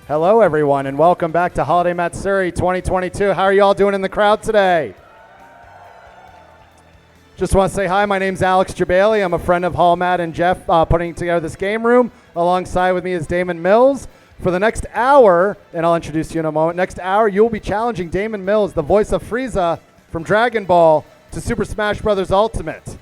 Hello, everyone, and welcome back to Holiday Matsuri 2022. How are you all doing in the crowd today? Just want to say hi. My name's Alex Jabali. I'm a friend of Hall, Matt, and Jeff putting together this game room. Alongside with me is Damon Mills. For the next hour, and I'll introduce you in a moment, next hour you'll be challenging Damon Mills, the voice of Frieza from Dragon Ball, to Super Smash Bros. Ultimate.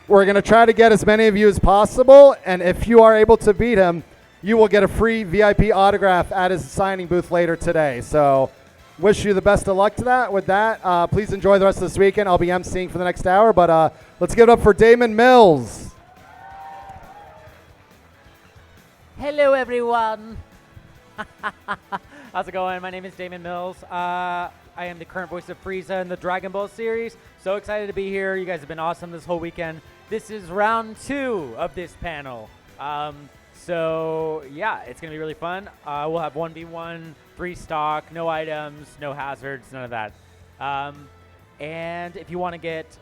We're going to try to get as many of you as possible, and if you are able to beat him, you will get a free VIP autograph at his signing booth later today. So wish you the best of luck to that. With that, please enjoy the rest of this weekend. I'll be emceeing for the next hour, but let's give it up for Damon Mills. Hello, everyone. How's it going? My name is Damon Mills. I am the current voice of Frieza in the Dragon Ball series. So excited to be here. You guys have been awesome this whole weekend. This is round 2 of this panel. So yeah, it's gonna be really fun. We'll have 1v1, 3 stock, no items, no hazards, none of that. And if you want to get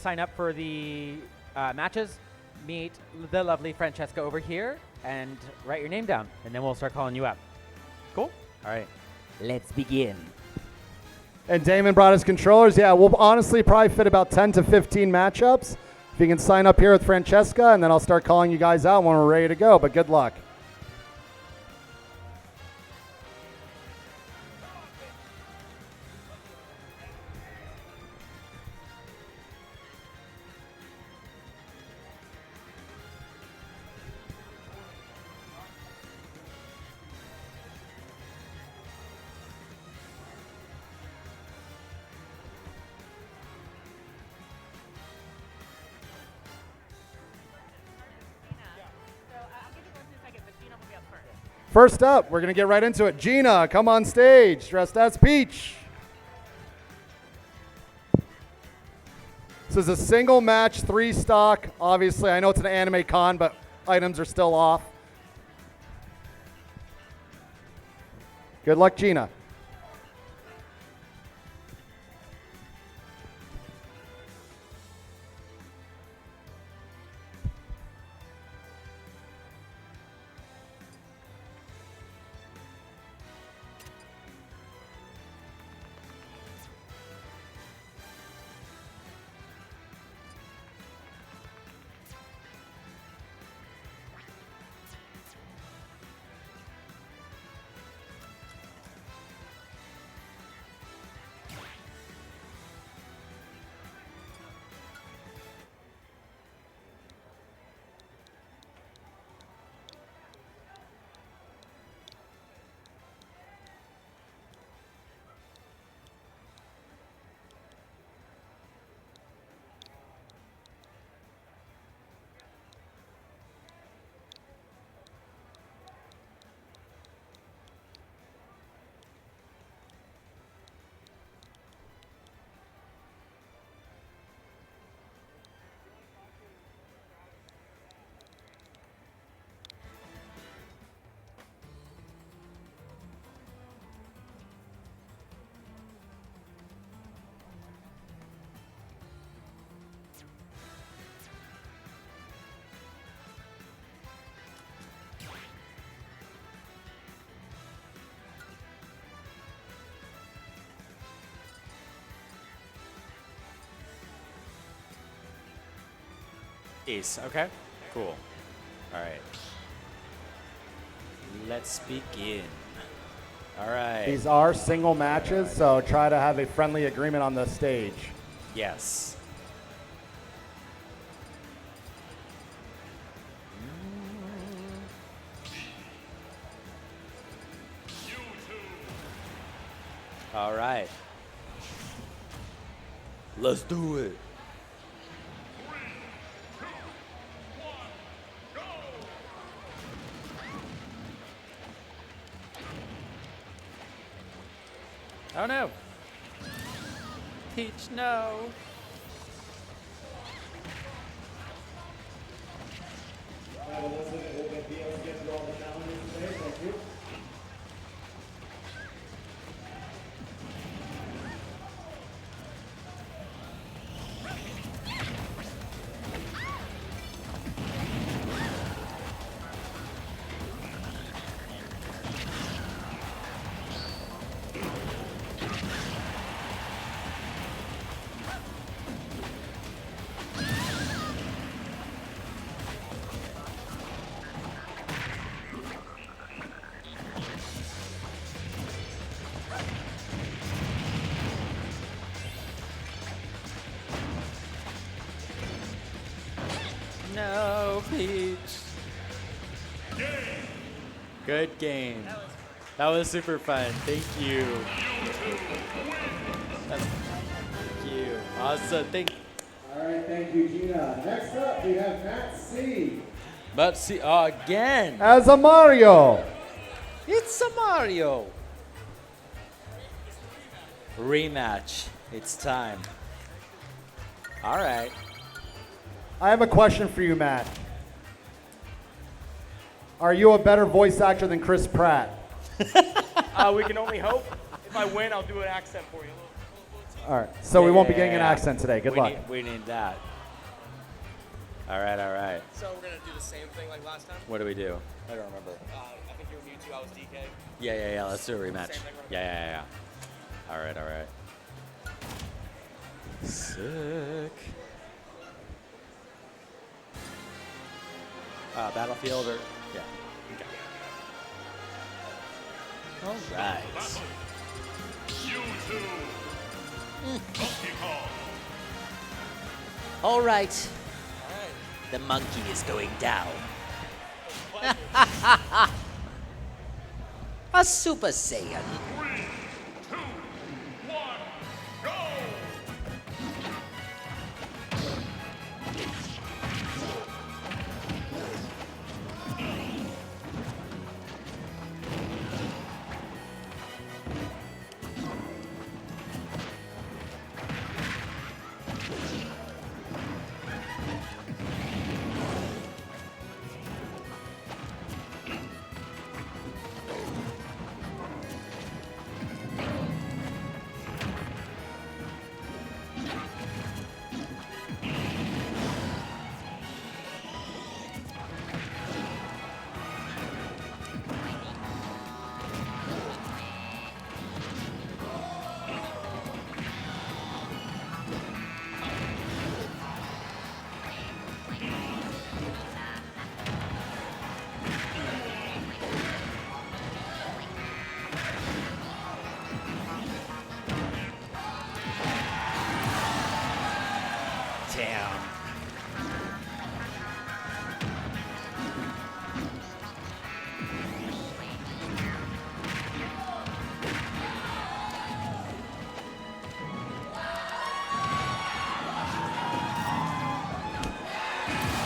sign up for the matches, meet the lovely Francesca over here and write your name down, and then we'll start calling you up. Cool? All right, let's begin. And Damon brought his controllers. Yeah, we'll honestly probably fit about 10 to 15 matchups. If you can sign up here with Francesca, and then I'll start calling you guys out when we're ready to go, but good luck. First up, we're going to get right into it. Gina, come on stage, dressed as Peach. This is a single match, 3 stock. Obviously, I know it's an anime con, but items are still off. Good luck, Gina. Ace, okay, cool. All right. Let's begin. All right. These are single matches, so try to have a friendly agreement on the stage. Yes. All right. Let's do it. Oh no! Peach, no! Peach. Good game. That was super fun. Thank you. Thank you. Awesome. All right, thank you, Gina. Next up, we have Matt C. But see, again. As a Mario. It's a Mario. Rematch. It's time. All right. I have a question for you, Matt. Are you a better voice actor than Chris Pratt? We can only hope. If I win, I'll do an accent for you. All right, so we won't be getting an accent today. Good luck. We need that. All right, all right. So we're gonna do the same thing like last time. What do we do? I don't remember. I think you were Mewtwo. I was DK. Yeah. Let's do a rematch. Same thing, right? Yeah. All right. Sick. Battlefield or yeah. Okay. All right. All right. The monkey is going down. A Super Saiyan.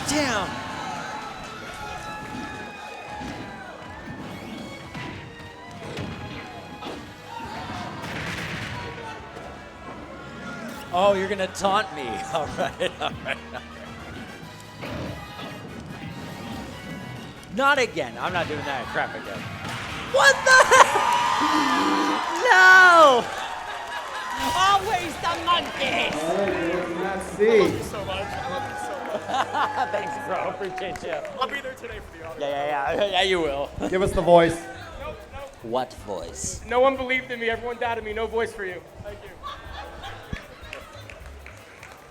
Damn. Oh, you're gonna taunt me. All right. Not again. I'm not doing that crap again. What the heck? No! Always the monkeys! All right, Matt C. So much. I love you so much. Thanks, bro. Appreciate you. I'll be there today for the audience. Yeah, you will. Give us the voice. Nope. What voice? No one believed in me. Everyone doubted me. No voice for you. Thank you.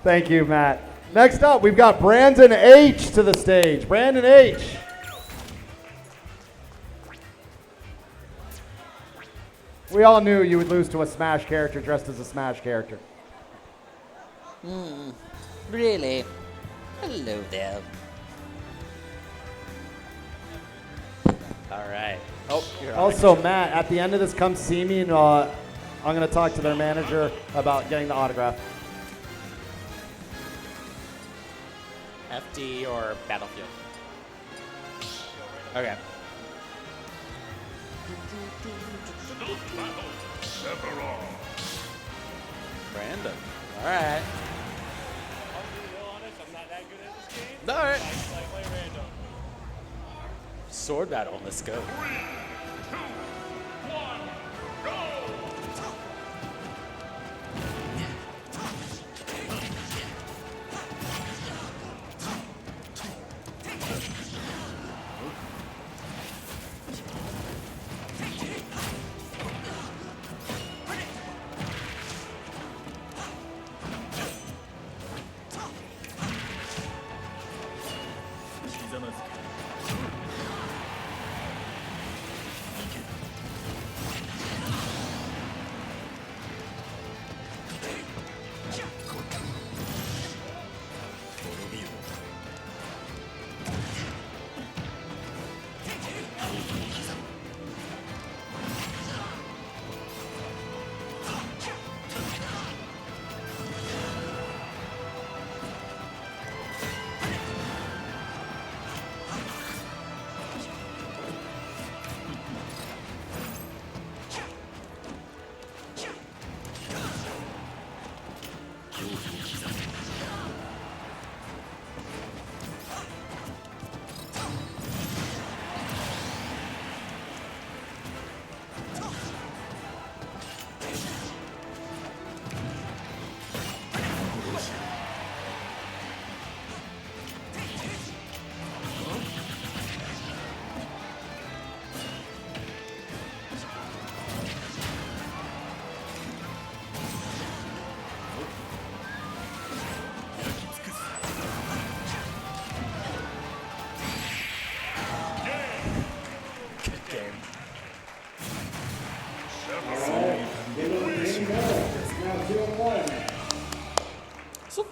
Thank you, Matt. Next up, we've got Brandon H to the stage. Brandon H. We all knew you would lose to a Smash character dressed as a Smash character. Really? Hello there. All right. Oh, you're on. Also, Matt, at the end of this, come see me, and I'm going to talk to their manager about getting the autograph. FD or Battlefield? Okay. Brandon. All right. I'll be real honest. I'm not that good at this game. All right. I play random. Sword battle. Let's go.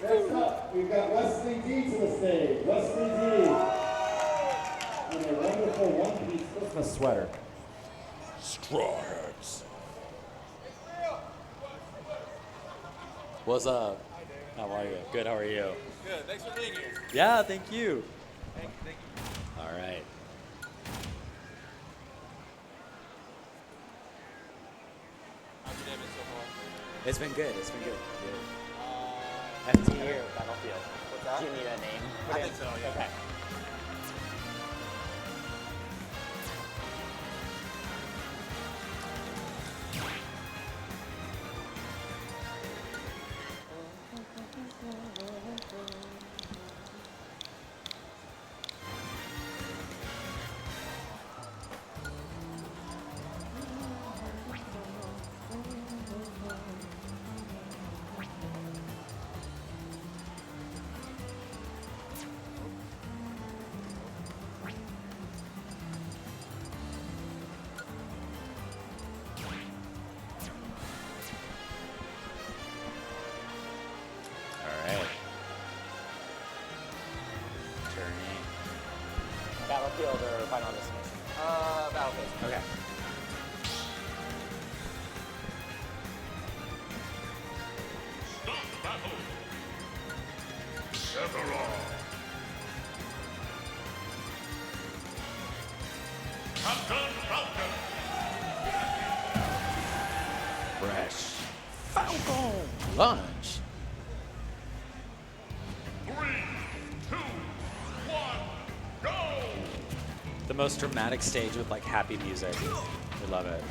Next up, we've got Wesley D to the stage. Wesley D. In a wonderful one-piece Christmas sweater. Straw hats. What's up? How are you? Good, how are you? Good, thanks for being here. Yeah, thank you. Thank you. All right. How's your day been so far? It's been good. It's been good. FT or Battlefield? What's that? Do you need a name? I think so, yeah. Okay. Battlefield or Final Destination? Battlefield. Okay. Fresh. Falcon. Lunch. 3, 2, 1, go! The most dramatic stage with like happy music. We love it.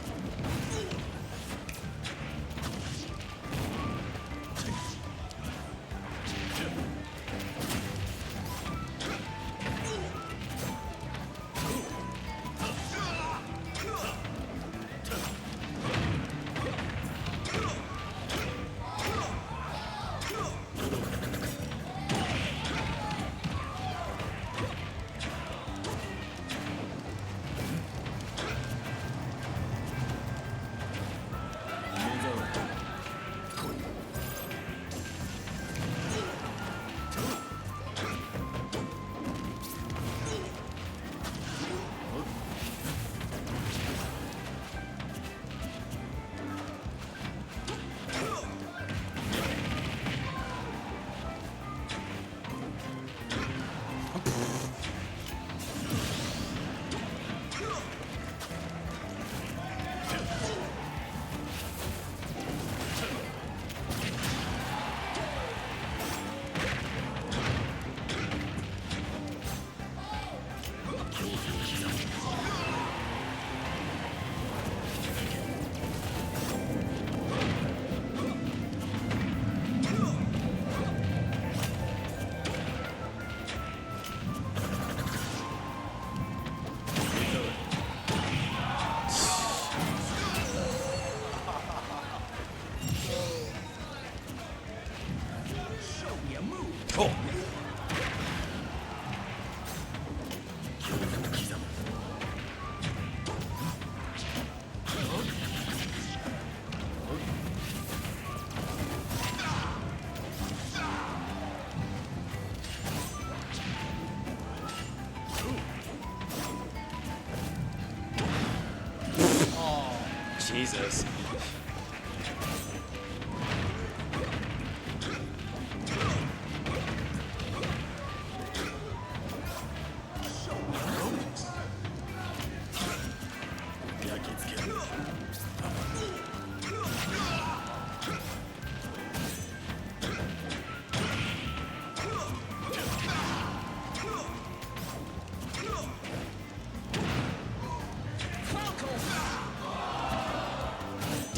Jesus.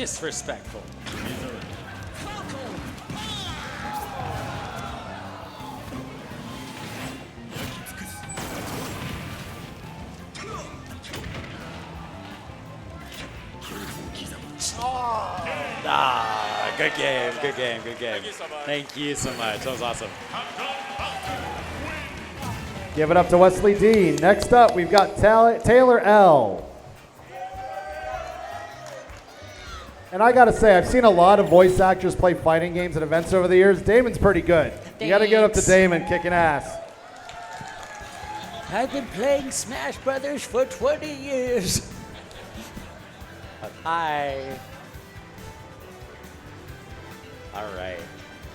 disrespectful. Good game, good game, good game. Thank you so much. Thank you so much. That was awesome. Give it up to Wesley D. Next up, we've got Taylor L. And I gotta say, I've seen a lot of voice actors play fighting games at events over the years. Damon's pretty good. You gotta give it up to Damon, kicking ass. I've been playing Smash Brothers for 20 years. Hi. All right.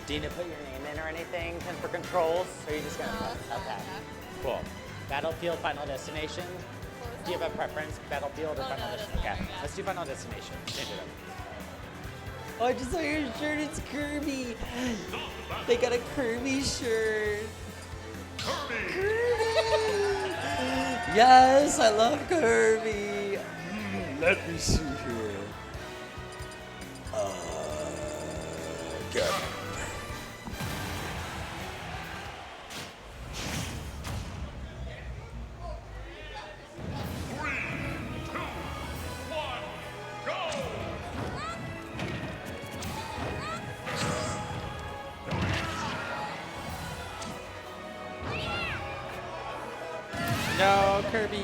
Do you need to put your name in or anything for controls? Or are you just gonna? Okay. Cool. Battlefield, Final Destination. Do you have a preference? Battlefield or Final Destination? Okay. Let's do Final Destination. Change it up. Oh, I just saw your shirt. It's Kirby. They got a Kirby shirt. Kirby. Yes, I love Kirby. Let me see here. Good. No, Kirby.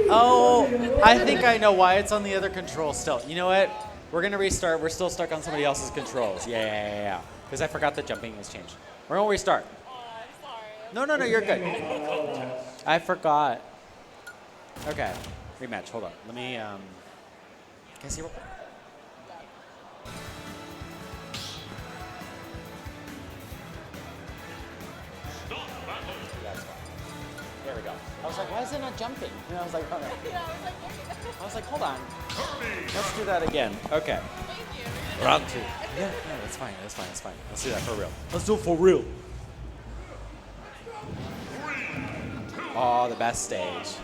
Oh, I think I know why it's on the other control still. You know what? We're gonna restart. We're still stuck on somebody else's controls. Yeah. Because I forgot the jumping has changed. We're gonna restart. No, you're good. I forgot. Okay, rematch. Hold on. Let me. Can I see real quick? That's fine. There we go. I was like, why is it not jumping? And I was like, oh no. I was like, hold on. Let's do that again. Okay. Round 2. Yeah, that's fine. That's fine. Let's do that for real. Let's do it for real. Oh, the best stage.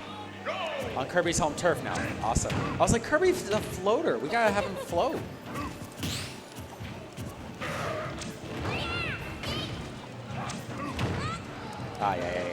On Kirby's home turf now. Awesome. I was like, Kirby's a floater. We gotta have him float. Ah, yeah.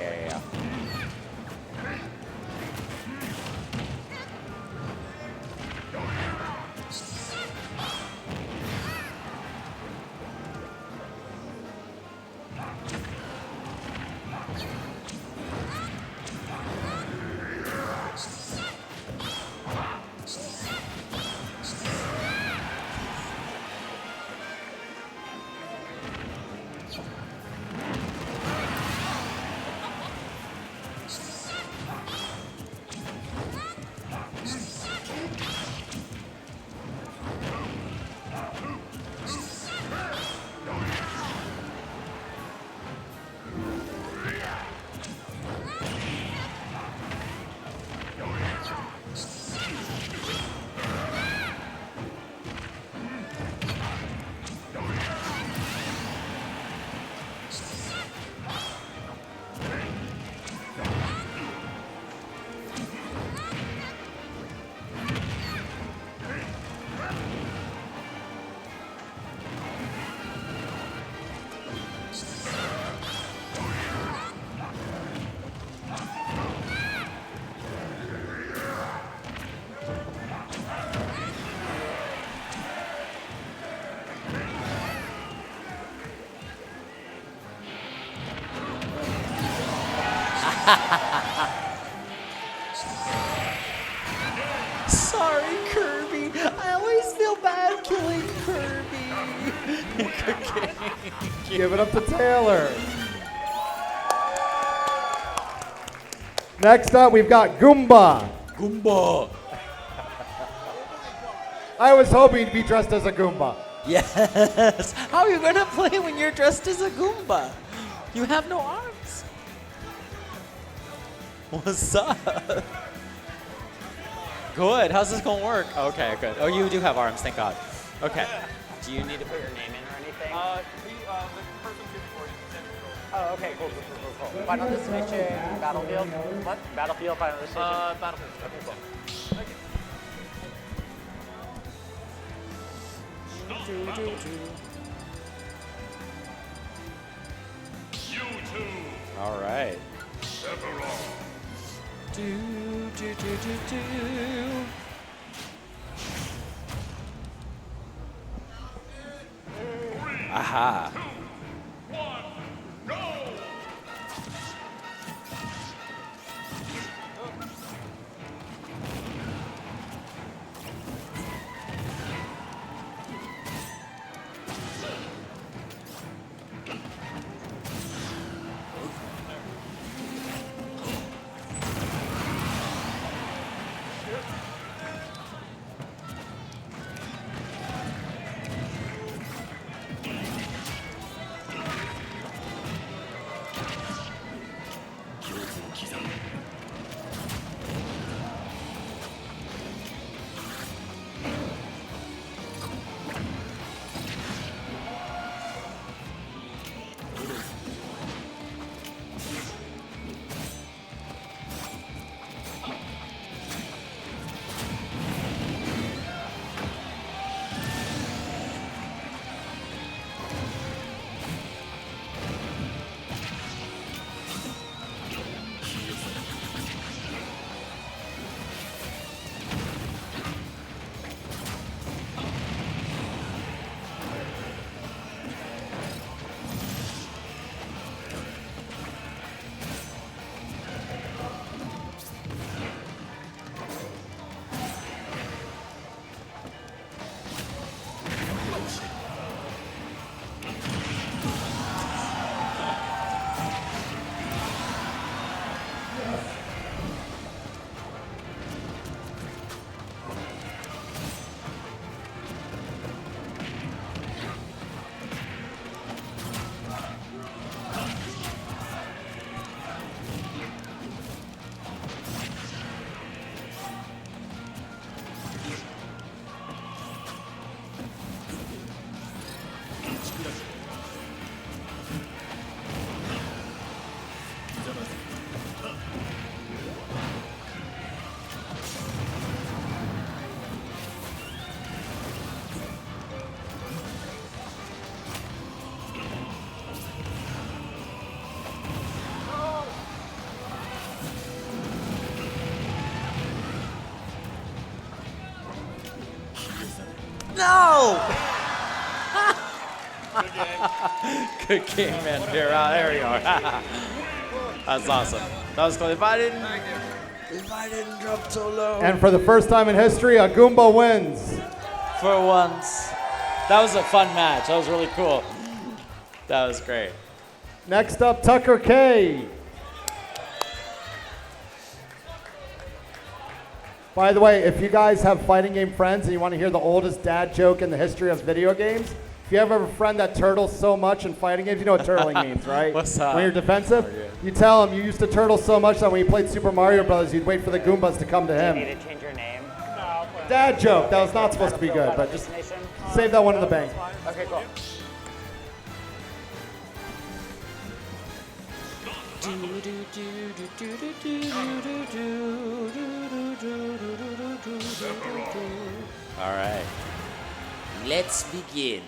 Sorry, Kirby. I always feel bad killing Kirby. Give it up to Taylor. Next up, we've got Goomba. Goomba. I was hoping to be dressed as a Goomba. Yes. How are you gonna play when you're dressed as a Goomba? You have no arms. What's up? good. How's this gonna work? Okay, good. Oh, you do have arms, thank God. Okay. Do you need to put your name in or anything? The person before you said control. Oh, okay, cool. Final destination, Battlefield? What? Battlefield, Final destination? Battlefield. Okay, cool. You two, All right. Sephiroth. Aha. 1, go! No! Good game, man. There we are. That's awesome. That was cool. If I didn't drop so low. And for the first time in history, a Goomba wins. For once. That was a fun match. That was really cool. That was great. Next up, Tucker K. By the way, if you guys have fighting game friends and you want to hear the oldest dad joke in the history of video games, if you ever have a friend that turtles so much in fighting games, you know what turtling means, right? What's up? When you're defensive, you tell him you used to turtle so much that when you played Super Mario Brothers, you'd wait for the Goombas to come to Do you him. need to change your name? Dad joke. That was not supposed to be good, but just save that one in the bank. Okay, cool. All right. Let's begin.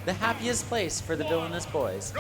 The happiest place for the villainous boys.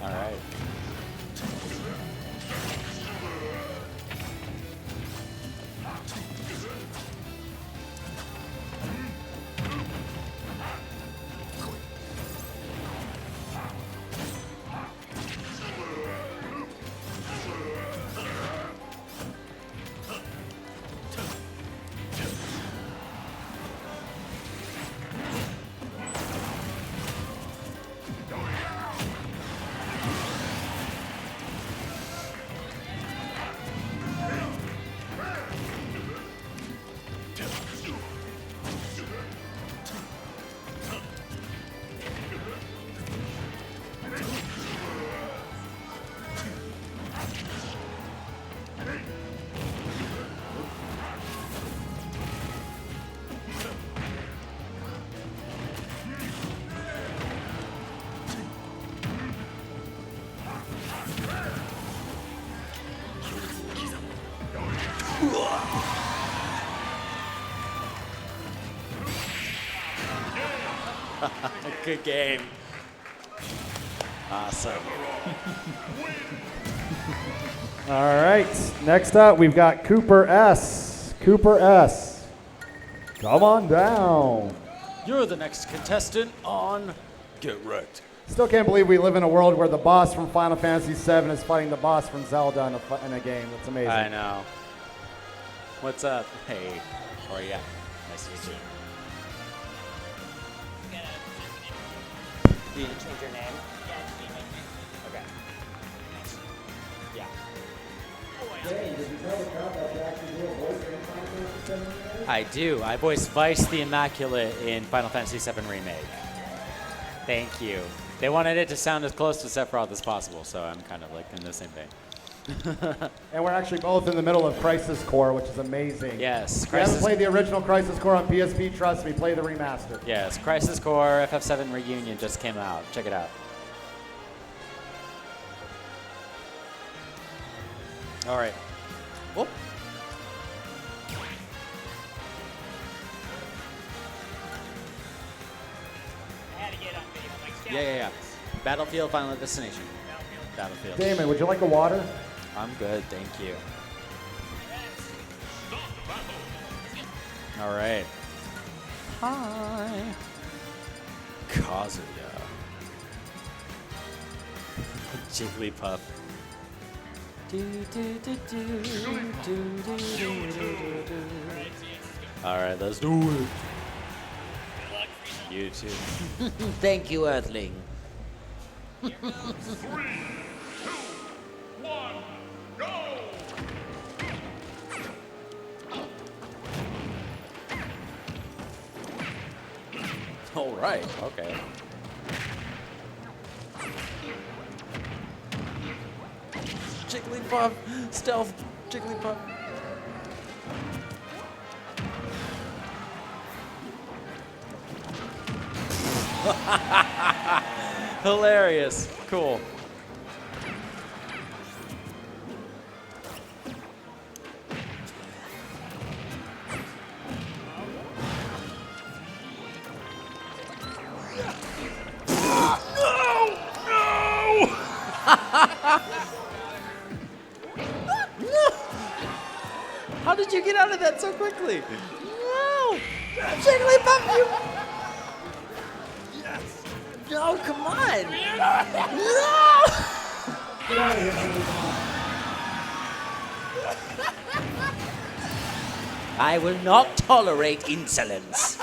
All right. Good game. Awesome. All right. Next up, we've got Cooper S. Cooper S. Come on down. You're the next contestant on Get Wrecked. Still can't believe we live in a world where the boss from Final Fantasy VII is fighting the boss from Zelda in a game. That's amazing. I know. What's up? Hey. How are ya? Nice to meet you. Do you need to change your name? Okay. Yeah. I do. I voiced Vice the Immaculate in Final Fantasy VII Remake. Thank you. They wanted it to sound as close to Sephiroth as possible, so I'm kind of like in the same vein. And we're actually both in the middle of Crisis Core, which is amazing. Yes. If you haven't played the original Crisis Core on PSP, trust me, play the remaster. Yes, Crisis Core FF7 Reunion just came out. Check it out. All right. Whoop. Yeah. Battlefield, Final Destination. Battlefield. Damon, would you like a water? I'm good, thank you. All right. Hi. Kazuya. Jigglypuff. All right, let's do it. You too. Thank you, Earthling. 3, 2, 1, go! All right, okay. Jigglypuff, stealth, Jigglypuff. Hilarious. Cool. How did you get out of that so quickly? No! Jigglypuff, you... No, come on! No! I will not tolerate insolence.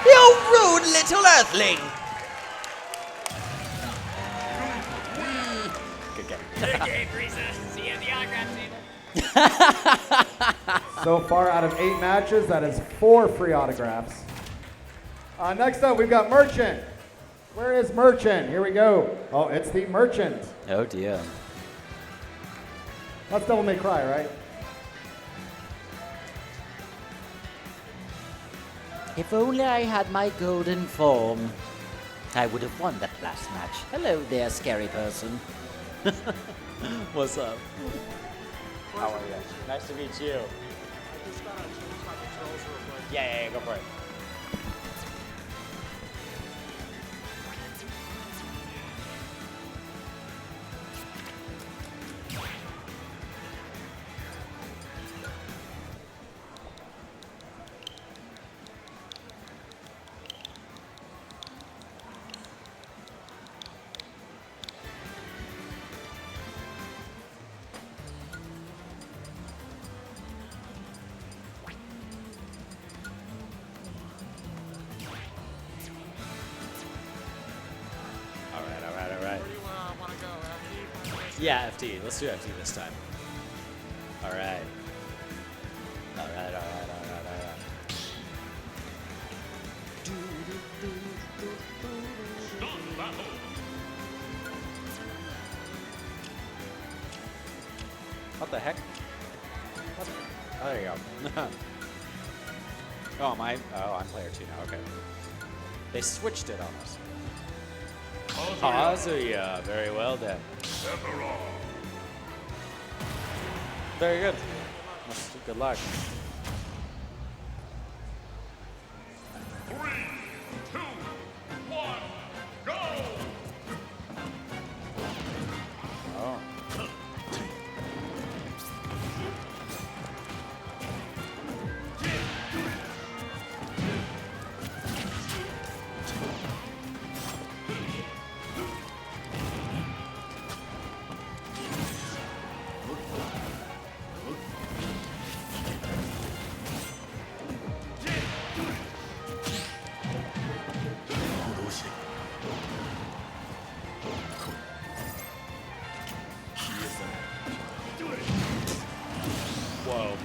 You rude little earthling! Good game. Good game, Frieza. See you at the autograph table. So far, out of 8 matches, that is 4 free autographs. Next up, we've got Merchant. Where is Merchant? Here we go. Oh, it's the Merchant. Oh dear. That's Devil May Cry, right? If only I had my golden form, I would have won that last match. Hello there, scary person. What's up? How are you? Nice to meet you. I just gotta change my controls real quick. Yeah, go for it. All right. Where do you want to go? FD? Yeah, FD. Let's do FD this time. All right. All right. What the heck? What? Oh, there you go. Oh, am I? Oh, I'm player 2 now. Okay. They switched it on us. Kazuya, very well done. Very good. Good luck. 3, 2, 1, go! Oh. Whoa.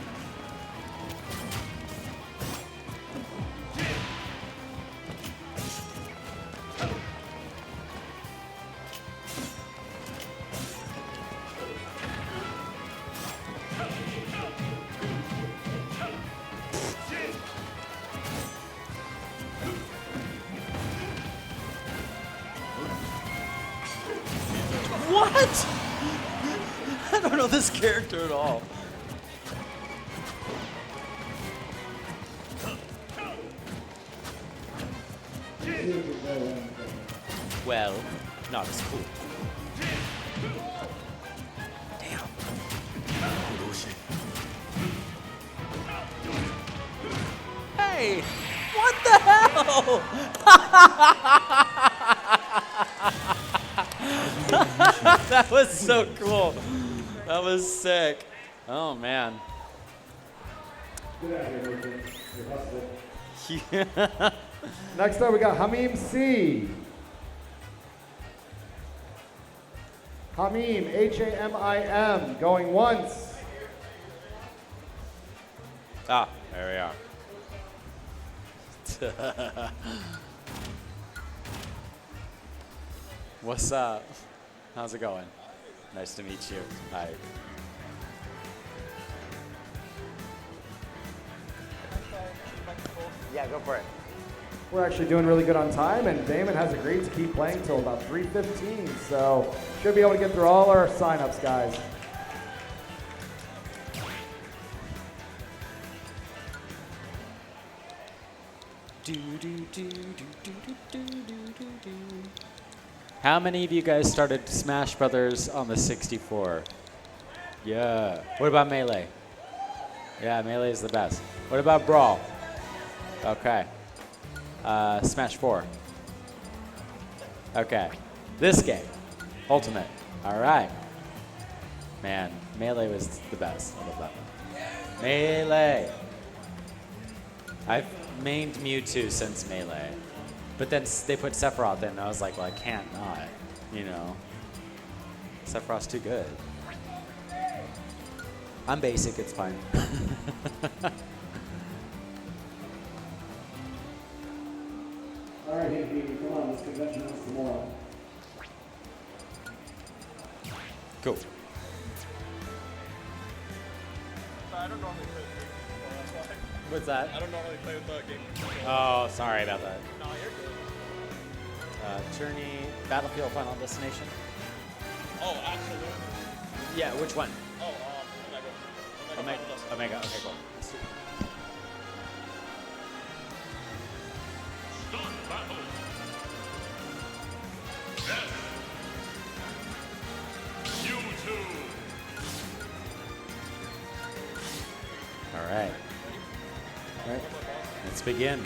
What? I don't know this character at all. Well, not as cool. Hey, what the hell? That was so cool. That was sick. Oh, man. Yeah. Next up, we got Hamim C. Hamim, H-A-M-I-M, going once. Ah, there we are. What's up? How's it going? Nice to meet you. Hi. Yeah, go for it. We're actually doing really good on time, and Damon has agreed to keep playing till about 3:15, so should be able to get through all our signups, guys. How many of you guys started Smash Brothers on the 64? Yeah. What about Melee? Yeah, Melee is the best. What about Brawl? Okay. Smash 4. Okay. This game. Ultimate. All right. Man, Melee was the best. I love that one. Melee. I've mained Mewtwo since Melee. But then they put Sephiroth in, and I was like, well, I can't not, you know. Sephiroth's too good. I'm basic, it's fine. All right, Hinky, come on, this convention has tomorrow. Cool. I don't normally play with game, that's why. What's that? I don't normally play with the game. Oh, sorry about that. No, you're good. Journey, Battlefield, Final Destination. Oh, absolutely. Yeah, which one? Oh, Omega. Omega. Okay, cool. Start battle. Yes. You two. All right. All right. Let's begin.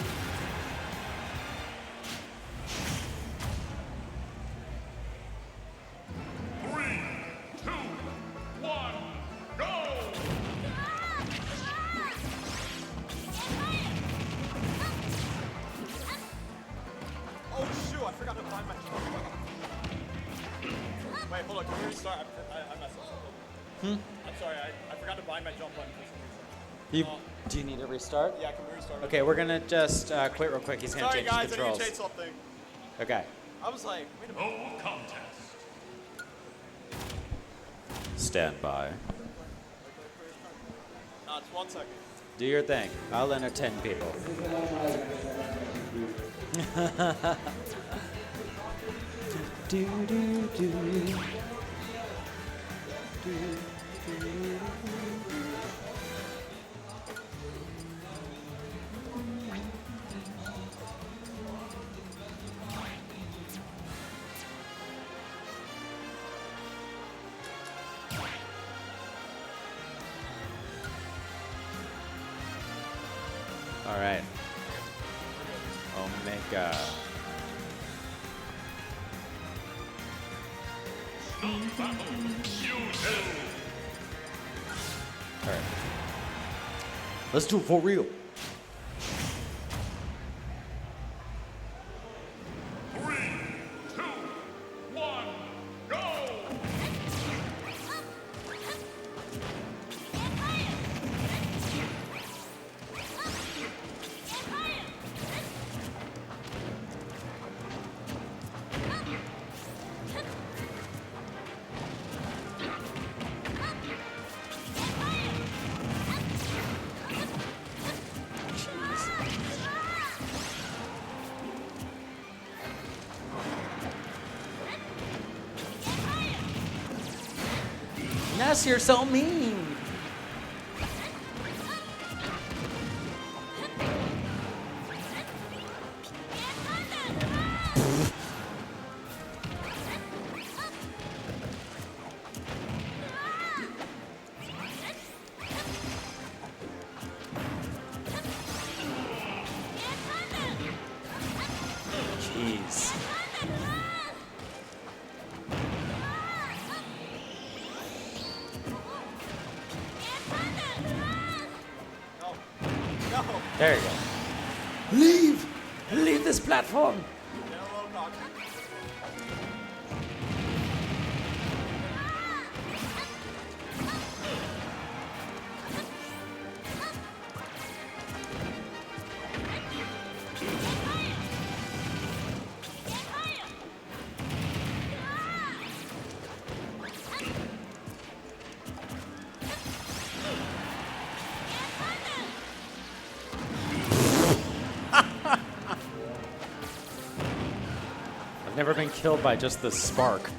Wait, hold on. Can we restart? I messed up something. I'm sorry. I forgot to bind my jump button for some reason. Do you need to restart? Yeah, can we restart? Okay, we're gonna just quit real quick. He's gonna Sorry, change guys. the I need controls. to change something. Okay. I was like, wait a minute. No contest. Stand by. Just 1 second. Do your thing. I'll entertain people. do, do, do. All right. Omega. All right. Let's do it for real. 3, 2, 1, go! Ness, you're so mean. Jeez. There you go. Leave! Leave this platform! I've never been killed by just the spark.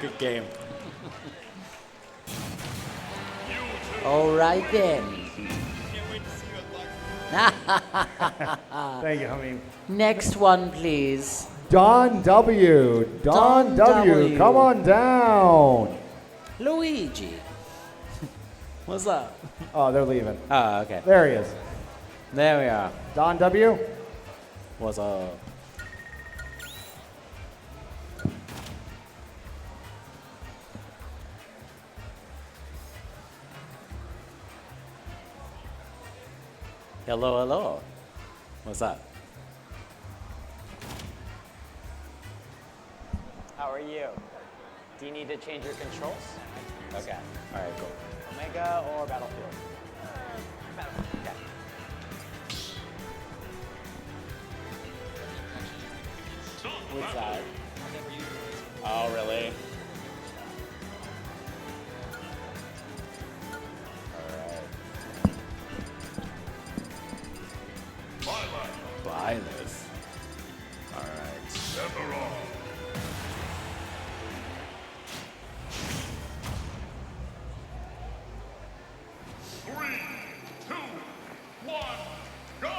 Good game. All right then. Thank you, homie. Next one, please. Don W. Don W. Come on down. Luigi. What's up? Oh, they're leaving. Oh, okay. There he is. There we are. Don W. What's up? Hello, hello. What's up? How are you? Do you need to change your controls? Okay. All right, cool. Omega or Battlefield? What's that? Oh, really? Alright. Violet. Alright. Sephiroth. 3, 2, 1, go!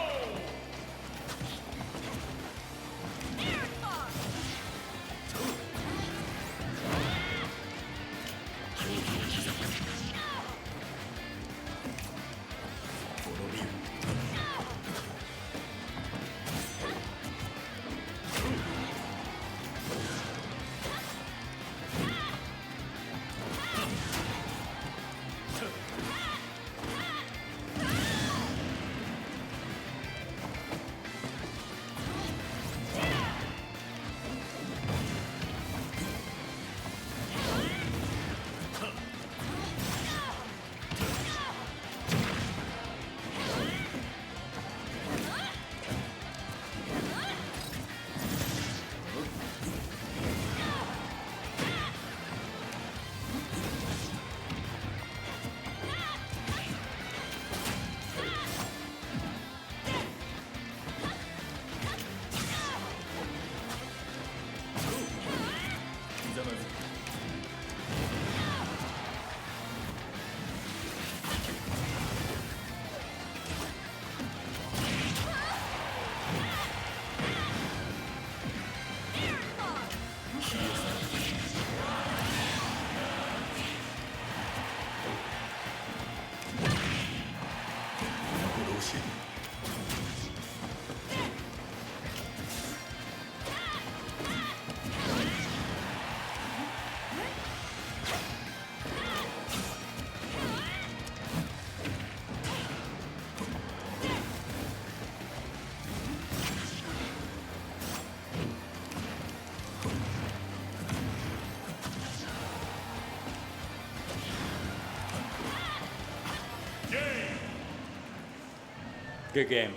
Good game.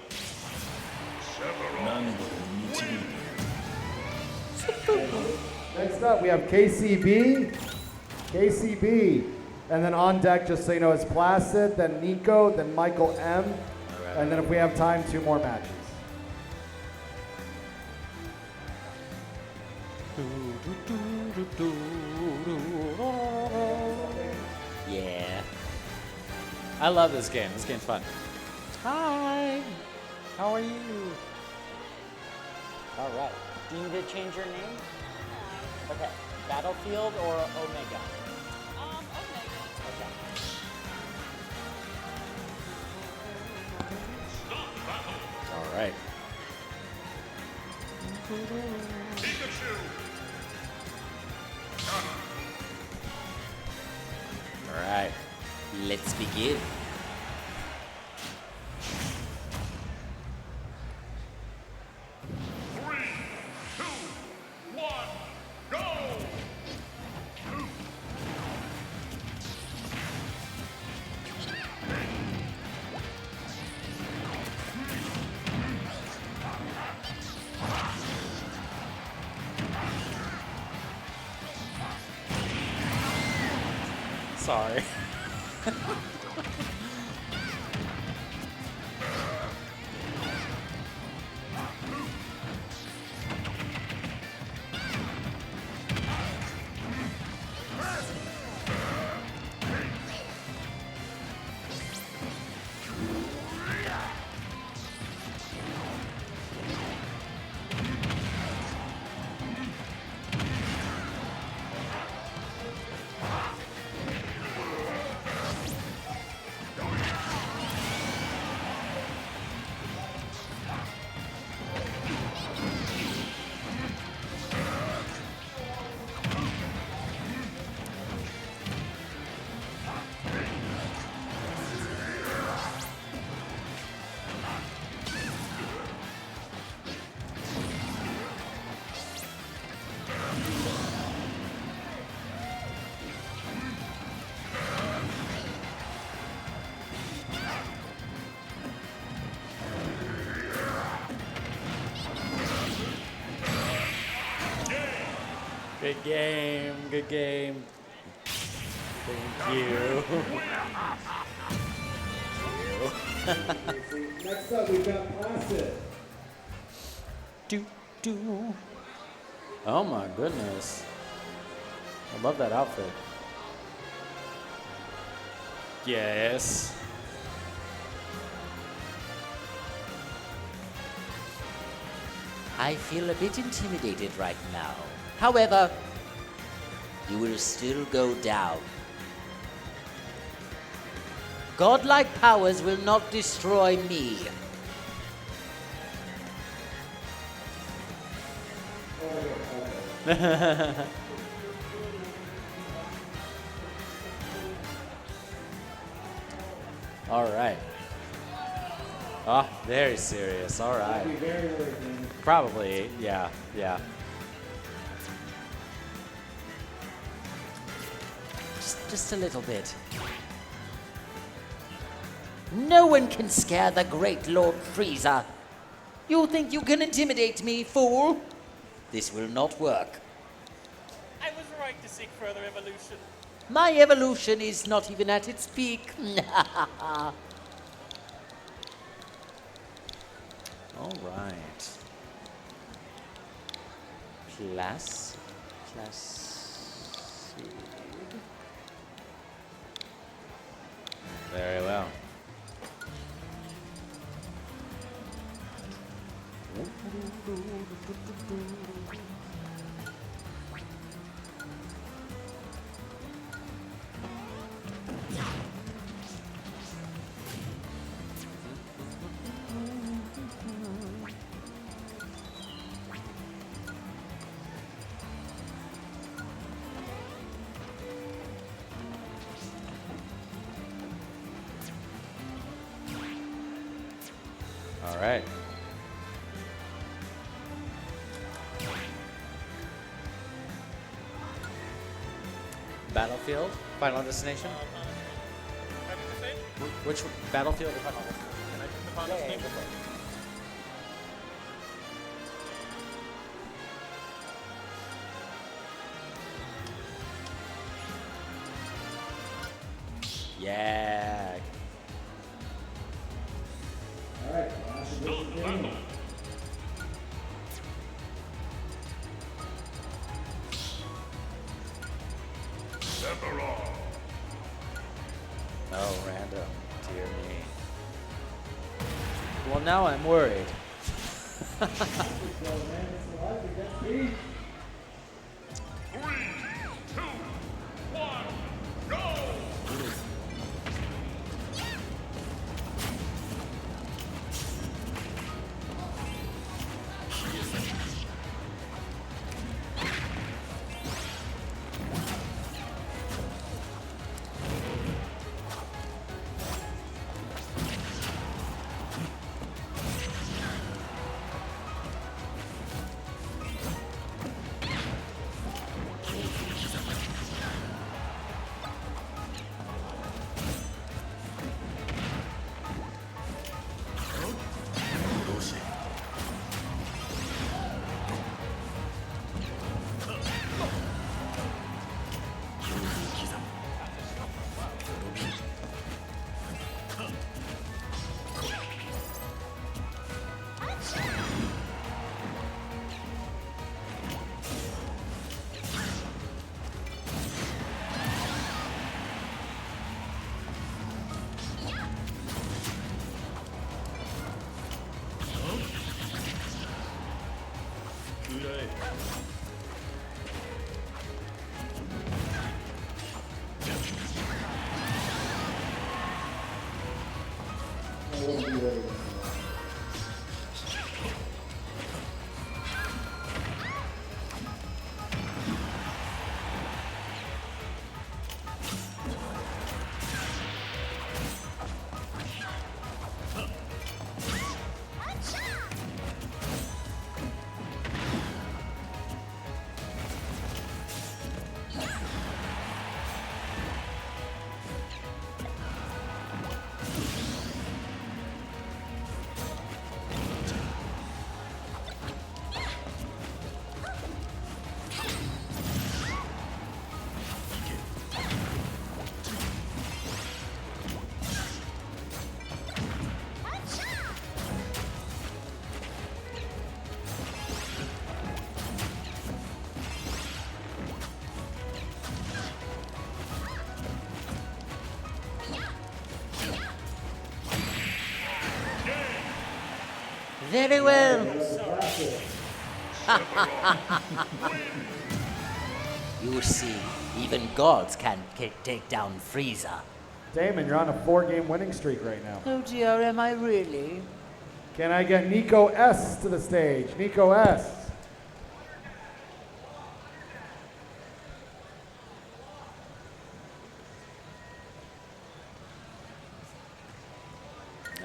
Next up, we have KCB. KCB. And then on deck, just so you know, is Placid, then Nico, then Michael M. And then if we have time, 2 more matches. Yeah. I love this game. This game's fun. Hi. How are you? All right. Do you need to change your name? Okay. Battlefield or Omega? Omega. Okay. All right. Pikachu. All right. Let's begin. Sorry. Good game. Good game. Thank you. Next up, we've got Placid. Do. Oh my goodness. I love that outfit. Yes. I feel a bit intimidated right now. However, you will still go down. Godlike powers will not destroy me. All right. Oh, very serious. All right. Probably, yeah. Just a little bit. No one can scare the great Lord Frieza. You think you can intimidate me, fool? This will not work. I was right to seek further evolution. My evolution is not even at its peak. All right. Plus. Very well. All right. Battlefield, Final Destination. What did you say? Which Battlefield or Final Destination? Can I choose the final destination? Yeah. All right, Placid versus Game. Sephiroth. Oh, random. Dear me. Well, now I'm worried. So, man, it's alive. We got speed. 3, 2, 1, go! Very well. You see, even gods can't take down Frieza. Damon, you're on a 4-game winning streak right now. Oh dear, am I really? Can I get Nico S to the stage? Nico S.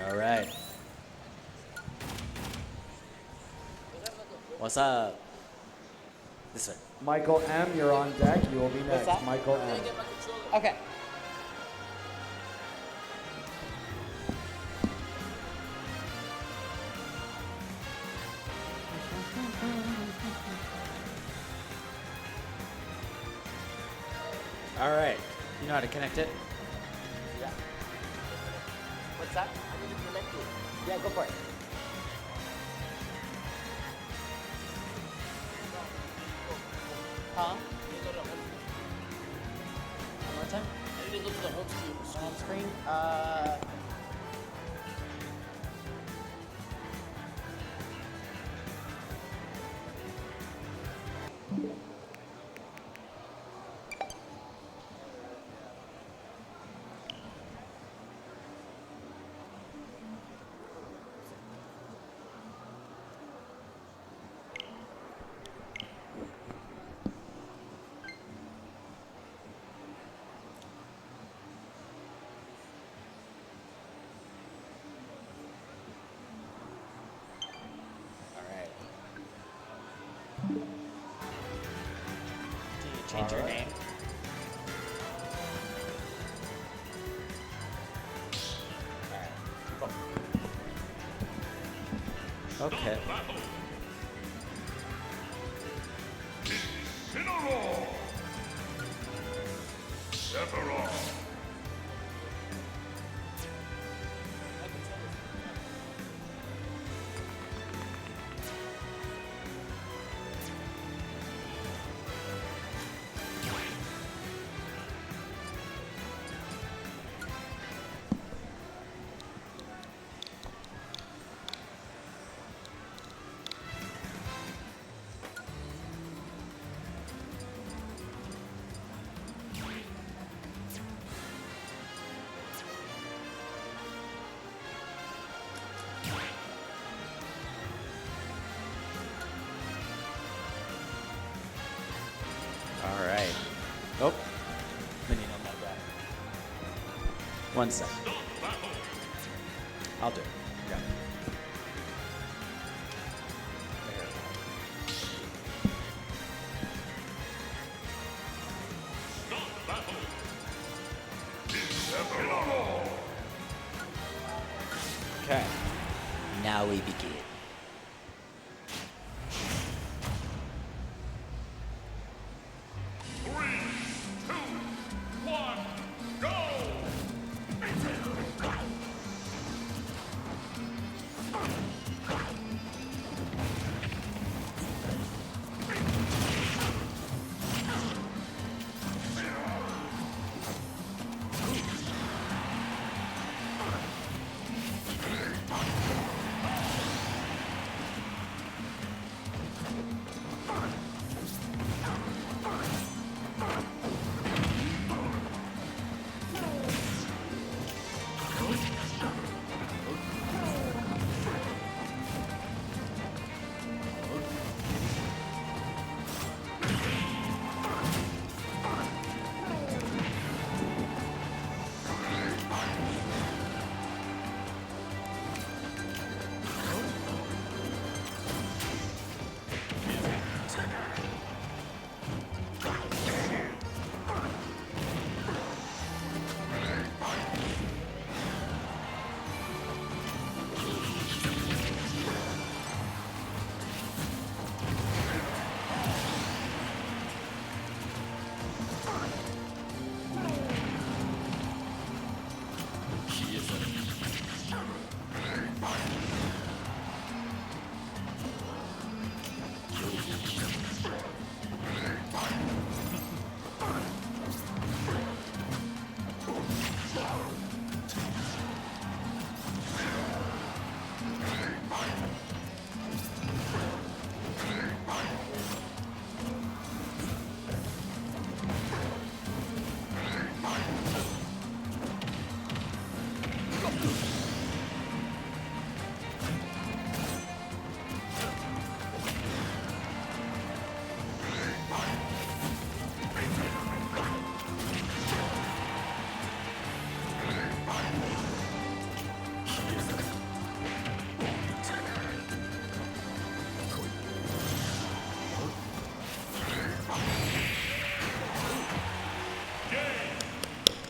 All right. What's up? This way. Michael M, you're on deck. You will be next. that? Michael M. Okay. All right. You know how to connect it? Yeah. What's that? I'm going to connect it. Yeah, go for it. Huh? You go to home. One more time? I need to go to the home screen. Home screen? All right. Do you change your name? All right. Okay. Incineroar! Sephiroth! All right. Oh. Minion on that guy. 1 sec. I'll do it. Yeah. Okay. Now we begin.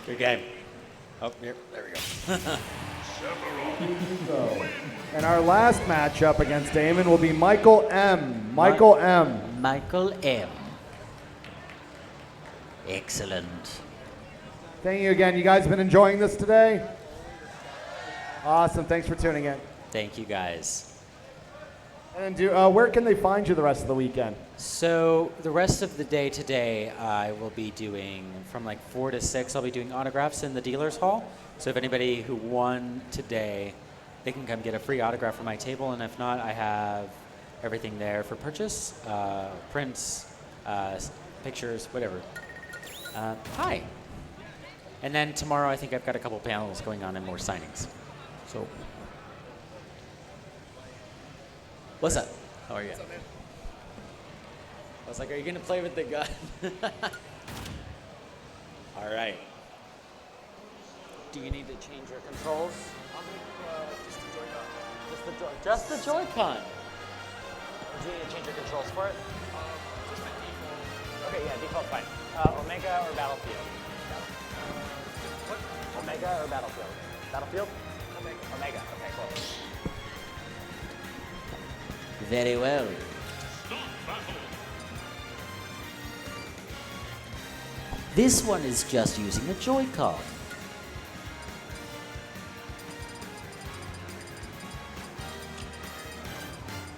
Good game. Oh, here. There we go. And our last matchup against Damon will be Michael M. Michael M. Michael M. Excellent. Thank you again. You guys been enjoying this today? Awesome. Thanks for tuning in. Thank you, guys. And where can they find you the rest of the weekend? So the rest of the day today, I will be doing from like 4 to 6. I'll be doing autographs in the dealer's hall. So if anybody who won today, they can come get a free autograph from my table. And if not, I have everything there for purchase, prints, pictures, whatever. Hi. And then tomorrow, I think I've got a couple panels going on and more signings. So. What's up? How are you? What's up, man? I was like, are you gonna play with the gun? All right. Do you need to change your controls? Just the Joy-Con. Do you need to change your controls for it? Just the default. Okay, yeah, default's fine. Omega or Battlefield? What? Omega or Battlefield? Battlefield? Omega. Omega. Okay, cool. Very well. This one is just using a Joy-Con.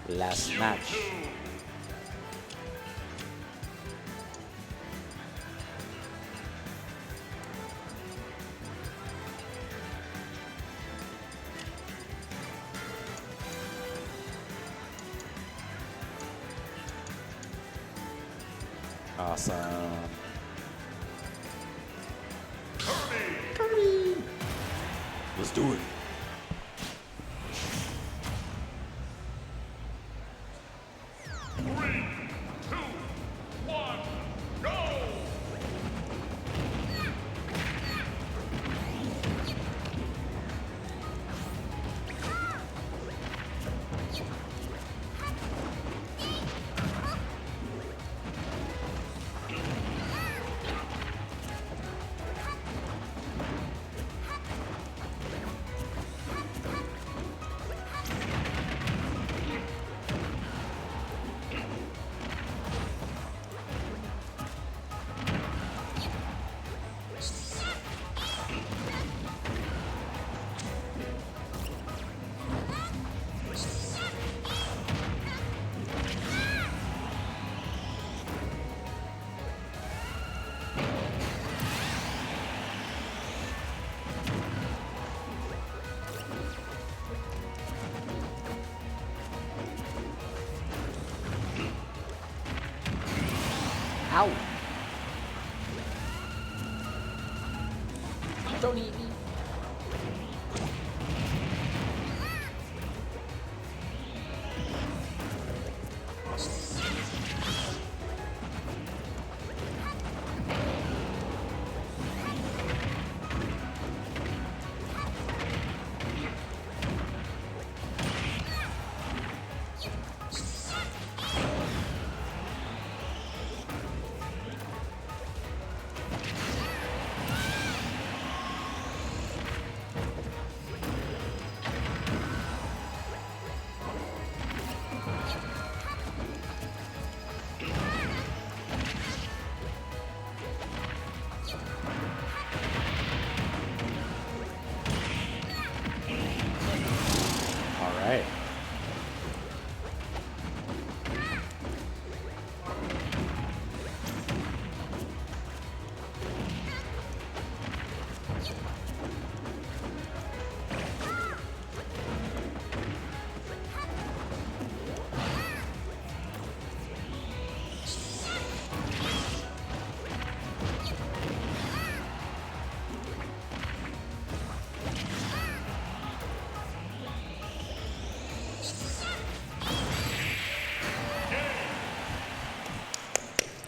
Last match. Awesome. Kirby! Let's do it. Three, two, one, go! Ow! Don't eat me.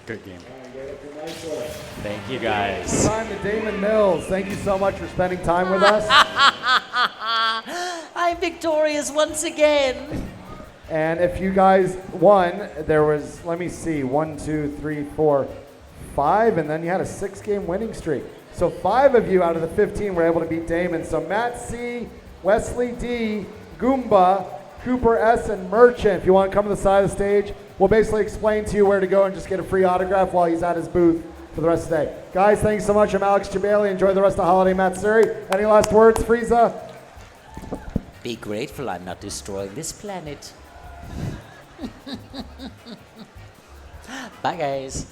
Good game. Thank you, guys. Time to Damon Mills. Thank you so much for spending time with us. I'm victorious once again. And if you guys won, there was, let me see, 1, 2, 3, 4, 5, and then you had a 6-game winning streak. So 5 of you out of the 15 were able to beat Damon. So Matt C, Wesley D, Goomba, Cooper S, and Merchant. If you want to come to the side of the stage, we'll basically explain to you where to go and just get a free autograph while he's at his booth for the rest of the day. Guys, thanks so much. I'm Alex Jabali. Enjoy the rest of Holiday Matsuri. Any last words, Frieza? Be grateful I'm not destroying this planet. Bye, guys.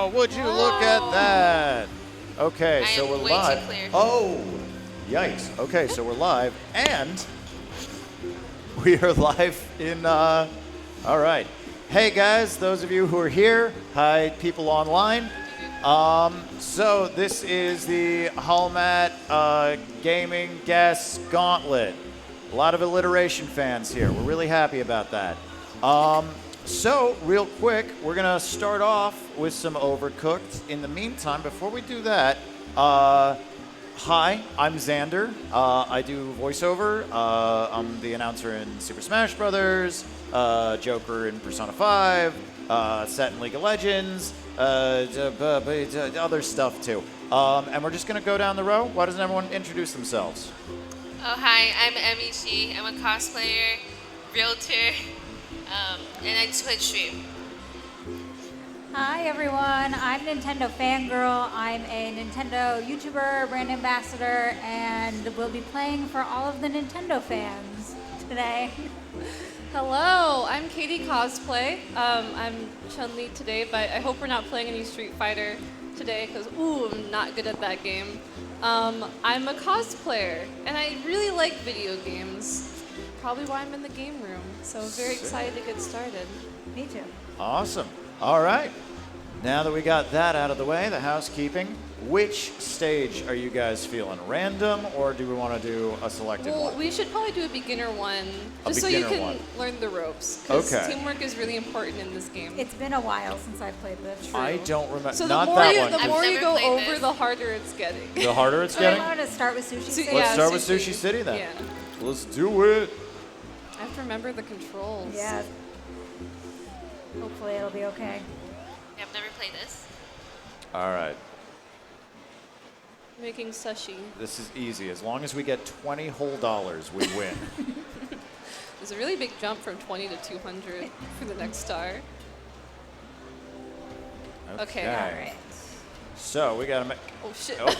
Wow, would you look at that? Okay, so we're live. Oh, yikes. Okay, so we're live, and we are live in, all right. Hey guys, those of you who are here, hi people online. So this is the Hallmat Gaming Guest Gauntlet. A lot of alliteration fans here. We're really happy about that. So real quick, we're gonna start off with some Overcooked. In the meantime, before we do that, hi, I'm Xander. I do voiceover. I'm the announcer in Super Smash Brothers, Joker in Persona 5, Set in League of Legends, other stuff too. And we're just gonna go down the row. Why doesn't everyone introduce themselves? Oh, hi, I'm Emishi. I'm a cosplayer, realtor, and I just play stream. Hi everyone, I'm Nintendo Fangirl. I'm a Nintendo YouTuber, brand ambassador, and will be playing for all of the Nintendo fans today. Hello, I'm Katie Cosplay. I'm Chun-Li today, but I hope we're not playing any Street Fighter today because, I'm not good at that game. I'm a cosplayer, and I really like video games. Probably why I'm in the game room, so very excited to get started. Me too. Awesome. All right. Now that we got that out of the way, the housekeeping, which stage are you guys feeling? Random, or do we want to do a selected one? We should probably do a beginner one, just so you can learn the ropes. Because teamwork is really important in this game. It's been a while since I've played this. I don't remember. So not the more you go over, the harder it's getting. The harder it's getting? I want to start with Sushi City. Let's start with Sushi City then. Yeah. Let's do it. I have to remember the controls. Yeah. Hopefully it'll be okay. Yeah, I've never played this. All right. Making sushi. This is easy. As long as we get 20 whole dollars, we win. There's a really big jump from 20 to 200 for the next star. Okay. All right. So we gotta make. Oh shit. Oh,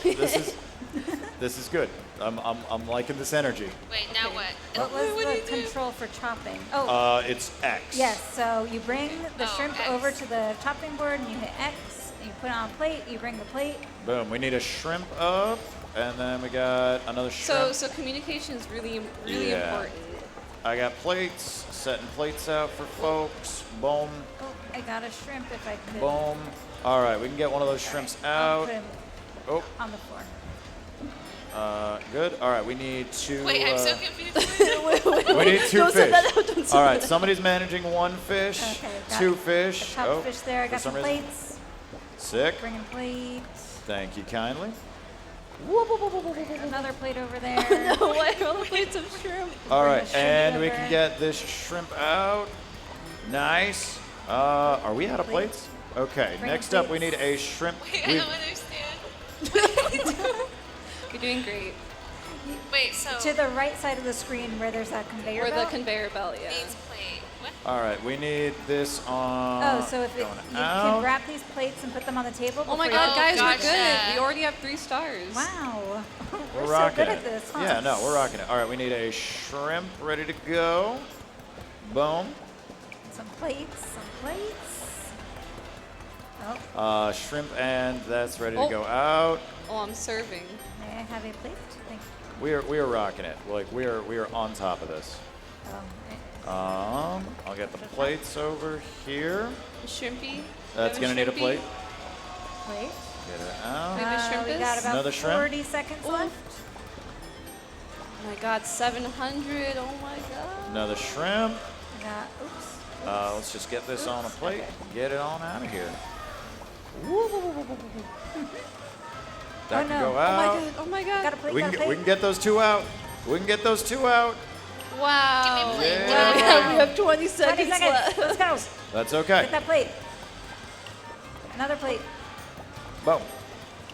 this is good. I'm liking this energy. Wait, now what? What was the control for chopping? It's X. Yes, so you bring the shrimp over to the chopping board and you hit X, and you put it on a plate, you bring the plate. Boom. We need a shrimp up, and then we got another shrimp. So communication is really important. I got plates, setting plates out for folks. Boom. Oh, I got a shrimp if I could. Boom. All right, we can get one of those shrimps out. Oh. On the floor. Good. All right, we need two. Wait, I'm so confused. We need two don't fish. Don't All right, somebody's managing one fish, two fish. Chopped fish there. I got some plates. Sick. Bringing plates. Thank you kindly. Another plate over there. No way, all the plates of shrimp. All right, and we can get this shrimp out. Nice. Are we out of plates? Okay, next up we need a shrimp. Wait, I don't understand. You're doing great. Wait, so to the right side of the screen where there's that conveyor belt? Where the conveyor belt, yeah. Means plate. What? All right, we need this on. Oh, so if you can wrap these plates and put them on the table. Oh my God, guys, we're good. We already have 3 stars. Wow, we're so rocking good it. at this. Huh? Yeah, no, we're rocking it. All right, we need a shrimp ready to go. Boom. Some plates. Oh. Shrimp, and that's ready to go out. Oh, I'm serving. May I have a plate? Thank you. We are rocking it. Like we are on top of this. I'll get the plates over here. Shrimpy. That's gonna need a plate. Plate. Get it out. We got about another 40 seconds left. Oh my God, 700. Oh my God. Another shrimp. Oops. Let's just get this on a plate. Get it on out of here. That can go out. Oh my God. Got a plate, we can get those 2 out. We can get those 2 out. Wow. Yeah. We have 20 seconds left. Let's go. That's okay. Get that plate. Another plate. Boom.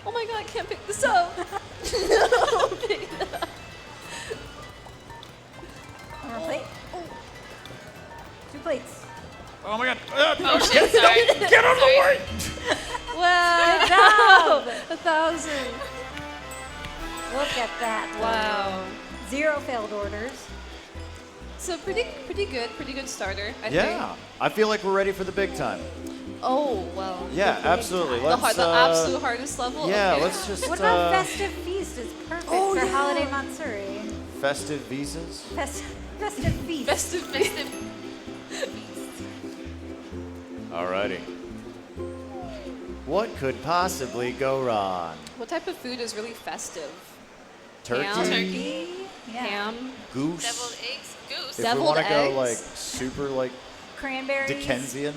Oh my God, I can't pick this up. No, pick it up. One more plate. 2 plates. Oh my God. Oh shit, sorry. Get out of the way. Wow. Good job. 1,000. Look at that. Wow. 0 failed orders. So pretty good starter, I think. Yeah, I feel like we're ready for the big time. Oh, well. Yeah, absolutely. The, Let's, the absolute hardest level? Yeah, Okay. let's just. What about Festive Feast? Is perfect for Holiday Matsuri. Festive visas? Festive Feast. Festive. Alrighty. What could possibly go wrong? What type of food is really festive? Turkey? Ham? Turkey? Yeah. Ham? Goose? Deviled eggs? Goose. If Deviled we want to go eggs? like super like Cranberries. Dickensian.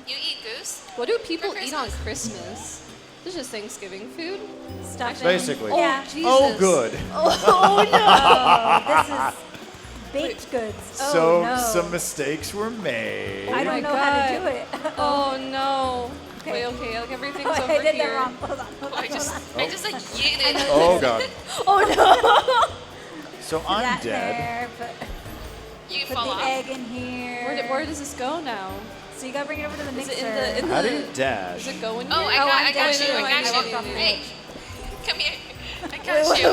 You eat goose? What do people For eat on Christmas? This is just Thanksgiving food? Stuffing. Basically. Oh, Yeah. Jesus. Oh, good. Oh, no. This is baked goods. So Oh, no. some mistakes were made. I don't know how to do it. Oh, no. Okay. Wait, okay, like everything's Oh, over I did here. that wrong. Hold on. I just like yeeted it. Oh god. Oh, no. So Put I'm that dead. there. You Put fall the off. egg in here. Where does this go now? So you gotta bring it over to the Is mixer. it in the How do you dash? Does it go in Oh, here? I got I'm you. down I here. got I walked off you. the Hey, edge. come here. I got you.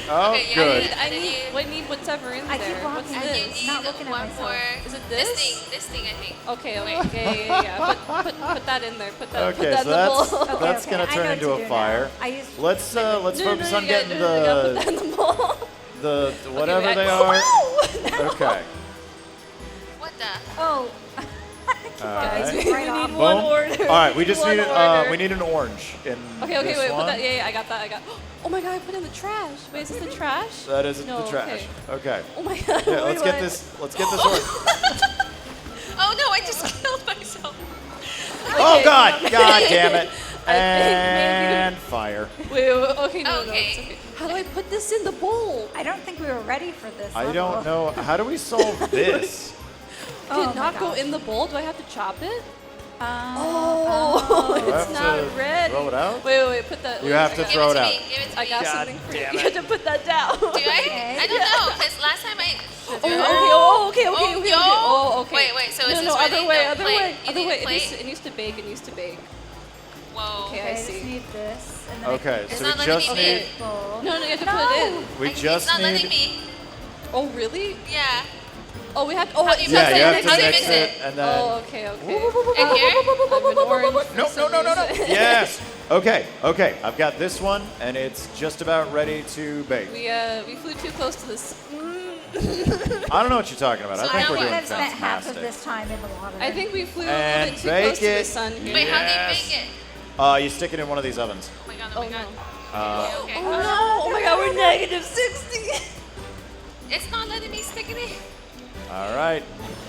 Oh, Okay, yeah, good. I need whatever in I there. keep What's walking. And you this? need Not looking at one myself. more. Is it this? This thing, I think. Okay, Wait. okay, yeah. Put that in there. Put that Okay, in so the bowl. that's gonna I turn know into what a to do fire. now. I used Let's focus on you getting gotta put that in the bowl. the whatever Okay, they are. Okay. What the? Oh. Guys, Alright. we Right off. need one Boom. order. All right, we just One need order. we need an orange in Okay, this wait, one. put that. Yeah, I got that. Oh my god, I put it in the trash. Wait, is this the trash? That isn't No, the trash. Okay. Oh my god. Yeah, where let's do get I- this. Let's get this orange. Oh no, I just killed myself. Oh God! Okay. God damn it! I think And fire. Wait, okay, no, Okay. no, it's okay. How do I put this in the bowl? I don't think we were ready for this. I level. don't know. How do we solve this? Oh Did my it not go gosh. in the bowl? Do I have to chop it? Oh. Oh, Do I it's have not to ready. throw it out? Wait, put that. You have to Give throw it it to out. me. Give it to I me. got God something for you. damn You it. have to put that down. Do I? I don't know, because last time I. Oh, okay. yo. Oh, okay. Wait, so is no, this no, ready? other way, No, other plate. way, You other need a way. plate? It needs to bake. Whoa. Okay, Okay, I I just see. need this. And then Okay, It's so not we letting just me need. make bowl. No, you have to put it in. We It's just not letting need. me. Oh, really? Yeah. Oh, we have. Oh, How do you yeah, mix Yeah, it? you have How to do you mix mix it it? and then. Oh, okay. And here? I'm an orange. for No, some no. reason. Yes. Okay. I've got this one, and it's just about ready to bake. We flew too close to this. I don't know what you're talking about. So I think now we're what? doing I've spent half of fantastic. this time in the water. I think we flew a And little bit too bake close to the it. sun here. Wait, how do Yes. you bake it? You stick it in one of these ovens. Oh my god, Oh, oh my god. no. Okay. Oh no! Oh my god, we're negative 60! It's not letting me stick it in. All right.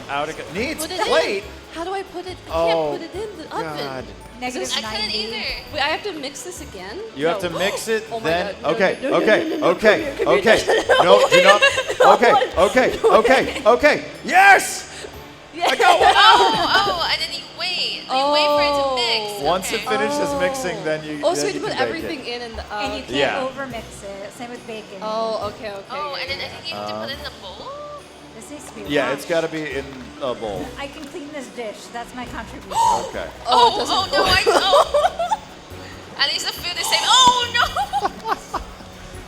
Out it goes. Needs Put it plate. in. How do I put it? I Oh, can't put it in the God. oven. Negative I couldn't 90. either. Wait, I have to mix this again? You have to mix it, Oh my then. God. No, Okay. no, no, Okay. no, no, no, Okay. come here, Okay. come No, do not. No, Okay. Okay. Yes. Yeah. I got one. And then you wait. You wait for it to mix. Once okay. it finishes mixing, then you. Oh, so then you you put can bake everything it. in the. And you can't Yeah. overmix it. Same with bacon. Oh, okay. Oh, and then I think you have to put it in the bowl. This needs to be Yeah, washed. it's got to be in a bowl. I can clean this dish. That's my contribution. Okay. Oh no, At least the food is safe. Oh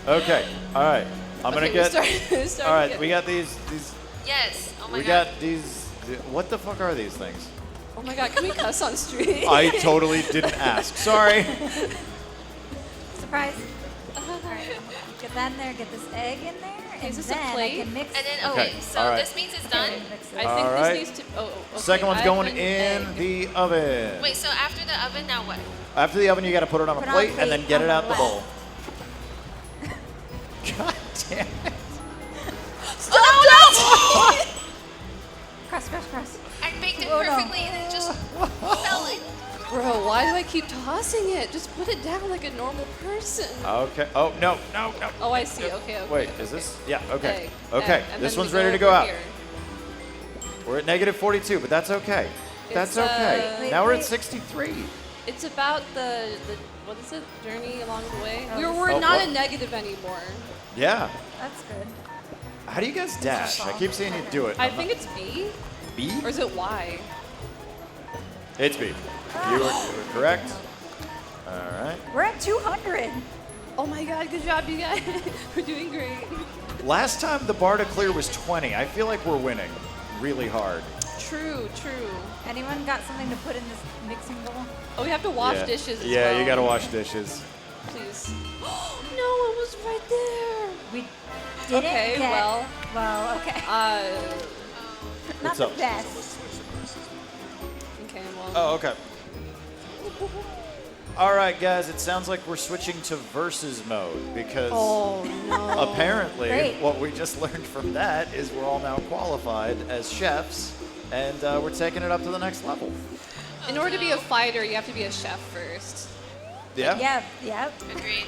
no! Okay. All right. I'm gonna Okay, get. start All right. again. We got these. Yes. Oh my We god. got these. What the fuck are these things? Oh my god, can we cuss on stream? I totally didn't ask. Sorry. Surprise. Alright, get that in there, get this egg in there, and is this a then plate? I can mix And then it. Okay, so all right. this means it's done. Mix it. I think All right. this needs to. Oh, okay. Second one's I going have an in egg. the oven. Wait, so after the oven, now what? After the oven, you got to put it on Put a it on plate a and then plate get it on out the the bowl. left. God damn it. Oh no! Cross. I baked it Oh, no. perfectly and it just fell in. Bro, why do I keep tossing it? Just put it down like a normal person. Okay. Oh, no. Oh, I see. Okay. Wait, okay. is this? Yeah, okay. Egg. Okay, And this then one's we ready to go over out. here. We're at negative 42, but that's okay. That's It's, okay. Wait, Now we're at wait. 63. It's about the what is it? Journey along the way. Oh, We're Oh, not what? a negative anymore. Yeah. That's good. How do you guys dash? I keep seeing you do it. I think it's B, B? or is it Y? It's B. You were correct. All right. We're at 200. Oh my god, good job, you guys. We're doing great. Last time the bar to clear was 20. I feel like we're winning really hard. True. Anyone got something to put in this mixing bowl? Oh, we have to wash dishes as well. Yeah, you gotta wash dishes. Please. No, it was right there. We didn't Okay, get, well. okay. Not What's the up? best. Okay, well. Oh, okay. All right, guys, it sounds like we're switching to versus mode because apparently Great. what we just learned from that is we're all now qualified as chefs, and we're taking it up to the next level. In order to be a fighter, you have to be a chef first. Yeah? Yep. Agreed.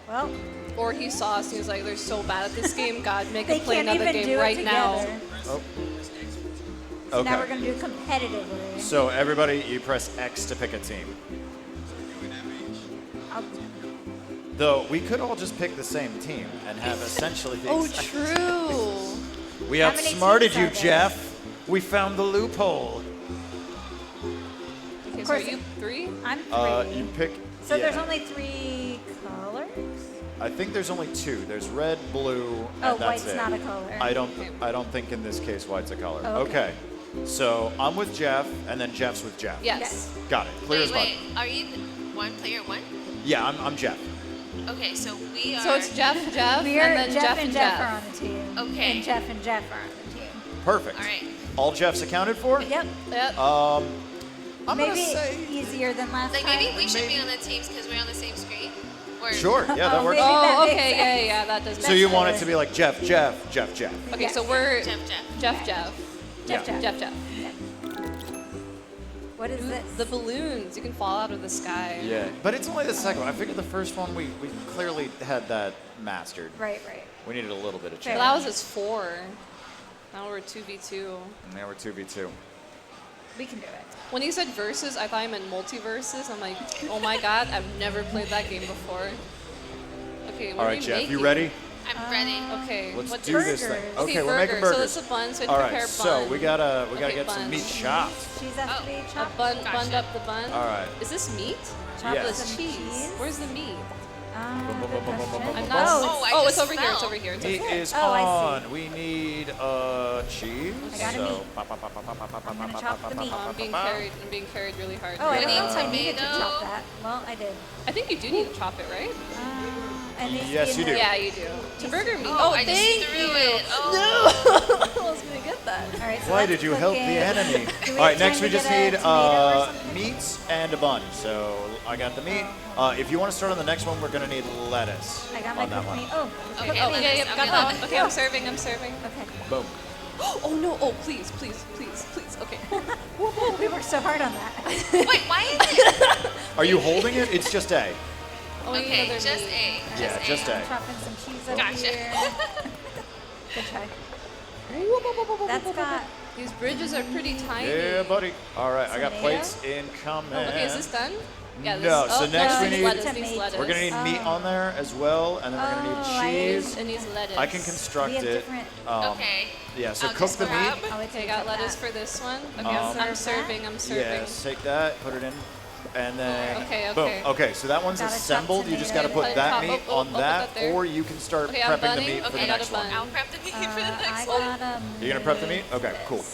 Well, Or he saw us and he was like, they're so bad at this game, God, make they them play can't another even game do right it now. together. Oh. So now Okay. we're going to do competitively. So everybody, you press X to pick a team. Though we could all just pick the same team and have essentially the Oh, exact true. We How many outsmarted teams you, are there? Jeff. We found the loophole. Okay, Of so are course, you 3? I'm 3. You pick. So yeah. there's only 3 colors? I think there's only 2. There's red, blue, and Oh, that's white's it. not a color. I don't think in this case white's a color. Oh, okay. So I'm with Jeff, and then Jeff's with Jeff. Yes. Got it. Clear as mud. Wait. Are you one player one? Yeah, I'm Jeff. Okay, so we are. So it's Jeff, We're and then Jeff and Jeff are Jeff. on the team. Okay. And Jeff and Jeff are on the team. Perfect. All right. All Jeffs accounted for? Yep. Yep. I'm Maybe gonna say. easier than last Like time. maybe we should be on the teams because we're on the same screen. Or Sure. Yeah, that Oh, works. maybe that Oh, makes okay, yeah, sense. that does make So you sense. want it to be like Jeff. Okay, Yes. so we're Jeff. Jeff. Yeah. Jeff. What is this? The balloons, you can fall out of the sky. Yeah, but it's only the second one. I figured the first one we clearly had that mastered. Right. We needed a little bit of Fair. Well, challenge. that was his 4. Now we're 2v2. And now we're 2v2. We can do it. When he said versus, I thought he meant multiverses. I'm like, oh my god, I've never played that game before. Okay, what All are right, we Jeff, making? you ready? I'm ready. Okay, Let's what do burgers? this thing. Okay, Okay, we're making burgers. burgers. So that's a bun, so we All have to right, prepare so bun. we gotta Okay, get some bun. meat chopped. Cheese has to be A chopped. bun, Gotcha. bunned up the bun. All right. Is this meat? Chopped Yes. with This some cheese. Where's the meat? Good question. I'm not. Oh, I it's just over here. It's fell. over here. It's Meat over here. is Oh, I on. We need cheese. I got a so meat. I'm gonna chop the meat. I'm being carried. I'm being carried really hard. Oh, I We don't need know if I needed to tomato. chop that. Well, I did. I think you do need to chop it, right? And these Yes, in you the- do. Yeah, you do. To burger meat. Oh, I thank just threw you. it. Oh. I was gonna get that. All right, so Why that's did you help the cooking. enemy? Do we All right, have next time we to just get a need tomato or something? meats and a bun. So I got the meat. If you want to start on the next one, we're gonna need lettuce I got my on that cooked one. meat. Oh, Okay, cooked Oh, meat. yeah, lettuce. got Okay, that lettuce. one. Okay, I'm serving. Okay. Boom. Oh no! Oh please! Okay. We worked so hard on that. Wait, why is it? Are you holding it? It's just A. Oh, we need Okay, another just meat. A. Yeah, just A. Chopping some cheese over Gotcha. here. Good try. That's got. These bridges are pretty tiny. Yeah, buddy. All right, I got Tomato? plates incoming. Oh, okay, is this done? Yeah, this No, is, so next we needs need- lettuce, needs Tomato. lettuce. We're gonna need meat on there as well, and then we're gonna Oh, I need cheese. It needs lettuce. I can construct We have it. different. Okay. Yeah, so I'll cook just the meat. grab. Okay, I got lettuce for this one. Okay, Um, I'm serving. Yes, take that, put it in, and then Okay, boom. okay. Okay, so that one's Gotta chop assembled. You just got to tomato. put that Chop- meat oh, on put that, that there. or you can start Okay, I'm prepping the bunning. meat for Okay, the I got next a bun. one. I'll prep the meat for the I next one. got You're gonna prep the meat? Okay, cool.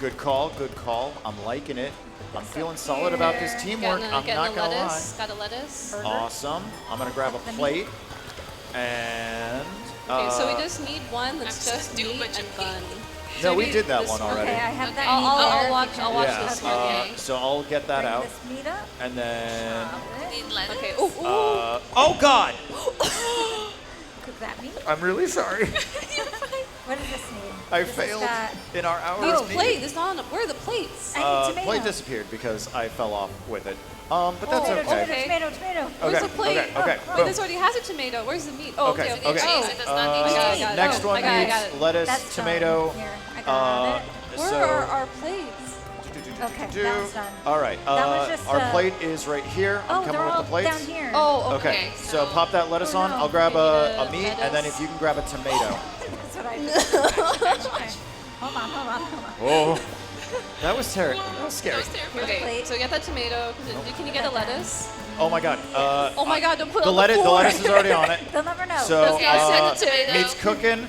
Good call, good call. I'm liking it. I'm feeling solid about this teamwork. I'm Getting not a gonna lettuce. Got a lettuce. Burger. Awesome. I'm gonna grab a plate, and Okay, so we just need one that's I'm just just doing meat what you and bun. no, So we need did that this one already. Okay, I have that. Okay. meat I'll there. watch. I'll watch Yeah. this one. Okay. So I'll get that Bring out, this meat up. and then. Chop it. Need lettuce. Okay. Ooh. Oh God! Cook that meat. I'm really sorry. What does this need? I This has failed got- in our hours. Needs meeting. plate. There's not. Where are the plates? I need tomato. Plate disappeared because I fell off with it. But that's Tomato, okay. okay. tomato, tomato. Where's Okay, the plate? okay, okay, Wait, boom. this already has a tomato. Where's the meat? Oh, Okay, okay, okay. okay. Cheese, it does not need I cheese. got it. Next Oh, one I got it, needs I got it. lettuce, That's tomato. done. Here, I got it. Where so, are our plates? Okay, that one's done. All right. That was just, our plate is right here. I'm Oh, coming they're with all the plates. down here. Oh, okay. Okay. So pop that lettuce Oh, on. no. I'll grab I need a meat, and then lettuce. if you can grab a tomato. That's what I did. Okay. Hold on. Oh, that was terrible. That was scary. Okay, plate. so get that tomato. Can you get a lettuce? Oh my God. Oh my God! Don't put it The on lettuce. the The floor. lettuce is already on it. They'll never know. So Okay, I'll send the tomato. meat's cooking.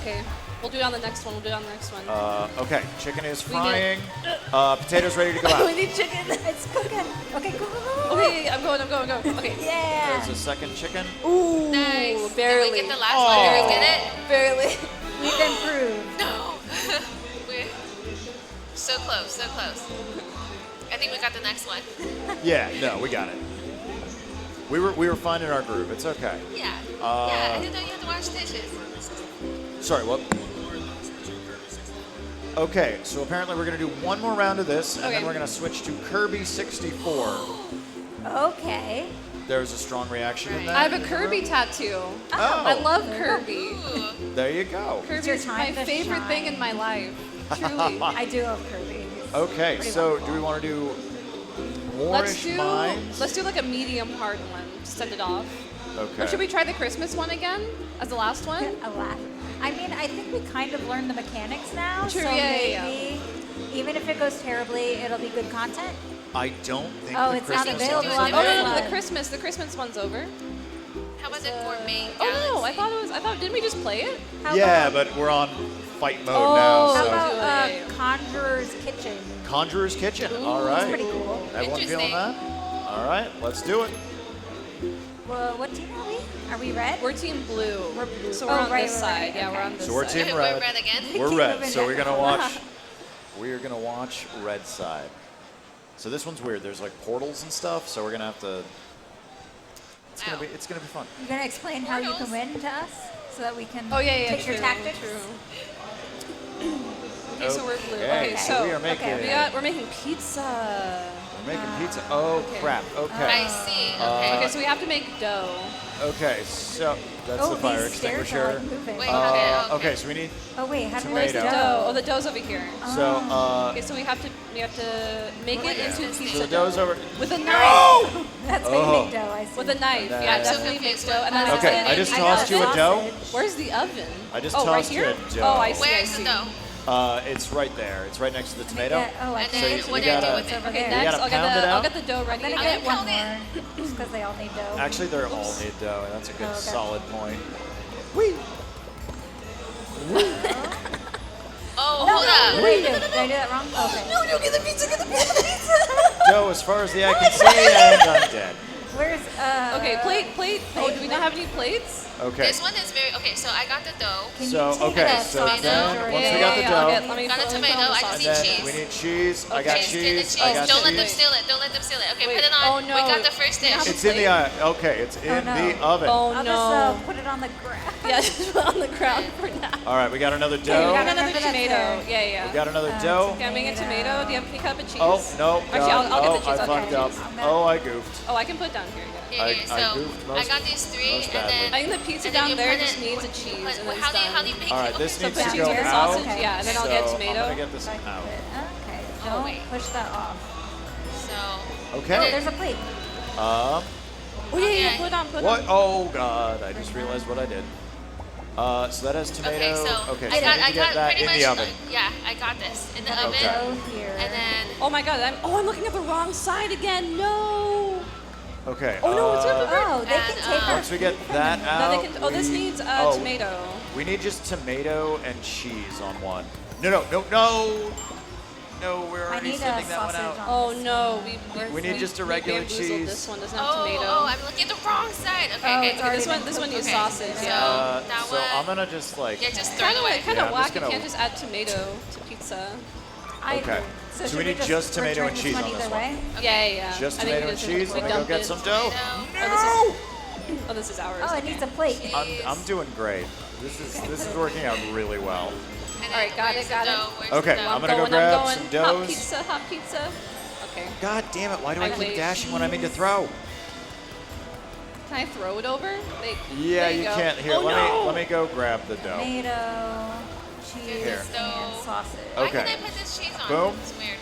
Okay. We'll do it on the next one. Okay, chicken is frying. Potatoes ready to go out. We need chicken. It's cooking. Okay, go. Okay, I'm going. Okay. Yeah. There's a second chicken. Ooh, Nice. barely. Did we get the last one? Did we get it? Barely. We've improved. No. So close, so close. I think we got the next one. Yeah, no, we got it. We were finding our groove. It's okay. Yeah. Yeah, I didn't know you had to wash dishes. Sorry, what? Okay, so apparently we're going to do one more round of this, and then we're going to switch to Kirby 64. Okay. There's a strong reaction in that. I have a Kirby tattoo. Oh. I love Kirby. There you go. Kirby is my favorite thing in my life. Truly. I do love Kirby. Okay, so do we want to do Moorish Minds? Let's do like a medium hard one to send it off. Okay. Or should we try the Christmas one again as the last one? I mean, I think we kind of learned the mechanics now. True, so yeah. maybe, even if it goes terribly, it'll be good content. I don't think Oh, the it's not Christmas available one on is Oh no, Christmas. the Christmas one's over. How about the gourmet Oh no, I thought didn't we just play it? Yeah, but we're on fight mode Oh, now. How So. about Conjurer's Kitchen? Conjurer's Kitchen. All right. That's pretty cool. Everyone feeling that? All right, let's do it. Well, what team are we? Are we red? We're team blue. We're blue. So we're on this side. Yeah, okay. we're on this So we're side. team red. We're red again. We're red. So we're gonna Red. watch. We are gonna watch red side. So this one's weird. There's like portals and stuff. So we're gonna have to. It's gonna be fun. You're gonna explain how you can win to us, so that we can take true, your tactics. True. Okay, so we're blue. Okay, so we are making. we're making pizza. We're making pizza. Oh crap. Okay. I see. Okay. Okay, so we have to make dough. Okay, so that's the fire extinguisher. Wait, okay, so we need. Oh wait, how do we Where's the tomato. dough? Oh, the dough's over here. So Okay, so we have to make it into pizza So the dough's over. with a knife. No! That's Oh. making dough. I see. With a knife. And Yeah, then- definitely makes dough. And then Okay, I just tossed you a dough. Where's the oven? I just right tossed you here? a dough. Oh, I see. I Where's the see. dough? It's right there. It's right next to the tomato. Oh, I And can't then get to what the do I do dough. with it? It's over Okay, there. next gotta I'll pound it I'll out? get the dough ready. I'm gonna get one more, just because they all need dough. Actually, they're all need dough. That's a good Okay. solid point. Oh, No, hold no, up. what did I do? Did I do that wrong? Okay. No, get the pizza, get the pizza. Dough as far as the eye can see, and I'm dead. Where's Okay, plate. Oh, do we not have any plates? Okay. This one is very, okay, so I got the dough. So okay, so then once we got the dough, Got a tomato, I just and need then cheese. we need cheese. I got Okay, get the cheese. I got Don't let them cheese. steal it. Don't let them steal it. Okay, Wait, put it on. oh, no. We got the first dish. It's in the eye. Okay, it's in no. the oven. Oh I'll no. just put it on the ground. Yeah, just put on the ground for now. All right, we got another We dough. got another Remember that's tomato. there. Yeah. We got another dough. Okay, I'm making a tomato. Do you have any cup of cheese? Oh no! Actually, God. I'll get the cheese. I I'll fucked get the up. cheese. Oh, I goofed. Oh, I can put it down here. Yeah, I so goofed I got these three, most and then I think the pizza and then down you there put just it- needs a cheese, and then it's how do you done. bake All it? right, this Okay, needs put to cheese go and out. sausage, yeah, and then I'll get So tomato. I'm gonna get this out. Okay. Oh, Don't wait. push that off. So Okay. Oh, there's a plate. Oh yeah, Okay. put it on, put it What? on. Oh God! I just realized what I did. So that has tomato. okay, so Okay, I so got we need to get that pretty in much the oven. yeah, I got this in the oven, Okay. Dough here. and then Oh my God, I'm looking at the wrong side again. No. Okay. Oh no, it's over there. Oh, they can And, take our Once we get that No, out, they can. Oh, this needs oh, tomato. We need just tomato and cheese on one. No! No, we're I already need a sending that one sausage out. on Oh no, We need just a regular bamboozled cheese. This one doesn't have tomato. oh, I'm looking at the wrong side. Okay, Oh, okay, it's already This one been needs okay. sausage. So Yeah. that So one, I'm gonna just like. yeah, just throw it away. Kind Yeah, of I'm whack. just You gonna- can't just add tomato to pizza. Okay. So, So should we need just just tomato return and this cheese one on either this one. way? Yeah. Just I think tomato we and just cheese. Let me go dump get it. some dough. Oh, this is ours. Oh, it needs a plate. I'm doing great. This is working out really well. And All right, then got where's it, the got it. dough? Where's Okay, the dough? I'm gonna go grab some Hot doughs. pizza. Okay. God damn it! Why do I keep Wait. dashing when I mean to throw? Can I throw it over? Yeah, there you go. can't. Here, Oh, let no. me go grab the dough. Tomato, cheese, Here. and sausage. Why Okay. can I put this cheese on? Boom. It's weird.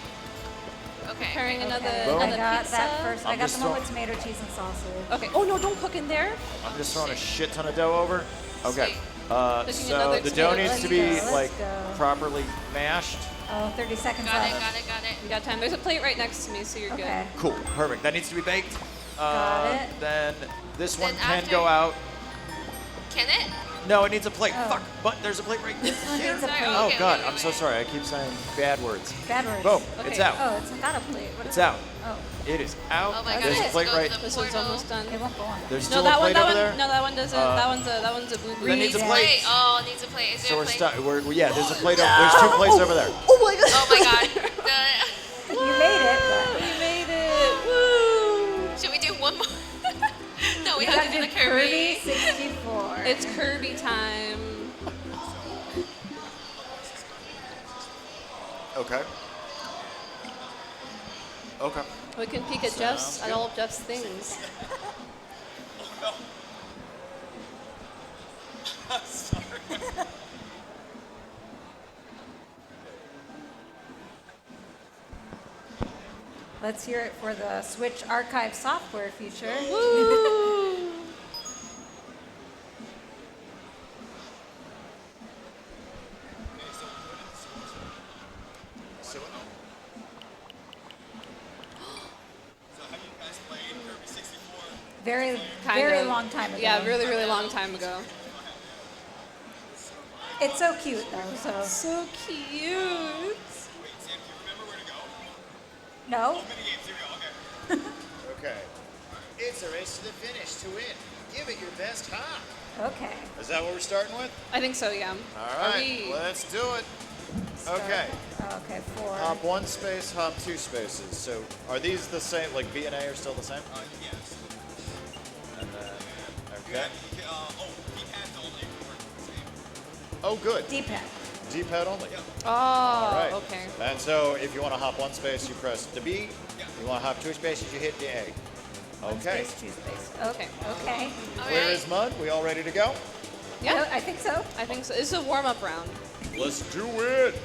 Okay. Preparing Okay. Boom. I another got pizza. that first. I I'm got just the one throwing- with tomato, cheese, and sausage. Okay. Oh no, don't cook in there. I'm just throwing a shit ton of dough over. Okay. Cooking So another the dough tomato. needs to be Let's go, like let's go. properly mashed. Oh, 30 seconds Got it, left. got it, got it. We got time. There's a plate right next to me, so you're Okay. Cool. Perfect. That needs to be baked. Got it. Then this one Then can after- go out. Can it? No, it needs a plate. Oh. Fuck. But there's a plate right This one here. needs a Sorry, plate. Oh Okay, God, wait, I'm so sorry. I keep saying bad words. Bad words. Boom. Okay. It's out. Oh, it's got a plate. What It's is it? out. Oh, It is out. Oh my God, There's a let's plate go to right. the good. This one's portal. almost done. it won't go on. There's No, still that a one. plate That over one. there. No, that one doesn't. That one's a boo boo. That needs a Yeah. plate. Plate. Oh, it needs a plate. Is there So a we're plate? stuck. Yeah, there's a plate. There's two plates over there. Oh my God. Oh my God. Kirby 64. It's Kirby time. Okay. Okay. We can peek at Jeff's, at all of Jeff's things. Sorry. Let's hear it for the Switch Archive software feature. Woo! So have you guys played Kirby 64? Very, Kind very of. long time ago. Yeah, really, really long time ago. It's so cute though. So So cute. Wait, Sam, do you remember where to go? no. Mini games, here we go, okay. Okay. It's a race to the finish to win. Give it your best hop. Okay. Is that what we're starting with? I think so, yeah. All Are right, we- let's do it. Okay. Okay, 4. Hop 1 space, hop 2 spaces. So are these the same, like B and A are still the same? Yes. And then, okay. D-pads only work the same. Oh, good. D-pad. D-pad only. Oh, All right. okay. And so if you want to hop 1 space, you press the B. You want to hop 2 spaces, you hit the A. Okay. Space, 2 space. Okay. Okay. Clear as mud. We all ready to go? Yeah, I think so. I think so. This is a warm-up round. Let's do it.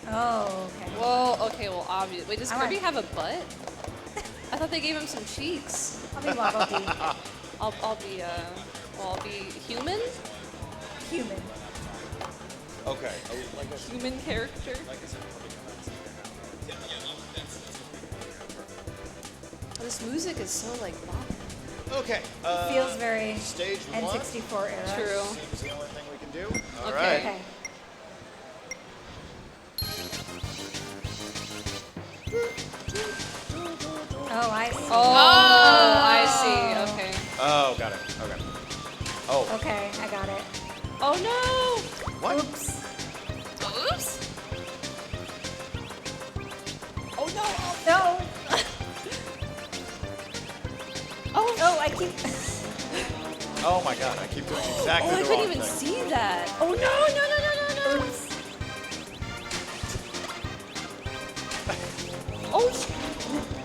Oh, okay. Whoa, okay, well, obviously. Wait, does I Kirby want- have a butt? I thought they gave him some cheeks. I'll be Waddle Dee. I'll be human? Human. Okay. Human character? This music is so, like, bop. Okay. Feels very Stage 1. N64 era. True. Seems the only thing we can do. All Okay. right. Okay. Oh, I see. Oh, I see. Okay. Oh, got it. Okay. Oh. Okay, I got it. Oh, no! What? Oops. Oops. Oh, no! No. Oh, I keep. Oh my God! I keep doing exactly Oh, I the couldn't wrong even thing. see that. Oh, no, no, no, no, no, no. Oops. Oh, sh-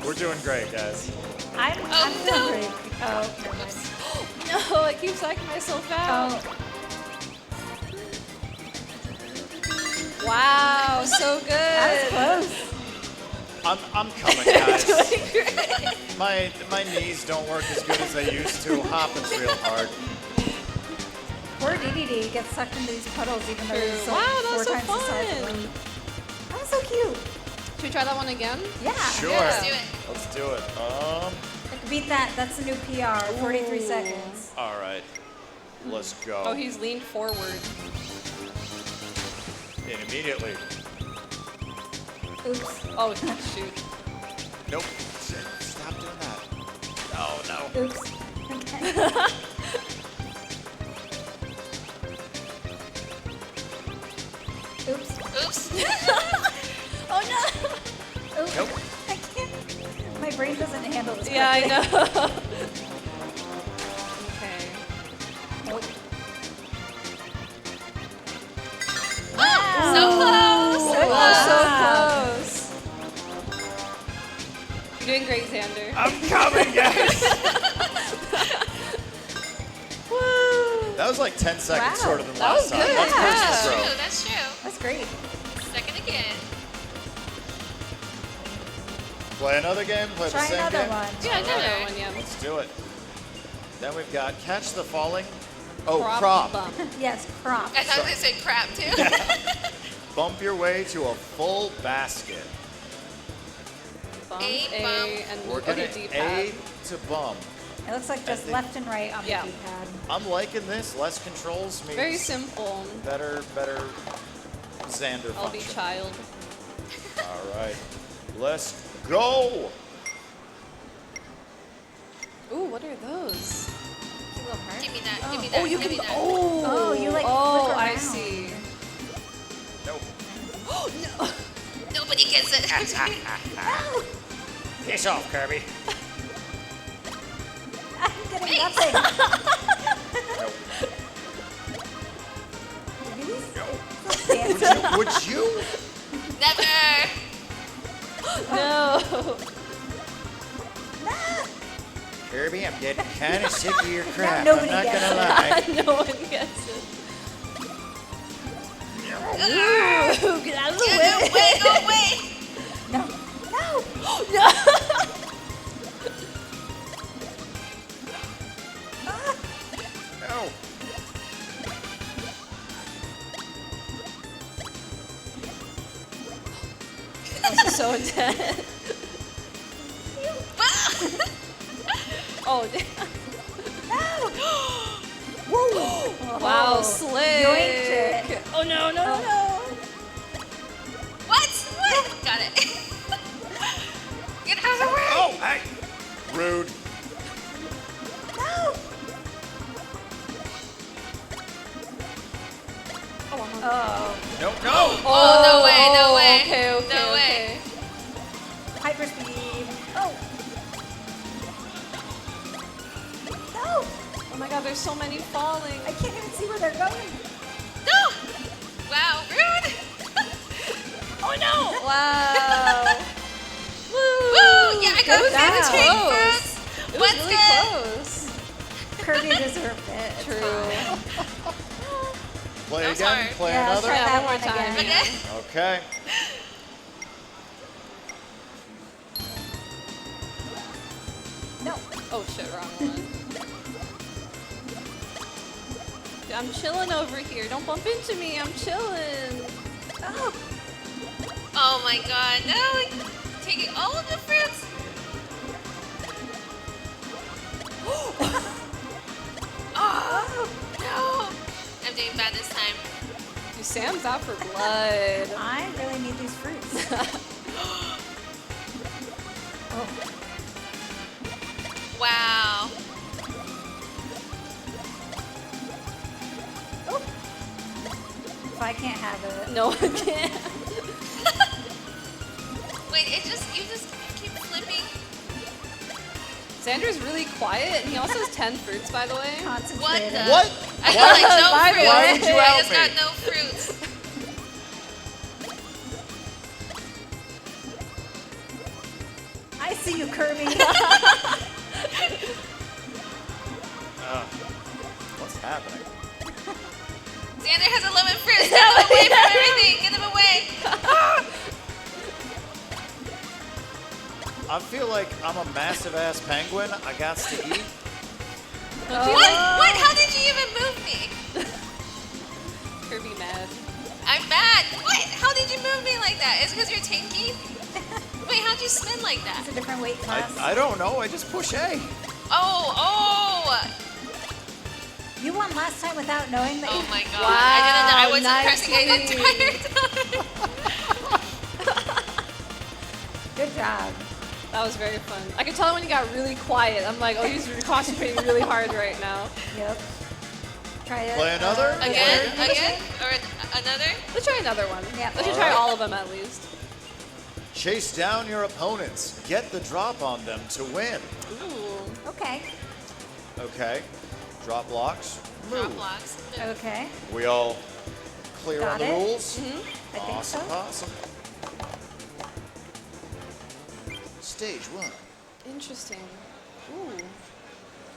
We're doing great, guys. I'm no. doing great. Oh, never mind. no, I keep psyching myself out. Oh, Wow, so good. that was close. I'm coming, guys. Doing great. My knees don't work as good as they used to. Hopping's real hard. Poor DDD gets sucked into these puddles even though he's Wow, that was 4 so times the size of fun. them. That was so cute. Should we try that one again? Yeah. Sure. Let's do it. Let's do it. I could beat that. That's a new PR. 43 seconds. All right. Let's go. Oh, he's leaned forward. And immediately. Oops. Oh, shoot. Nope. Shit. Stop doing that. Oh no. Oops. Okay. Oops. Oops. Oh no. Oops. Nope. I can't. My brain doesn't handle this. Yeah, I correctly. know. Okay. Nope. So close. Oh, so close. You're doing great, Xander. I'm coming, guys. Woo! That was like 10 seconds Wow. shorter than That last was time. good. Let's Yeah. press That's the true. throw. That's true. That's great. Second again. Play another game. Play the Try same another game. one. Yeah, Another another. one, yeah. Let's do it. Then we've got Catch the Falling. Oh, Crop crop. bump. Yes, crop. I thought they said crap too. Bump your way to a full basket. Bump, A, A, bump. and We're gonna D-pad. A to bump. It looks like just think- left and right on Yeah. the D-pad. I'm liking this. Less controls means Very simple. better Xander I'll be function. child. All right, let's go. Ooh, what are those? Cute little heart. Give me that. Give me Oh, that. you give can. me that. Oh, you like Oh, flick I around. see. Nope. Nobody gets it. Piss off, Kirby. I'm getting Hey, Nothing. Would you? Never. No. Kirby, I'm getting kind of sick of your crap. Now I'm not nobody gonna gets lie. No one gets it. Ooh, get out of the way. Go away. No. No. No. No. This is so intense. Oh, damn. Wow, slick. Yoinked it. Oh, no, no, no. What? Got it. Get out of the way. Oh, hey. Rude. Oh. No, no. Oh, no way, no way. Okay, okay, No way. okay. Hyper speed. Oh. No. Oh my god, there's so many falling. I can't even see where they're going. No. Wow, rude. Oh no! Wow. Woo! Yeah, I got Good job. fantastic Close. fruits. It was What's really good? close. Kirby deserved it. It's True. fine. Play That was again. hard. Play Yeah, let's another. try that one more one time. again. Okay. Okay. No. Oh shit, wrong one. Dude, I'm chilling over here. Don't bump into me. I'm chilling. Oh. Oh my god, no. Taking all of the fruits. Oh, no. I'm doing bad this time. Dude, Sam's out for blood. I really need these fruits. Oh. Wow. Oh. If I can't have it. No one can. Wait, you just keep flipping. Xander's really quiet, and he also has 10 fruits, by the way. What Concentrated. the? What? I got like no By the fruits. way. Why would you I out just me? got no fruits. I see you, Kirby. What's happening? Xander has 11 fruits. Get him away from everything. Get him away. I feel like I'm a massive ass penguin. I got to eat. What? How did you even move me? Kirby mad. I'm mad. What? How did you move me like that? Is it because you're tanky? Wait, how'd you spin like that? It's a different weight class. I don't know. I just push A. Oh. You won last time without knowing that. Oh my god. Wow, I didn't know. I wasn't nice pressing it the lead. entire time. Good job. That was very fun. I could tell when he got really quiet. I'm like, oh, he's concentrating really hard right now. Yep. Try it. Play another? Again? Or another? Let's try another one. Yeah. Let's try all of them at least. Chase down your opponents. Get the drop on them to win. Ooh. Okay. Okay. Drop blocks. Move. Drop blocks. Okay. We all clear Got on the it. rules? I think Awesome, so. awesome. Stage one. Interesting. Ooh.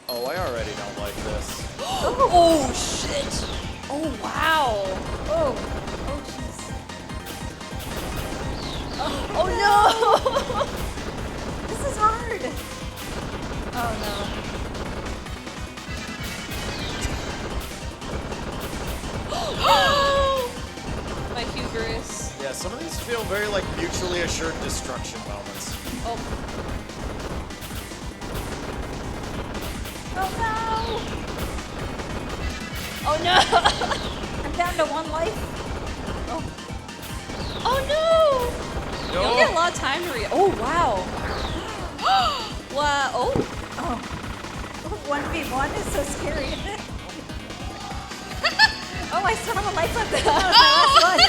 Oh, I already don't like this. Oh, shit. Oh, wow. Oh. Oh, jeez. Oh, no. This is hard. Oh, no. My hubris. Yeah, some of these feel very like mutually assured destruction moments. Oh. Oh, no. Oh, no. I'm down to one life. Oh, no. You don't get a lot of time to react. Oh, wow. Wow. Oh. Oh. 1v1 is so scary. Oh, I still have a life left. That was my last one.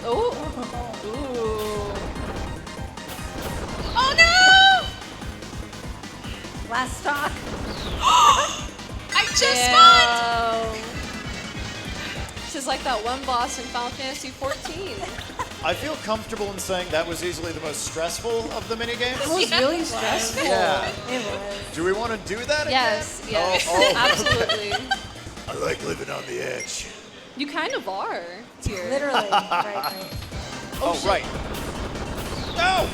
Oh. Ooh. Oh no! Last stock. I just spawned! This is like that one boss in Final Fantasy 14. I feel comfortable in saying that was easily the most stressful of the minigames. That was really stressful. Yeah. It was. Do we want to do that Yes, again? yes, Oh. absolutely. I like living on the edge. You kind of are here. Literally. Right. Oh, right. No!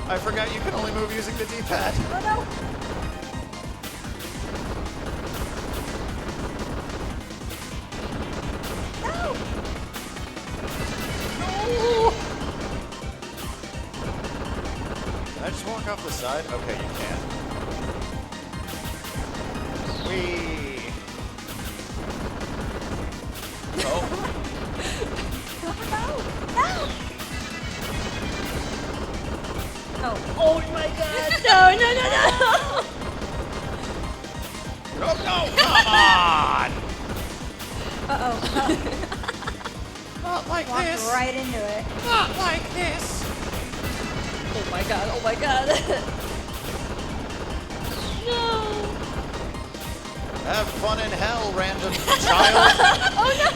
I forgot you can only move using the D-pad. Oh no. Can I just walk off the side? Okay, you can. Whee! Oh. Oh. Oh my god. No. No, come on! Uh-oh. Not like Walked this. right into it. Not like this. Oh my god. No. Have fun in hell, random child. Oh no.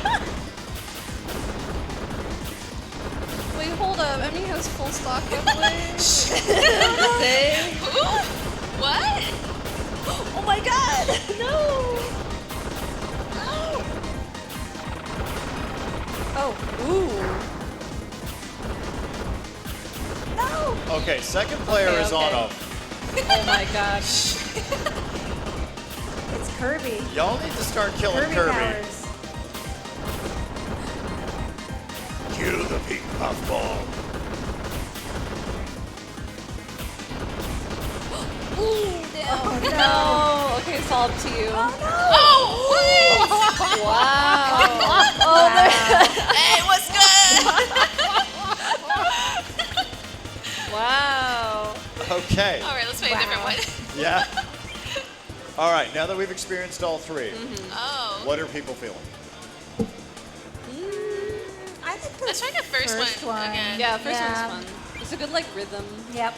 Wait, hold up. Emmy has full stock, by the way. Ooh, what? Oh my god. No. Oh. Ooh. No. Okay, second player is on okay. up. Oh my gosh. It's Kirby. Y'all need to start killing Kirby. Powers. Kill the pink puffball. Ooh, damn. Oh, no. No. Okay, it's all up to you. Oh no. Oh, what? Wow. Oh, Hey, what's good? Wow. Okay. All right, let's play a different one. Yeah. All right, now that we've experienced all three, Oh. what are people feeling? I think Let's try the first one again. Yeah, first one's fun. It's a good like rhythm. Yep.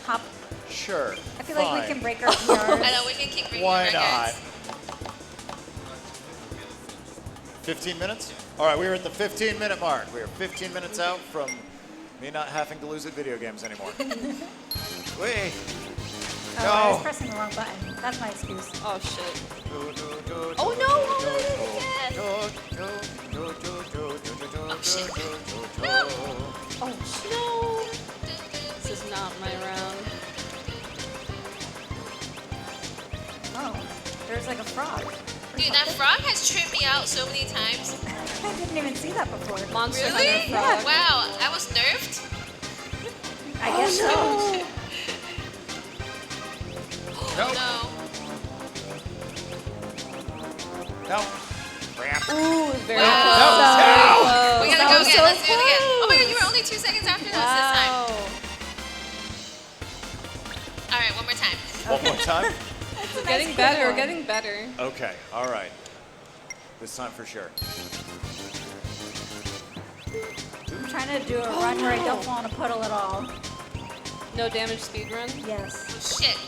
Hop. Sure. I feel like we can break our PRs. I know, we can keep bringing Why records. not? 15 minutes? All right, we're at the 15-minute mark. We are 15 minutes out from me not having to lose at video games anymore. Wait. Oh, I was pressing the wrong button. That's my excuse. Oh shit. Oh no! Oh no! This is not my round. Oh, there's like a frog. Dude, that frog has tripped me out so many times. I didn't even see that before. Monster Really? Hunter frog. Wow, I was nerfed? I guess so. Nope. No. No. Ooh, very Wow. close. No. We gotta That go was again. so Let's do it again. Oh my god, close. you were only 2 seconds after us this time. Wow. All right, one more time. One more time? We're getting better. We're getting better. Okay, all right. This time for sure. I'm trying to do a run where I don't fall in a puddle at all. No damage speed run. Yes. Oh, shit.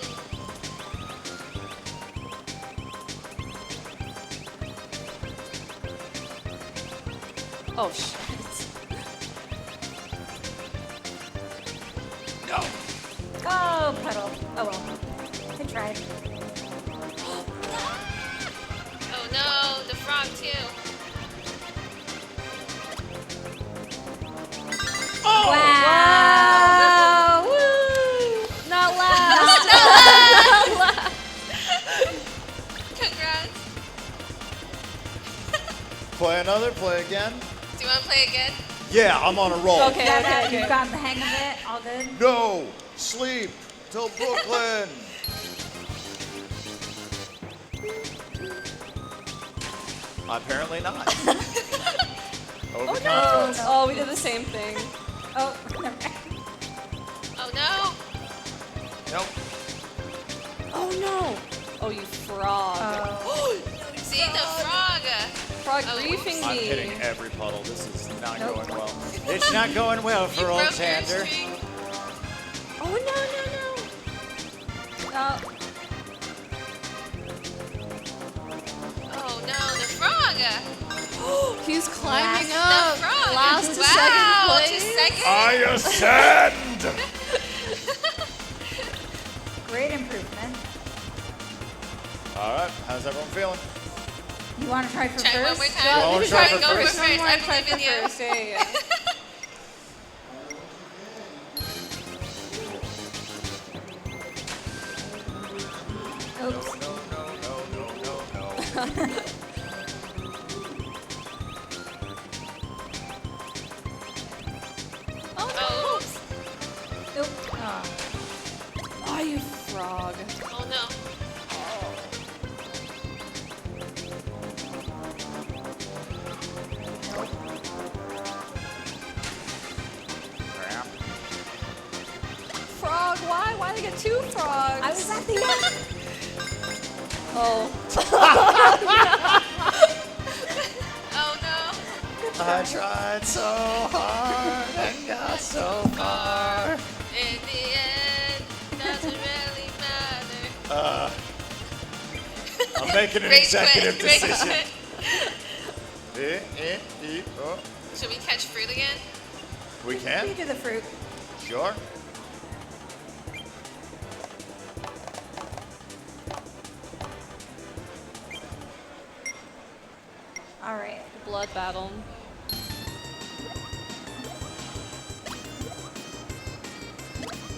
Oh shit. No. Oh, puddle. Oh well. I tried. Oh no, the frog too. Oh! Wow! Woo! Not last. Not last. Congrats. Play another, play again. Do you want to play again? Yeah, I'm on a roll. Okay, Now okay, that okay. you've gotten the hang of it, all good? No, sleep till Brooklyn. Apparently not. Overconfidence. Oh, we did the same thing. Oh, never mind. Oh no. Nope. Oh no. Oh, you frog. Oh. See the frog. Frog Oh, griefing I'm me. hitting every puddle. This is not Nope. going well. It's not going well You for old broke your Tander. string. Oh no no no. Oh. Oh no, the frog! He's climbing The up. frog! Last to wow, second to place. second. I ascend! Great improvement. All right, how's everyone feeling? You want to try for Try first? one more time. You wanna Go try for for first? first. I Try believe in for you. first. Yeah. Oops. Oh, Oop. Oh. Oh, you frog. oh no. Frog, why? Why did I get two frogs? I was at the end. Oh. Oh no. I tried so hard and got so far. In the end, doesn't really matter. I'm making an Rage executive quit, rage decision. quit. Oh. Should we catch fruit again? We You can? do the fruit. Sure. All right. Blood battle.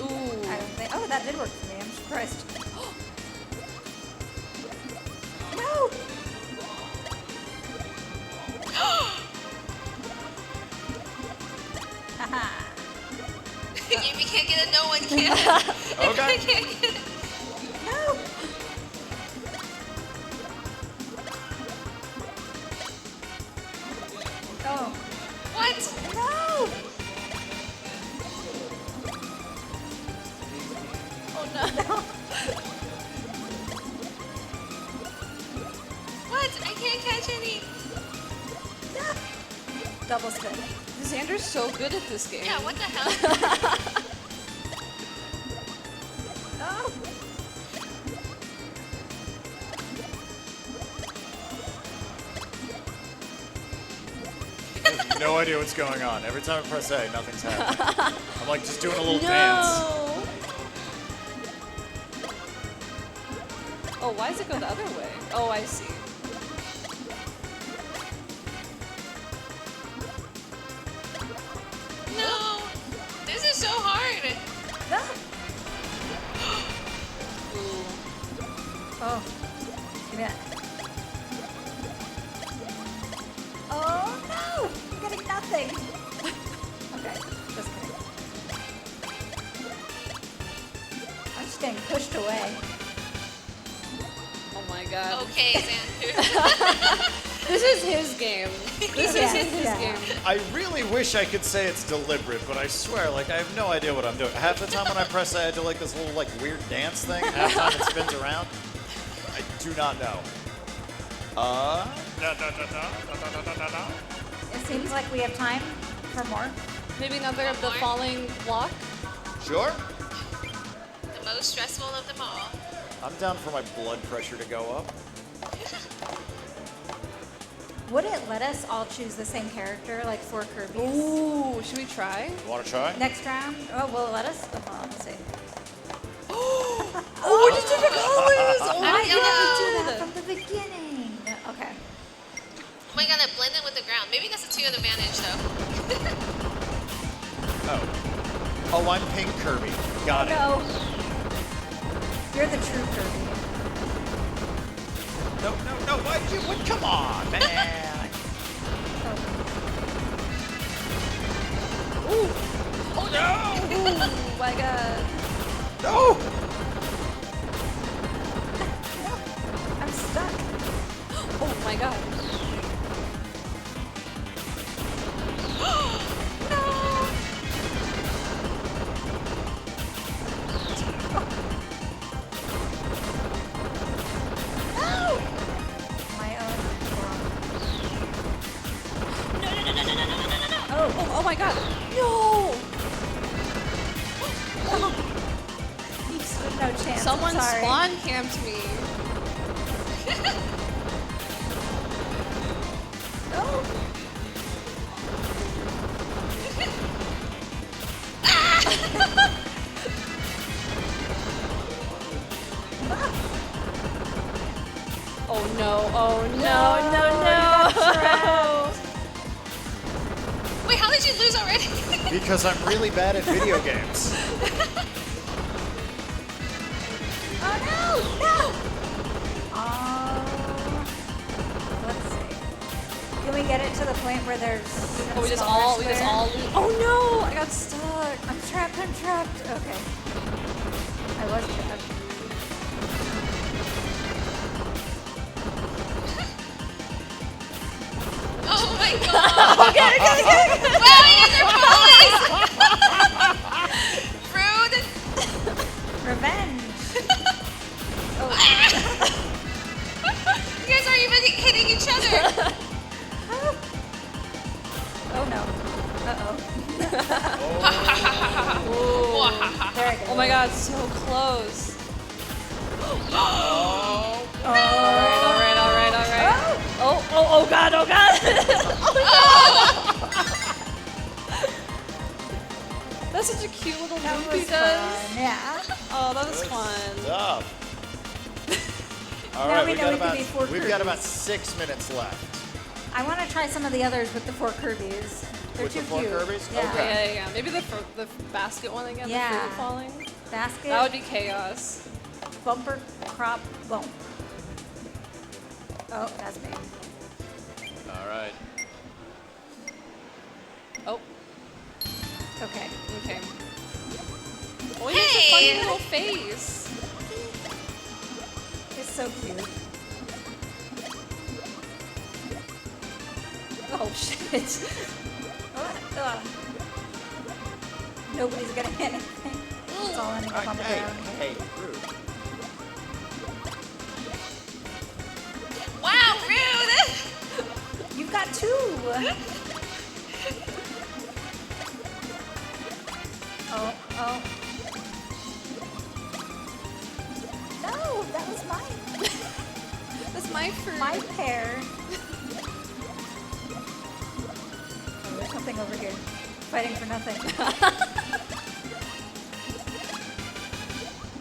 Ooh. I don't think. Oh, that did work for me. I'm surprised. No. Haha. If you can't get it, no one can. Okay. I can't get it. No. Oh. What? No. Oh no. What? I can't catch any. Double spin. Xander's so good at this game. Yeah, what the hell? Oh. I have no idea what's going on. Every time I press A, nothing's happening. I'm like just doing a little dance. Oh, why does it go the other way? Oh, I see. No. This is so hard. No. Ooh. Oh. Give me that. Oh no! I'm getting nothing. Okay, just kidding. I'm just getting pushed away. Oh my god. Okay, Xander. This is his game. This Yes, is his yeah. game. I really wish I could say it's deliberate, but I swear, like, I have no idea what I'm doing. Half the time when I press A, I do like this little, like, weird dance thing. Half the time it spins around. I do not know. It seems like we have time for more. Maybe another of the falling block. Sure. The most stressful of them all. I'm down for my blood pressure to go up. Would it let us all choose the same character, like 4 Kirby's? Ooh, should we try? You want to try? Next round? Oh, will it let us? Oh, hold on, let's see. Oh, we're just different colors! Oh I my didn't do that god! from the beginning. Okay. Oh my god, it blended with the ground. Maybe that's a 2 advantage though. Oh, I'm pink Kirby. Got it. No. You're the true Kirby. No, why did you? What? Come on, man. Ooh. Oh no! Ooh, my god. No! I'm stuck. Oh my god. My own. Oh my god. No! You stood no chance. Someone I'm sorry. spawn camped me. No. Oh no, oh no, no, no. Wait, how did you lose already? Because I'm really bad at video games. Oh no! No! Let's see. Can we get it to the point where there's Oh, we just all lose. Oh no, I got stuck. I'm trapped, Okay. I was trapped. Oh my god! Okay. Wow, you guys are bullies! Rude! Revenge! You guys aren't even hitting each other! Oh no. Uh-oh. There I go. Oh my god, so close. Oh. Alright. Oh god. Oh god. That's such a cute little move he does. Yeah. Oh, that was fun. Stuff. All Now right, we know we can be 4 we've got about Kirbys. 6 minutes left. I want to try some of the others with the 4 Kirbys. They're With too the 4 cute. Kirbys? Yeah. Okay. Yeah. Maybe the basket one again. Yeah. The fruit falling. Basket. That would be chaos. Bumper, crop, bump. Oh, that's me. All right. Oh. Okay. Oh, he has a funny little face. It's so cute. Oh shit. Nobody's gonna hit anything. It's all ending up on the ground. Hey, rude. Wow, rude! You've got 2. Oh. No, that was mine. That's my fruit. My pair. Oh, there's something over here. Fighting for nothing.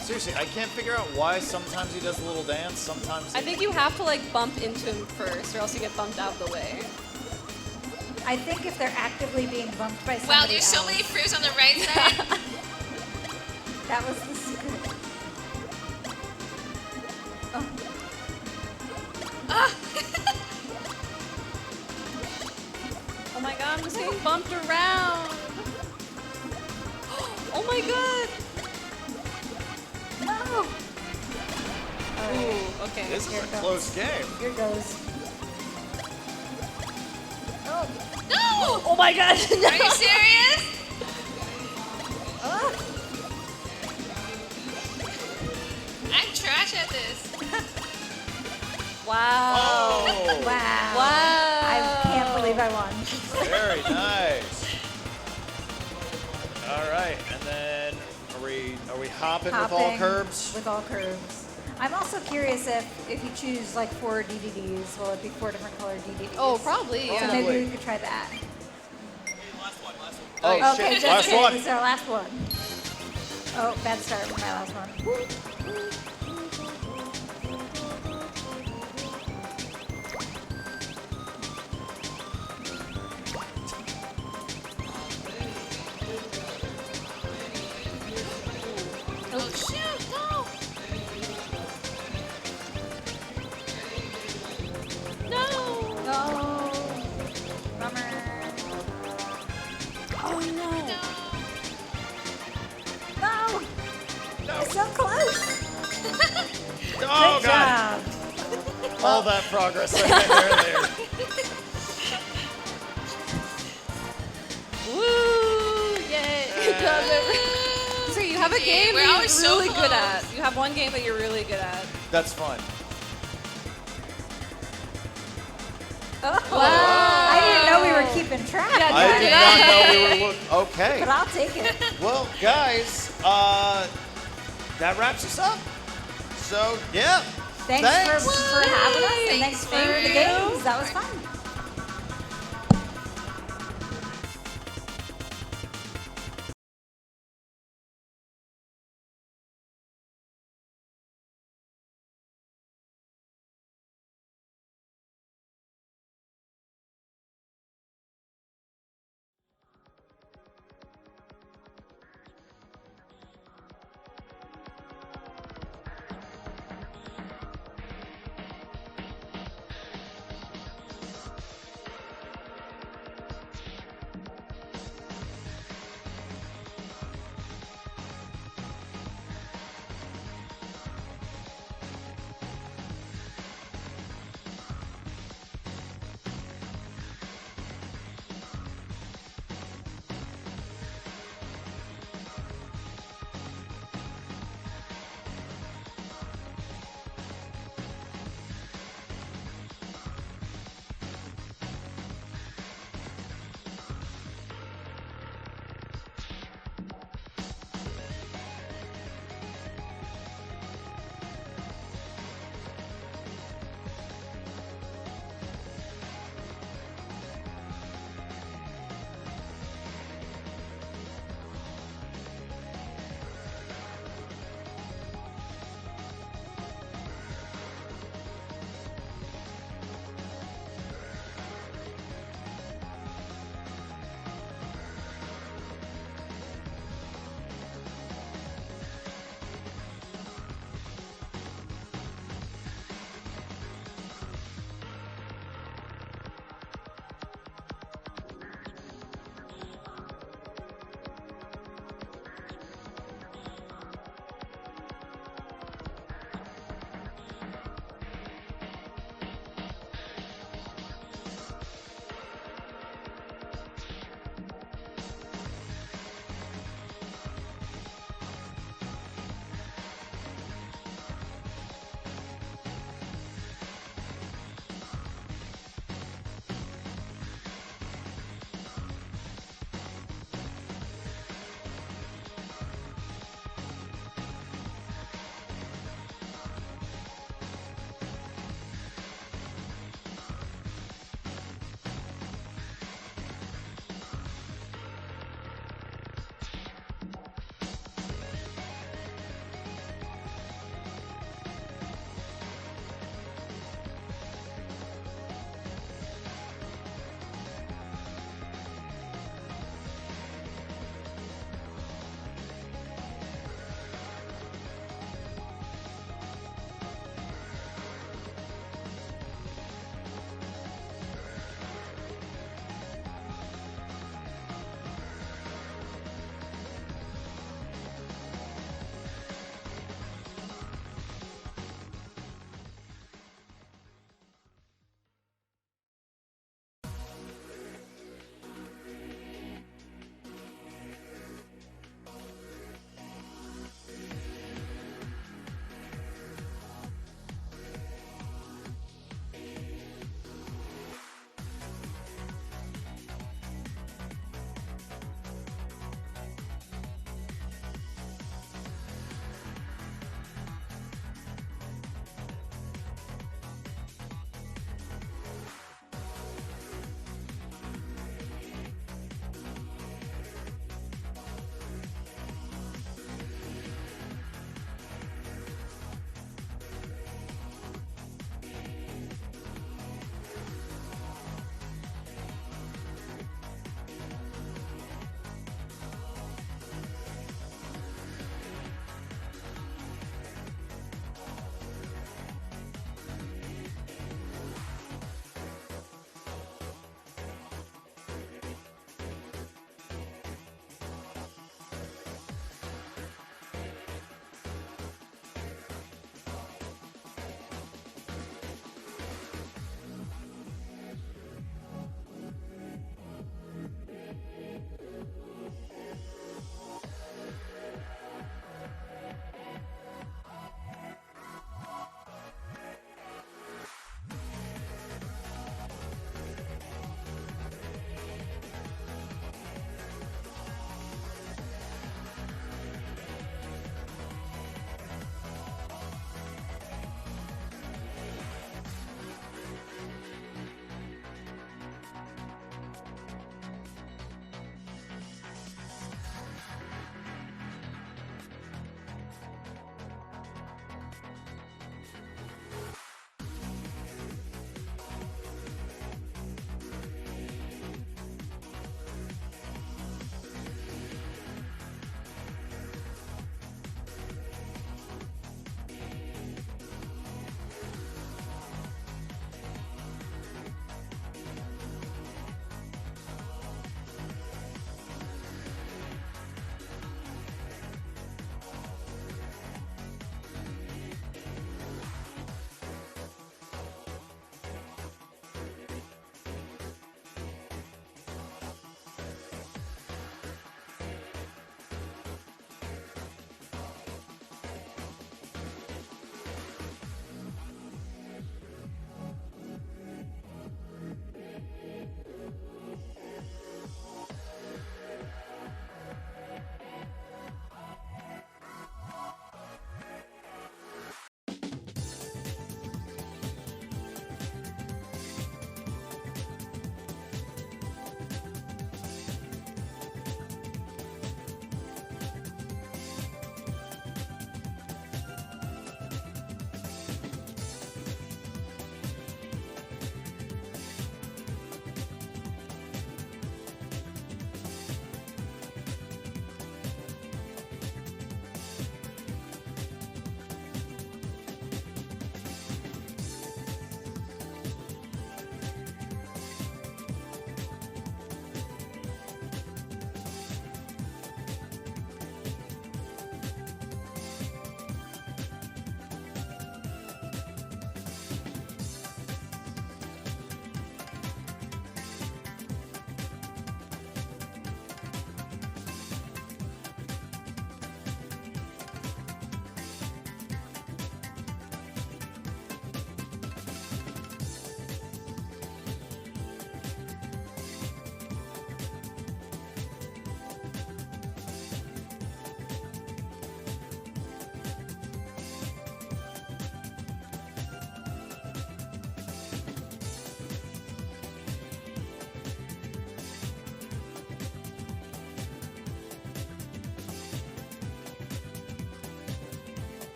Seriously, I can't figure out why sometimes he does a little dance, sometimes. I think you have to like bump into him first, or else you get bumped out of the way. I think if they're actively being bumped by somebody Wow, there's so many fruits on the right side. That was the secret. Oh. Oh my god, I'm just getting bumped around. Oh my god. No. Ooh, okay. This is Here a it goes. close game. Here goes. Oh. No! Oh my god. No. Are you serious? Oh. I'm trash at this. Wow. Oh, Wow. Wow. I can't believe I won. very nice. All right, and then are we hopping with all curbs? With all curbs. I'm also curious if you choose like 4 DVDs, will it be 4 different colored DVDs? Oh, probably, So yeah. maybe we could try that. Oh, Okay, shit, just last kidding. one. This is our last one. Oh, bad start for my last one. Oh shoot, no! No. No. Bummer. Oh no. No. It's so close. Oh, Good God. job. All that progress I made earlier. Woo! Yay! Good job, everyone. So you have a game We're that always you're so really good close. at. You have one game that you're really good at. That's fun. Oh. Wow. I didn't know we were keeping track. Yeah, I did not know we were looking. Okay. But I'll take it. Well, guys, that wraps us up. So, yeah. Thanks. For having us, and thanks for the games. That was fun.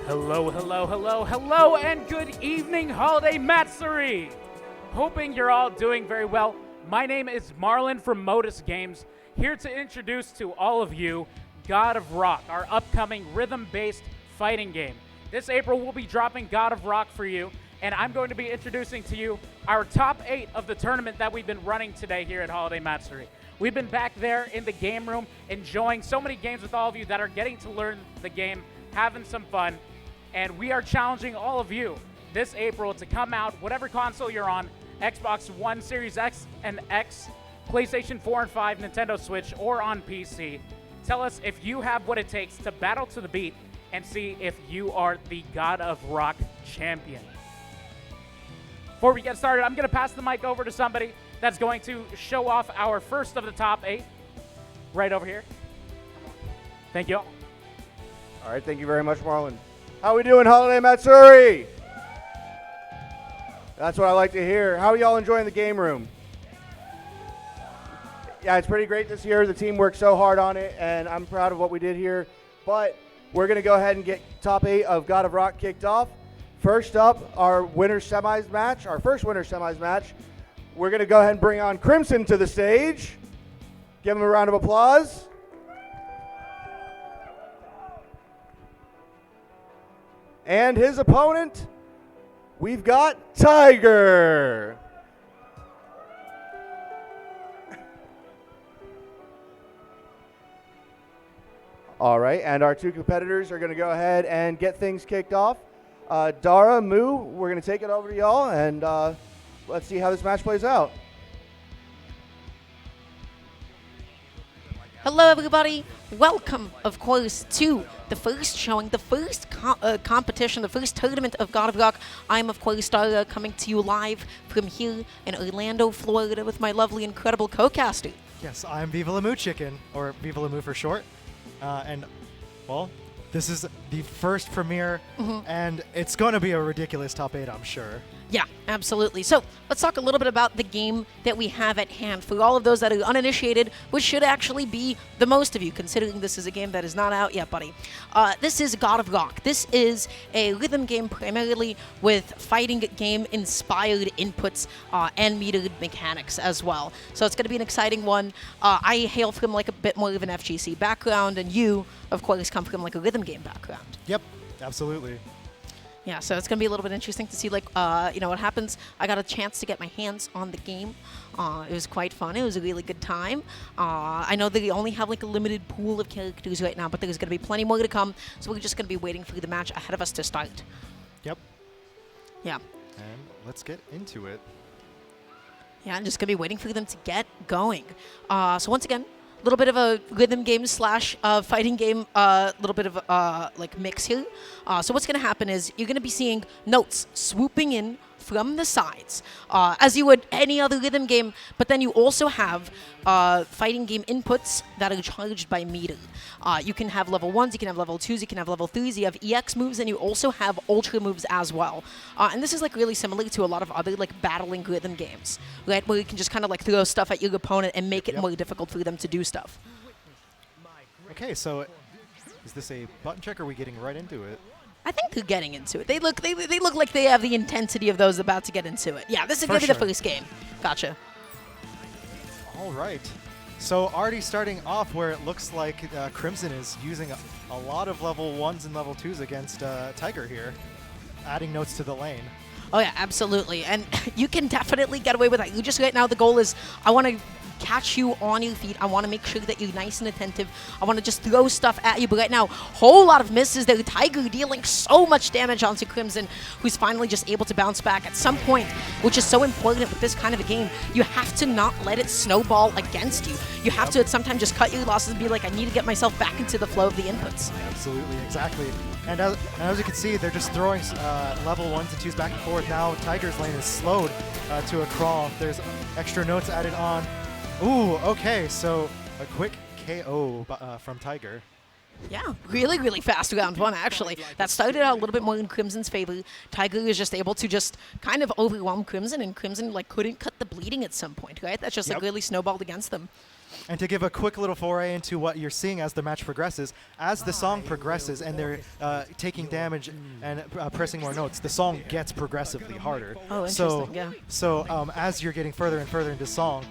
Hello, hello, hello, hello, and good evening, Holiday Matsuri! Hoping you're all doing very well. My name is Marlon from Modus Games, here to introduce to all of you God of Rock, our upcoming rhythm-based fighting game. This April, we'll be dropping God of Rock for you, and I'm going to be introducing to you our top 8 of the tournament that we've been running today here at Holiday Matsuri. We've been back there in the game room, enjoying so many games with all of you that are getting to learn the game, having some fun. And we are challenging all of you this April to come out, whatever console you're on, Xbox One, Series X and X, PlayStation 4 and 5, Nintendo Switch, or on PC. Tell us if you have what it takes to battle to the beat and see if you are the God of Rock champion. Before we get started, I'm going to pass the mic over to somebody that's going to show off our first of the top 8. Right over here. Thank you all. All right, thank you very much, Marlon. How we doing, Holiday Matsuri? That's what I like to hear. How are y'all enjoying the game room? Yeah, it's pretty great this year. The team worked so hard on it, and I'm proud of what we did here. But we're going to go ahead and get top 8 of God of Rock kicked off. First up, our winner's semis match, our first winner's semis match. We're going to go ahead and bring on Crimson to the stage. Give him a round of applause. And his opponent, we've got Tyger. All right, and our 2 competitors are going to go ahead and get things kicked off. Dara, Moo, we're going to take it over to y'all, and let's see how this match plays out. Hello, everybody. Welcome, of course, to the first showing, the first competition, the first tournament of God of Rock. I'm, of course, Dara, coming to you live from here in Orlando, Florida, with my lovely, incredible co-caster. Yes, I'm Viva La Moo Chicken, or Viva La Moo for short. And, well, this is the first premiere, and it's going to be a ridiculous top 8, I'm sure. Yeah, absolutely. So let's talk a little bit about the game that we have at hand. For all of those that are uninitiated, which should actually be the most of you, considering this is a game that is not out yet, buddy. This is God of Rock. This is a rhythm game primarily with fighting game-inspired inputs and metered mechanics as well. So it's going to be an exciting one. I hail from like a bit more of an FGC background, and you, of course, come from like a rhythm game background. Yep, absolutely. Yeah, so it's going to be a little bit interesting to see, like, what happens. I got a chance to get my hands on the game. It was quite fun. It was a really good time. I know they only have, like, a limited pool of characters right now, but there's going to be plenty more to come, so we're just going to be waiting for the match ahead of us to start. Yep. Yeah. And let's get into it. Yeah, I'm just going to be waiting for them to get going. So once again, a little bit of a rhythm game slash fighting game, little bit of like mix here. So what's going to happen is you're going to be seeing notes swooping in from the sides, as you would any other rhythm game, but then you also have fighting game inputs that are charged by meter. You can have level 1s, you can have level 2s, you can have level 3s, you have EX moves, and you also have ultra moves as well. And this is like really similar to a lot of other like battling rhythm games, right? Where you can just kind of like throw stuff at your opponent and make it more difficult for them to do stuff. Okay, so is this a button check, or are we getting right into it? I think they're getting into it. They look like they have the intensity of those about to get into it. Yeah, this is going to be the first game. Gotcha. All right. So already starting off where it looks like Crimson is using a lot of level 1s and level 2s against Tyger here, adding notes to the lane. Oh, yeah, absolutely. And you can definitely get away with that. You just right now, the goal is I want to catch you on your feet. I want to make sure that you're nice and attentive. I want to just throw stuff at you. But right now, whole lot of misses there. Tyger dealing so much damage onto Crimson, who's finally just able to bounce back. At some point, which is so important with this kind of a game, you have to not let it snowball against you. You have to sometimes just cut your losses and be like, I need to get myself back into the flow of the inputs. Absolutely, exactly. And as you can see, they're just throwing level 1s and 2s back and forth. Now Tyger's lane is slowed to a crawl. There's extra notes added on. Ooh, okay, so a quick KO from Tyger. Yeah, really, really fast round 1, actually. That started out a little bit more in Crimson's favor. Tyger is just able to just kind of overwhelm Crimson, and Crimson like couldn't cut the bleeding at some point, right? That's just like really snowballed against them. And to give a quick little foray into what you're seeing as the match progresses, as the song progresses and they're taking damage and pressing more notes, the song gets progressively harder. Oh, interesting, yeah. So as you're getting further and further into song,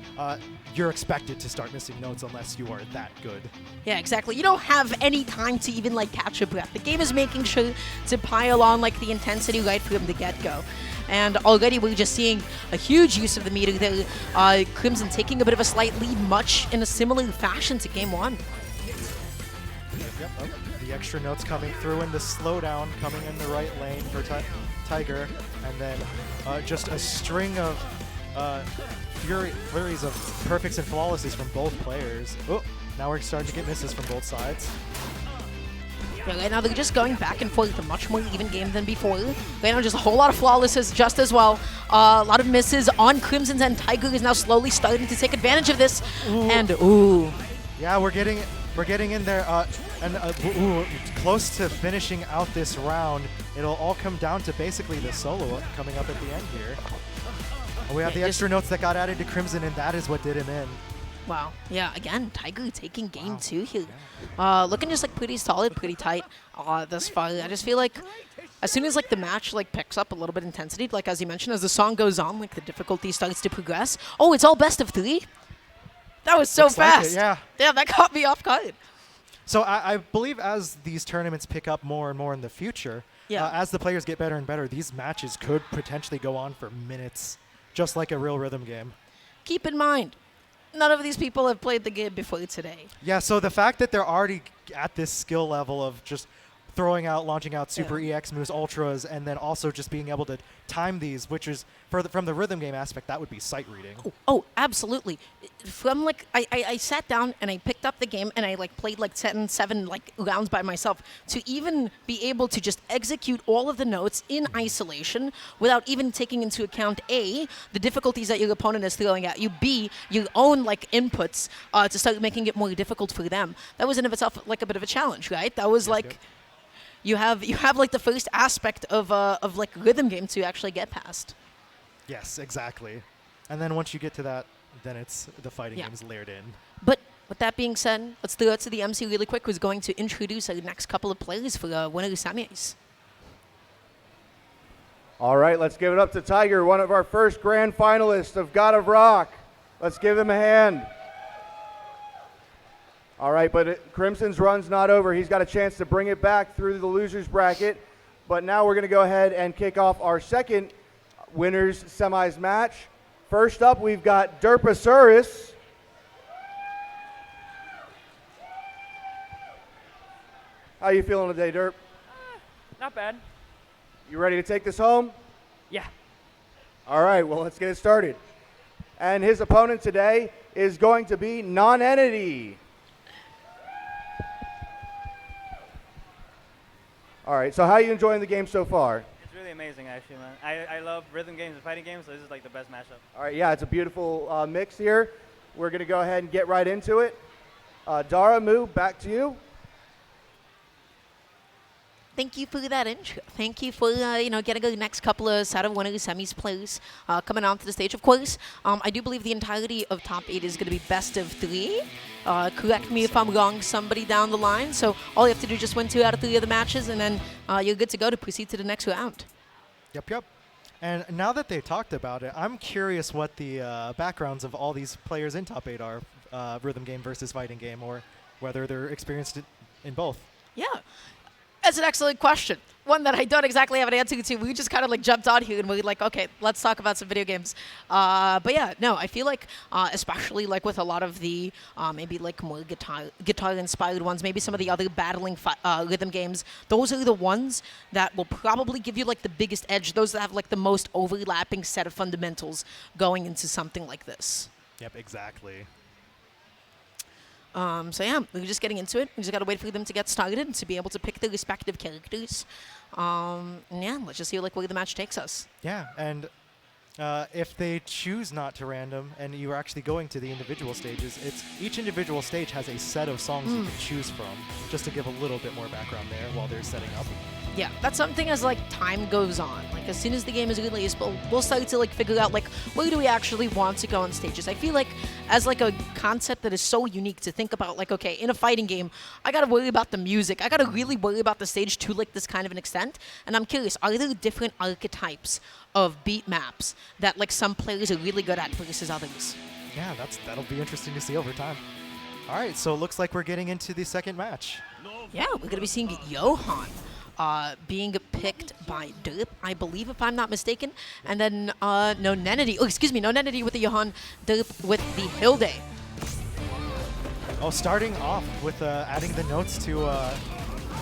you're expected to start missing notes unless you are that good. Yeah, exactly. You don't have any time to even like catch your breath. The game is making sure to pile on like the intensity right from the get-go. And already we're just seeing a huge use of the meter there. Crimson taking a bit of a slight lead, much in a similar fashion to Game 1. Yep. Oh, the extra notes coming through and the slowdown coming in the right lane for Tyger. And then just a string of flurries of perfects and flawlesses from both players. Oh, now we're starting to get misses from both sides. Yeah, right now they're just going back and forth, a much more even game than before. Right now just a whole lot of flawlesses just as well. A lot of misses on Crimson's end. Tyger is now slowly starting to take advantage of this. Ooh. And ooh. Yeah, we're getting in there close to finishing out this round. It'll all come down to basically the solo coming up at the end here. We have the extra notes that got added to Crimson, and that is what did him in. Wow. Yeah, again, Tyger taking game 2 here. Looking just like pretty solid, pretty tight thus far. I just feel like as soon as like the match like picks up a little bit intensity, like as you mentioned, as the song goes on, like the difficulty starts to progress. Oh, it's all best of 3? That was so Looks like fast. it, yeah. Yeah, that caught me off guard. So I believe as these tournaments pick up more and more in the future, as the players get better and better, these matches could potentially go on for minutes, just like a real rhythm game. Keep in mind, none of these people have played the game before today. Yeah, so the fact that they're already at this skill level of just throwing out, launching out super EX moves, ultras, and then also just being able to time these, which is, from the rhythm game aspect, that would be sight reading. Oh, absolutely. From like, I sat down and I picked up the game and I like played like 7 like rounds by myself to even be able to just execute all of the notes in isolation without even taking into account A, the difficulties that your opponent is throwing at you, B, your own like inputs to start making it more difficult for them. That was in of itself like a bit of a challenge, right? That was like, you have like the first aspect of like rhythm game to actually get past. Yes, exactly. And then once you get to that, then it's the fighting games layered in. But with that being said, let's throw it to the MC really quick, who's going to introduce our next couple of players for winner semis. All right, let's give it up to Tyger, one of our first grand finalists of God of Rock. Let's give him a hand. All right, but Crimson's run's not over. He's got a chance to bring it back through the losers bracket. But now we're going to go ahead and kick off our second winners semis match. First up, we've got Durpasaurus. How you feeling today, Derp? Not bad. You ready to take this home? Yeah. All right, well, let's get it started. And his opponent today is going to be Nonentity. All right, so how are you enjoying the game so far? It's really amazing, actually, man. I love rhythm games and fighting games, so this is like the best matchup. All right, yeah, it's a beautiful mix here. We're going to go ahead and get right into it. Dara, Moo, back to you. Thank you for that intro. Thank you for getting the next couple of out of one of the semis players coming onto the stage. Of course, I do believe the entirety of top 8 is going to be best of 3. Correct me if I'm wrong, somebody down the line. So all you have to do is just win 2 out of 3 of the matches, and then you're good to go to proceed to the next round. Yep. And now that they talked about it, I'm curious what the backgrounds of all these players in top 8 are, rhythm game versus fighting game, or whether they're experienced in both. Yeah. That's an excellent question. One that I don't exactly have an answer to. We just kind of like jumped on here and we're like, okay, let's talk about some video games. But yeah, no, I feel like especially like with a lot of the maybe like more guitar inspired ones, maybe some of the other battling rhythm games, those are the ones that will probably give you like the biggest edge. Those that have like the most overlapping set of fundamentals going into something like this. Yep, exactly. So yeah, we're just getting into it. We just gotta wait for them to get started and to be able to pick their respective characters. And yeah, let's just see like where the match takes us. Yeah, and if they choose not to random and you are actually going to the individual stages, each individual stage has a set of songs you can choose from, just to give a little bit more background there while they're setting up. Yeah, that's something as like time goes on. Like as soon as the game is released, we'll start to like figure out like where do we actually want to go on stages. I feel like as like a concept that is so unique to think about, like okay, in a fighting game, I gotta worry about the music. I gotta really worry about the stage to like this kind of an extent. And I'm curious, are there different archetypes of beat maps that like some players are really good at versus others? Yeah, that'll be interesting to see over time. All right, so it looks like we're getting into the second match. Yeah, we're gonna be seeing Johann being picked by Derp, I believe, if I'm not mistaken. And then Nonentity with the Johann, Derp with the Hilde. Oh, starting off with adding the notes to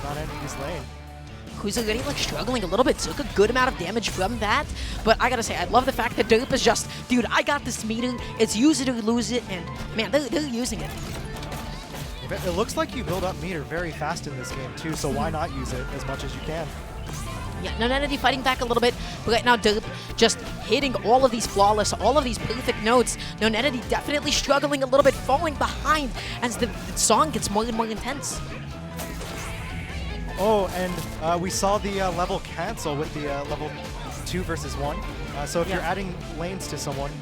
Nonentity's lane. Who's already like struggling a little bit, took a good amount of damage from that. But I gotta say, I love the fact that Derp is just, dude, I got this meter, it's use it or lose it, and man, they're using it. It looks like you build up meter very fast in this game too, so why not use it as much as you can? Yeah, Nonentity fighting back a little bit, but right now Derp just hitting all of these flawless, all of these perfect notes. Nonentity definitely struggling a little bit, falling behind as the song gets more and more intense. Oh, and we saw the level cancel with the level 2 versus 1. So if you're adding lanes to someone's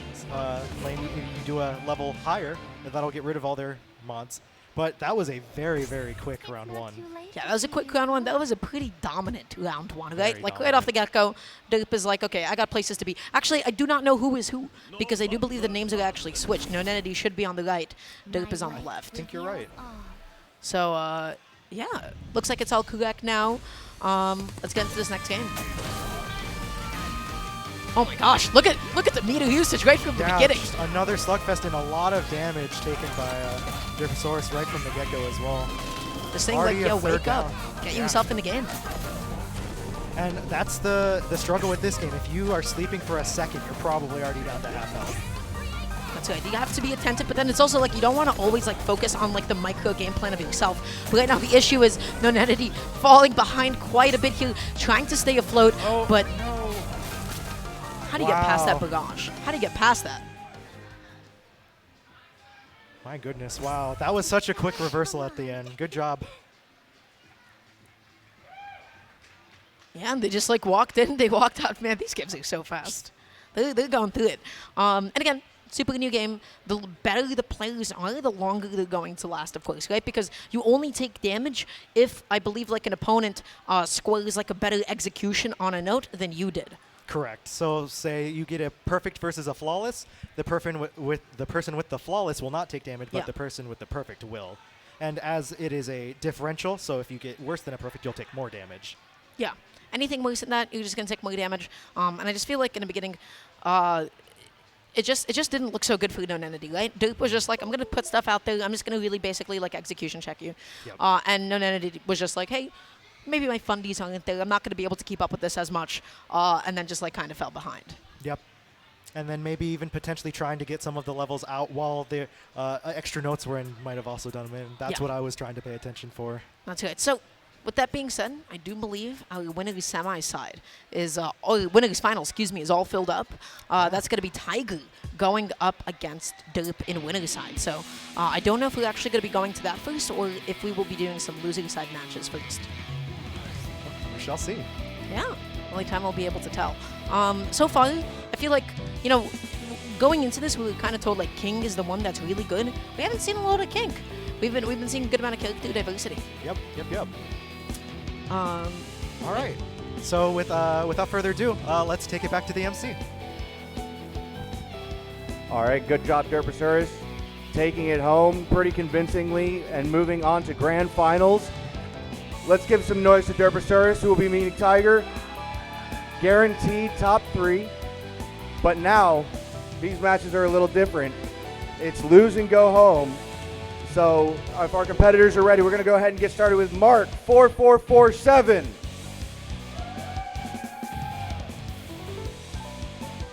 lane, you do a level higher that'll get rid of all their mods. But that was a very, very quick round 1. Yeah, that was a quick round 1. That was a pretty dominant round 1, right? Very Like right off the get-go, Derp is like, okay, I got places to be. Actually, I do not know who is who because I do believe the names are actually switched. Nonentity should be on the right. Derp is on the left. I think you're right. So, yeah, looks like it's all correct now. Let's get into this next game. Oh my gosh, look at the meter usage right from the beginning. Just another slugfest and a lot of damage taken by Durpasaurus right from the get-go as well. This thing's like, yo, wake up. Get yourself in the game. And that's the struggle with this game. If you are sleeping for a second, you're probably already down to half health. That's good. You have to be attentive, but then it's also like you don't want to always like focus on like the micro game plan of yourself. But right now the issue is Nonentity falling behind quite a bit here, trying to stay afloat, but no. How do you get past that bagage? How do you get past that? My goodness, wow. That was such a quick reversal at the end. Good job. Yeah, and they just like walked in, they walked out. Man, these games are so fast. They're going through it. And again, super new game. The better the players are, the longer they're going to last, of course, right? Because you only take damage if, I believe, like an opponent scores like a better execution on a note than you did. Correct. So say you get a perfect versus a flawless, the person with the flawless will not take damage, but the person with the perfect will. And as it is a differential, so if you get worse than a perfect, you'll take more damage. Yeah. Anything worse than that, you're just gonna take more damage. And I just feel like in the beginning, it just didn't look so good for Nonentity, right? Derp was just like, I'm gonna put stuff out there. I'm just gonna really basically like execution check you. Yep. And Nonentity was just like, hey, maybe my fundies aren't there. I'm not going to be able to keep up with this as much. And then just like kind of fell behind. Yep. And then maybe even potentially trying to get some of the levels out while the extra notes were in might have also done them in. That's what I was trying to pay attention for. That's good. So with that being said, I do believe our winners semi side is, or winners final, excuse me, is all filled up. That's going to be Tyger going up against Derp in winners side. So I don't know if we're actually going to be going to that first or if we will be doing some loser side matches first. We shall see. Yeah, only time we'll be able to tell. So far, I feel like, you know, going into this, we were kind of told like King is the one that's really good. We haven't seen a lot of King. We've been seeing a good amount of character diversity. Yep. All right. So without further ado, let's take it back to the MC. All right, good job, Durpasaurus. Taking it home pretty convincingly and moving on to grand finals. Let's give some noise to Durpasaurus, who will be meeting Tyger. Guaranteed top 3. But now, these matches are a little different. It's lose and go home. So if our competitors are ready, we're going to go ahead and get started with Mark 4447.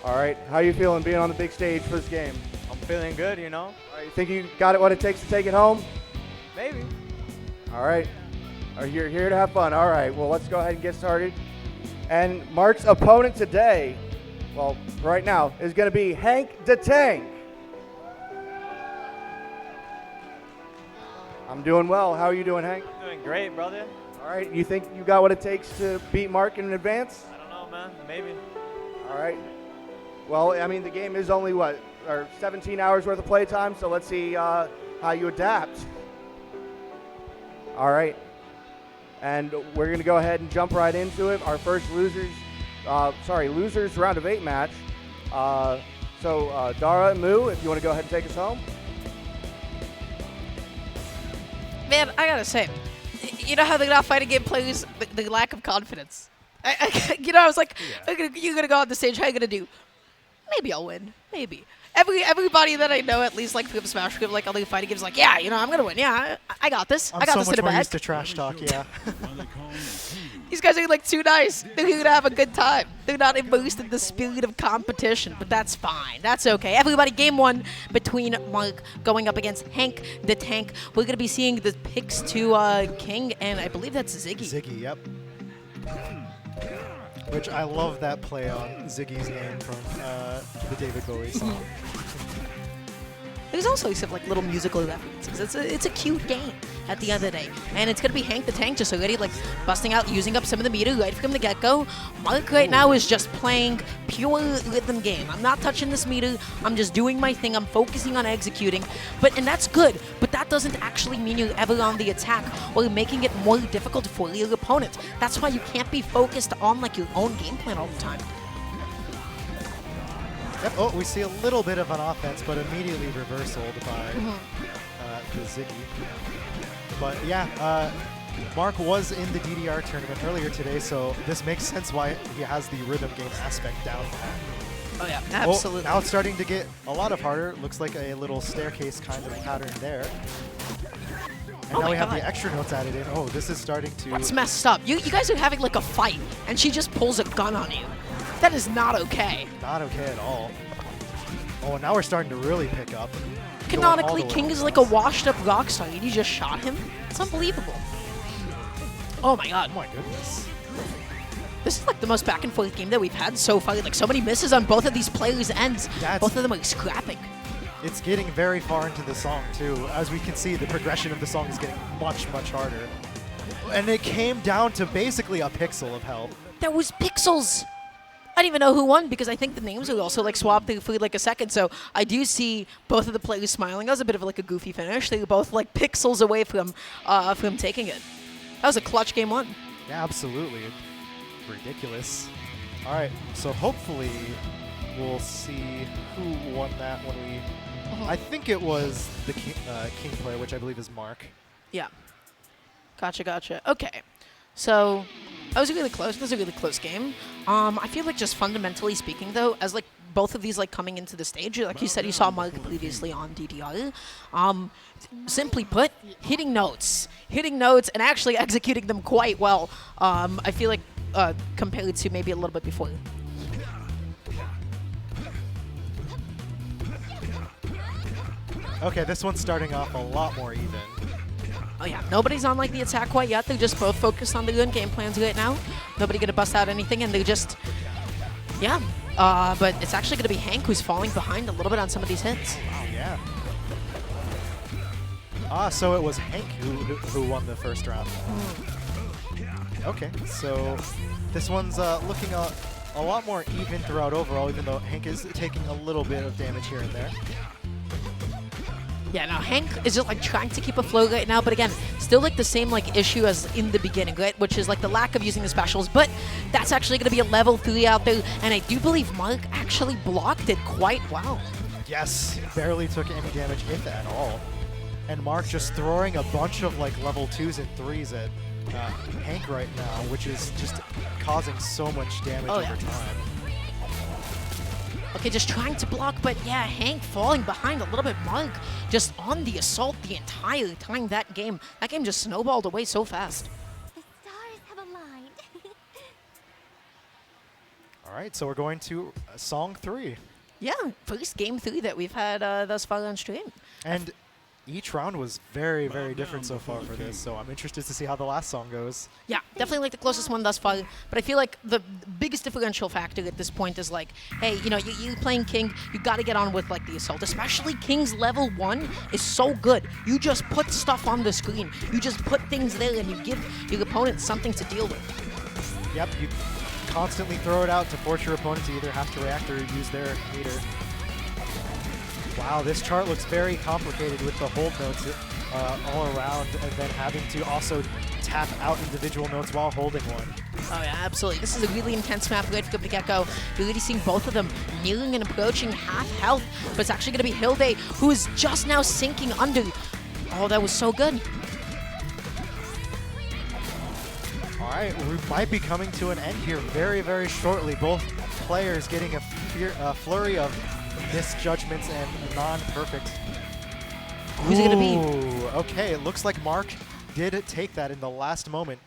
All right, how you feeling being on the big stage for this game? I'm feeling good, you know. All right, you think you got it what it takes to take it home? Maybe. All right. You're here to have fun. All right, well, let's go ahead and get started. And Mark's opponent today, well, right now, is going to be HankdaTank. I'm doing well. How are you doing, Hank? Doing great, brother. All right, you think you got what it takes to beat Mark in advance? I don't know, man. Maybe. All right. Well, I mean, the game is only, 17 hours worth of playtime, so let's see how you adapt. All right. And we're going to go ahead and jump right into it. Our first losers round of 8 match. So Dara and Moo, if you want to go ahead and take us home. Man, I gotta say, you know how the not fighting game players, the lack of confidence. I was like, you're gonna go on the stage, how are you gonna do? Maybe I'll win, maybe. Everybody that I know, at least like from Smash, like other fighting games, like, yeah, I'm gonna win. Yeah, I got this. I got this in the bag. I'm so much more used to trash talk, yeah. These guys are like too nice. They're gonna have a good time. They're not immersed in the spirit of competition, but that's fine. That's okay. Everybody, game 1 between Mark going up against HankdaTank. We're gonna be seeing the picks to King, and I believe that's Ziggy. Ziggy, yep. Which I love that play on Ziggy's name from the David Bowie song. There's also some like little musical references. It's a cute game. at the end of the day. And it's going to be HankdaTank just already like busting out, using up some of the meter right from the get-go. Mark right now is just playing pure rhythm game. I'm not touching this meter. I'm just doing my thing. I'm focusing on executing. And that's good, but that doesn't actually mean you're ever on the attack or making it more difficult for your opponent. That's why you can't be focused on like your own game plan all the time. Yep. Oh, we see a little bit of an offense, but immediately reversaled by the Ziggy. But yeah, Mark was in the DDR tournament earlier today, so this makes sense why he has the rhythm game aspect down pat. Oh yeah, absolutely. Now it's starting to get a lot of harder. Looks like a little staircase kind of pattern there. And now we have the extra notes added in. Oh, this is starting to... That's messed up. You guys are having like a fight, and she just pulls a gun on you. That is not okay. Not okay at all. Oh, now we're starting to really pick up. Canonically, King is like a washed-up rock star, and you just shot him? It's unbelievable. Oh my god. Oh my goodness. This is like the most back-and-forth game that we've had so far. Like so many misses on both of these players' ends. Both of them are scrapping. It's getting very far into the song, too. As we can see, the progression of the song is getting much, much harder. And it came down to basically a pixel of health. There was pixels! I don't even know who won because I think the names are also like swapped for like a second. So I do see both of the players smiling. That was a bit of like a goofy finish. They were both like pixels away from taking it. That was a clutch game one. Yeah, absolutely. Ridiculous. All right, so hopefully we'll see who won that when we... I think it was the King player, which I believe is Mark. Yeah. Gotcha. Okay. So that was really close. This was a really close game. I feel like just fundamentally speaking, though, as like both of these like coming into the stage, like you said, you saw Mark previously on DDR. Simply put, hitting notes and actually executing them quite well. I feel like compared to maybe a little bit before. Okay, this one's starting off a lot more even. Oh yeah, nobody's on like the attack quite yet. They're just both focused on their own game plans right now. Nobody gonna bust out anything, and they're just, yeah. But it's actually gonna be Hank who's falling behind a little bit on some of these hits. Wow, yeah. So it was Hank who won the first round. Okay, so this one's looking a lot more even throughout overall, even though Hank is taking a little bit of damage here and there. Yeah, now Hank is just like trying to keep afloat right now, but again, still like the same like issue as in the beginning, right? Which is like the lack of using the specials, but that's actually going to be a level 3 out there, and I do believe Mark actually blocked it quite well. Yes, barely took any damage, if at all. And Mark just throwing a bunch of like level 2s and 3s at Hank right now, which is just causing so much damage over time. Okay, just trying to block, but yeah, Hank falling behind a little bit. Mark just on the assault the entire time that game. That game just snowballed away so fast. The stars have aligned. All right, so we're going to song 3. Yeah, first game 3 that we've had thus far on stream. And each round was very, very different so far for this, so I'm interested to see how the last song goes. Yeah, definitely like the closest one thus far, but I feel like the biggest differential factor at this point is like, hey, you know, you're playing King, you gotta get on with like the assault, especially King's level 1 is so good. You just put stuff on the screen, you just put things there and you give your opponent something to deal with. Yep, you constantly throw it out to force your opponent to either have to react or use their meter. Wow, this chart looks very complicated with the hold notes all around and then having to also tap out individual notes while holding one. Oh yeah, absolutely. This is a really intense map right from the get-go. You're really seeing both of them nearing and approaching half health, but it's actually going to be Hilde, who is just now sinking under. Oh, that was so good. All right, we might be coming to an end here very, very shortly. Both players getting a flurry of misjudgments and non-perfect. Who's it going to be? Okay, it looks like Mark did take that in the last moment.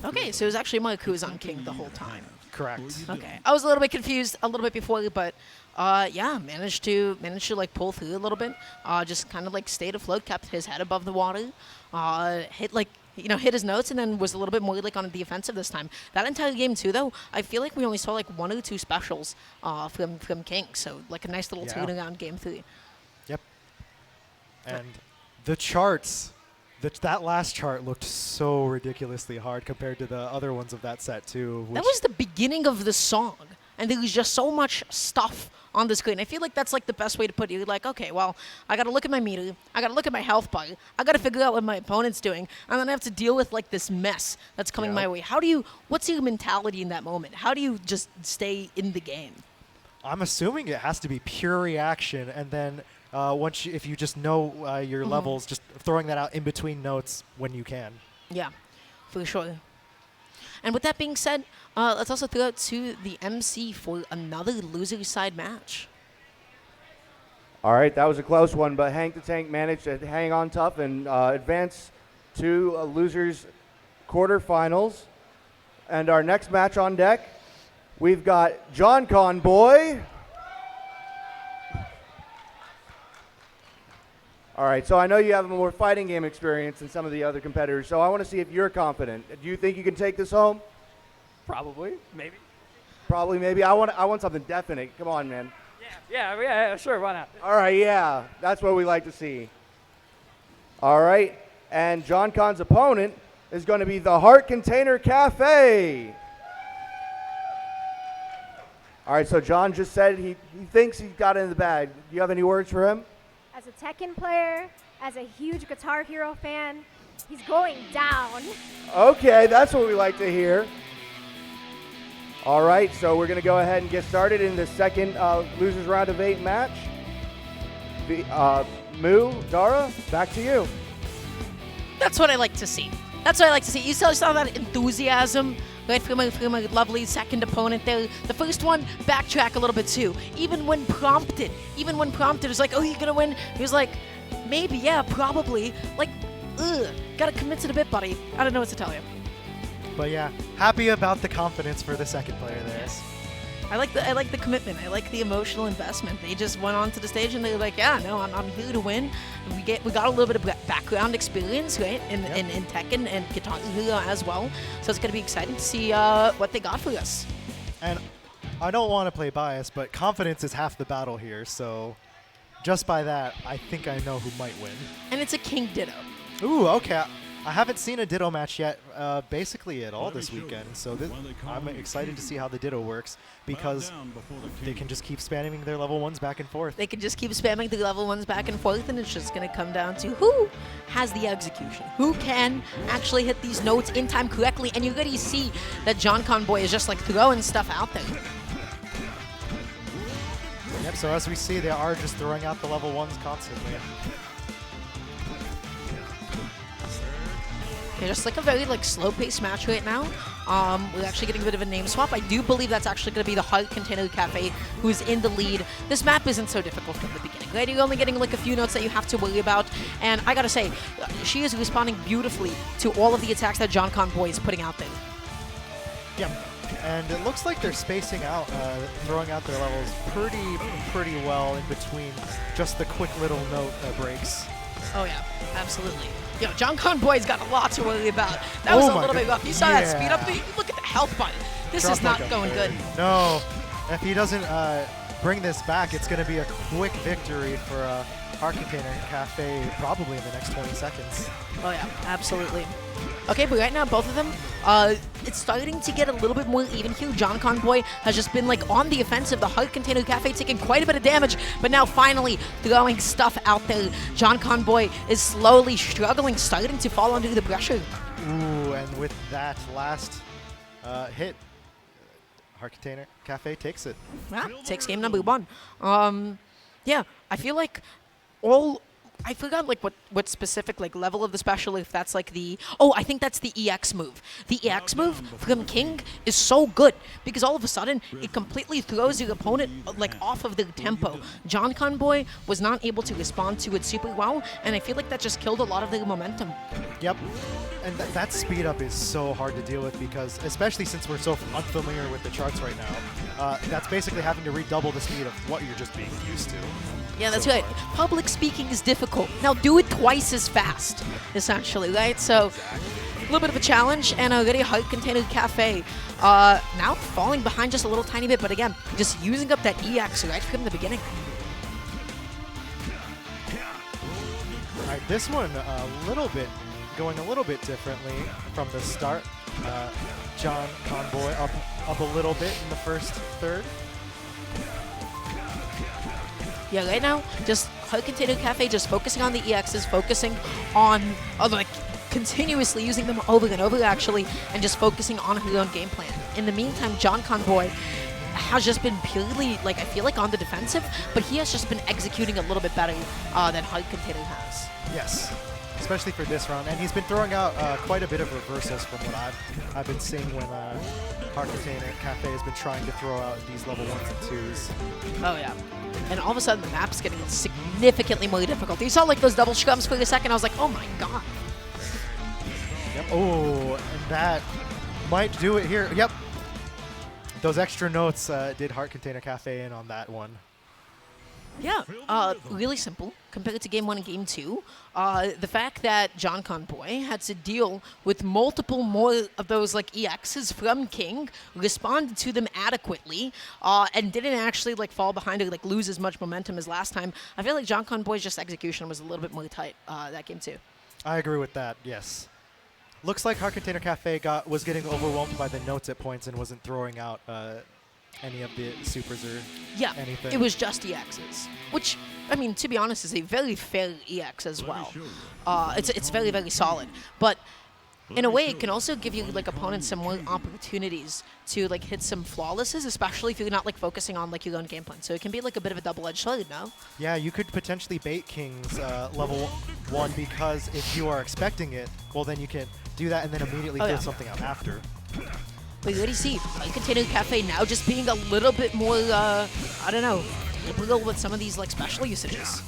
Okay, so it was actually Mark who was on King the whole time. Correct. Okay, I was a little bit confused a little bit before, but yeah, managed to like pull through a little bit. Just kind of like stayed afloat, kept his head above the water, hit his notes, and then was a little bit more like on the offensive this time. That entire game too, though, I feel like we only saw like 1 or 2 specials from King, so like a nice little turnaround game 3. Yep. And The charts, that last chart looked so ridiculously hard compared to the other ones of that set too. That was the beginning of the song, and there was just so much stuff on the screen. I feel like that's like the best way to put it. You're like, okay, well, I got to look at my meter, I got to look at my health bar, I got to figure out what my opponent's doing, and then I have to deal with like this mess that's coming my way. What's your mentality in that moment? How do you just stay in the game? I'm assuming it has to be pure reaction, and then if you just know your levels, just throwing that out in between notes when you can. Yeah, for sure. And with that being said, let's also throw it to the MC for another loser side match. All right, that was a close one, but HankdaTank managed to hang on tough and advance to losers quarterfinals. And our next match on deck, we've got JonConboi. All right, so I know you have more fighting game experience than some of the other competitors, so I want to see if you're confident. Do you think you can take this home? Probably, maybe. Probably, maybe. I want something definite. Come on, man. Yeah, sure, why not? All right, yeah, that's what we like to see. All right, and JonCon's opponent is going to be TheHeartContainerCafe. All right, so John just said he thinks he's got it in the bag. Do you have any words for him? As a Tekken player, as a huge Guitar Hero fan, he's going down. Okay, that's what we like to hear. All right, so we're going to go ahead and get started in the second losers round of 8 match. Dara, back to you. That's what I like to see. You saw that enthusiasm right from a lovely second opponent there. The first one, backtrack a little bit too. Even when prompted, it's like, oh, you're going to win. He was like, maybe, yeah, probably. Like, gotta commit to the bit, buddy. I don't know what to tell you. But yeah, happy about the confidence for the second player there. Yes. I like the commitment. I like the emotional investment. They just went onto the stage and they were like, yeah, no, I'm here to win. We got a little bit of background experience, right, in Tekken and Guitar Hero as well. So it's gonna be exciting to see what they got for us. And I don't want to play bias, but confidence is half the battle here. So just by that, I think I know who might win. And it's a King Ditto. Ooh, okay. I haven't seen a Ditto match yet, basically at all this weekend, so I'm excited to see how the Ditto works, because they can just keep spamming their level 1s back and forth. They can just keep spamming the level 1s back and forth, and it's just going to come down to who has the execution, who can actually hit these notes in time correctly, and you're going to see that JonConboi is just like throwing stuff out there. Yep, so as we see, they are just throwing out the level 1s constantly. Okay, just like a very slow-paced match right now. We're actually getting a bit of a name swap. I do believe that's actually going to be TheHeartContainerCafe who's in the lead. This map isn't so difficult from the beginning, right? You're only getting like a few notes that you have to worry about. And I gotta say, she is responding beautifully to all of the attacks that JonConboi is putting out there. Yeah, and it looks like they're spacing out, throwing out their levels pretty well in between just the quick little note breaks. Oh yeah, absolutely. Yo, JonConboi's got a lot to worry about. That was a little bit rough. You saw that speed up. Look at the health button. This is not going good. No, if he doesn't bring this back, it's going to be a quick victory for HeartContainerCafe probably in the next 20 seconds. Oh yeah, absolutely. Okay, but right now, both of them, it's starting to get a little bit more even here. JonConboi has just been on the offensive. The HeartContainerCafe taking quite a bit of damage, but now finally throwing stuff out there. JonConboi is slowly struggling, starting to fall under the pressure. Ooh, and with that last hit, HeartContainerCafe takes it. Yeah, takes game number 1. Yeah, I feel like I forgot what specific level of the special, if that's I think that's the EX move. The EX move from King is so good because all of a sudden it completely throws your opponent off of their tempo. JonConboi was not able to respond to it super well, and I feel like that just killed a lot of their momentum. Yep, and that speed up is so hard to deal with because, especially since we're so unfamiliar with the charts right now, that's basically having to redouble the speed of what you're just being used to. Yeah, that's right. Public speaking is difficult. Now do it twice as fast, essentially, right? So, a little bit of a challenge, and already HeartContainerCafe now falling behind just a little tiny bit, but again, just using up that EX right from the beginning. All right, This one going a little bit differently from the start. JonConboi up a little bit in the first third. Yeah, right now, just HankdaTank just focusing on the EXs, focusing on like continuously using them over and over actually, and just focusing on her own game plan. In the meantime, JonConboi has just been purely, like, I feel like on the defensive, but he has just been executing a little bit better than HankdaTank has. Yes, especially for this round, and he's been throwing out quite a bit of reversals from what I've been seeing when HankdaTank has been trying to throw out these level 1s and 2s. Oh yeah, and all of a sudden the map's getting significantly more difficult. You saw like those double scrums for a second, I was like, oh my god. Yep. Oh, and that might do it here. Yep. Those extra notes did HankdaTank in on that one. Yeah, really simple compared to game 1 and game 2. The fact that JonConboi had to deal with multiple more of those like EXs from King, responded to them adequately, and didn't actually like fall behind or like lose as much momentum as last time. I feel like JonConboi's just execution was a little bit more tight that game 2. I agree with that, yes. Looks like HankdaTank was getting overwhelmed by the notes at points and wasn't throwing out any of the supers or anything. It was just EXs, which, I mean, to be honest, is a very fair EX as well. It's very, very solid. But in a way, it can also give you like opponents some more opportunities to like hit some flawlesses, especially if you're not like focusing on like your own game plan. So it can be like a bit of a double-edged sword, no? Yeah, you could potentially bait King's level 1 because if you are expecting it, well then you can do that and then immediately throw something out after. But you already see HankdaTank now just being a little bit more, I don't know, liberal with some of these like special usages.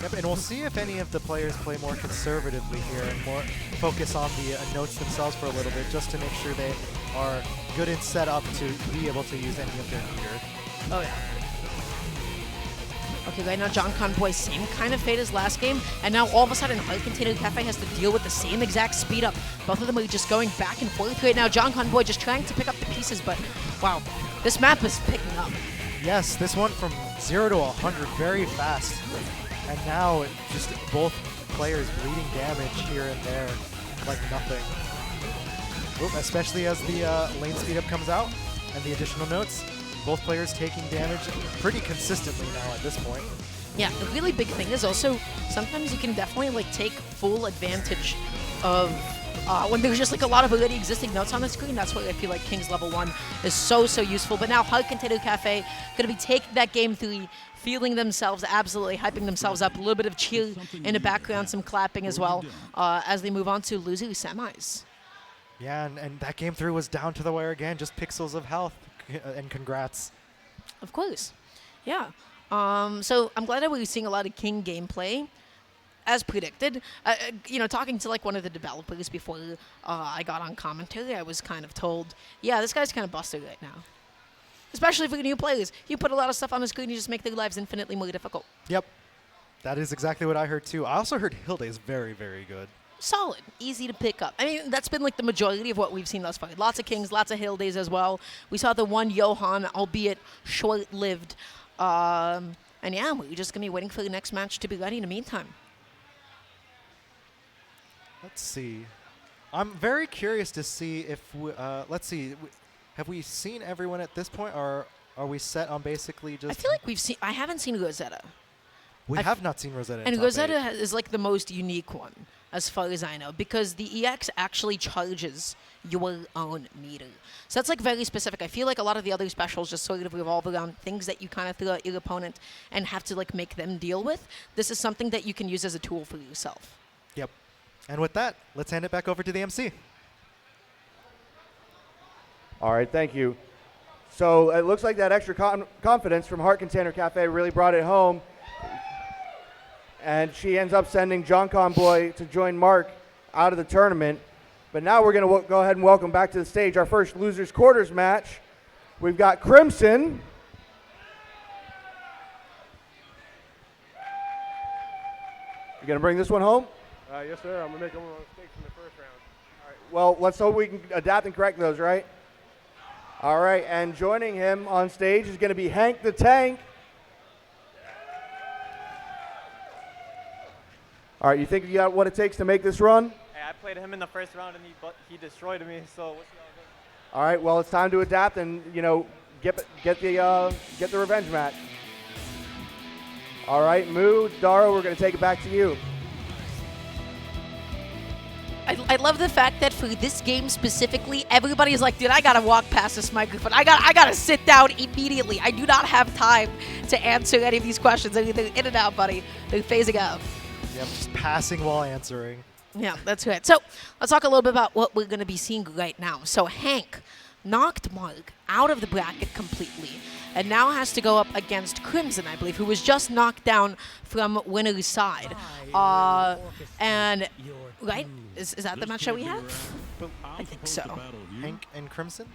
Yep, and we'll see if any of the players play more conservatively here and more focus on the notes themselves for a little bit, just to make sure they are good and set up to be able to use any of their meter. Oh yeah. Okay, right now JonConboi, same kind of fate as last game, and now all of a sudden HankdaTank has to deal with the same exact speed up. Both of them are just going back and forth right now. JonConboi just trying to pick up the pieces, but wow, this map is picking up. Yes, this one from 0 to 100 very fast. And now just both players bleeding damage here and there like nothing. Oop, especially as the lane speed up comes out and the additional notes. Both players taking damage pretty consistently now at this point. Yeah, a really big thing is also sometimes you can definitely like take full advantage of when there's just like a lot of already existing notes on the screen. That's why I feel like King's level 1 is so useful. But now HankdaTank gonna be taking that game 3, feeling themselves, absolutely hyping themselves up. A little bit of cheer in the background, some clapping as well as they move on to loser semis. Yeah, and that game 3 was down to the wire again, just pixels of health, and congrats. Of course, yeah. So I'm glad that we're seeing a lot of King gameplay, as predicted. You know, talking to like one of the developers before I got on commentary, I was kind of told, yeah, this guy's kind of busted right now. Especially for new players. You put a lot of stuff on the screen, you just make their lives infinitely more difficult. Yep. That is exactly what I heard too. I also heard Hilde is very, very good. Solid. Easy to pick up. I mean, that's been like the majority of what we've seen thus far. Lots of Kings, lots of Hildes as well. We saw the one Johann, albeit short-lived. And yeah, we're just going to be waiting for the next match to be ready in the meantime. Let's see. I'm very curious to see if we, let's see. Have we seen everyone at this point, or are we set on basically just... I feel like we've seen... I haven't seen Rosetta. We have not seen Rosetta in And top Rosetta 8. is like the most unique one, as far as I know, because the EX actually charges your own meter. So that's like very specific. I feel like a lot of the other specials just sort of revolve around things that you kind of throw at your opponent and have to like make them deal with. This is something that you can use as a tool for yourself. Yep. And with that, let's hand it back over to the MC. All right, thank you. So it looks like that extra confidence from HankdaTank really brought it home. And she ends up sending JonConboi to join Mark out of the tournament. But now we're going to go ahead and welcome back to the stage our first losers quarters match. We've got Crimson. You going to bring this one home? Yes, sir. I'm going to make a little mistake from the first round. All right. Well, let's hope we can adapt and correct those, right? All right, and joining him on stage is going to be HankdaTank. All right, you think you got what it takes to make this run? Hey, I played him in the first round and he destroyed me. So we'll see how it goes. All right, well, it's time to adapt and, you know, get the revenge match. All right, Moo, Dara, we're going to take it back to you. I love the fact that for this game specifically, everybody is like, dude, I gotta walk past this microphone. I gotta sit down immediately. I do not have time to answer any of these questions. They're in and out, buddy. They're phasing out. Yep, just passing while answering. Yeah, that's right. So let's talk a little bit about what we're gonna be seeing right now. So Hank knocked Mark out of the bracket completely, and now has to go up against Crimson, I believe, who was just knocked down from winner's side. And right, is that the match that we have? I think so. Hank and Crimson?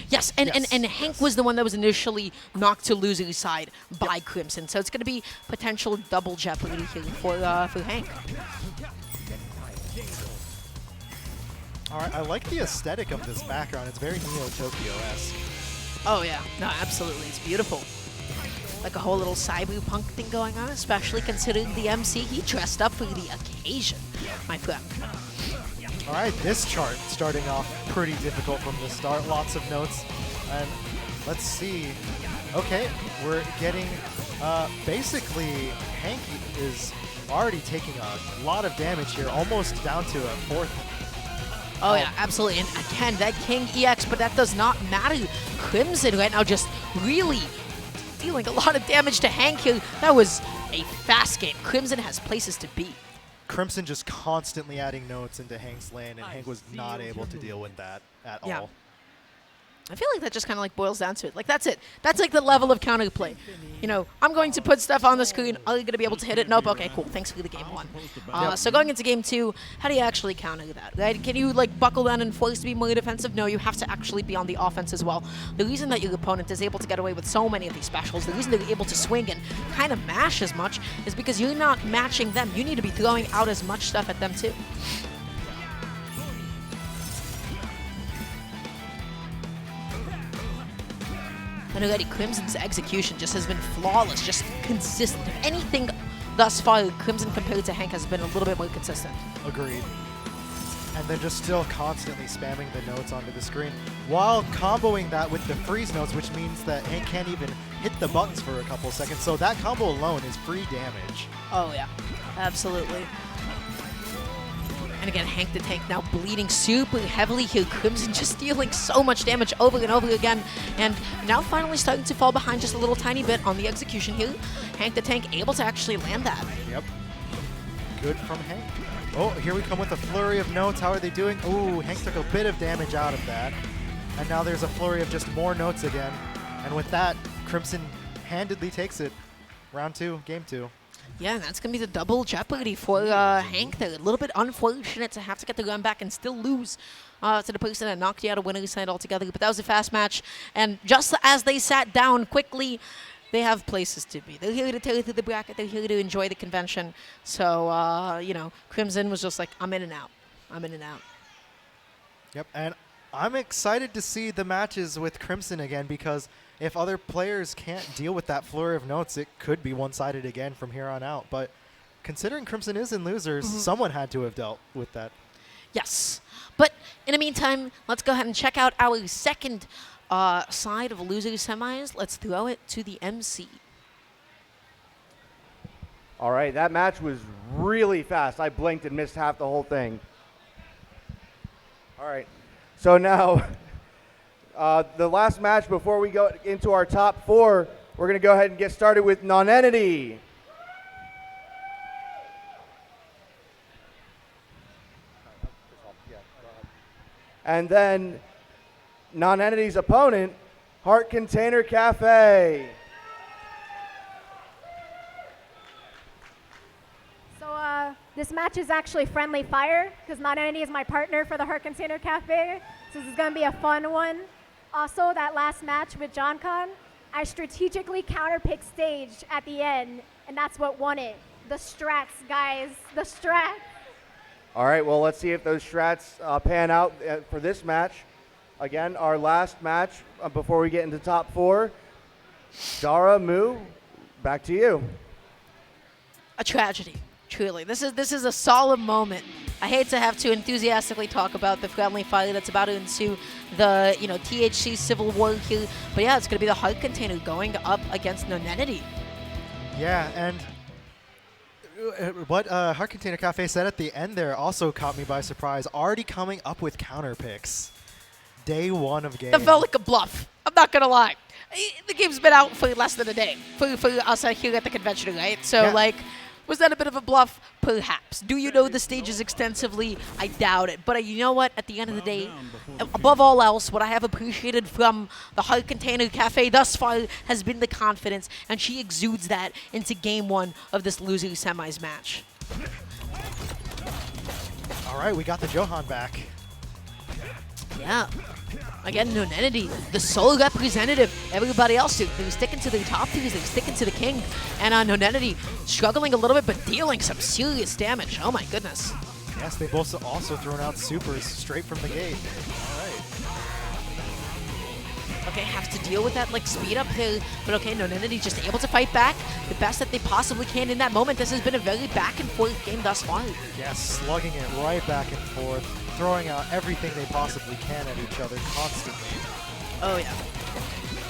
Yes, and Hank was the one that was initially knocked to loser's side by Crimson, so it's going to be potential double jeopardy here for Hank. All right, I like the aesthetic of this background. It's very Neo-Tokyo-esque. Oh yeah, no, absolutely, it's beautiful. Like a whole little cyberpunk thing going on, especially considering the MC, he dressed up for the occasion, my friend. All right, this chart starting off pretty difficult from the start. Lots of notes, and let's see. Okay, we're getting, basically, Hank is already taking a lot of damage here, almost down to a fourth. Oh yeah, absolutely. And again, that King EX, but that does not matter. Crimson right now just really dealing a lot of damage to Hank here. That was a fast game. Crimson has places to be. Crimson just constantly adding notes into Hank's lane, and Hank was not able to deal with that at all. I feel like that just kind of like boils down to it. Like, that's it. That's like the level of counterplay. You know, I'm going to put stuff on the screen. Are you going to be able to hit it? Nope. Okay, cool. Thanks for the game one. So going into game two, how do you actually counter that? Right? Can you like buckle down and force to be more defensive? No, you have to actually be on the offense as well. The reason that your opponent is able to get away with so many of these specials, the reason they're able to swing and kind of mash as much is because you're not matching them. You need to be throwing out as much stuff at them too. And already Crimson's execution just has been flawless, just consistent. If anything, thus far, Crimson compared to Hank has been a little bit more consistent. Agreed. And then just still constantly spamming the notes onto the screen while comboing that with the freeze notes, which means that Hank can't even hit the buttons for a couple seconds. So that combo alone is free damage. Oh yeah, absolutely. And again, HankdaTank now bleeding super heavily here. Crimson just dealing so much damage over and over again. And now finally starting to fall behind just a little tiny bit on the execution here. HankdaTank able to actually land that. Yep. Good from Hank. Oh, here we come with a flurry of notes. How are they doing? Ooh, Hank took a bit of damage out of that. And now there's a flurry of just more notes again. And with that, Crimson handedly takes it. Round two, game two. Yeah, and that's going to be the double jeopardy for Hank there. A little bit unfortunate to have to get the run back and still lose to the person that knocked you out of winner's side altogether. But that was a fast match. And just as they sat down quickly, they have places to be. They're here to tear through the bracket. They're here to enjoy the convention. So, you know, Crimson was just like, I'm in and out. I'm in and out. Yep, and I'm excited to see the matches with Crimson again because if other players can't deal with that flurry of notes, it could be one-sided again from here on out. But considering Crimson is in losers, someone had to have dealt with that. Yes. But in the meantime, let's go ahead and check out our second side of losers semis. Let's throw it to the MC. All right, that match was really fast. I blinked and missed half the whole thing. All right, so now the last match before we go into our top four, we're going to go ahead and get started with Nonentity. And then Nonentity's opponent, HeartContainerCafe. So this match is actually friendly fire because Nonentity is my partner for the HeartContainerCafe. So this is going to be a fun one. Also, that last match with JonCon, I strategically counterpicked stage at the end, and that's what won it. The strats, guys, the strats. All right, well, let's see if those strats pan out for this match. Again, our last match before we get into top four. Dara, Moo, back to you. A tragedy. Truly, this is a solemn moment. I hate to have to enthusiastically talk about the friendly fire that's about to ensue, the THC Civil War here, but yeah, it's gonna be the Heart Container going up against Nonentity. Yeah, and what Heart Container Cafe said at the end there also caught me by surprise. Already coming up with counter picks. Day one of game. That felt like a bluff. I'm not gonna lie. The game's been out for less than a day for us here at the convention, right? So Yeah. was that a bit of a bluff? Perhaps. Do you know the stages extensively? I doubt it. But you know what? At the end of the day, above all else, what I have appreciated from the Heart Container Cafe thus far has been the confidence, and she exudes that into game one of this loser semis match. All right, we got the Johann back. Yeah. Again, Nonentity, the sole representative. Everybody else, they're sticking to their top twos, they're sticking to the king. And Nonentity struggling a little bit, but dealing some serious damage. Oh my goodness. Yes, they both also thrown out supers straight from the gate. All right. Okay, have to deal with that speed up here, but okay, Nonentity just able to fight back the best that they possibly can in that moment. This has been a very back and forth game thus far. Yes, slugging it right back and forth, throwing out everything they possibly can at each other constantly. Oh yeah.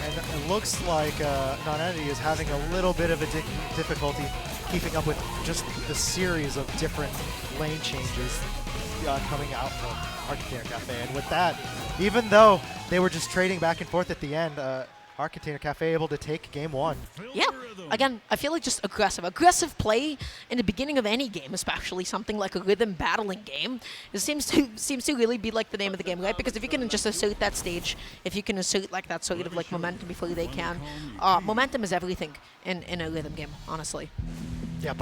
And it looks like Nonentity is having a little bit of a difficulty keeping up with just the series of different lane changes coming out from Heart Container Cafe. And with that, even though they were just trading back and forth at the end, Heart Container Cafe able to take game one. Yeah, again, I feel like just aggressive play in the beginning of any game, especially something like a rhythm battling game. It seems to really be like the name of the game, right? Because if you can just assert that stage, if you can assert that sort of momentum before they can, momentum is everything in a rhythm game, honestly. Yep.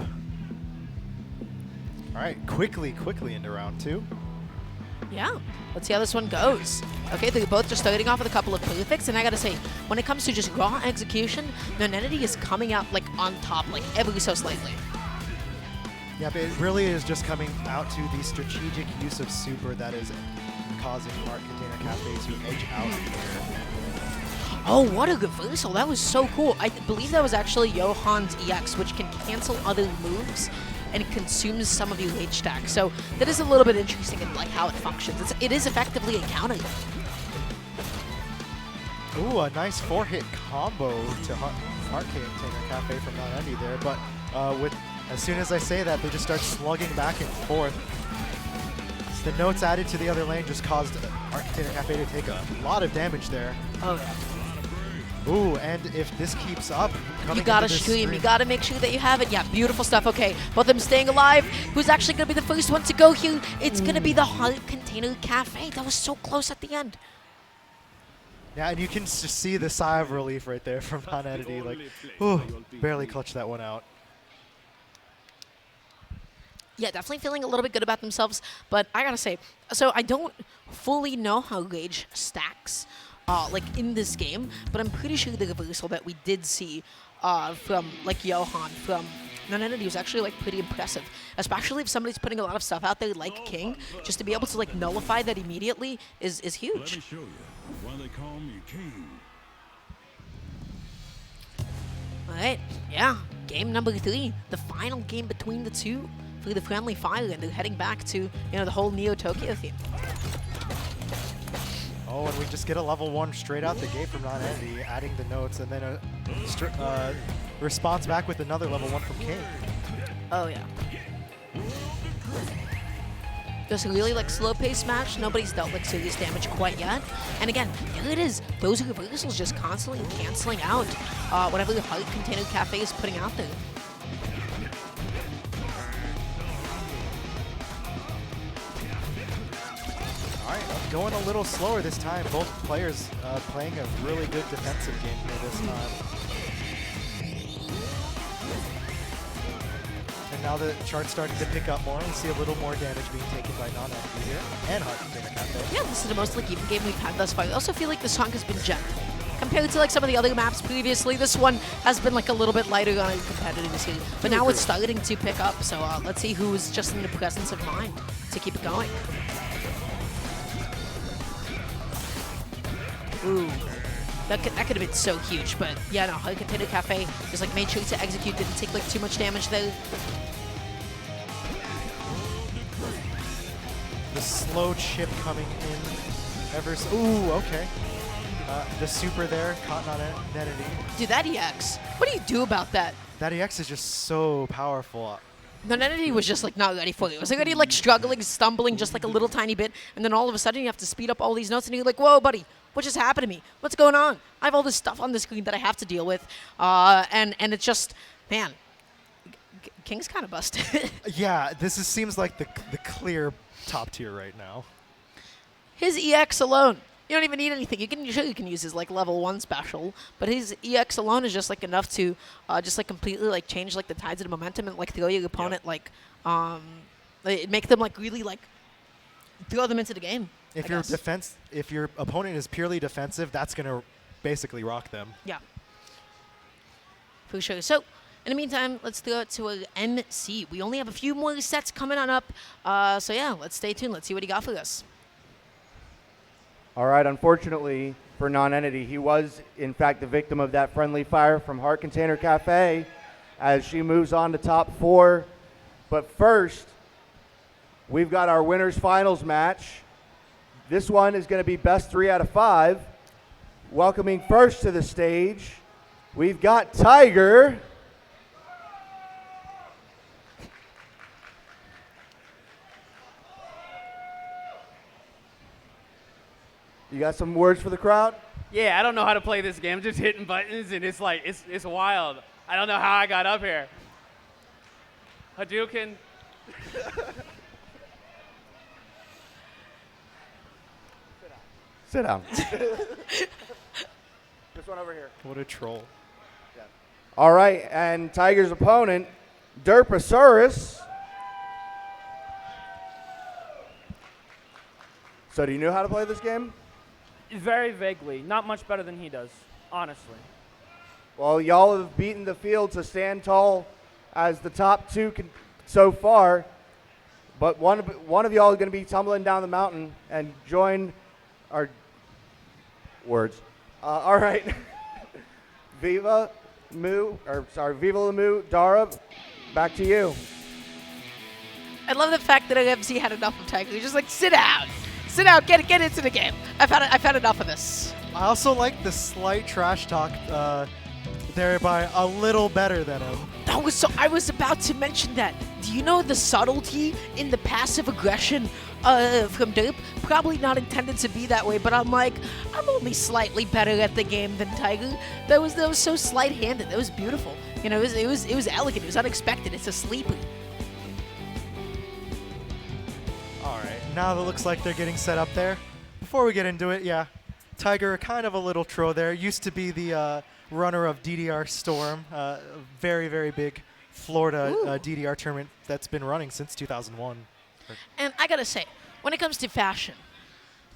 All right, quickly into round two. Yeah, let's see how this one goes. Okay, they're both just starting off with a couple of perfects, and I gotta say, when it comes to just raw execution, Nonentity is coming out on top, ever so slightly. Yep, it really is just coming out to the strategic use of super that is causing Heart Container Cafe to edge out here. Oh, what a reversal. That was so cool. I believe that was actually Johann's EX, which can cancel other moves and it consumes some of your H stack. So that is a little bit interesting in how it functions. It is effectively a counter. Ooh, a nice 4-hit combo to Heart Container Cafe from Nonentity there, but as soon as I say that, they just start slugging back and forth. The notes added to the other lane just caused Heart Container Cafe to take a lot of damage there. Oh yeah. Ooh, and if this keeps up, you gotta stream. You gotta make sure that you have it. Yeah, beautiful stuff. Okay, both of them staying alive. Who's actually gonna be the first one to go here? It's gonna be the Heart Container Cafe. That was so close at the end. Yeah, and you can just see the sigh of relief right there from Nonentity. Ooh, barely clutched that one out. Yeah, definitely feeling a little bit good about themselves. But I gotta say, so I don't fully know how Rage stacks in this game, but I'm pretty sure the reversal that we did see from Johann from Nonentity was actually pretty impressive, especially if somebody's putting a lot of stuff out there like King, just to be able to nullify that immediately is huge. Let me show you why they call me King. All right, yeah, game number 3, the final game between the two for the Friendly Fire, and they're heading back to the whole Neo Tokyo theme. Oh, and we just get a level 1 straight out the gate from Nonentity, adding the notes, and then a response back with another level 1 from King. Oh, yeah. Just a really slow-paced match. Nobody's dealt serious damage quite yet. And again, there it is. Those reversals just constantly canceling out whatever the Heart Container Cafe is putting out there. All right, going a little slower this time. Both players playing a really good defensive game here this time. And now the chart's starting to pick up more. We see a little more damage being taken by Nonentity here and Heart Container Cafe. Yeah, this is the most even game we've had thus far. I also feel like the song has been gentle. Compared to some of the other maps previously, this one has been a little bit lighter on competitiveness here. But now it's starting to pick up, so let's see who's just in the presence of mind to keep it going. Ooh, that could have been so huge, but yeah, no, Heart Container Cafe just made sure to execute, didn't take too much damage there. slow Chipp coming in. Ooh, okay. The super there, caught Nonentity. Dude, that EX. What do you do about that? That EX is just so powerful. Nonentity was just like not ready for it. It was already like struggling, stumbling just like a little tiny bit, and then all of a sudden you have to speed up all these notes, and you're like, whoa, buddy, what just happened to me? What's going on? I have all this stuff on the screen that I have to deal with, and it's just, man, King's kind of busted. Yeah, seems like the clear top tier right now. His EX alone, you don't even need anything. You can use his like level 1 special, but his EX alone is just like enough to just like completely like change like the tides of the momentum and like throw your opponent like make them like really like throw them into the game. If your opponent is purely defensive, that's gonna basically rock them. Yeah, for sure. So in the meantime, let's throw it to an MC. We only have a few more sets coming on up, so yeah, let's stay tuned. Let's see what he got for us. All right, unfortunately for Nonentity, he was, in fact, the victim of that friendly fire from HeartContainerCafe as she moves on to top 4. But first, we've got our winners finals match. This one is going to be best 3 out of 5. Welcoming first to the stage, we've got Tyger. You got some words for the crowd? Yeah, I don't know how to play this game. I'm just hitting buttons, and it's like, it's wild. I don't know how I got up here. Hadouken. Sit down. This one over here. What a troll. Yeah. All right, and Tyger's opponent, Durpasaurus. So do you know how to play this game? Very vaguely. Not much better than he does, honestly. Well, y'all have beaten the field to stand tall as the top 2 so far. But one of y'all is going to be tumbling down the mountain and join our words. All right. Viva la Mu, Dara, back to you. I love the fact that MC had enough of Tyger. He's just like, sit down. Sit down, get into the game. I've had enough of this. I also like the slight trash talk thereby a little better than him. I was about to mention that. Do you know the subtlety in the passive aggression from Derp? Probably not intended to be that way, but I'm only slightly better at the game than Tyger. That was so slight-handed. That was beautiful. You know, it was elegant. It was unexpected. It's a sleeper. Now that looks like they're getting set up there. Before we get into it, yeah, Tyger, kind of a little troll there. Used to be the runner of DDR Storm, a very, very big Florida DDR tournament that's been running since 2001. And I gotta say, when it comes to fashion,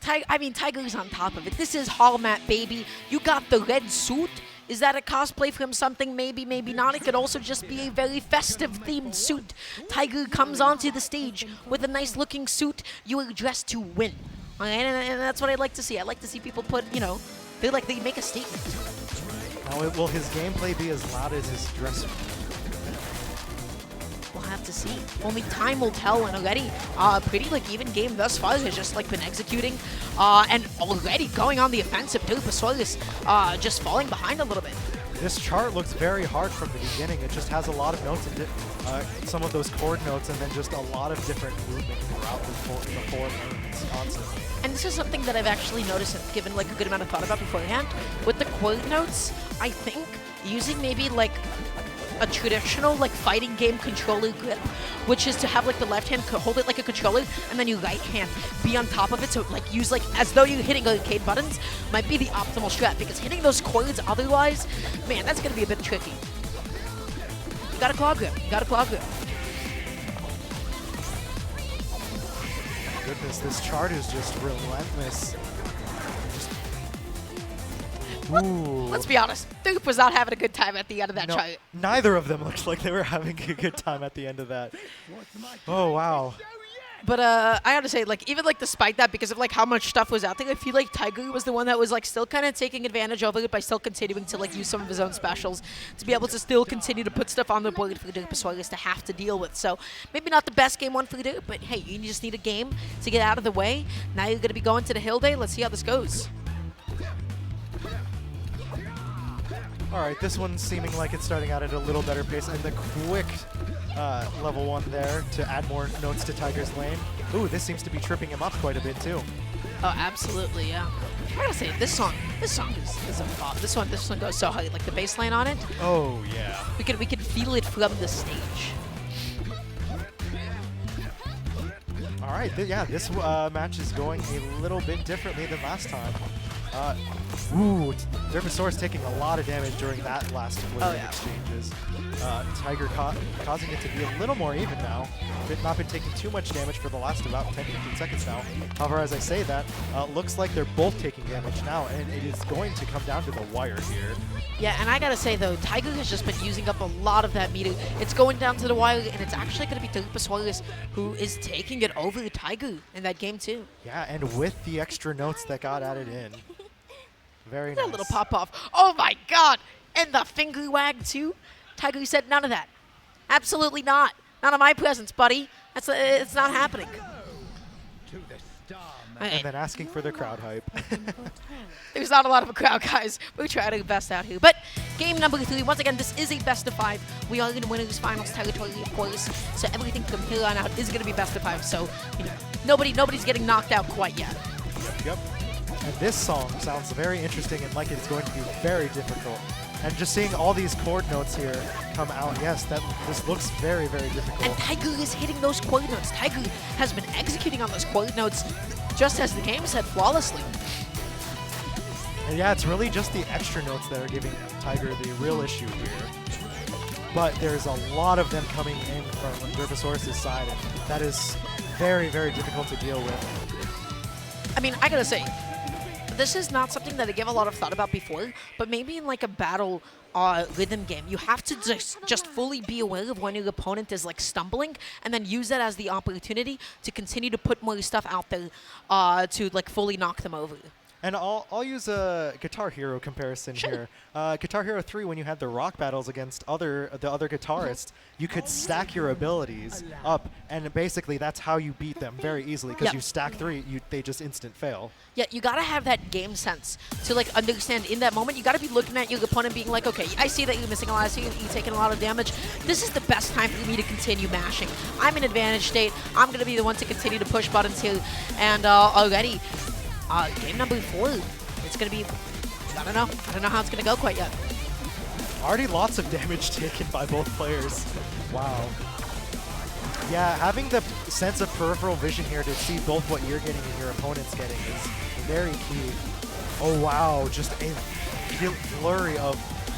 Tyger's on top of it. This is Hallmat, baby. You got the red suit. Is that a cosplay from something? Maybe, maybe not. It could also just be a very festive-themed suit. Tyger comes onto the stage with a nice-looking suit. You are dressed to win. And that's what I like to see. I like to see people put, they make a statement. Now, will his gameplay be as loud as his dress? We'll have to see. Only time will tell, and already pretty even game thus far has just been executing and already going on the offensive. Durpasaurus just falling behind a little bit. This chart looks very hard from the beginning. It just has a lot of notes and some of those chord notes, and then just a lot of different movement throughout the four lanes constantly. And this is something that I've actually noticed and given a good amount of thought about beforehand. With the chord notes, I think using maybe a traditional fighting game controller grip, which is to have the left hand hold it like a controller, and then your right hand be on top of it, so use as though you're hitting arcade buttons, might be the optimal strat, because hitting those chords otherwise, man, that's gonna be a bit tricky. You got a claw grip. Goodness, this chart is just relentless. Let's be honest, Derp was not having a good time at the end of that chart. Neither of them looked like they were having a good time at the end of that. Oh, wow. But I gotta say, like, even like despite that, because of like how much stuff was out there, I feel like Tyger was the one that was like still kind of taking advantage of it by still continuing to like use some of his own specials to be able to still continue to put stuff on the board for the Durpasaurus to have to deal with. So maybe not the best game one for the Durp, but hey, you just need a game to get out of the way. Now you're gonna be going to the Hilde. Let's see how this goes. All right, this one's seeming like it's starting out at a little better pace, and the quick level 1 there to add more notes to Tyger's lane. Ooh, this seems to be tripping him up quite a bit too. Oh, absolutely, yeah. I gotta say, this song is a bop. This one goes so high. Like the bass line on it. Oh yeah. We can feel it from the stage. All right, yeah, this match is going a little bit differently than last time. Ooh, Durpasaurus taking a lot of damage during that last wave of exchanges. Tyger causing it to be a little more even now. Not been taking too much damage for the last about 10-15 seconds now. However, as I say that, looks like they're both taking damage now, and it is going to come down to the wire here. Yeah, and I gotta say though, Tyger has just been using up a lot of that meter. It's going down to the wire, and it's actually gonna be Durpasaurus who is taking it over Tyger in that game too. Yeah, and with the extra notes that got added in. Very nice. That little pop-off. Oh my god! And the finger wag too? Tyger said none of that. Absolutely not. Not in my presence, buddy. It's not happening. And then asking for the crowd hype. There's not a lot of a crowd, guys. We try our best out here. But game number 3, once again, this is a best of 5. We are in winners finals territory, of course. So everything from here on out is going to be best of 5. So, you know, nobody's getting knocked out quite yet. Yep. And this song sounds very interesting and like it's going to be very difficult. And just seeing all these chord notes here come out, yes, this looks very, very difficult. And Tyger is hitting those chord notes. Tyger has been executing on those chord notes just as the game said, flawlessly. And yeah, it's really just the extra notes that are giving Tyger the real issue here. But there's a lot of them coming in from Durpasaurus' side, and that is very, very difficult to deal with. I mean, I gotta say, this is not something that I gave a lot of thought about before, but maybe in like a battle rhythm game, you have to just fully be aware of when your opponent is like stumbling, and then use that as the opportunity to continue to put more stuff out there to like fully knock them over. And I'll use a Guitar Hero comparison here. Guitar Hero 3, when you had the rock battles against the other guitarists, you could stack your abilities up, and basically that's how you beat them very easily, because you stack 3, they just instant fail. Yeah, you gotta have that game sense to like understand in that moment. You gotta be looking at your opponent being like, okay, I see that you're missing a lot, I see you're taking a lot of damage. This is the best time for me to continue mashing. I'm in advantage state. I'm gonna be the one to continue to push buttons here, and already. Game number 4, it's going to be, I don't know how it's going to go quite yet. Already lots of damage taken by both players. Wow. Yeah, having the sense of peripheral vision here to see both what you're getting and your opponent's getting is very key. Oh wow, just a flurry of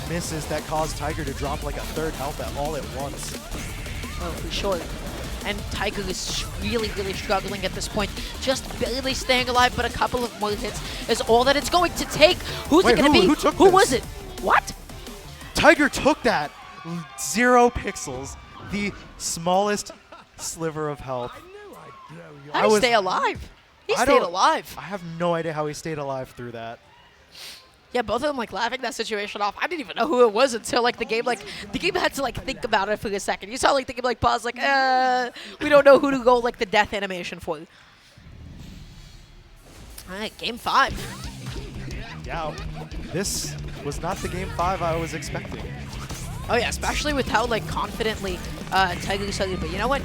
misses that caused Tyger to drop like a third health all at once. Oh, for sure. And Tyger is really, really struggling at this point. Just barely staying alive, but a couple of more hits is all that it's going to take. Who's it going to be? Who was it? What? Tyger took that. 0 pixels. The smallest sliver of health. How did he stay alive? He stayed alive. I have no idea how he stayed alive through that. Yeah, both of them like laughing that situation off. I didn't even know who it was until like the game had to like think about it for a second. You saw like the game like pause like we don't know who to go like the death animation for. All right, game 5. Yeah, this was not the game 5 I was expecting. Oh yeah, especially with how like confidently Tyger started. But you know what?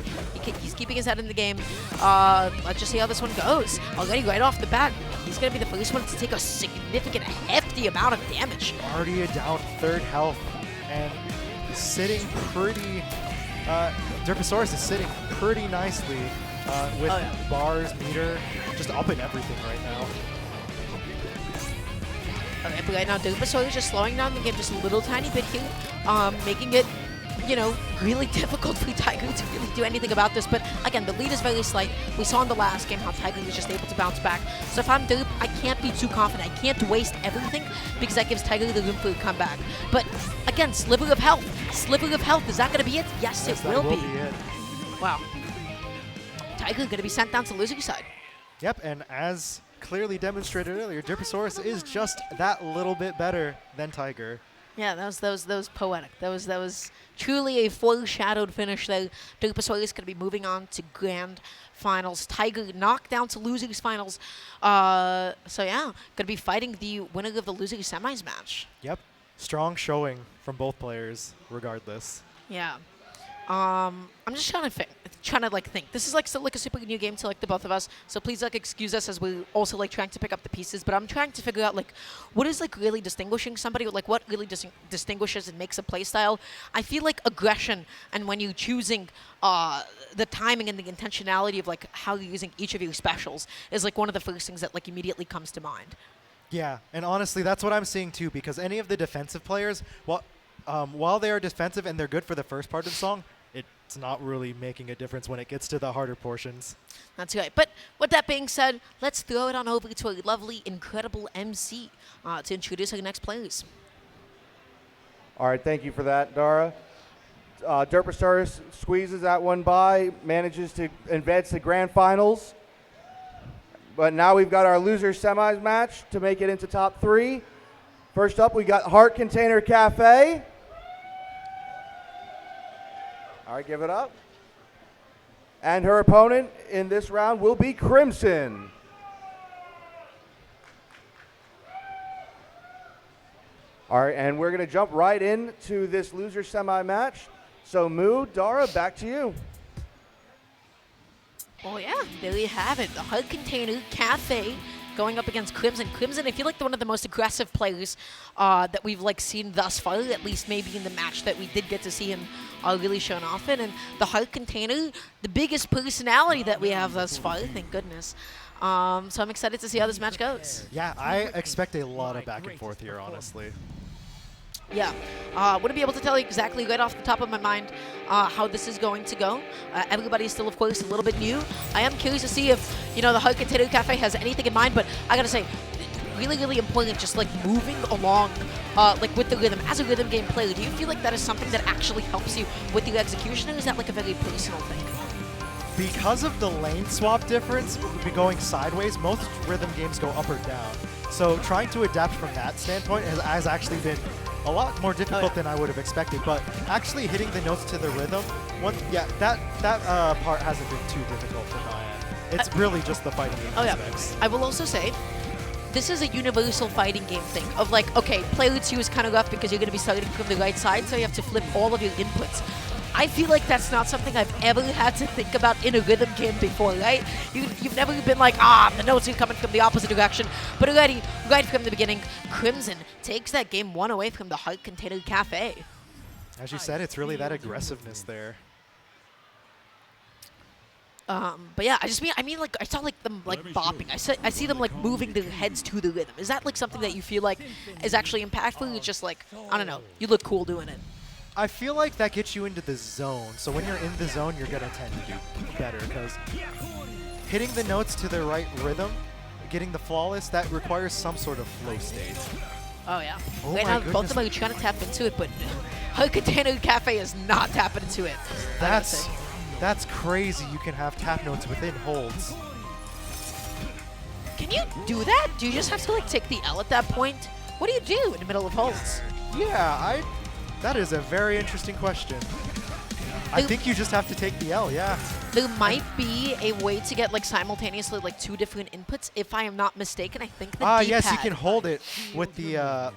He's keeping his head in the game. Let's just see how this one goes. Already right off the bat, he's going to be the first one to take a significant, hefty amount of damage. Already down 3rd health, and sitting pretty... Durpasaurus is sitting pretty nicely with bars, meter, just up in everything right now. Okay, but right now Durpasaurus is just slowing down the game just a little tiny bit here, making it, you know, really difficult for Tyger to really do anything about this. But again, the lead is very slight. We saw in the last game how Tyger was just able to bounce back. So if I'm Derp, I can't be too confident. I can't waste everything because that gives Tyger the room for a comeback. But again, sliver of health. Sliver of health. Is that going to be it? Yes, it will be. It. Wow. Tyger going to be sent down to the losing side. Yep, and as clearly demonstrated earlier, Durpasaurus is just that little bit better than Tyger. Yeah, that was poetic. That was truly a foreshadowed finish there. Durpasaurus is going to be moving on to grand finals. Tyger knocked down to losers finals. So yeah, going to be fighting the winner of the losers semis match. Yep, strong showing from both players, regardless. Yeah. I'm just trying to think. This is like a super new game to like the both of us. So please like excuse us as we're also like trying to pick up the pieces. But I'm trying to figure out like what is like really distinguishing somebody, like what really distinguishes and makes a play style. I feel like aggression and when you're choosing the timing and the intentionality of like how you're using each of your specials is like one of the first things that like immediately comes to mind. Yeah, and honestly, that's what I'm seeing too. Because any of the defensive players, while they are defensive and they're good for the first part of the song, it's not really making a difference when it gets to the harder portions. That's right. But with that being said, let's throw it on over to a lovely, incredible MC to introduce our next players. All right, thank you for that, Dara. Durpasaurus squeezes that one by, manages to advance to grand finals. But now we've got our loser semis match to make it into top 3. First up, we got HeartContainerCafe. All right, give it up. And her opponent in this round will be Crimson. All right, and we're going to jump right into this loser semi match. So, Moo, Dara, back to you. Oh yeah, there you have it. The HeartContainerCafe going up against Crimson. Crimson, I feel like they're one of the most aggressive players that we've like seen thus far, at least maybe in the match that we did get to see him really shown off in. And the Heart Container, the biggest personality that we have thus far, thank goodness. So I'm excited to see how this match goes. Yeah, I expect a lot of back and forth here, honestly. Yeah, wouldn't be able to tell you exactly right off the top of my mind how this is going to go. Everybody's still, of course, a little bit new. I am curious to see if, the HeartContainerCafe has anything in mind, but I gotta say, really, really important, just like moving along like with the rhythm. As a rhythm game player, do you feel like that is something that actually helps you with your execution, or is that like a very personal thing? Because of the lane swap difference, going sideways, most rhythm games go up or down. So trying to adapt from that standpoint has actually been a lot more difficult than I would have expected, but actually hitting the notes to the rhythm, that part hasn't been too difficult for my end. It's really just the fighting game aspects. I will also say, this is a universal fighting game thing of like, okay, player 2 is kind of rough because you're going to be starting from the right side, so you have to flip all of your inputs. I feel like that's not something I've ever had to think about in a rhythm game before, right? You've never been like, the notes are coming from the opposite direction. But already, right from the beginning, Crimson takes that game 1 away from the HeartContainerCafe. As you said, it's really that aggressiveness there. But yeah, I mean, like I saw like them like bopping. I see them like moving their heads to the rhythm. Is that like something that you feel like is actually impactful? It's just like, I don't know, you look cool doing it. I feel like that gets you into the zone. So when you're in the zone, you're going to tend to do better because hitting the notes to the right rhythm, getting the flawless, that requires some sort of flow state. Oh, yeah. Oh right now, both of them are trying to tap into it, but HeartContainerCafe is not tapping into it. That's crazy. You can have tap notes within holds. Can you do that? Do you just have to like take the L at that point? What do you do in the middle of holds? Yeah, that is a very interesting question. I think you just have to take the L, yeah. There might be a way to get like simultaneously like 2 different inputs, if I am not mistaken. I think the D-pad. Yes, you can hold it with the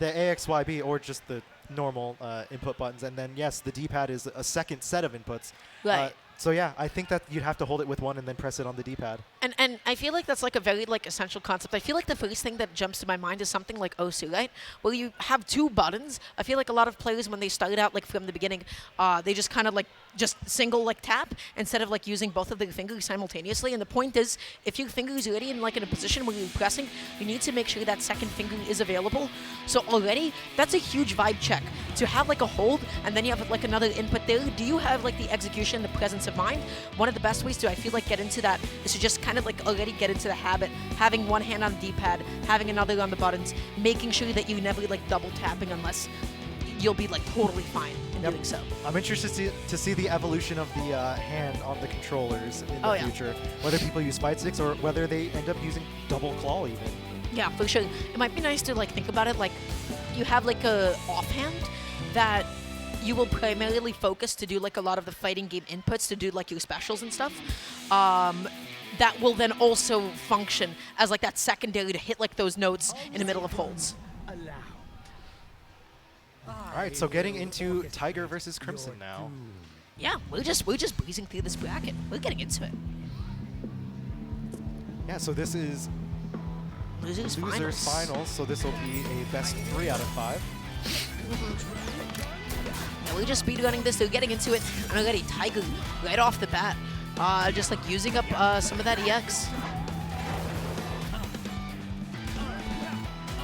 AXYB or just the normal input buttons, and then yes, the D-pad is a second set of inputs. Right. So yeah, I think that you'd have to hold it with one and then press it on the D-pad. And I feel like that's like a very like essential concept. I feel like the first thing that jumps to my mind is something like Osu, right? Where you have 2 buttons. I feel like a lot of players when they started out like from the beginning, they just kind of like just single like tap instead of like using both of their fingers simultaneously. And the point is, if your finger is already in like in a position where you're pressing, you need to make sure that second finger is available. So already, that's a huge vibe check. To have like a hold and then you have like another input there. Do you have like the execution, the presence of mind? One of the best ways to, I feel like, get into that is to just kind of like already get into the habit, having one hand on the D-pad, having another on the buttons, making sure that you never like double tapping unless you'll be like totally fine in doing so. I'm interested to see the evolution of the hand on the controllers in the future. Whether people use fight sticks or whether they end up using double claw even. Yeah, for sure. It might be nice to like think about it like you have like a offhand that you will primarily focus to do like a lot of the fighting game inputs to do like your specials and stuff. That will then also function as like that secondary to hit like those notes in the middle of holds. All right, so getting into Tyger versus Crimson now. Yeah, we're just breezing through this bracket. We're getting into it. Yeah, so this is Losers finals. So this will be a best 3 out of 5. Yeah, we're just speedrunning this, so getting into it. And already Tyger right off the bat, just like using up some of that EX.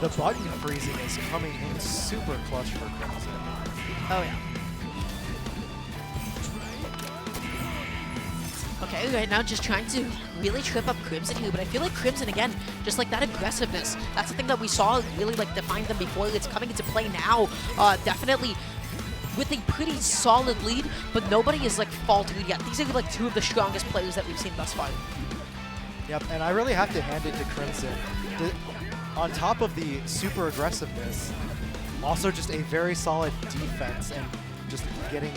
The button freezing is coming in super clutch for Crimson. Oh yeah. Okay, right now just trying to really trip up Crimson here, but I feel like Crimson, again, just like that aggressiveness, that's the thing that we saw really like define them before. It's coming into play now, definitely with a pretty solid lead, but nobody is like faltering yet. These are like 2 of the strongest players that we've seen thus far. Yep, and I really have to hand it to Crimson. On top of the super aggressiveness, also just a very solid defense and just getting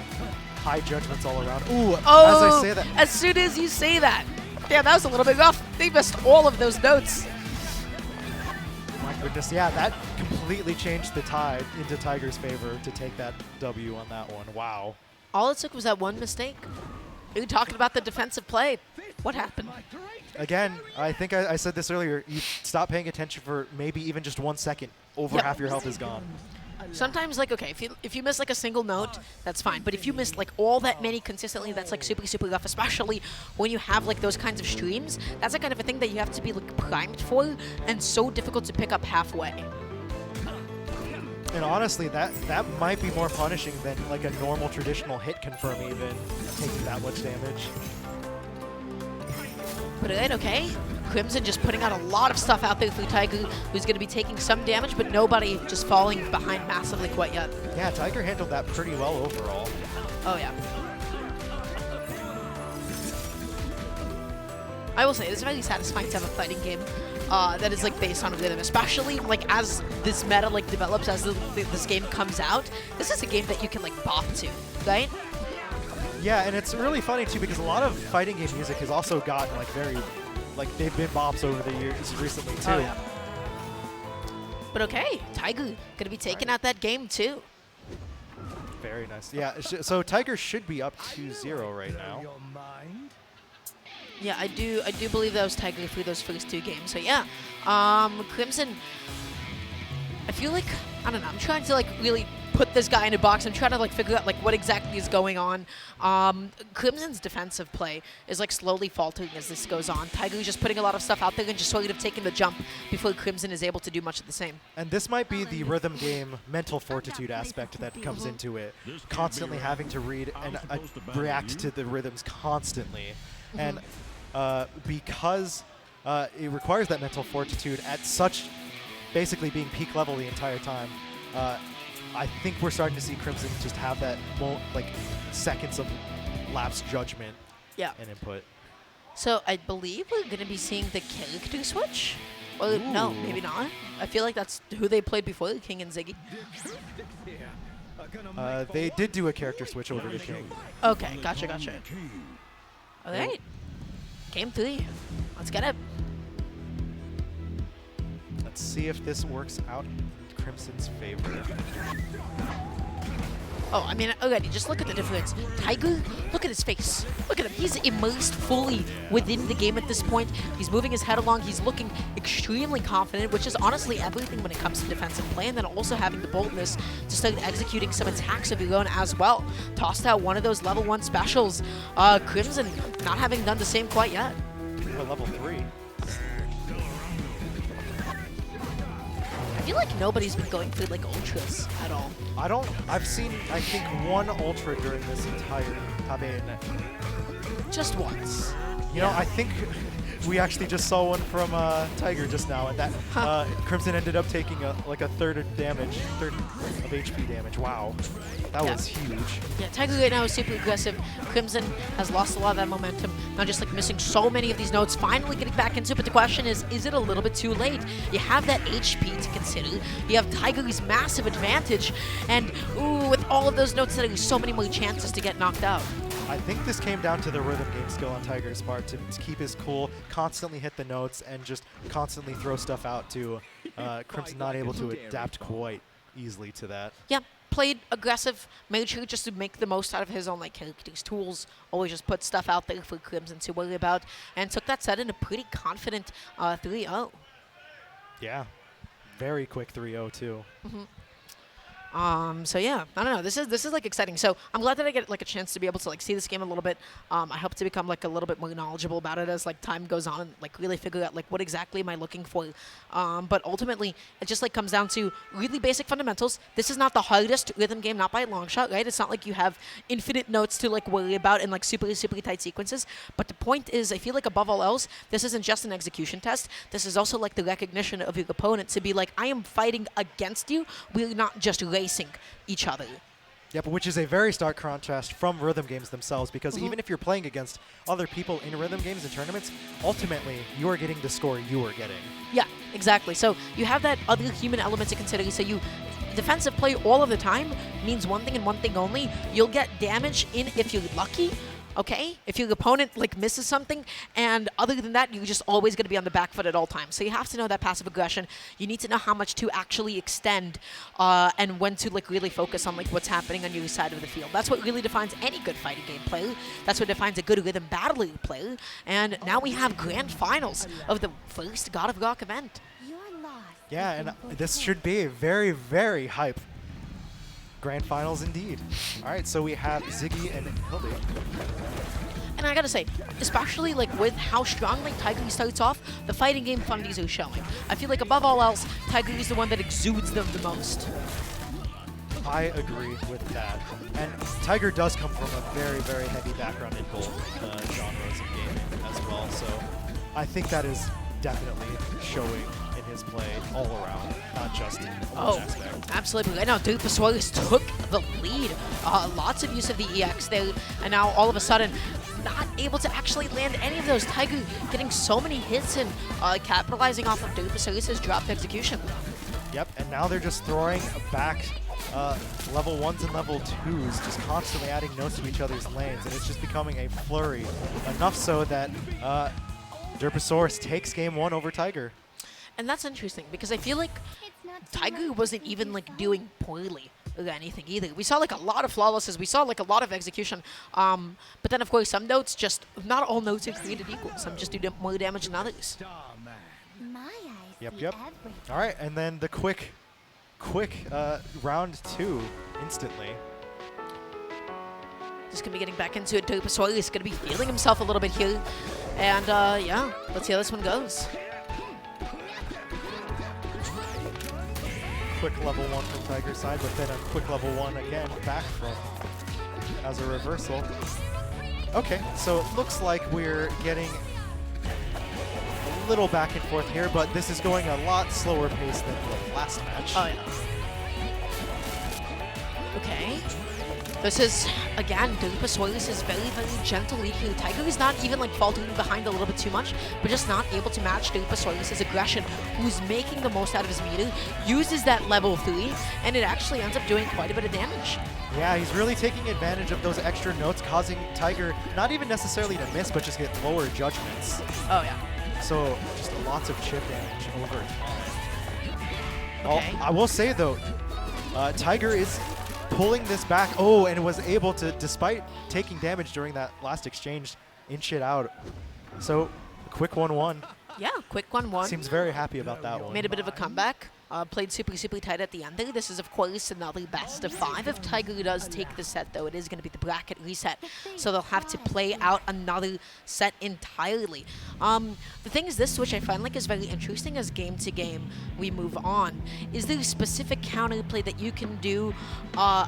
high judgments all around. Ooh, oh, as I say that. As soon as you say that. Damn, that was a little bit rough. They missed all of those notes. My goodness, yeah, that completely changed the tide into Tyger's favor to take that W on that one. Wow. All it took was that one mistake. We were talking about the defensive play. What happened? Again, I think I said this earlier, you stop paying attention for maybe even just 1 second, over half your health is gone. Sometimes, like, okay, if you miss like a single note, that's fine. But if you miss like all that many consistently, that's like super, super rough, especially when you have like those kinds of streams. That's the kind of a thing that you have to be like primed for and so difficult to pick up halfway. And honestly, that might be more punishing than like a normal traditional hit confirm even, taking that much damage. But okay. Crimson just putting out a lot of stuff out there through Tyger, who's going to be taking some damage, but nobody just falling behind massively quite yet. Yeah, Tyger handled that pretty well overall. Oh, yeah. I will say, it's very satisfying to have a fighting game that is like based on rhythm, especially like as this meta like develops, as this game comes out. This is a game that you can like bop to, right? Yeah, and it's really funny too because a lot of fighting game music has also gotten like very, like they've been bops over the years recently too. Oh, yeah. But okay, Tyger gonna be taking out that game too. Very nice. Yeah, so Tyger should be up 2-0 right now. Yeah, I do believe that was Tyger through those first 2 games. So yeah, Crimson. I feel like, I don't know, I'm trying to like really put this guy in a box. I'm trying to like figure out like what exactly is going on. Crimson's defensive play is like slowly faltering as this goes on. Tyger's just putting a lot of stuff out there and just sort of taking the jump before Crimson is able to do much of the same. And this might be the rhythm game mental fortitude aspect that comes into it. Constantly having to read and react to the rhythms constantly. And because it requires that mental fortitude at such basically being peak level the entire time, I think we're starting to see Crimson just have that like seconds of lapsed judgment and input. So I believe we're going to be seeing the character switch? Or no, maybe not. I feel like that's who they played before, King and Ziggy. They did do a character switch over to King. Okay, gotcha. All right. Game 3. Let's get it. Let's see if this works out in Crimson's favor. Oh, I mean, already, just look at the difference. Tyger, look at his face. Look at him. He's immersed fully within the game at this point. He's moving his head along. He's looking extremely confident, which is honestly everything when it comes to defensive play, and then also having the boldness to start executing some attacks of your own as well. Tossed out one of those level 1 specials. Crimson not having done the same quite yet. For level 3. I feel like nobody's been going through like ultras at all. I've seen, I think, 1 ultra during this entire Tabe net. Just once. You know, I think we actually just saw one from Tyger just now, and that Crimson ended up taking like a third of HP damage. Wow, that was huge. Yeah, Tyger right now is super aggressive. Crimson has lost a lot of that momentum. Now just like missing so many of these notes, finally getting back into it. But the question is it a little bit too late? You have that HP to consider. You have Tyger's massive advantage, and ooh, with all of those notes, there are so many more chances to get knocked out. I think this came down to the rhythm game skill on Tyger's part to keep his cool, constantly hit the notes, and just constantly throw stuff out to Crimson not able to adapt quite easily to that. Yeah, played aggressive, made sure just to make the most out of his own like character's tools, always just put stuff out there for Crimson to worry about, and took that set in a pretty confident 3-0. Yeah, very quick 3-0 too. So yeah, I don't know. This is like exciting. So I'm glad that I get like a chance to be able to like see this game a little bit. I hope to become like a little bit more knowledgeable about it as like time goes on and like really figure out like what exactly am I looking for. But ultimately, it just like comes down to really basic fundamentals. This is not the hardest rhythm game, not by a long shot, right? It's not like you have infinite notes to like worry about in like super tight sequences. But the point is, I feel like above all else, this isn't just an execution test. This is also like the recognition of your opponent to be like, I am fighting against you. We're not just racing each other. Yep, which is a very stark contrast from rhythm games themselves, because even if you're playing against other people in rhythm games and tournaments, ultimately you are getting the score you are getting. Yeah, exactly. So you have that other human element to consider. So you defensive play all of the time means one thing and one thing only. You'll get damage in if you're lucky. Okay, if your opponent like misses something, and other than that, you're just always going to be on the back foot at all times. So you have to know that passive aggression. You need to know how much to actually extend, and when to like really focus on like what's happening on your side of the field. That's what really defines any good fighting game player. That's what defines a good rhythm battle player. And now we have grand finals of the first God of Rock event. Yeah, and this should be a very, very hype grand finals indeed. All right, so we have Ziggy and Hilde. And I gotta say, especially like with how strong like Tyger starts off, the fighting game fundies are showing. I feel like above all else, Tyger is the one that exudes them the most. I agree with that. And Tyger does come from a very, very heavy background in both genres of gaming as well. So I think that is definitely showing in his play all around, not just in one aspect. Absolutely. Right now, Durpasaurus took the lead. Lots of use of the EX there, and now all of a sudden, not able to actually land any of those. Tyger getting so many hits and capitalizing off of Durpasaurus' dropped execution. Yep, and now they're just throwing back level 1s and level 2s, just constantly adding notes to each other's lanes, and it's just becoming a flurry. Enough so that Durpasaurus takes game 1 over Tyger. And that's interesting, because I feel like Tyger wasn't even like doing poorly or anything either. We saw like a lot of flawlesses, we saw like a lot of execution, but then of course some notes just, not all notes are created equal. Some just do more damage than others. Yep. All right, and then the quick round 2 instantly. Just gonna be getting back into it. Durpasaurus is gonna be feeling himself a little bit here, and yeah, let's see how this one goes. Quick level 1 from Tyger's side, but then a quick level 1 again back from as a reversal. Okay, so it looks like we're getting a little back and forth here, but this is going a lot slower pace than the last match. Oh yeah. Okay. This is, again, Durpasaurus is very, very gentle lead here. Tyger is not even like faltering behind a little bit too much, but just not able to match Durpasaurus' aggression, who's making the most out of his meter, uses that level 3, and it actually ends up doing quite a bit of damage. Yeah, he's really taking advantage of those extra notes, causing Tyger not even necessarily to miss, but just get lower judgments. Oh yeah. So just lots of chip damage over time. Okay. I will say though, Tyger is pulling this back. Oh, and was able to, despite taking damage during that last exchange, inch it out. So, quick 1-1. Yeah, quick 1-1. Seems very happy about that one. Made a bit of a comeback. Played super tight at the end there. This is, of course, another best of 5. If Tyger does take the set, though, it is going to be the bracket reset. So they'll have to play out another set entirely. The thing is this, which I find like is very interesting as game to game we move on, is there a specific counterplay that you can do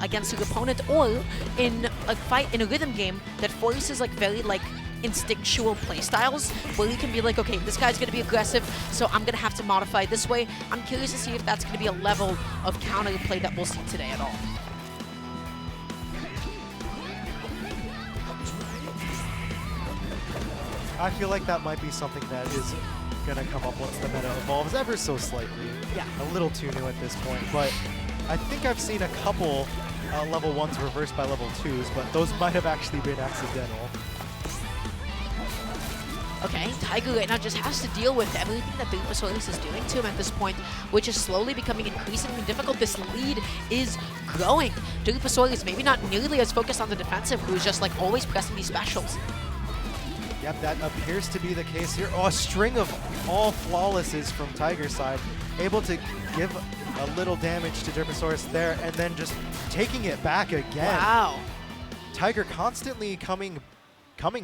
against your opponent, or in a fight, in a rhythm game that forces like very like instinctual playstyles where he can be like, okay, this guy's going to be aggressive, so I'm going to have to modify this way. I'm curious to see if that's going to be a level of counterplay that we'll see today at all. I feel like that might be something that is going to come up once the meta evolves ever so slightly. Yeah. A little too new at this point, but I think I've seen a couple level 1s reversed by level 2s, but those might have actually been accidental. Okay, Tyger right now just has to deal with everything that Durpasaurus is doing to him at this point, which is slowly becoming increasingly difficult. This lead is growing. Durpasaurus maybe not nearly as focused on the defensive, who's just like always pressing these specials. Yep, that appears to be the case here. Oh, a string of all flawlesses from Tyger's side, able to give a little damage to Durpasaurus there, and then just taking it back again. Wow. Tyger constantly coming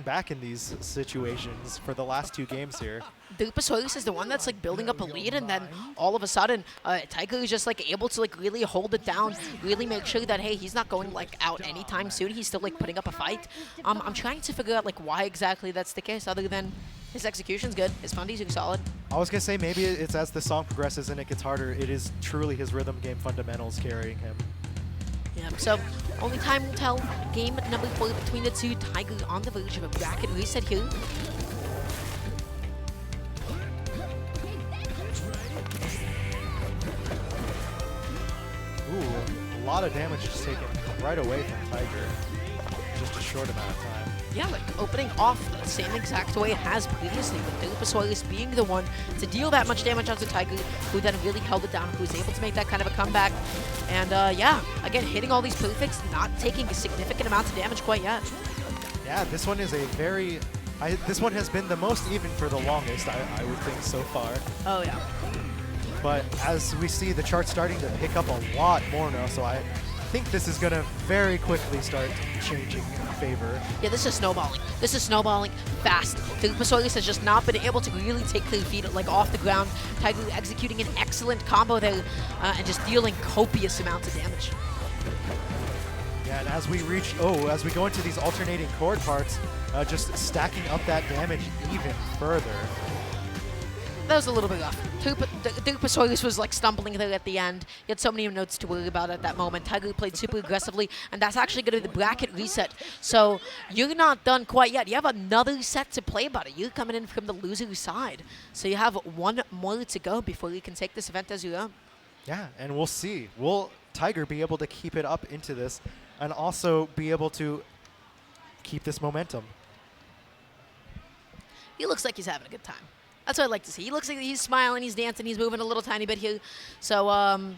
back in these situations for the last 2 games here. Durpasaurus is the one that's like building up a lead, and then all of a sudden, Tyger is just like able to like really hold it down, really make sure that, hey, he's not going like out anytime soon. He's still like putting up a fight. I'm trying to figure out like why exactly that's the case, other than his execution's good, his fundies are solid. I was gonna say maybe it's as the song progresses and it gets harder, it is truly his rhythm game fundamentals carrying him. Yeah, so only time will tell. Game number 4 between the two. Tyger on the verge of a bracket reset here. Ooh, a lot of damage just taken right away from Tyger. Just a short amount of time. Yeah, like opening off the same exact way it has previously, with Durpasaurus being the one to deal that much damage onto Tyger, who then really held it down, who was able to make that kind of a comeback. And yeah, again, hitting all these perfects, not taking a significant amount of damage quite yet. Yeah, this one is a very... this one has been the most even for the longest, I would think, so far. Oh, yeah. But as we see, the chart's starting to pick up a lot more now, so I think this is going to very quickly start changing in favor. Yeah, this is snowballing. This is snowballing fast. Durpasaurus has just not been able to really take their feet like off the ground. Tyger executing an excellent combo there and just dealing copious amounts of damage. Yeah, and as we as we go into these alternating chord parts, just stacking up that damage even further. That was a little bit rough. Durpasaurus was like stumbling there at the end. He had so many notes to worry about at that moment. Tyger played super aggressively, and that's actually going to be the bracket reset. So you're not done quite yet. You have another set to play, buddy. You're coming in from the loser side. So you have one more to go before you can take this event as your own. Yeah, and we'll see. Will Tyger be able to keep it up into this and also be able to keep this momentum? He looks like he's having a good time. That's what I'd like to see. He looks like he's smiling, he's dancing, he's moving a little tiny bit here. So, and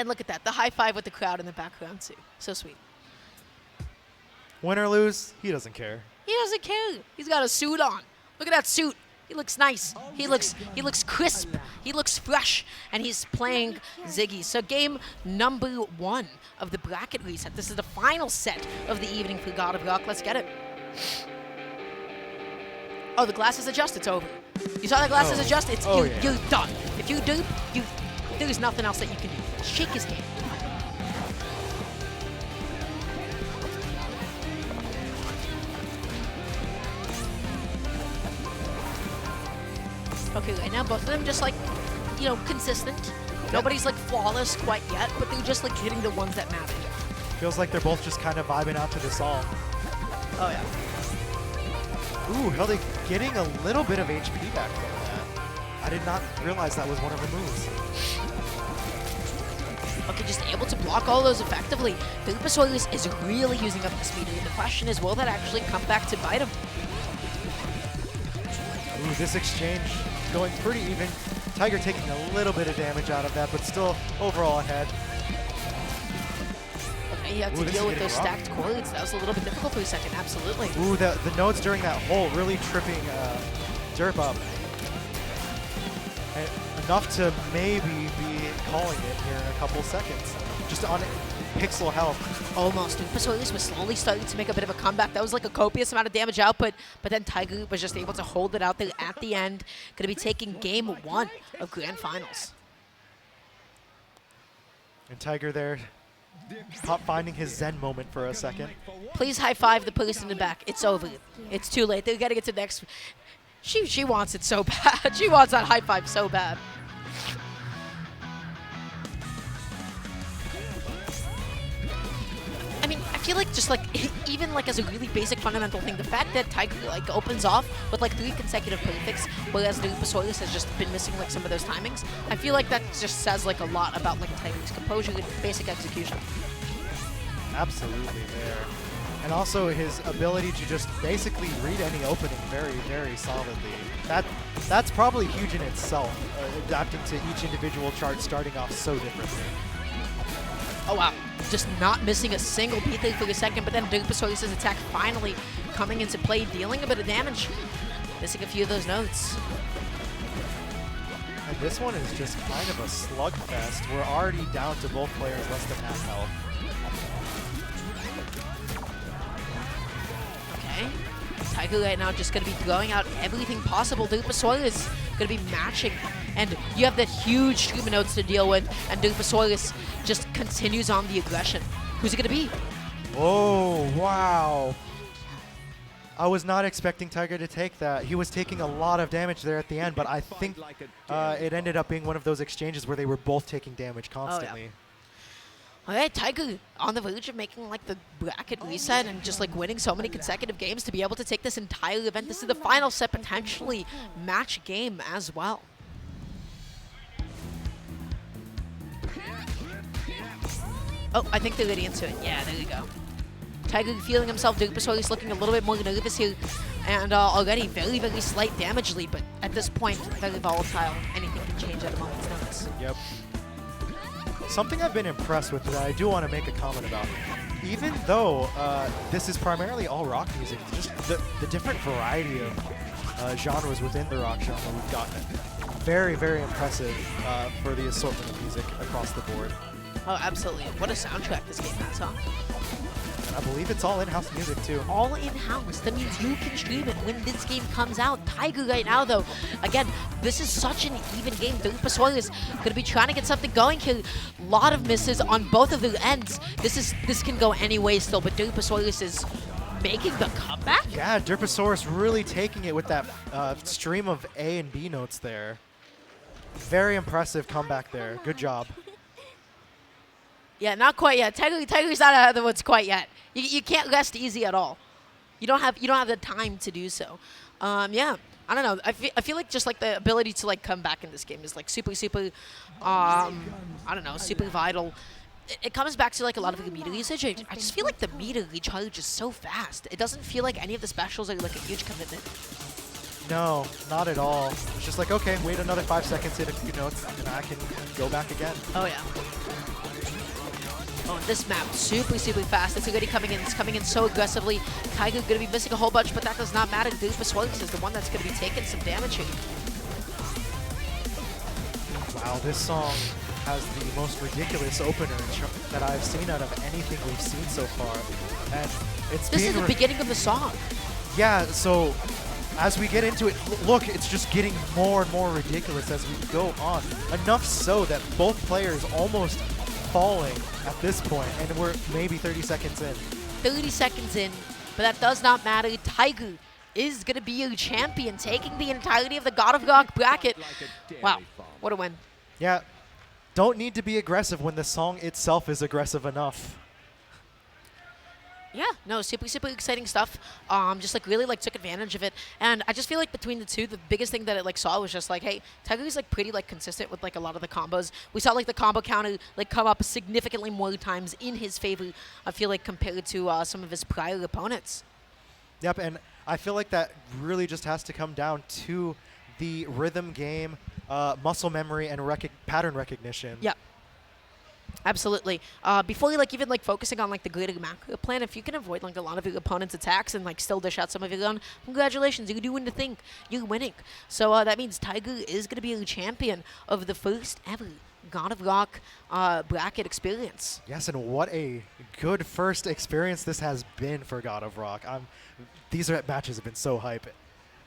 look at that. The high five with the crowd in the background, too. So sweet. Win or lose, he doesn't care. He doesn't care. He's got a suit on. Look at that suit. He looks nice. He looks crisp. He looks fresh. And he's playing Ziggy. So game number 1 of the bracket reset. This is the final set of the evening for God of Rock. Let's get it. Oh, the glasses adjust, it's over. You saw the glasses adjust, it's you're done. If you dupe, there's nothing else that you can do. Shake his hand. Okay, right now both of them just like, you know, consistent. Nobody's like flawless quite yet, but they're just like hitting the ones that matter. Feels like they're both just kind of vibing out to the song. Oh yeah. Ooh, Hilde getting a little bit of HP back from that. I did not realize that was one of her moves. Okay, just able to block all those effectively. Durpasaurus is really using up the speed, and the question is, will that actually come back to bite him? Ooh, this exchange going pretty even. Tyger taking a little bit of damage out of that, but still overall ahead. Okay, you have to deal with those stacked chords. That was a little bit difficult for a second, absolutely. Ooh, the notes during that hole really tripping Derp up. And enough to maybe be calling it here in a couple seconds. Just on pixel health. Almost. Durpasaurus was slowly starting to make a bit of a comeback. That was like a copious amount of damage output, but then Tyger was just able to hold it out there at the end. Going to be taking game 1 of Grand Finals. And Tyger there finding his zen moment for a second. Please high five the person in the back. It's over. It's too late. They got to get to the next. She wants it so bad. She wants that high five so bad. I mean, I feel like just like even like as a really basic fundamental thing, the fact that Tyger like opens off with like 3 consecutive perfects, whereas Durpasaurus has just been missing like some of those timings, I feel like that just says like a lot about like Tyger's composure and basic execution. Absolutely there. And also his ability to just basically read any opening very, very solidly. That's probably huge in itself, adapting to each individual chart starting off so differently. Oh wow, just not missing a single beat there for a second, but then Durpasaurus' attack finally coming into play, dealing a bit of damage. Missing a few of those notes. And this one is just kind of a slugfest. We're already down to both players less than half health. Okay, Tyger right now just going to be throwing out everything possible. Durpasaurus going to be matching, and you have that huge treatment notes to deal with, and Durpasaurus just continues on the aggression. Who's it going to be? Oh, wow. I was not expecting Tyger to take that. He was taking a lot of damage there at the end, but I think it ended up being one of those exchanges where they were both taking damage constantly. Oh, yeah. All right, Tyger on the verge of making like the bracket reset and just like winning so many consecutive games to be able to take this entire event. This is the final set, potentially match game as well. Oh, I think they're getting into it. Yeah, there you go. Tyger feeling himself. Durpasaurus looking a little bit more nervous here. And already very, very slight damage lead, but at this point, very volatile. Anything can change at a moment's notice. Yep. Something I've been impressed with that I do want to make a comment about. Even though this is primarily all rock music, just the different variety of genres within the rock genre we've gotten. Very, very impressive for the assortment of music across the board. Oh, absolutely. What a soundtrack this game has, huh? I believe it's all in-house music, too. All in-house. That means you can stream it when this game comes out. Tyger right now, though, again, this is such an even game. Durpasaurus going to be trying to get something going here. A lot of misses on both of their ends. This can go any way still, but Durpasaurus is making the comeback? Yeah, Durpasaurus really taking it with that stream of A and B notes there. Very impressive comeback there. Good job. Yeah, not quite yet. Tyger's not out of the woods quite yet. You can't rest easy at all. You don't have the time to do so. Yeah, I don't know. I feel like just like the ability to like come back in this game is like super I don't know, super vital. It comes back to like a lot of the meter usage. I just feel like the meter recharge is so fast. It doesn't feel like any of the specials are like a huge commitment. No, not at all. It's just like, okay, wait another 5 seconds, hit a few notes, and I can go back again. Oh yeah. Oh, this map, super fast. It's already coming in. It's coming in so aggressively. Tyger going to be missing a whole bunch, but that does not matter. Durpasaurus is the one that's going to be taking some damage here. Wow, this song has the most ridiculous opener that I've seen out of anything we've seen so far. And it's This is the beginning of the song. Yeah, so as we get into it, look, it's just getting more and more ridiculous as we go on. Enough so that both players almost falling at this point, and we're maybe 30 seconds in. 30 seconds in, but that does not matter. Tyger is going to be your champion, taking the entirety of the God of Rock bracket. Wow, what a win. Yeah, don't need to be aggressive when the song itself is aggressive enough. Yeah, no, super exciting stuff. Just like really like took advantage of it, and I just feel like between the two, the biggest thing that it like saw was just like, hey, Tyger's like pretty like consistent with like a lot of the combos. We saw like the combo counter like come up significantly more times in his favor. I feel like compared to some of his prior opponents. Yep, and I feel like that really just has to come down to the rhythm game, muscle memory, and pattern recognition. Yeah. Absolutely. Before you like even like focusing on like the greater macro plan, if you can avoid like a lot of your opponent's attacks and like still dish out some of your own, congratulations, you're doing the thing, you're winning. So that means Tyger is going to be the champion of the first ever God of Rock bracket experience. Yes, and what a good first experience this has been for God of Rock. These matches have been so hype.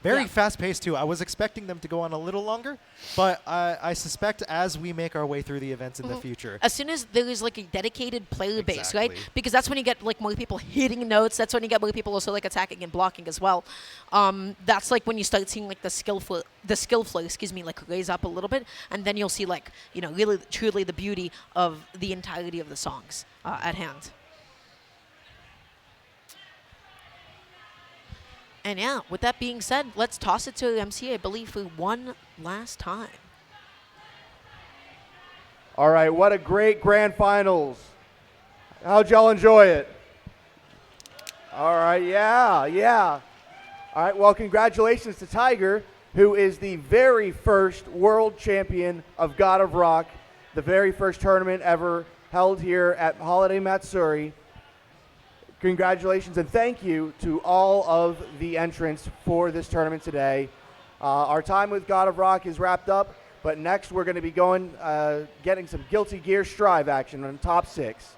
Very Yeah. fast-paced too. I was expecting them to go on a little longer, but I suspect as we make our way through the events in the future, As soon as there is like a dedicated player base, right? Exactly. Because that's when you get like more people hitting notes. That's when you get more people also like attacking and blocking as well. That's like when you start seeing like the skill flow, like raise up a little bit, and then you'll see like really truly the beauty of the entirety of the songs at hand. And yeah, with that being said, let's toss it to MC, I believe, for one last time. All right, what a great grand finals. How'd y'all enjoy it? All right, yeah. All right, well, congratulations to Tyger, who is the very first world champion of God of Rock, the very first tournament ever held here at Holiday Matsuri. Congratulations and thank you to all of the entrants for this tournament today. Our time with God of Rock is wrapped up, but next we're going to be going, getting some Guilty Gear Strive action on top 6.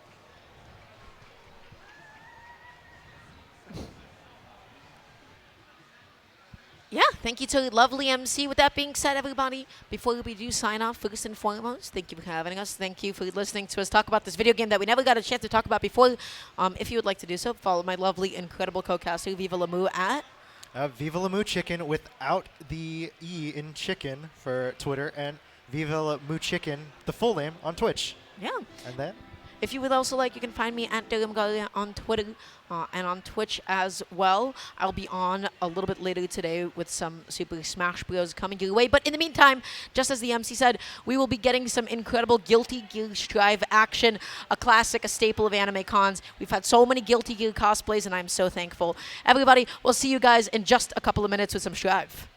Yeah, thank you to lovely MC. With that being said, everybody, before we do sign off, first and foremost, thank you for having us. Thank you for listening to us talk about this video game that we never got a chance to talk about before. If you would like to do so, follow my lovely, incredible co-caster, Viva Lamu, at Viva Lamu Chicken without the E in chicken for Twitter, and Viva Lamu Chicken, the full name, on Twitch. Yeah. And then? If you would also like, you can find me at Durpasaurus on Twitter and on Twitch as well. I'll be on a little bit later today with some Super Smash Bros. Coming your way. But in the meantime, just as the MC said, we will be getting some incredible Guilty Gear Strive action, a classic, a staple of anime cons. We've had so many Guilty Gear cosplays, and I'm so thankful. Everybody, we'll see you guys in just a couple of minutes with some Strive.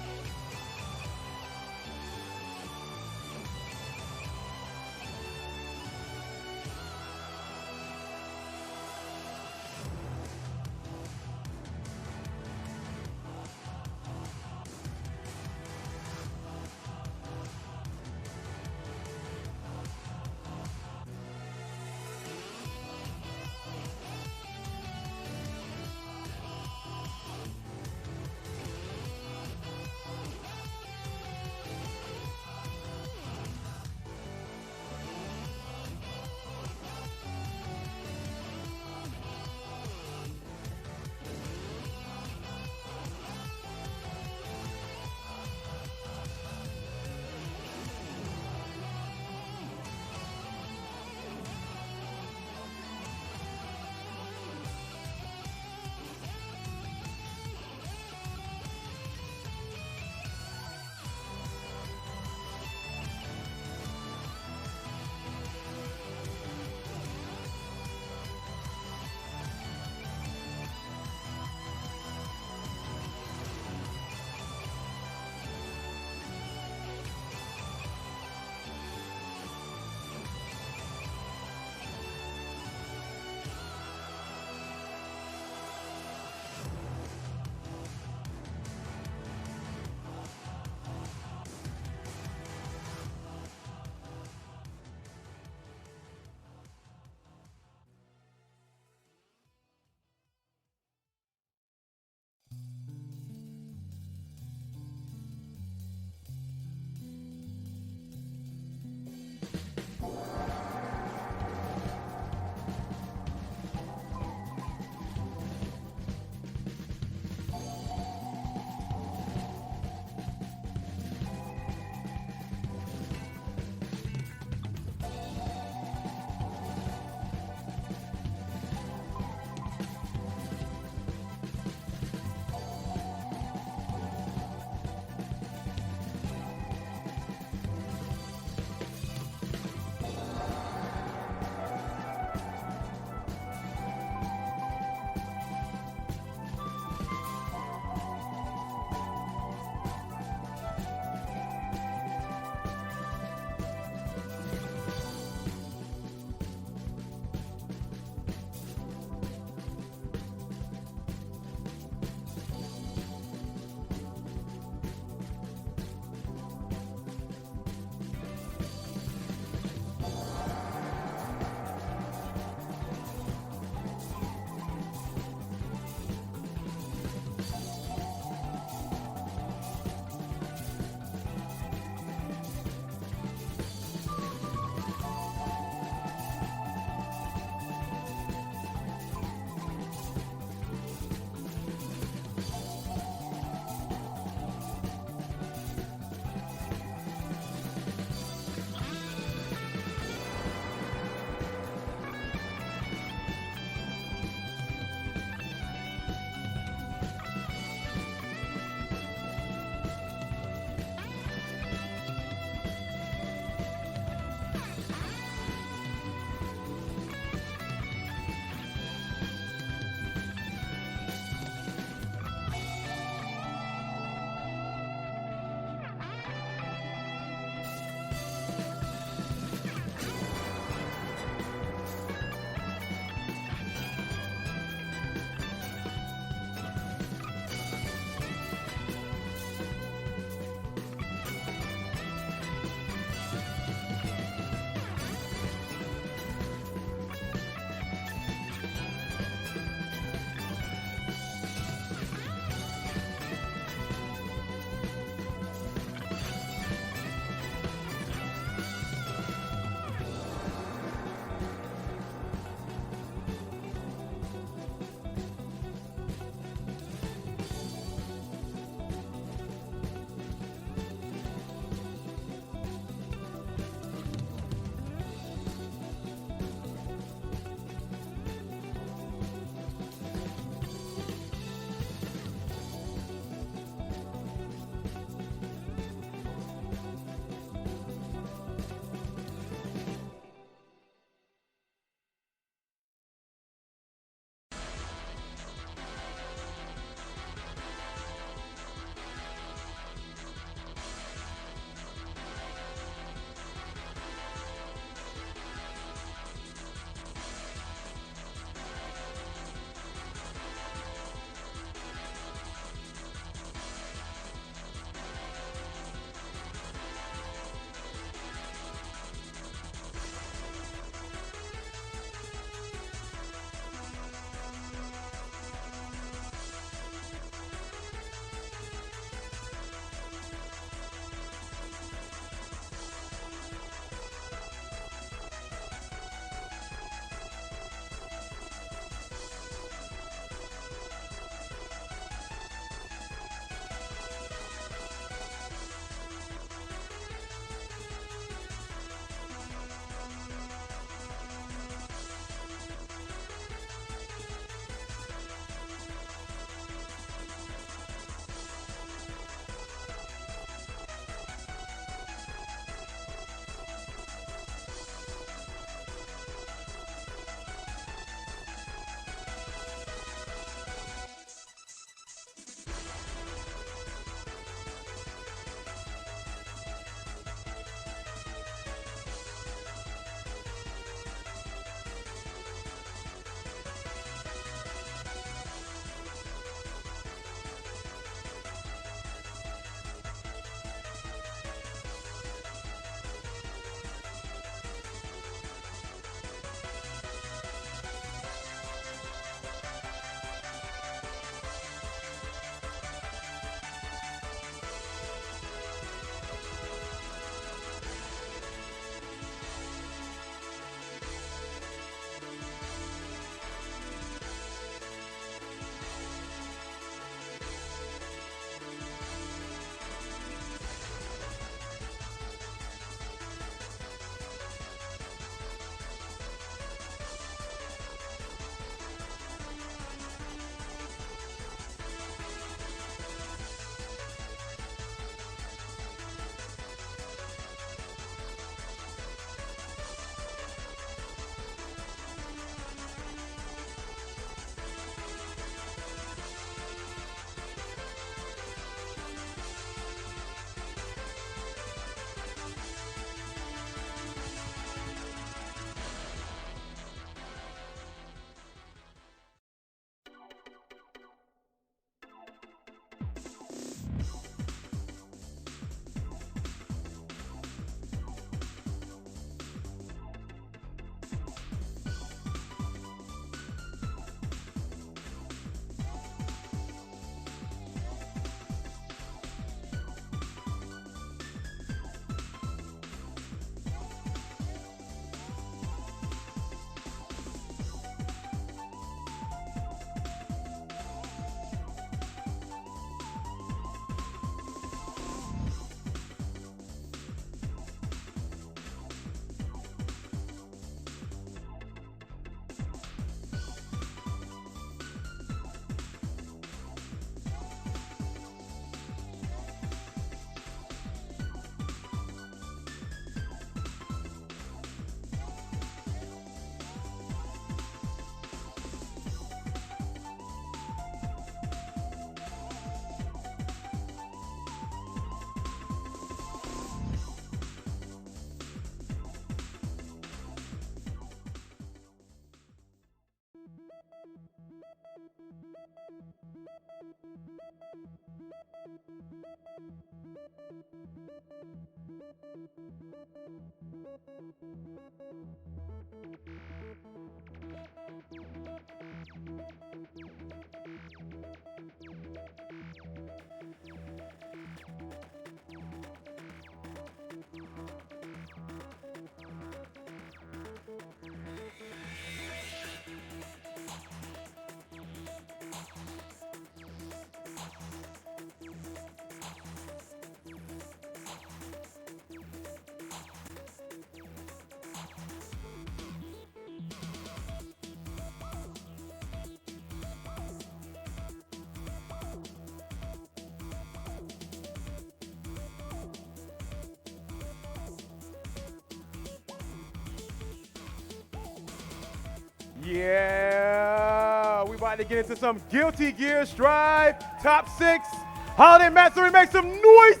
Yeah, we about to get into some Guilty Gear Strive top 6. Holiday Matsuri, make some noise!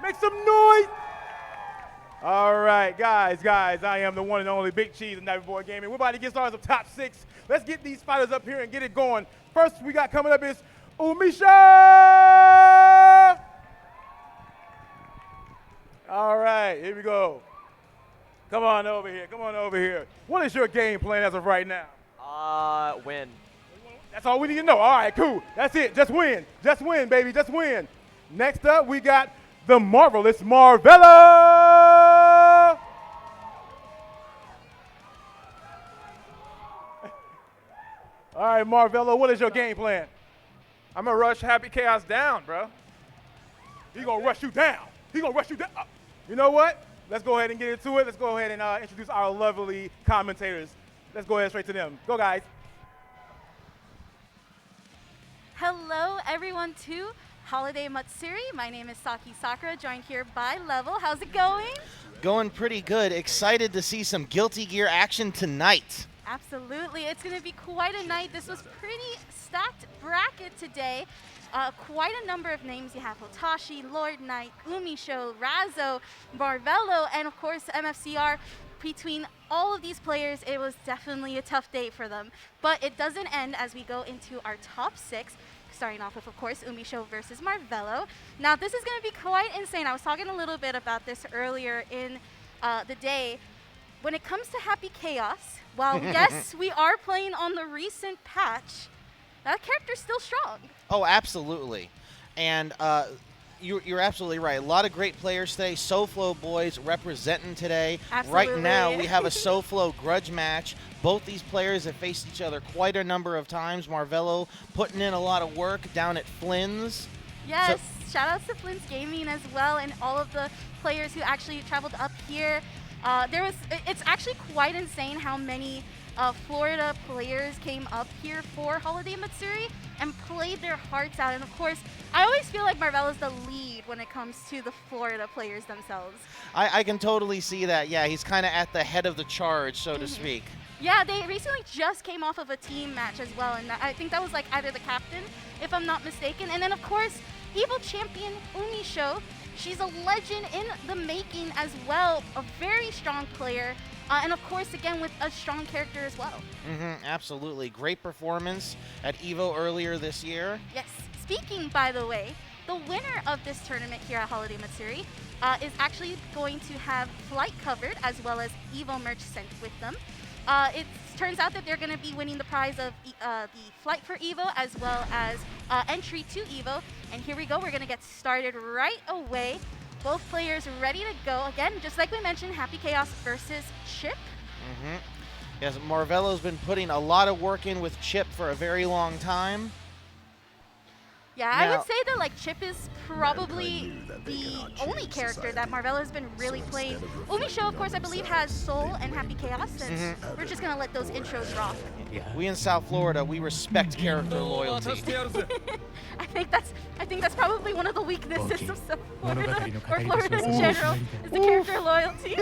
Make some noise! All right, guys, I am the one and only Big Cheese of Navi Boy Gaming. We're about to get started with top 6. Let's get these fighters up here and get it going. First we got coming up is Umisho! All right, here we go. Come on over here. What is your game plan as of right now? Win. That's all we need to know. All right, cool. That's it. Just win, baby, just win. Next up, we got the marvelous Marvelo. All right, Marvelo, what is your game plan? I'm gonna rush Happy Chaos down, bro. He gonna rush you down. You know what? Let's go ahead and get into it. Let's go ahead and introduce our lovely commentators. Let's go ahead straight to them. Go, guys. Hello, everyone, to Holiday Matsuri. My name is Saki Sakura, joined here by Level. How's it going? Going pretty good. Excited to see some Guilty Gear action tonight. Absolutely. It's going to be quite a night. This was pretty stacked bracket today. Quite a number of names. You have Hotashi, Lord Knight, Umisho, Razzo, Marvelo, and of course MFCR. Between all of these players, it was definitely a tough day for them. But it doesn't end as we go into our top 6, starting off with, of course, Umisho versus Marvelo. Now, this is going to be quite insane. I was talking a little bit about this earlier in the day. When it comes to Happy Chaos, while yes, we are playing on the recent patch, that character's still strong. Oh, absolutely. And you're absolutely right. A lot of great players today. SoFlo boys representing today. Absolutely. Right now, we have a SoFlo grudge match. Both these players have faced each other quite a number of times. Marvelo putting in a lot of work down at Flynn's. Yes, shout outs to Flynn's Gaming as well, and all of the players who actually traveled up here. It's actually quite insane how many Florida players came up here for Holiday Matsuri and played their hearts out. And of course, I always feel like Marvelo's the lead when it comes to the Florida players themselves. I can totally see that. Yeah, he's kind of at the head of the charge, so to speak. Yeah, they recently just came off of a team match as well, and I think that was like either the captain, if I'm not mistaken. And then of course, Evil Champion Umisho. She's a legend in the making as well, a very strong player, and of course, again, with a strong character as well. Absolutely. Great performance at EVO earlier this year. Yes. Speaking, by the way, the winner of this tournament here at Holiday Matsuri is actually going to have flight covered as well as EVO merch sent with them. It turns out that they're going to be winning the prize of the flight for EVO as well as entry to EVO. And here we go. We're going to get started right away. Both players ready to go. Again, just like we mentioned, Happy Chaos versus Chipp. Yes, Marvelo's been putting a lot of work in with Chipp for a very long time. Yeah, I would say that like Chipp is probably the only character that Marvelo has been really playing. Umisho, of course, I believe has Soul and Happy Chaos, and we're just gonna let those intros rock. We in South Florida, we respect character loyalty. I think that's probably one of the weaknesses of South Florida or Florida in general is the character loyalty.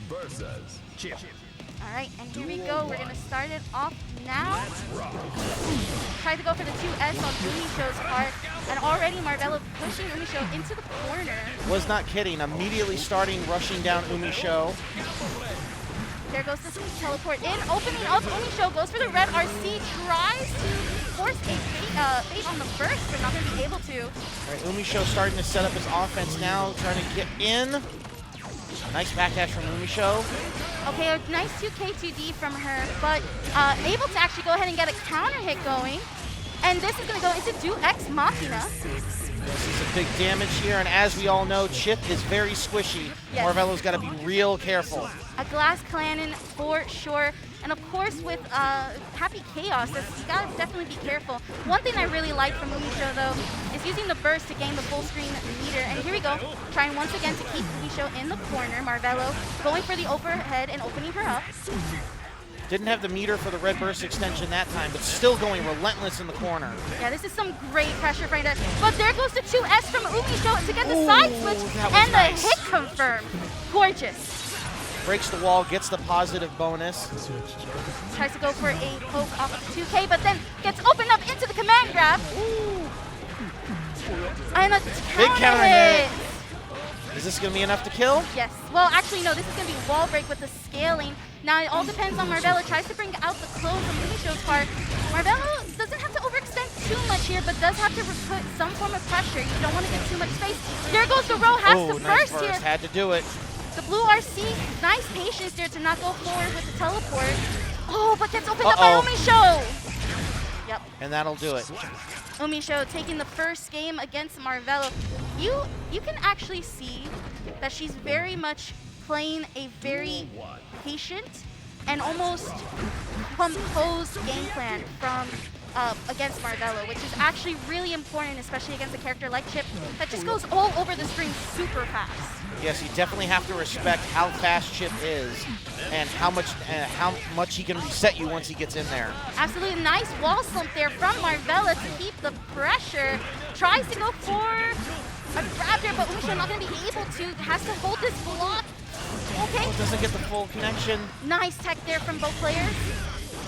Versus Chipp. All right, and here we go. We're gonna start it off now. Tried to go for the 2S on Umisho's part, and already Marvelo pushing Umisho into the corner. Was not kidding. Immediately rushing down Umisho. There goes the teleport in, opening up. Umisho goes for the red RC, tries to force a bait on the burst, but not going to be able to. All right, Umisho starting to set up his offense now, trying to get in. Nice backdash from Umisho. Okay, a nice 2K2D from her, but able to actually go ahead and get a counter hit going. And this is going to go into Do X Machina. This is a big damage here, and as we all know, Chipp is very squishy. Yes. Marvelo's got to be real careful. A glass cannon for sure. And of course with Happy Chaos, you gotta definitely be careful. One thing I really like from Umisho though is using the burst to gain the full screen meter. And here we go, trying once again to keep Umisho in the corner. Marvelo going for the overhead and opening her up. Didn't have the meter for the red burst extension that time, but still going relentless in the corner. Yeah, this is some great pressure right there. But there goes the 2S from Umisho to get the side switch and nice. the hit confirmed. Gorgeous. Breaks the wall, gets the positive bonus. Tries to go for a poke off of the 2K, but then gets opened up into the command grab. Ooh. And a Big counter hit. hit. Is this going to be enough to kill? Yes. Well, actually, no. This is going to be wall break with the scaling. Now, it all depends on Marvelo. Tries to bring out the close from Umisho's part. Marvelo doesn't have to overextend too much here, but does have to put some form of pressure. You don't want to get too much space. There goes the row. Has the nice burst here. Had to do it. The blue RC, nice patience there to not go forward with the teleport. Oh, but gets opened up by Umisho. Yep. And that'll do it. Umisho taking the first game against Marvelo. You can actually see that she's very much playing a very patient and almost composed game plan from against Marvelo, which is actually really important, especially against a character like Chipp that just goes all over the screen super fast. Yes, you definitely have to respect how fast Chipp is and how much he can reset you once he gets in there. Absolutely nice wall slump there from Marvelo to keep the pressure. Tries to go for a grab there, but Umisho not going to be able to. Has to hold this block. Okay. Oh, doesn't get the full connection. Nice tech there from both players.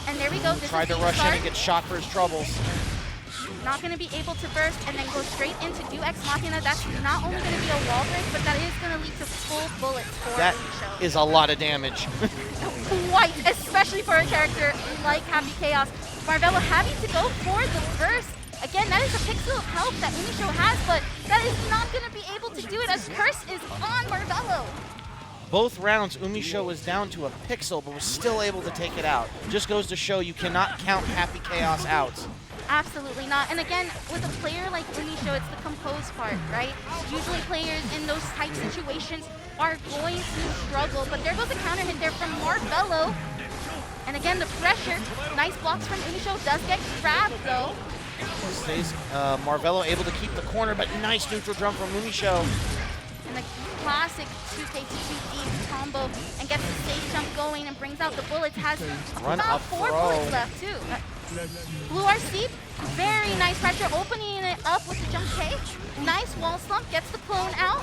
And there we go. This Tried to rush in and get shot for his troubles. Not going to be able to burst and then go straight into Do X Machina. That's not only going to be a wall break, but that is going to lead to full bullets for That Umisho. is a lot of damage. Quite, especially for a character like Happy Chaos. Marvelo having to go for the burst. Again, that is a pixel of health that Umisho has, but that is not going to be able to do it as Curse is on Marvelo. Both rounds, Umisho was down to a pixel, but was still able to take it out. Just goes to show you cannot count Happy Chaos out. Absolutely not. And again, with a player like Umisho, it's the composed part, right? Usually players in those type situations are going to struggle, but there goes a counter hit there from Marvelo. And again, the pressure, nice blocks from Umisho, does get grabbed though. Stays Marvelo able to keep the corner, but nice neutral jump from Umisho. And the classic 2K2D combo and gets the safe jump going and brings out the bullets. Has Run about up 4 throw. bullets left too. Blue RC, very nice pressure, opening it up with the jump K. Nice wall slump, gets the clone out.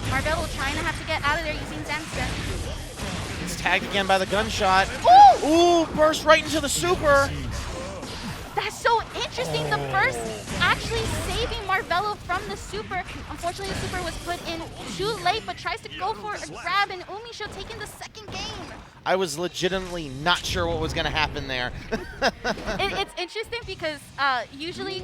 Marvelo trying to have to get out of there using Zensen. It's tagged again by the gunshot. Ooh! Ooh, burst right into the super. That's so interesting. The burst actually saving Marvelo from the super. Unfortunately, the super was put in too late, but tries to go for a grab, and Umisho taking the second game. I was legitimately not sure what was going to happen there. It's interesting because usually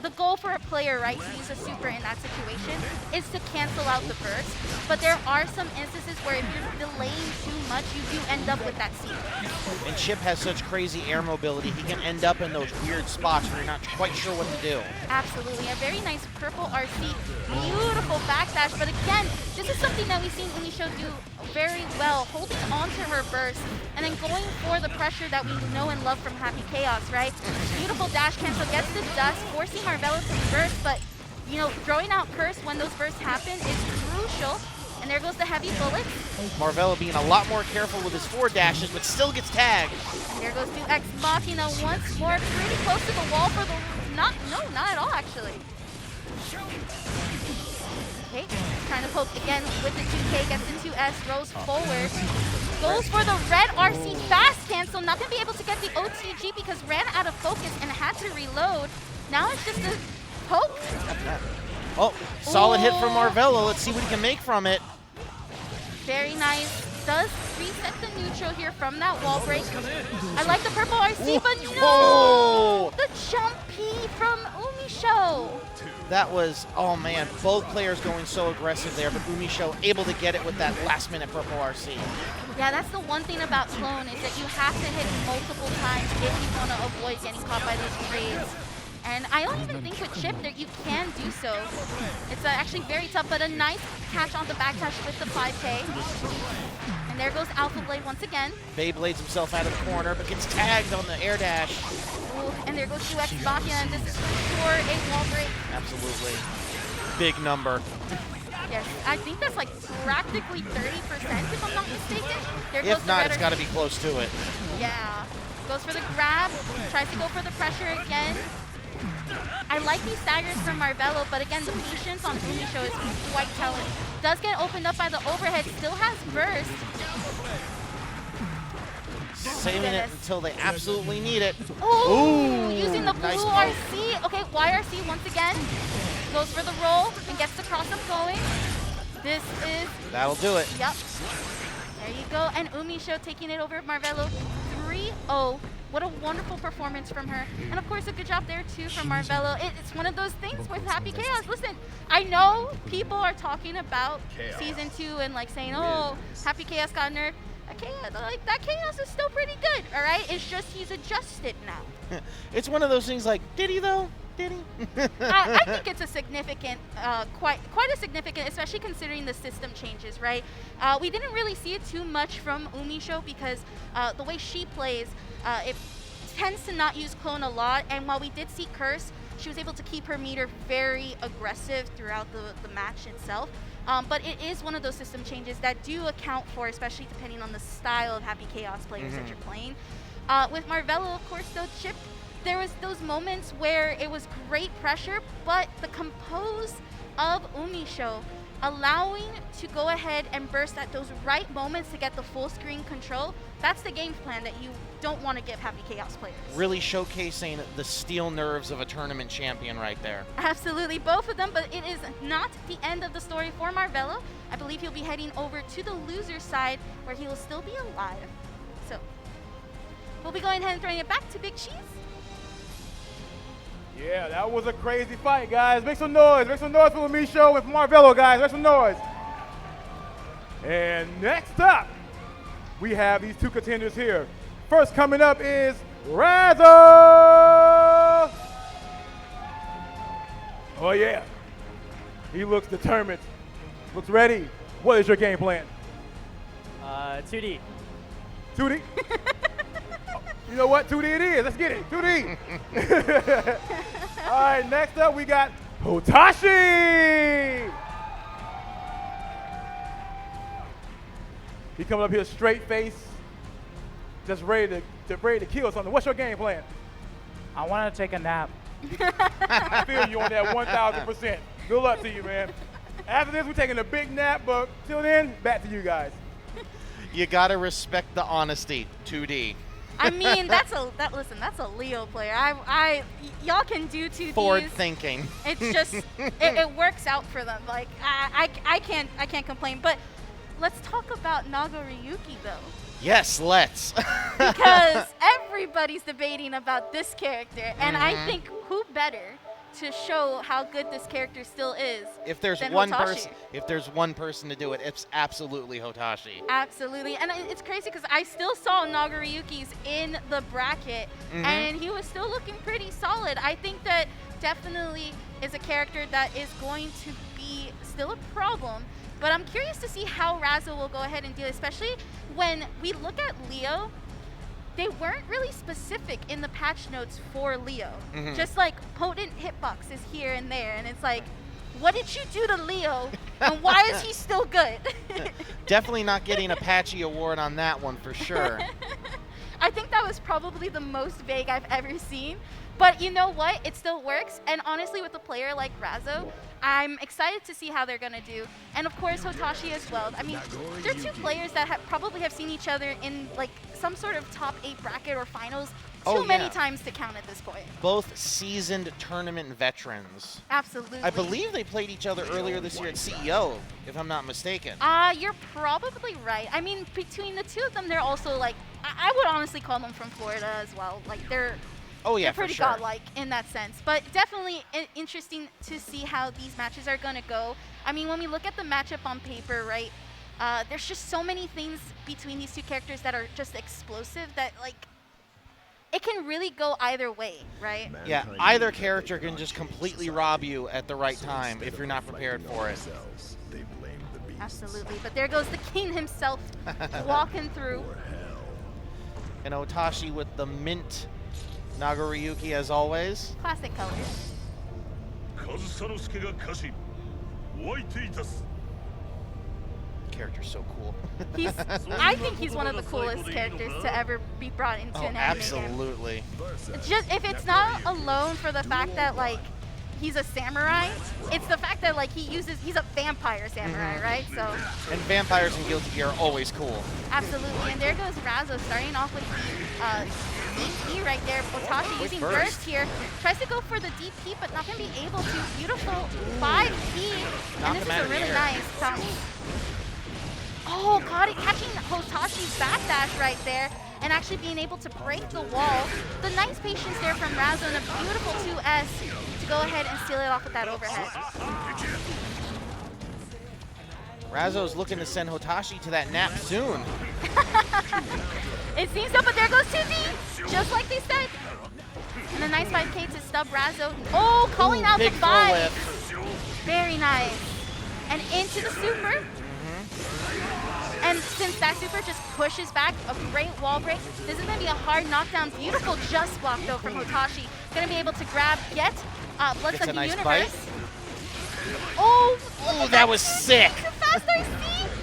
the goal for a player, right, to use a super in that situation is to cancel out the burst. But there are some instances where if you're delaying too much, you do end up with that sequence. And Chipp has such crazy air mobility, he can end up in those weird spots where you're not quite sure what to do. Absolutely. A very nice purple RC. Beautiful backdash. But again, this is something that we've seen Umisho do very well, holding on to her burst and then going for the pressure that we know and love from Happy Chaos, right? Beautiful dash cancel, gets the dust, forcing Marvelo to burst, but you know, throwing out Curse when those bursts happen is crucial. And there goes the heavy bullets. Marvelo being a lot more careful with his 4 dashes, but still gets tagged. And there goes Do X Machina once more, pretty close to the wall for the, not at all actually. Okay, trying to poke again with the 2K, gets the 2S, rolls forward. Goes for the red RC fast cancel, not gonna be able to get the OTG because ran out of focus and had to reload. Now it's just a poke. Oh, solid hit from Marvelo. Let's see what he can make from it. Very nice. Does reset the neutral here from that wall break. I like the purple RC, but Oh. no! The jump P from Umisho. That was, oh man, both players going so aggressive there, but Umisho able to get it with that last-minute purple RC. Yeah, that's the one thing about clone is that you have to hit multiple times if you want to avoid getting caught by those trades. And I don't even think with Chipp that you can do so. It's actually very tough, but a nice catch on the backdash with the 5K. And there goes Alpha Blade once again. Beyblades himself out of the corner, but gets tagged on the air dash. Ooh, and there goes 2X Bakia, and this is for sure a wall break. Absolutely. Big number. Yes, I think that's like practically 30% if I'm not mistaken. There goes If not, the it's got to be close to it. Yeah. Goes for the grab, tries to go for the pressure again. I like these staggers from Marvelo, but again, the patience on Umisho is quite telling. Does get opened up by the overhead, still has burst. Saving it until they absolutely need it. Ooh, using the blue nice poke. RC. Okay, YRC once again. Goes for the roll and gets the cross-up going. This is... That'll do it. Yep. There you go. And Umisho taking it over Marvelo 3-0. What a wonderful performance from her. And of course, a good job there too from Marvelo. It's one of those things with Happy Chaos. Listen, I know people are talking about Season 2 and like saying, oh, Happy Chaos got nerfed. Like, that Chaos is still pretty good, all right? It's just he's adjusted now. It's one of those things like, did he though? Did he? I think it's a significant, quite a significant, especially considering the system changes, right? We didn't really see it too much from Umisho because the way she plays, it tends to not use clone a lot. And while we did see Curse, she was able to keep her meter very aggressive throughout the match itself. But it is one of those system changes that do account for, especially depending on the style of Happy Chaos players that you're playing. With Marvelo, of course, though, Chipp, there was those moments where it was great pressure, but the compose of Umisho allowing to go ahead and burst at those right moments to get the full screen control, that's the game plan that you don't want to give Happy Chaos players. Really showcasing the steel nerves of a tournament champion right there. Absolutely, both of them, but it is not the end of the story for Marvelo. I believe he'll be heading over to the loser side where he will still be alive. So we'll be going ahead and throwing it back to Big Cheese. Yeah, that was a crazy fight, guys. Make some noise. Make some noise for Umisho and for Marvelo, guys. Make some noise. And next up, we have these two contenders here. First coming up is Razzo. Oh, yeah. He looks determined. Looks ready. What is your game plan? 2D. 2D? You know what? 2D it is. Let's get it. 2D. All right, next up we got Hotashi. He coming up here straight face, just ready to kill something. What's your game plan? I want to take a nap. I feel you on that 1,000%. Good luck to you, man. After this, we're taking a big nap, but till then, back to you guys. You gotta respect the honesty. 2D. I mean, listen, that's a Leo player. Y'all can do 2Ds. Forward thinking. It's just, it works out for them. Like, I can't complain. But let's talk about Nagoriyuki, though. Yes, let's. Because everybody's debating about this character, and I think who better to show how good this character still is. If there's than one Hotashi. person to do it, it's absolutely Hotashi. Absolutely, and it's crazy because I still saw Nagoriyuki's in the bracket, and he was still looking pretty solid. I think that definitely is a character that is going to be still a problem, but I'm curious to see how Razzo will go ahead and deal, especially when we look at Leo. They weren't really specific in the patch notes for Leo. Just like potent hitboxes here and there, and it's like, what did you do to Leo, and why is he still good? Definitely not getting a Patchy award on that one for sure. I think that was probably the most vague I've ever seen. But you know what? It still works. And honestly, with a player like Razzo, I'm excited to see how they're going to do. And of course, Hotashi as well. I mean, they're two players that probably have seen each other in like some sort of top 8 bracket or finals Oh, too many yeah. times to count at this point. Both seasoned tournament veterans. Absolutely. I believe they played each other earlier this year at CEO, if I'm not mistaken. You're probably right. I mean, between the two of them, they're also like, I would honestly call them from Florida as well. Like they're They're pretty for sure. godlike in that sense. But definitely interesting to see how these matches are going to go. I mean, when we look at the matchup on paper, right, there's just so many things between these two characters that are just explosive that, like, it can really go either way, right? Yeah, either character can just completely rob you at the right time if you're not prepared for it. Absolutely. But there goes the king himself walking through. And Hotashi with the mint Nagoriyuki as always. Classic colors. Character's so cool. I think he's one of the coolest characters to ever be brought into an anime absolutely. game. Just if it's not alone for the fact that like he's a samurai, it's the fact that like he's a vampire samurai, right? So And vampires in Guilty Gear are always cool. absolutely. And there goes Razzo starting off with the DP right there. Hotashi using burst here. Tries to go for the DP, but not going to be able to. Beautiful 5P. And this is a really nice bounce. Oh, caught it, catching Hotashi's backdash right there and actually being able to break the wall. The nice patience there from Razzo and a beautiful 2S to go ahead and seal it off with that overhead. Razzo's looking to send Hotashi to that nap soon. It seems so, but there goes 2D, just like they said. And a nice 5K to stub Razzo. Oh, calling out the big 5. throw Very nice. And into the super. And since that super just pushes back, a great wall break, this is going to be a hard knockdown. Beautiful just block, though, from Hotashi. Going to be able to grab yet Bloodsucking nice Universe. bite. Oh, that was sick. Fast RC,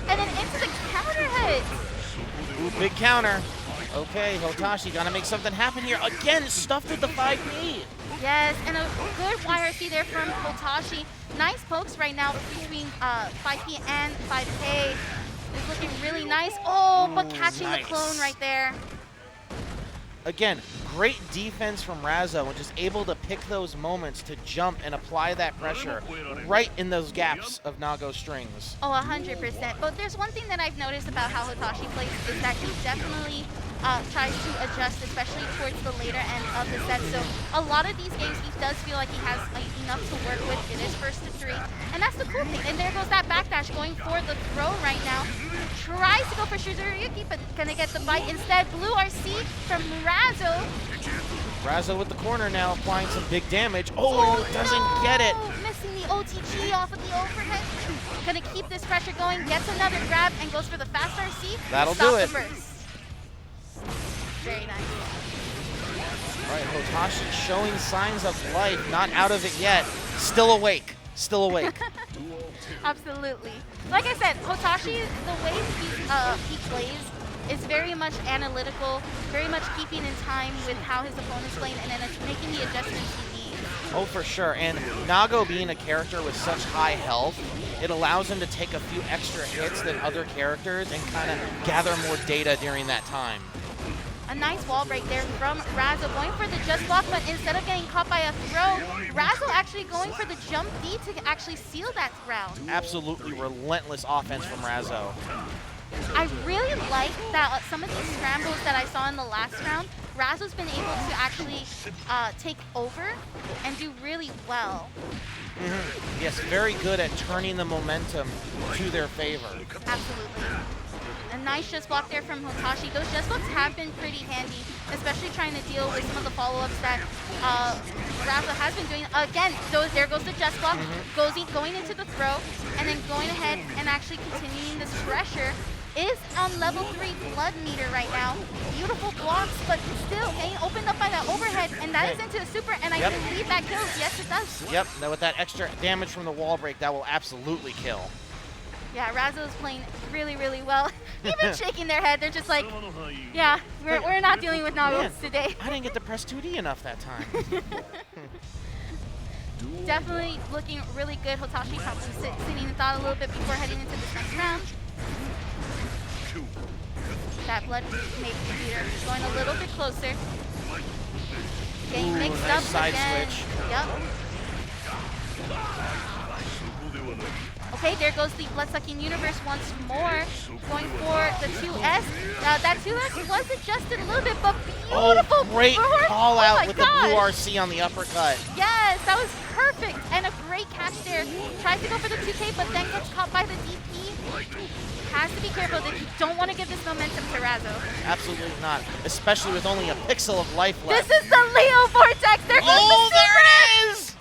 and then into the counter hit. Ooh, big counter. Okay, Hotashi gonna make something happen here. Again, stuffed with the 5P. Yes, and a good YRC there from Hotashi. Nice pokes right now between 5P and 5K. It's looking really nice. Oh, but catching the clone right there. Again, great defense from Razzo and just able to pick those moments to jump and apply that pressure right in those gaps of Nago strings. Oh, 100%. But there's one thing that I've noticed about how Hotashi plays is that he definitely tries to adjust, especially towards the later end of the set. So a lot of these games, he does feel like he has enough to work with. It is first to 3. And that's the cool thing. And there goes that backdash going for the throw right now. Tries to go for Shizuriyuki, but gonna get the bite. Instead, blue RC from Razzo. Razzo with the corner now, applying some big damage. Oh, doesn't get it. Missing the OTG off of the overhead. Gonna keep this pressure going. Gets another grab and goes for the fast RC. That'll Stop do it. the burst. Very nice. All right, Hotashi showing signs of life, not out of it yet. Still awake, still awake. Absolutely. Like I said, Hotashi, the way he plays is very much analytical, very much keeping in time with how his opponent's playing and then making the adjustments he needs. Oh, for sure. And Nago being a character with such high health, it allows him to take a few extra hits than other characters and kind of gather more data during that time. A nice wall break there from Razzo, going for the just block, but instead of getting caught by a throw, Razzo actually going for the jump D to actually seal that round. Absolutely relentless offense from Razzo. I really like that some of these scrambles that I saw in the last round, Razzo's been able to actually take over and do really well. Yes, very good at turning the momentum to their favor. Absolutely. A nice just block there from Hotashi. Those just blocks have been pretty handy, especially trying to deal with some of the follow-ups that Razzo has been doing. Again, there goes the just block, going into the throw, and then going ahead and actually continuing this pressure. Is on level 3 blood meter right now. Beautiful blocks, but still getting opened up by that overhead, and that is into the super, and I believe that kills. Yes, it does. Yep, now with that extra damage from the wall break, that will absolutely kill. Yeah, Razzo is playing really, really well. Even shaking their head, they're just like, yeah, we're not dealing with Nagos today. I didn't get to press 2D enough that time. Definitely looking really good. Hotashi probably sitting in thought a little bit before heading into this next round. That blood meter going a little bit closer. Getting mixed nice up side again. switch. Yep. Okay, there goes the blood-sucking universe once more. Going for the 2S. That 2S was adjusted a little bit, but beautiful. Great call out with the blue gosh. RC on the uppercut. Yes, that was perfect. And a great catch there. Tries to go for the 2K, but then gets caught by the DP. Has to be careful that you don't want to give this momentum to Razzo. Absolutely not, especially with only a pixel of life left. This is the Leo Vortex. There goes the there it is!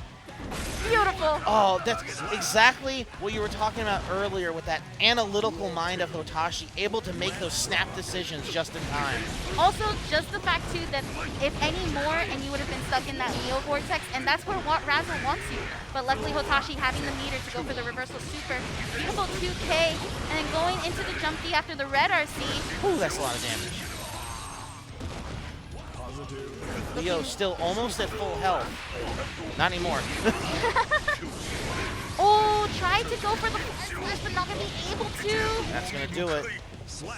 Beautiful. Oh, that's exactly what you were talking about earlier with that analytical mind of Hotashi, able to make those snap decisions just in time. Also, just the fact, too, that if any more and you would have been stuck in that Leo Vortex, and that's where Razzo wants you. But luckily, Hotashi having the meter to go for the reversal super. Beautiful 2K, and then going into the jump D after the red RC. Ooh, that's a lot of damage. Leo still almost at full health. Not anymore. Oh, tried to go for the flash, but not going to be able to. That's going to do it.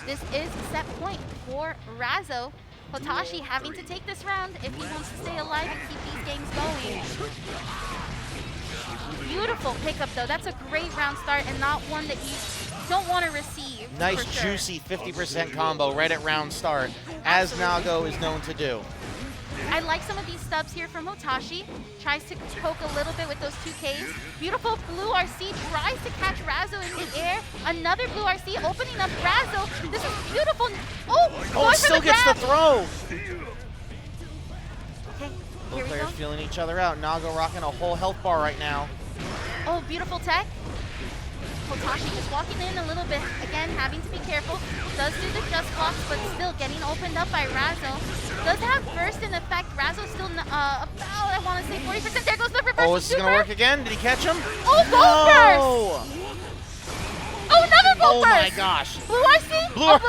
This is a set point for Razzo. Hotashi having to take this round if he wants to stay alive and keep these games going. Beautiful pickup, though. That's a great round start and not one that you don't want to receive. Nice, for sure. juicy 50% combo right at round start, as Nago is known to do. I like some of these stubs here from Hotashi. Tries to poke a little bit with those 2Ks. Beautiful blue RC tries to catch Razzo in the air. Another blue RC opening up Razzo. This is beautiful. Oh, it still gets the throw. Okay, Both here we players go. feeling each other out. Nago rocking a whole health bar right now. Oh, beautiful tech. Hotashi just walking in a little bit. Again, having to be careful. Does do the just blocks, but still getting opened up by Razzo. Does have burst in effect. Razzo still about, I want to say 40%. There goes the reversal Oh, is this going to work again? Did he catch him? Oh, gold burst! Oh, another gold burst! Oh my gosh. Blue RC? Blue RC,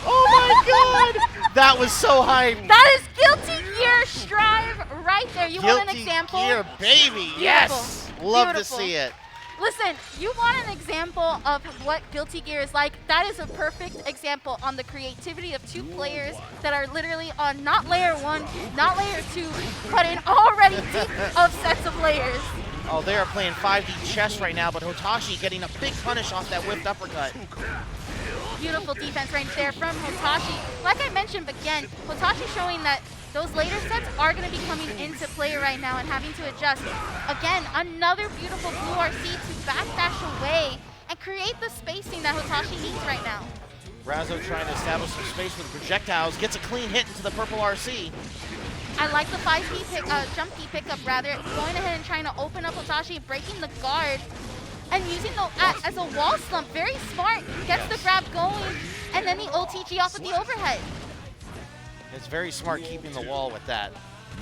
oh my god! That was so hype. That is Guilty Gear Strive right there. You want an example? Gear, baby. Yes. Love to see it. Listen, you want an example of what Guilty Gear is like? That is a perfect example on the creativity of two players that are literally on not layer 1, not layer 2, but in already deep of sets of layers. Oh, they are playing 5D chess right now, but Hotashi getting a big punish off that whipped uppercut. Beautiful defense right there from Hotashi. Like I mentioned again, Hotashi showing that those later sets are going to be coming into play right now and having to adjust. Again, another beautiful blue RC to backdash away and create the spacing that Hotashi needs right now. Razzo trying to establish some space with the projectiles, gets a clean hit into the purple RC. I like the 5P jump P pickup rather, going ahead and trying to open up Hotashi, breaking the guard, and using the as a wall slump. Very smart, gets the grab going, and then the OTG off of the overhead. It's very smart keeping the wall with that.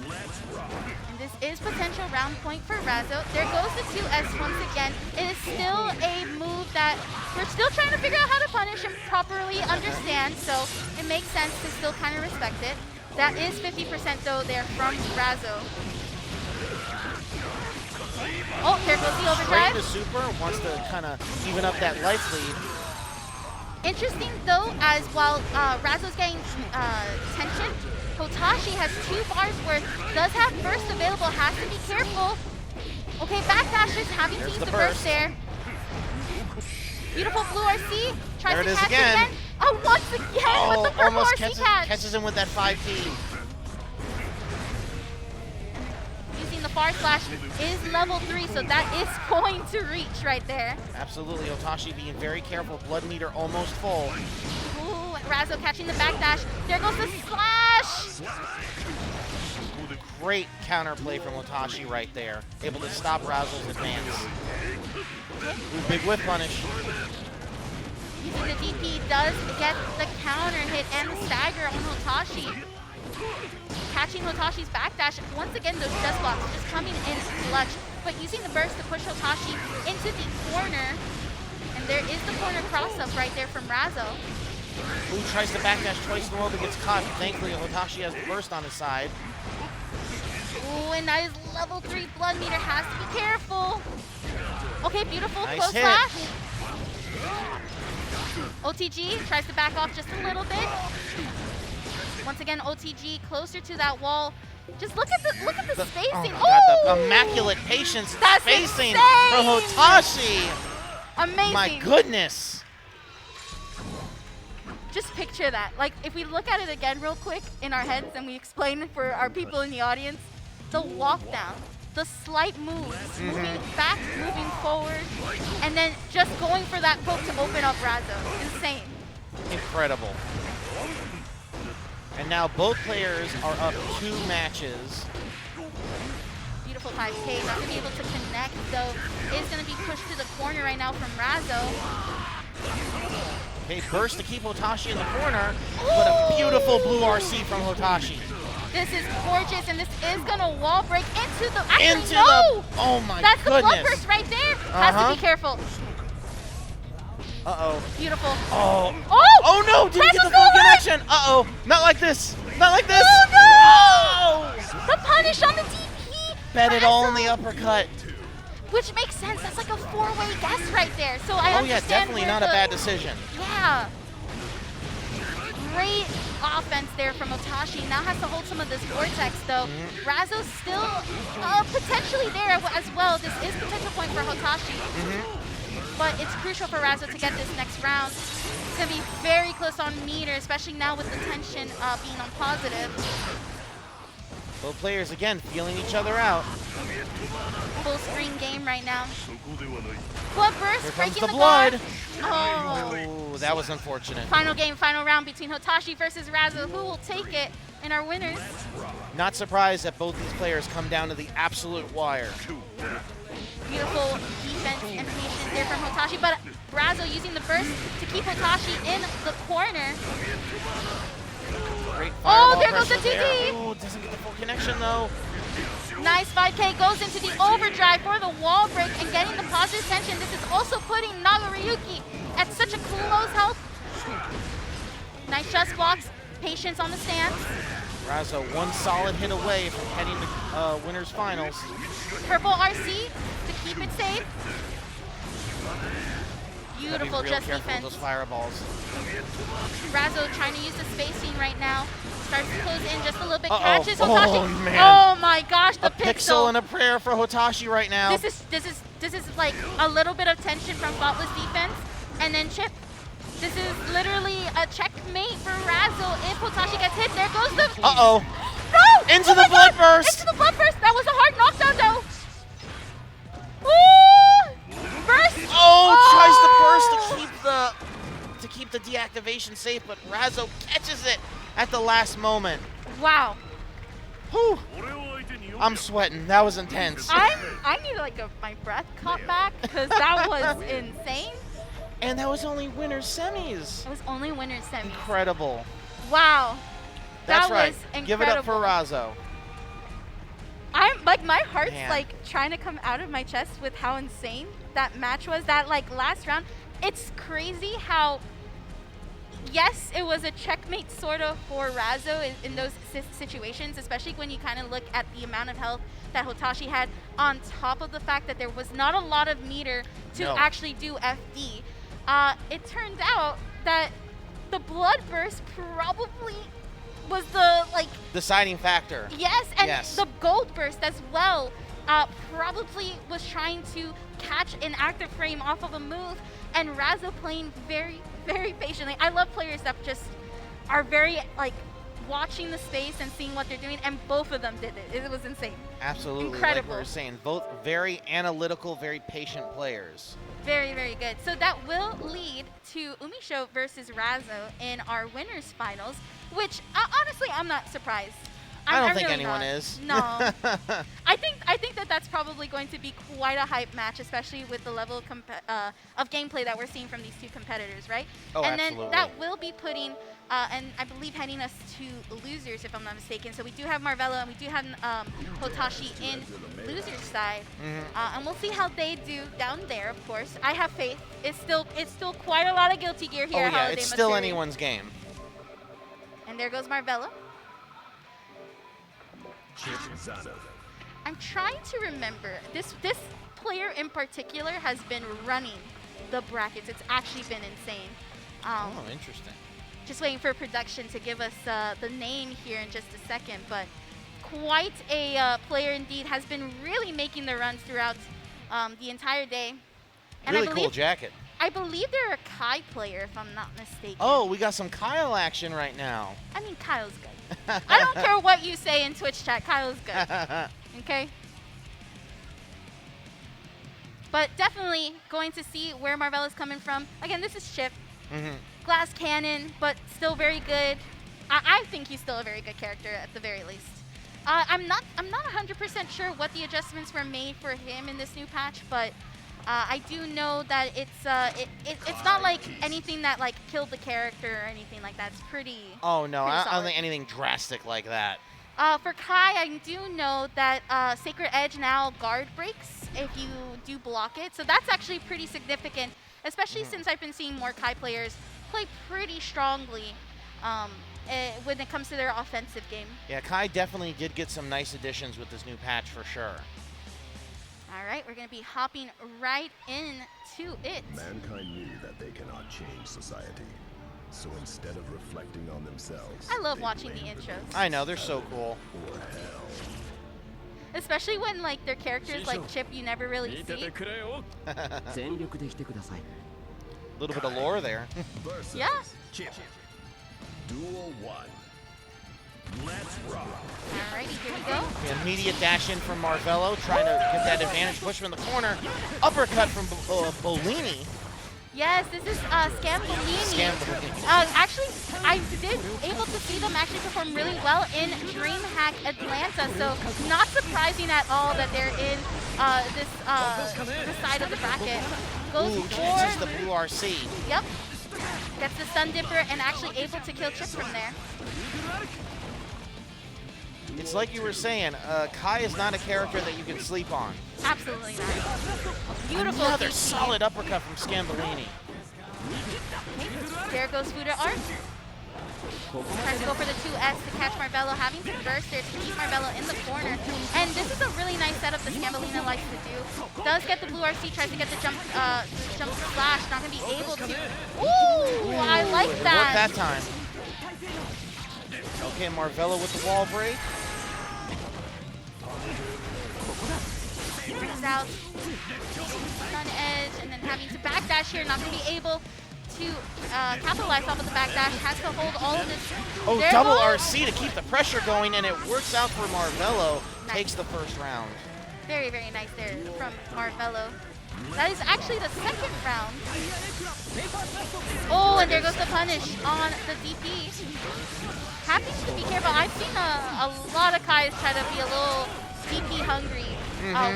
And this is potential round point for Razzo. There goes the 2S once again. It is still a move that we're still trying to figure out how to punish and properly understand, so it makes sense to still kind of respect it. That is 50% though there from Razzo. Oh, there goes the overdrive. Straight to super, wants to kind of even up that life lead. Interesting though, as while Razzo's getting tension, Hotashi has 2 bars worth, does have burst available, has to be careful. Okay, backdashes, having to use the burst there. Beautiful blue RC, tries to catch again. Oh, once again with the purple almost RC catch. catches him with that 5P. Using the far slash is level 3, so that is going to reach right there. Absolutely, Hotashi being very careful, blood meter almost full. Ooh, Razzo catching the backdash. There goes the slash. Great counterplay from Hotashi right there, able to stop Razzo's advance. Ooh, big whip punish. Using the DP does get the counter hit and the stagger on Hotashi. Catching Hotashi's backdash. Once again, those just blocks just coming in clutch, but using the burst to push Hotashi into the corner. And there is the corner cross-up right there from Razzo. Who tries to backdash twice in a row but gets caught. Thankfully, Hotashi has the burst on his side. Ooh, and that is level 3 blood meter. Has to be careful. Okay, beautiful. Nice close hit. slash. OTG tries to back off just a little bit. Once again, OTG closer to that wall. Just look at the spacing. Oh my God, the immaculate patience and That's spacing insane. from Hotashi. Amazing. My goodness. Just picture that. Like, if we look at it again real quick in our heads and we explain for our people in the audience, the walk down, the slight moves, moving back, moving forward, and then just going for that poke to open up Razzo. Insane. Incredible. And now both players are up 2 matches. Beautiful 5K, not gonna be able to connect, though. Is gonna be pushed to the corner right now from Razzo. Okay, burst to keep Hotashi in the corner, but a beautiful blue RC from Hotashi. This is gorgeous, and this is gonna wall break into the. Into no! Oh my That's goodness. the blood burst right there. Has to be careful. Uh-oh. Beautiful. Oh. Oh! Oh no! Didn't get the full connection. Uh-oh. Not like this. Not like this. Oh no! Oh! The punish on the DP. Bet it all on the uppercut. Which makes sense. That's like a 4-way guess right there. So I Oh understand. yeah, definitely where not a bad decision. Yeah. Great offense there from Hotashi. Now has to hold some of this vortex though. Razzo's still potentially there as well. This is potential point for Hotashi. But it's crucial for Razzo to get this next round. It's going to be very close on meter, especially now with the tension being on positive. Both players, again, feeling each other out. Full screen game right now. Blood burst, Here comes breaking the the blood. guard. Oh, that was unfortunate. Final game, final round between Hotashi versus Razzo. Who will take it in our winners? Not surprised that both these players come down to the absolute wire. Beautiful defense and patience there from Hotashi, but Razzo using the burst to keep Hotashi in the corner. Great Oh, fireball there goes the pressure there. TD. Oh, doesn't get the full connection though. Nice 5K goes into the overdrive for the wall break and getting the positive tension. This is also putting Nagoriyuki at such a close health. Nice just blocks, patience on the stance. Razzo one solid hit away from heading to winners finals. Purple RC to keep it safe. Beautiful Gotta be real just careful with defense. those fireballs. Razzo trying to use the spacing right now. Starts to close in just a little bit. Uh-oh. Catches Hotashi. Oh, man. Oh my gosh, the A pixel and a prayer for Hotashi right now. This is like a little bit of tension from thoughtless defense, and then Chipp. This is literally a checkmate for Razzo. If Hotashi gets hit, there goes the. Uh-oh. No! Into Oh the my blood God! burst. Into the blood burst. That was a hard knockdown, though. Ooh! Burst. Oh, tries to burst to keep the deactivation safe, but Razzo catches it at the last moment. Wow. Whew. I'm sweating. That was intense. I need like my breath caught back because that was insane. And that was only winners semis. It was only winners semis. Incredible. Wow. That's that right. was incredible. Give it up for Razzo. I'm like, my heart's Man. like trying to come out of my chest with how insane that match was. That like last round, it's crazy how, yes, it was a checkmate sort of for Razzo in those situations, especially when you kind of look at the amount of health that Hotashi had on top of the fact that there was not a lot of meter to actually do FD. It turned out that the blood burst probably was the like Deciding factor. yes, and Yes. the gold burst as well probably was trying to catch an active frame off of a move, and Razzo playing very, very patiently. I love players that just are very like watching the space and seeing what they're doing, and both of them did it. It was insane. Absolutely. Incredible. Like we were saying, both very analytical, very patient players. Very, very good. So that will lead to Umisho versus Razzo in our winners finals, which honestly, I'm not surprised. I don't I'm think really anyone not. is. No. I think that that's probably going to be quite a hype match, especially with the level of gameplay that we're seeing from these two competitors, right? Oh, and absolutely. then that will be putting, and I believe heading us to losers, if I'm not mistaken. So we do have Marvelo and we do have Hotashi in losers side, and we'll see how they do down there. Of course, I have faith. It's still quite a lot of guilty gear here. Oh at yeah, Holiday it's still Matsuri. anyone's game. And there goes Marvelo. I'm trying to remember. This player in particular has been running the brackets. It's actually been insane. Oh, interesting. Just waiting for production to give us the name here in just a second, but quite a player indeed. Has been really making the runs throughout the entire day. And Really cool jacket. I believe they're a Kai player, if I'm not mistaken. Oh, we got some Kyle action right now. I mean, Kyle's good. I don't care what you say in Twitch chat. Kyle's good. Okay? But definitely going to see where Marvelo's coming from. Again, this is Chipp. Glass cannon, but still very good. I think he's still a very good character at the very least. I'm not 100% sure what the adjustments were made for him in this new patch, but I do know that it's not like anything that like killed the character or anything like that. It's pretty. Oh no, I solid. don't think anything drastic like that. For Kai, I do know that Sacred Edge now guard breaks if you do block it, so that's actually pretty significant, especially since I've been seeing more Kai players play pretty strongly when it comes to their offensive game. Yeah, Kai definitely did get some nice additions with this new patch for sure. All right, we're going to be hopping right into it. Mankind knew that they cannot change society. So instead of reflecting on themselves, I love watching the intros. I know, they're so cool. Or hell. Especially when like their characters like Chipp you never really see. A little bit of lore there. Yeah. Chipp. Duel 1. Let's rock. Alrighty, here we go. Immediate dash in from Marvelo, trying to get that advantage push from the corner. Uppercut from Bolini. Yes, this is Scambolini. Actually, I did able to see them actually perform really well in DreamHack Atlanta, so not surprising at all that they're in this side of the bracket. Goes Chooses for the blue RC. Yep. Gets the stun dipper and actually able to kill Chipp from there. It's like you were saying, Kai is not a character that you can sleep on. Absolutely not. Beautiful. Another solid uppercut from Scambolini. Okay. There goes Fuda Art. Tries to go for the 2S to catch Marvelo, having to burst there to keep Marvelo in the corner. And this is a really nice setup that Scambolini likes to do. Does get the blue RC, tries to get the jump slash, not going to be able to. Ooh, I like that. Worked that time. Okay, Marvelo with the wall break. Brings out Sun Edge, and then having to backdash here, not going to be able to capitalize off of the backdash, has to hold all of this. Oh, there double goes. RC to keep the pressure going, and it works out for Marvelo. Nice. Takes the first round. Very, very nice there from Marvelo. That is actually the second round. Oh, and there goes the punish on the DP. Having to be careful. I've seen a lot of Kais try to be a little DP hungry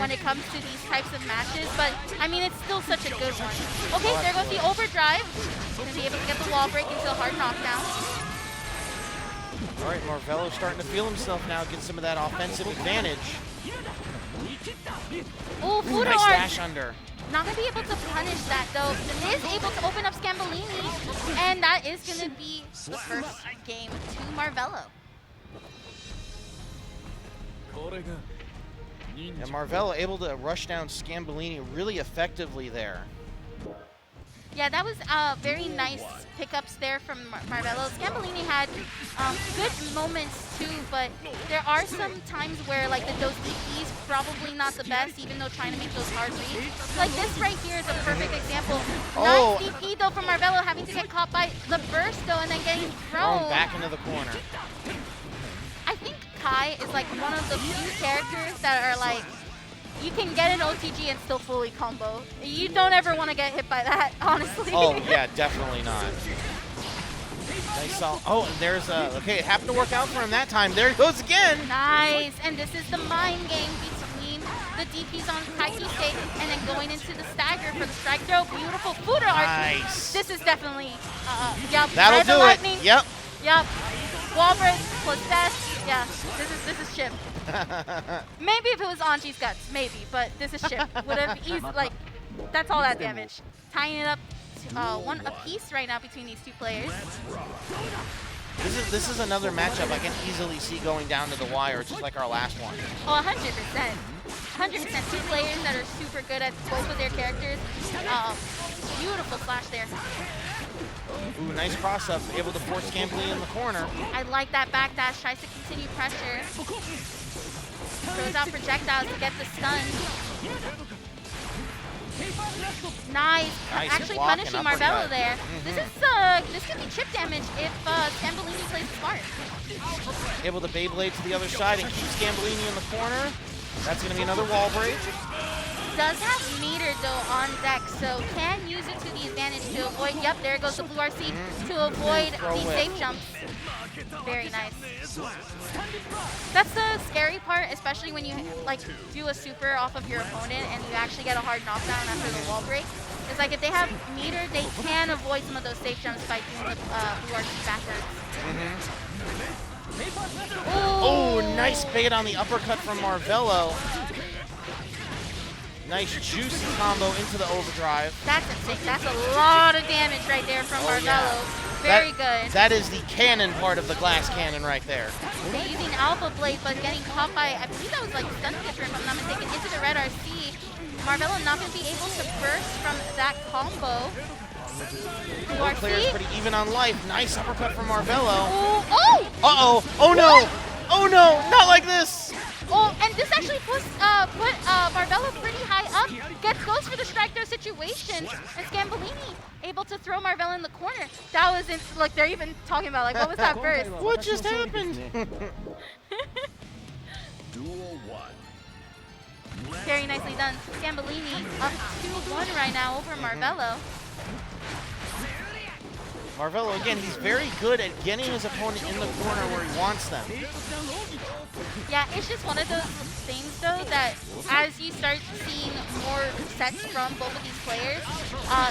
when it comes to these types of matches, but I mean, it's still such a good one. Okay, there goes the overdrive. Gonna be able to get the wall break into a hard knockdown. All right, Marvelo's starting to feel himself now, get some of that offensive advantage. Oh, Fuda nice Art. dash under. Not going to be able to punish that, though. It is able to open up Scambolini, and that is going to be the first game to Marvelo. And Marvelo able to rush down Scambolini really effectively there. Yeah, that was very nice pickups there from Marvelo. Scambolini had good moments too, but there are some times where like those DPs probably not the best, even though trying to make those hard reads. Like this right here is a perfect example. Oh. Nice DP though from Marvelo, having to get caught by the burst though, and then getting thrown. Back into the corner. I think Kai is like one of the few characters that are like, you can get an OTG and still fully combo. You don't ever want to get hit by that, honestly. Oh, yeah, definitely not. Nice salt. Oh, and there's okay, it happened to work out for him that time. There he goes again. Nice, and this is the mind game between the DPs on Kaiki state and then going into the stagger for the strike throw. Beautiful Fuda Art. Nice. This is definitely, yep. That'll do lightning. it. Yep. Yep. Wall break plus dash. Yeah, this is Chipp. Maybe if it was Anji's guts, maybe, but this is Chipp. Would have easy, like, that's all that damage. Tying it up to, one apiece right now between these two players. This is another matchup I can easily see going down to the wire, just like our last one. Oh, 100%. 100%. Two players that are super good at both of their characters. Beautiful flash there. Ooh, nice cross up, able to force Scambolini in the corner. I like that backdash, tries to continue pressure. Throws out projectiles to get the stun. Nice. Actually punishing Marvelo there. This could be chip damage if Scambolini plays smart. Able to Beyblade to the other side and keep Scambolini in the corner. That's going to be another wall break. Does have meter though on deck, so can use it to the advantage to avoid. Yep, there goes the blue RC to avoid the safe jumps. Very nice. That's the scary part, especially when you like do a super off of your opponent and you actually get a hard knockdown after the wall break. It's like if they have meter, they can avoid some of those safe jumps by doing the blue RC backwards. Oh, nice bait on the uppercut from Marvelo. Nice juicy combo into the overdrive. That's insane. That's a lot of damage right there from Marvelo. Yeah. Very good. That is the cannon part of the glass cannon right there. They're using Alpha Blade, but getting caught by, I believe that was like Stun Catcher if I'm not mistaken, into the red RC. Marvelo not going to be able to burst from that combo. Both players pretty even on life. Nice uppercut from Marvelo. Oh! Uh-oh. Oh no! Oh no! Not like this! Oh, and this actually put Marvelo pretty high up. Goes for the strike throw situation, and Scambolini able to throw Marvelo in the corner. That was look, they're even talking about like, what was that burst? What just happened? Duel 1. Very nicely done. Scambolini up 2-1 right now over Marvelo. Marvelo, again, he's very good at getting his opponent in the corner where he wants them. Yeah, it's just one of those things, though, that as you start seeing more sets from both of these players,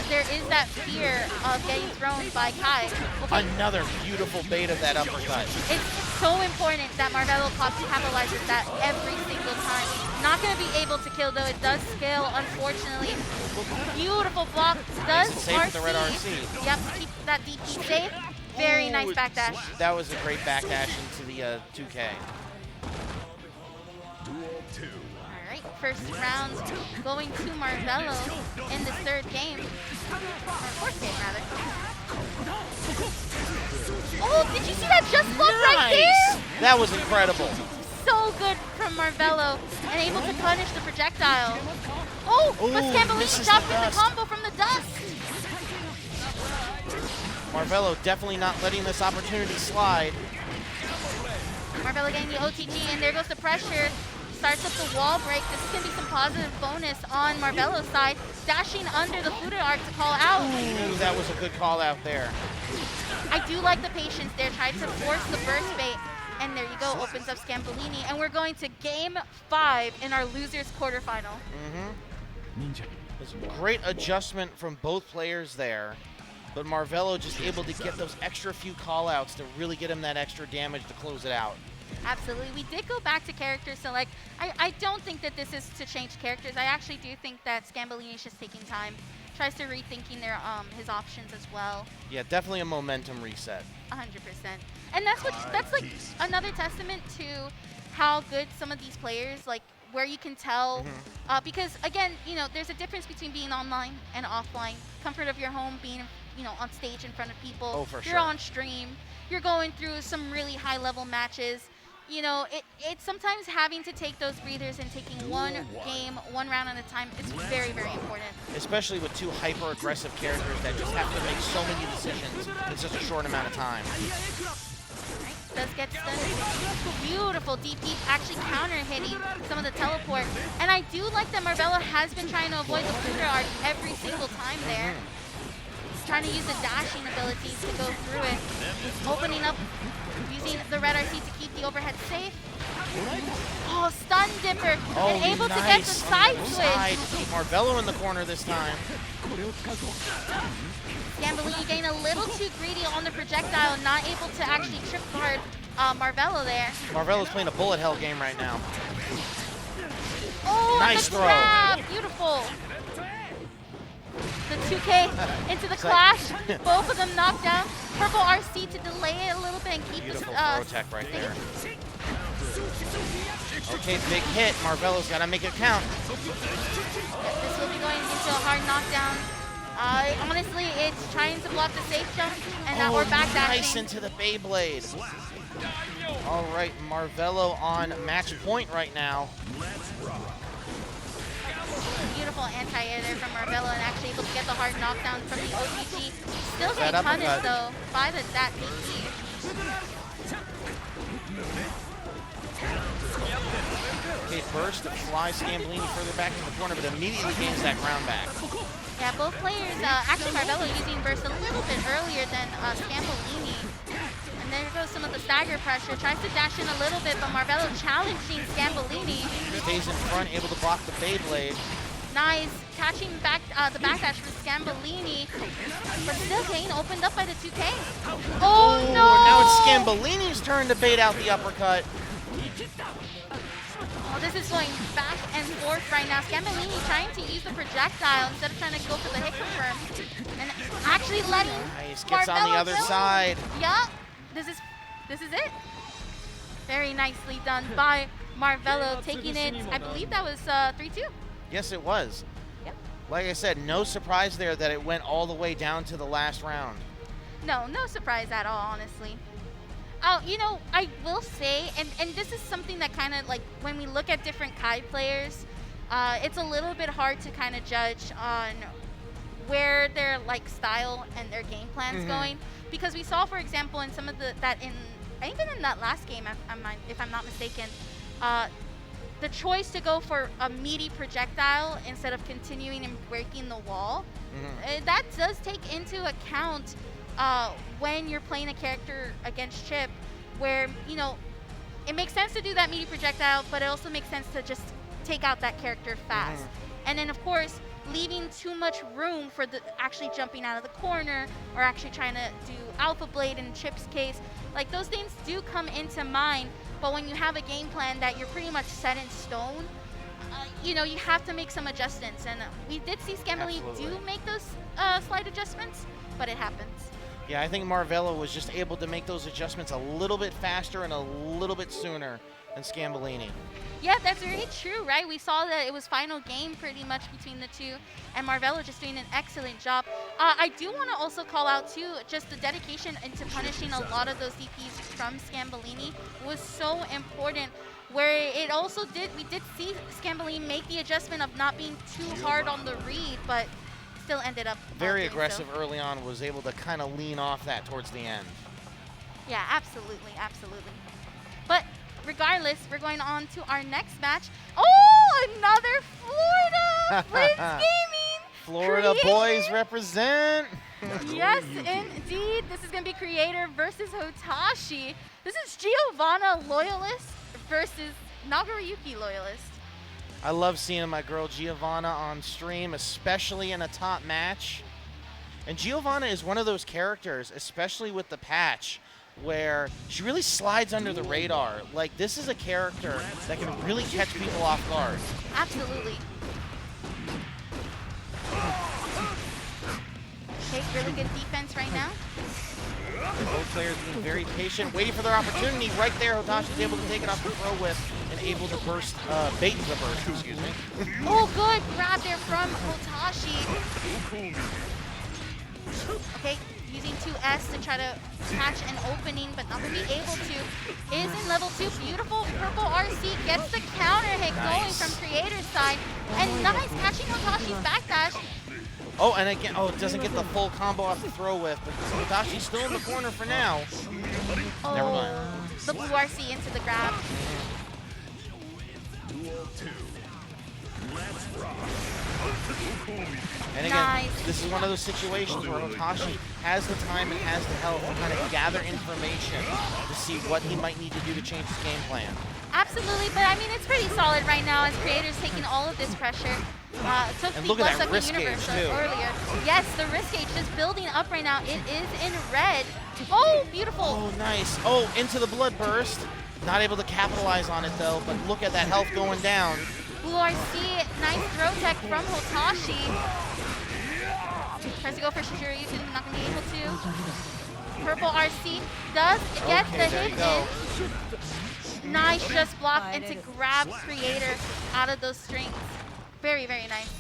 there is that fear of getting thrown by Kai. Okay. Another beautiful bait of that uppercut. It's so important that Marvelo capitalizes that every single time. Not going to be able to kill, though. It does scale, unfortunately. Beautiful block. Does safe with the red RC. Yep, keep that DP safe. Very nice backdash. That was a great backdash into the 2K. Duel 2. All right, first round going to Marvelo in this third game. Or fourth game, rather. Oh, did you see that just block right there? That was incredible. So good from Marvelo and able to punish the projectile. Oh, but Scambolini dropped in the combo from the dust. Marvelo definitely not letting this opportunity slide. Marvelo getting the OTG, and there goes the pressure. Starts up the wall break. This is going to be some positive bonus on Marvelo's side. Dashing under the Fuda arc to call out. Ooh, that was a good call out there. I do like the patience there. Tried to force the burst bait. And there you go, opens up Scambolini. And we're going to game 5 in our losers quarterfinal. There's a great adjustment from both players there. But Marvelo just able to get those extra few call-outs to really get him that extra damage to close it out. Absolutely. We did go back to characters, so like I don't think that this is to change characters. I actually do think that Scambolini is just taking time. Tries to rethinking their his options as well. Yeah, definitely a momentum reset. 100%. And that's like another testament to how good some of these players, like where you can tell, because again, you know, there's a difference between being online and offline. Comfort of your home, being, you know, on stage in front of people. Oh, for sure. You're on stream. You're going through some really high-level matches. You know, it's sometimes having to take those breathers and taking one game, one round at a time. It's very, very important. Especially with two hyper-aggressive characters that just have to make so many decisions in such a short amount of time. Right, does get stunned. Beautiful DP, actually counter-hitting some of the teleport. And I do like that Marvelo has been trying to avoid the Fuda arc every single time there. Trying to use the dashing abilities to go through it. Opening up, using the red RC to keep the overhead safe. Oh, stun dipper, and able to get the side switch. Keep Marvelo in the corner this time. Scambolini getting a little too greedy on the projectile, not able to actually trip guard Marvelo there. Marvelo's playing a bullet hell game right now. Oh, nice the throw. grab, beautiful. The 2K into the clash. Both of them knocked down. Purple RC to delay it a little bit and keep beautiful the throw tech right there. Okay, big hit. Marvelo's got to make it count. This will be going into a hard knockdown. Honestly, it's trying to block the safe jump, and now we're back dashing. Nice into the Beyblade. All right, Marvelo on match point right now. Beautiful anti-air there from Marvelo, and actually able to get the hard knockdown from the OTG. Still That getting punished uppercut. though by that DP. Okay, burst flies Scambolini further back in the corner, but immediately gains that ground back. Yeah, both players, actually Marvelo using burst a little bit earlier than Scambolini. And there goes some of the stagger pressure. Tries to dash in a little bit, but Marvelo challenging Scambolini. Stays in front, able to block the Beyblade. Nice, catching back the backdash for Scambolini, but still getting opened up by the 2K. Oh no! Now it's Scambolini's turn to bait out the uppercut. Oh, this is going back and forth right now. Scambolini trying to use the projectile instead of trying to go for the hit confirm, and actually letting Nice, gets on the other side. Yeah, this is it. Very nicely done by Marvelo, taking it. I believe that was 3-2. Yes, it was. Yep. Like I said, no surprise there that it went all the way down to the last round. No surprise at all, honestly. You know, I will say, and this is something that kind of like when we look at different Kai players, it's a little bit hard to kind of judge on where their like style and their game plan's going, because we saw, for example, in some of even in that last game, if I'm not mistaken, the choice to go for a meaty projectile instead of continuing and breaking the wall, that does take into account when you're playing a character against Chipp, where, you know, it makes sense to do that meaty projectile, but it also makes sense to just take out that character fast. And then, of course, leaving too much room for the actually jumping out of the corner or actually trying to do Alpha Blade in Chipp's case. Like, those things do come into mind, but when you have a game plan that you're pretty much set in stone, you know, you have to make some adjustments. And we did see Scambolini do make those slight adjustments, but it happens. Yeah, I think Marvelo was just able to make those adjustments a little bit faster and a little bit sooner than Scambolini. Yeah, that's very true, right? We saw that it was final game pretty much between the two, and Marvelo just doing an excellent job. I do want to also call out, too, just the dedication into punishing a lot of those DPs from Scambolini was so important, where it also we did see Scambolini make the adjustment of not being too hard on the read, but still ended up very aggressive early on, was able to kind of lean off that towards the end. Yeah, absolutely, absolutely. But regardless, we're going on to our next match. Oh, another Florida Prince Gaming. Florida boys represent. Yes, indeed. This is going to be Kreator versus Hotashi. This is Giovanna Loyalist versus Nagoriyuki Loyalist. I love seeing my girl Giovanna on stream, especially in a top match. And Giovanna is one of those characters, especially with the patch, where she really slides under the radar. Like, this is a character that can really catch people off guard. Absolutely. Okay, really good defense right now. Both players being very patient, waiting for their opportunity. Right there, Hotashi's able to take it off the throw whip and able to burst, bait the burst, excuse me. Oh, good grab there from Hotashi. Okay, using 2S to try to catch an opening, but not going to be able to. Is in level 2. Beautiful purple RC gets the counter hit going from Kreator's side. And nice catching Hotashi's backdash. Oh, and again, it doesn't get the full combo off the throw whip, but Hotashi's still in the corner for now. Oh, never mind. The blue RC into the grab. And again, this is one of those situations where Hotashi has the time and has the health to kind of gather information to see what he might need to do to change his game plan. Absolutely, but I mean, it's pretty solid right now as Kreator's taking all of this pressure. Took And the look at that Kosaku risk universe gauge, too. earlier. Yes, the risk gauge just building up right now. It is in red. Oh, beautiful. Oh, nice. Oh, into the blood burst. Not able to capitalize on it, though, but look at that health going down. Blue RC, nice throw tech from Hotashi. Tries to go for Shishiryu, not going to be able to. Purple RC does get the hit in. Nice just block and to grab Kreator out of those strings. Very, very nice.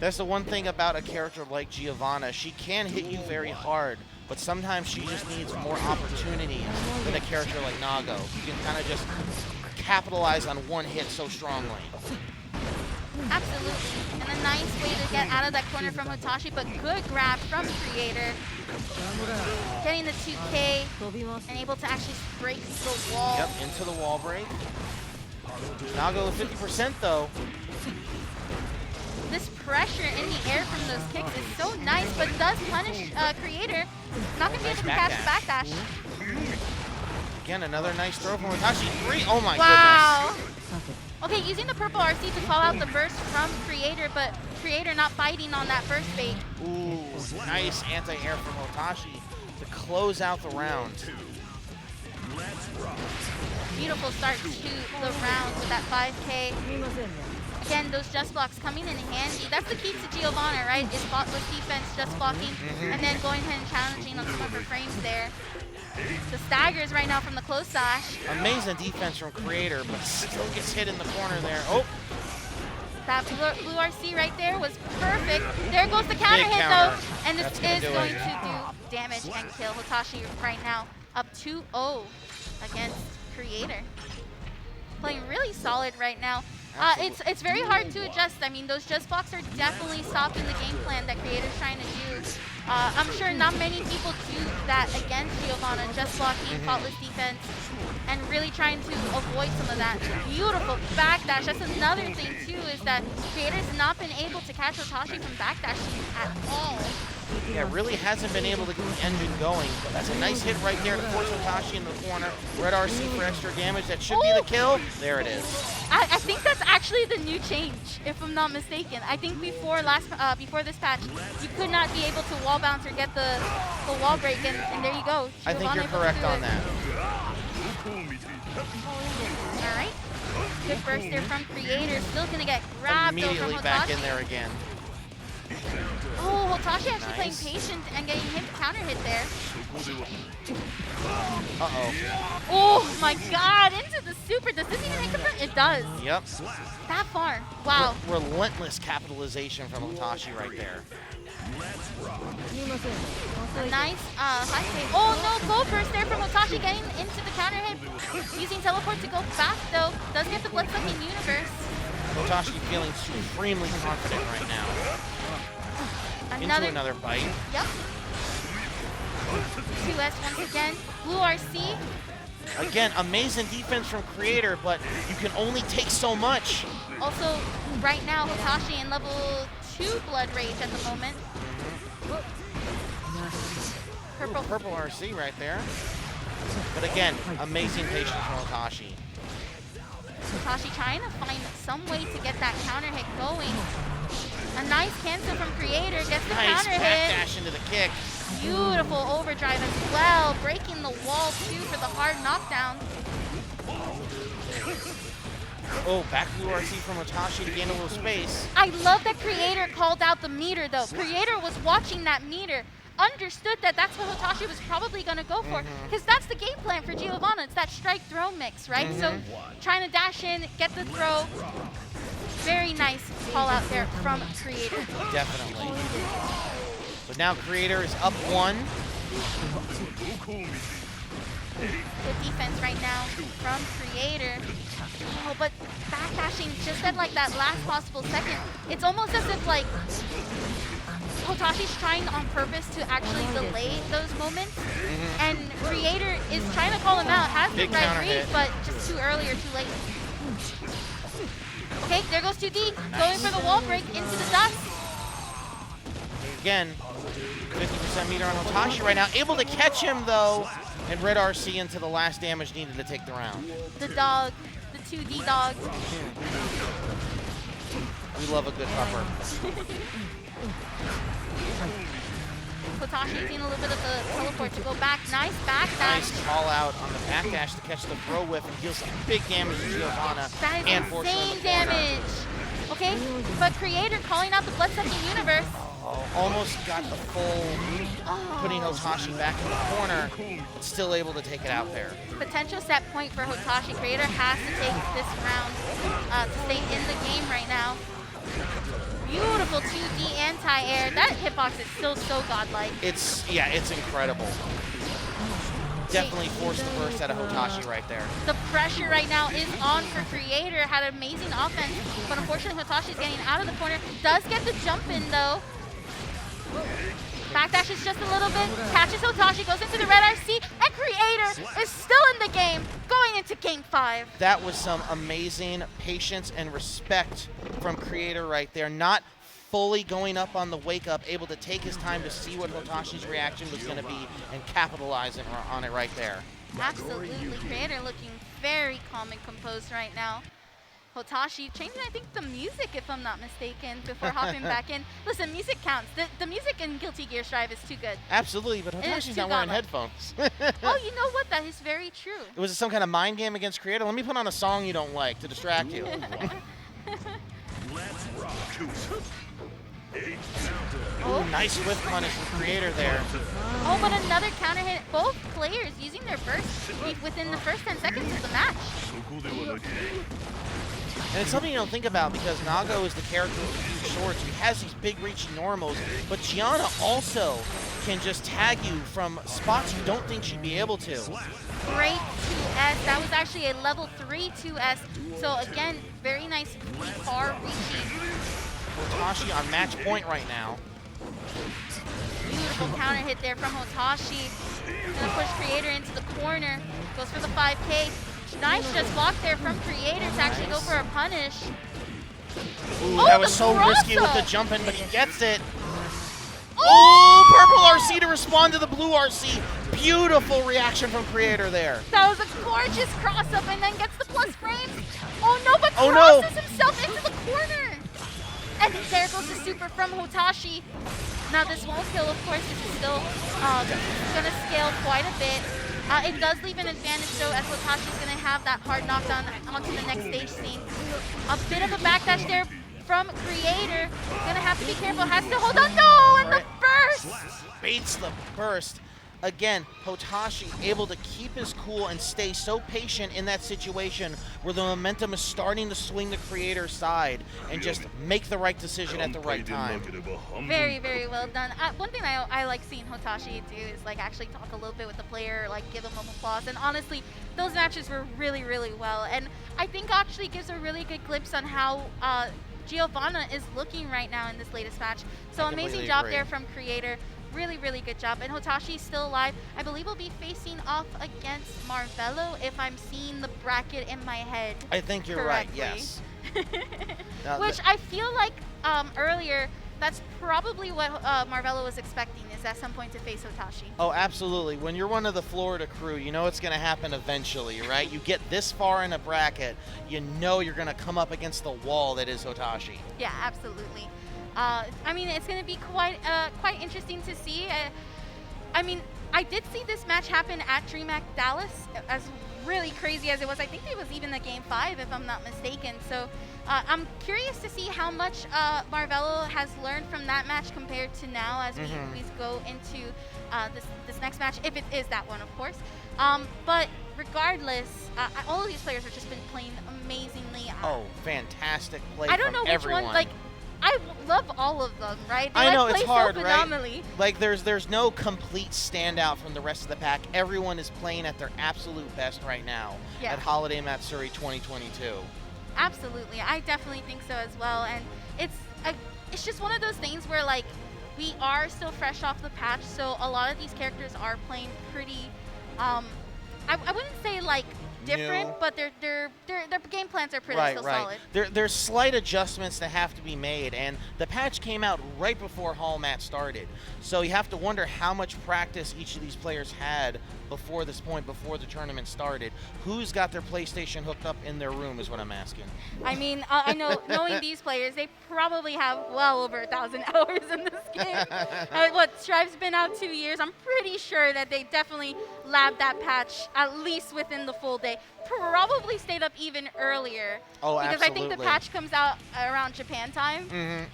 That's the one thing about a character like Giovanna. She can hit you very hard, but sometimes she just needs more opportunities than a character like Nago, who can kind of just capitalize on one hit so strongly. Absolutely. And a nice way to get out of that corner from Hotashi, but good grab from Kreator. Getting the 2K and able to actually break the wall. Yep, into the wall break. Nago 50% though. This pressure in the air from those kicks is so nice, but does punish Kreator. Not going to be able to catch the backdash. Again, another nice throw from Hotashi. 3. Oh my wow. goodness. Okay, using the purple RC to call out the burst from Kreator, but Kreator not biting on that burst bait. Ooh, nice anti-air from Hotashi to close out the round. Beautiful start to the round with that 5K. Again, those just blocks coming in handy. That's the key to Giovanna, right? Is spotless defense, just blocking, and then going ahead and challenging on some of her frames there. The staggers right now from the close sash. Amazing defense from Kreator, but still gets hit in the corner there. Oh. That blue RC right there was perfect. There goes the counter hit though, and this is going to do damage and kill Hotashi right now. Up 2-0 against Kreator. Playing really solid right now. It's very hard to adjust. I mean, those just blocks are definitely stopping the game plan that Kreator's trying to do. I'm sure not many people do that against Giovanna, just blocking, faultless defense, and really trying to avoid some of that. Beautiful backdash. That's another thing too, is that Kreator's not been able to catch Hotashi from backdashing at all. Yeah, really hasn't been able to get the engine going. But that's a nice hit right there to force Hotashi in the corner. Red RC for extra damage. That should be the kill. There it is. I think that's actually the new change, if I'm not mistaken. I think before this patch, you could not be able to wall bounce or get the wall break, and there you go. I think you're correct on that. All right. Good burst there from Kreator. Still going to get grabbed though from Immediately Hotashi. back in there again. Oh, Hotashi actually playing patient and getting hit counter hit there. Uh-oh. Oh my god, into the super. Does this even hit confirm? It does. Yep. That far. Wow. Relentless capitalization from Hotashi right there. A nice high save. Oh no, gold burst there from Hotashi getting into the counter hit. Using teleport to go back though. Does get the blood-sucking universe. Hotashi feeling supremely confident right now. Into another bite. Yep. 2S once again. Blue RC. Again, amazing defense from Kreator, but you can only take so much. Also, right now, Hotashi in level 2 blood rage at the moment. Purple RC right there. But again, amazing patience from Hotashi. Hotashi trying to find some way to get that counter hit going. A nice cancel from Kreator, gets the counter hit. Nice backdash into the kick. Beautiful overdrive as well, breaking the wall too for the hard knockdown. Oh, back blue RC from Hotashi to gain a little space. I love that Kreator called out the meter though. Kreator was watching that meter, understood that that's what Hotashi was probably going to go for, because that's the game plan for Giovanna. It's that strike throw mix, right? So trying to dash in, get the throw. Very nice call out there from Kreator. Definitely. So now Kreator is up 1. Good defense right now from Kreator. Oh, but backdashing just at like that last possible second. It's almost as if like Hotashi's trying on purpose to actually delay those moments. And Kreator is trying to call him out. Has the right read, but just too early or too late. Okay, there goes 2D. Going for the wall break into the dust. Again, 50% meter on Hotashi right now. Able to catch him though. And Red RC into the last damage needed to take the round. The dog, the 2D dog. We love a good upper. Hotashi using a little bit of the teleport to go back. Nice backdash. Nice call out on the backdash to catch the throw whiff and deal some big damage to Giovanna. That is and insane damage. Okay, but Kreator calling out the blood-sucking universe. Oh, almost got the full, putting Hotashi back in the corner, but still able to take it out there. Potential set point for Hotashi. Kreator has to take this round to stay in the game right now. Beautiful 2D anti-air. That hitbox is still so godlike. It's incredible. Definitely forced the burst out of Hotashi right there. The pressure right now is on for Kreator. Had amazing offense, but unfortunately Hotashi's getting out of the corner. Does get the jump in though. Backdashes just a little bit, catches Hotashi, goes into the red RC, and Kreator is still in the game, going into game 5. That was some amazing patience and respect from Kreator right there. Not fully going up on the wake up, able to take his time to see what Hotashi's reaction was going to be and capitalize on it right there. Absolutely. Kreator looking very calm and composed right now. Hotashi changing, I think, the music, if I'm not mistaken, before hopping back in. Listen, music counts. The music in Guilty Gear Strive is too good. Absolutely, but Hotashi's not wearing headphones. Oh, you know what? That is very true. It was some kind of mind game against Kreator. Let me put on a song you don't like to distract you. Let's rock. Ooh, nice whiff punish from Kreator there. Oh, but another counter hit. Both players using their burst within the first 10 seconds of the match. And it's something you don't think about because Nago is the character with the huge swords. He has these big reaching normals, but Giovanna also can just tag you from spots you don't think she'd be able to. Great 2S. That was actually a level 3 2S. So again, very nice far reaching. Hotashi on match point right now. Beautiful counter hit there from Hotashi. Gonna push Kreator into the corner. Goes for the 5K. Nice just blocked there from Kreator to actually go for a punish. Ooh, that was so risky with the jump in, but he gets it. Oh, purple RC to respond to the blue RC. Beautiful reaction from Kreator there. That was a gorgeous cross-up and then gets the plus frames. Oh no, but crosses himself into the corner. And there goes the super from Hotashi. Now this won't kill, of course. This is still going to scale quite a bit. It does leave an advantage though, as Hotashi's going to have that hard knockdown onto the next stage scene. A bit of a backdash there from Kreator. Gonna have to be careful, has to hold on. No, and the burst! Baits the burst. Again, Hotashi able to keep his cool and stay so patient in that situation where the momentum is starting to swing the Kreator's side and just make the right decision at the right time. Very, very well done. One thing I like seeing Hotashi do is like actually talk a little bit with the player, like give him applause. And honestly, those matches were really, really well. And I think actually gives a really good glimpse on how Giovanna is looking right now in this latest match. So amazing job there from Kreator. Really, really good job. And Hotashi's still alive. I believe we'll be facing off against Marvelo if I'm seeing the bracket in my head. I think you're correctly. right, yes. Which I feel like earlier, that's probably what Marvelo was expecting, is at some point to face Hotashi. Oh, absolutely. When you're one of the Florida crew, you know it's going to happen eventually, right? You get this far in a bracket, you know you're going to come up against the wall that is Hotashi. Yeah, absolutely. I mean, it's going to be quite interesting to see. I mean, I did see this match happen at DreamHack Dallas, as really crazy as it was. I think it was even the Game 5, if I'm not mistaken. So I'm curious to see how much Marvelo has learned from that match compared to now as we go into this next match, if it is that one, of course. But regardless, all of these players have just been playing amazingly. Oh, fantastic play I don't know which everyone. one, like, I love all of them, right? I know, it's hard, so right? Like, there's no complete standout from the rest of the pack. Everyone is playing at their absolute best right now at Holiday Matsuri 2022. Absolutely. I definitely think so as well. And it's just one of those things where, like, we are still fresh off the patch, so a lot of these characters are playing pretty, I wouldn't say, like, different, but their game plans are pretty still solid. There's slight adjustments that have to be made, and the patch came out right before Hall Mat started. So you have to wonder how much practice each of these players had before this point, before the tournament started. Who's got their PlayStation hooked up in their room is what I'm asking. I mean, I know, knowing these players, they probably have well over 1,000 hours in this game. Strive's been out 2 years. I'm pretty sure that they definitely labbed that patch at least within the full day. Probably stayed up even earlier. Oh, because absolutely. I think the patch comes out around Japan time.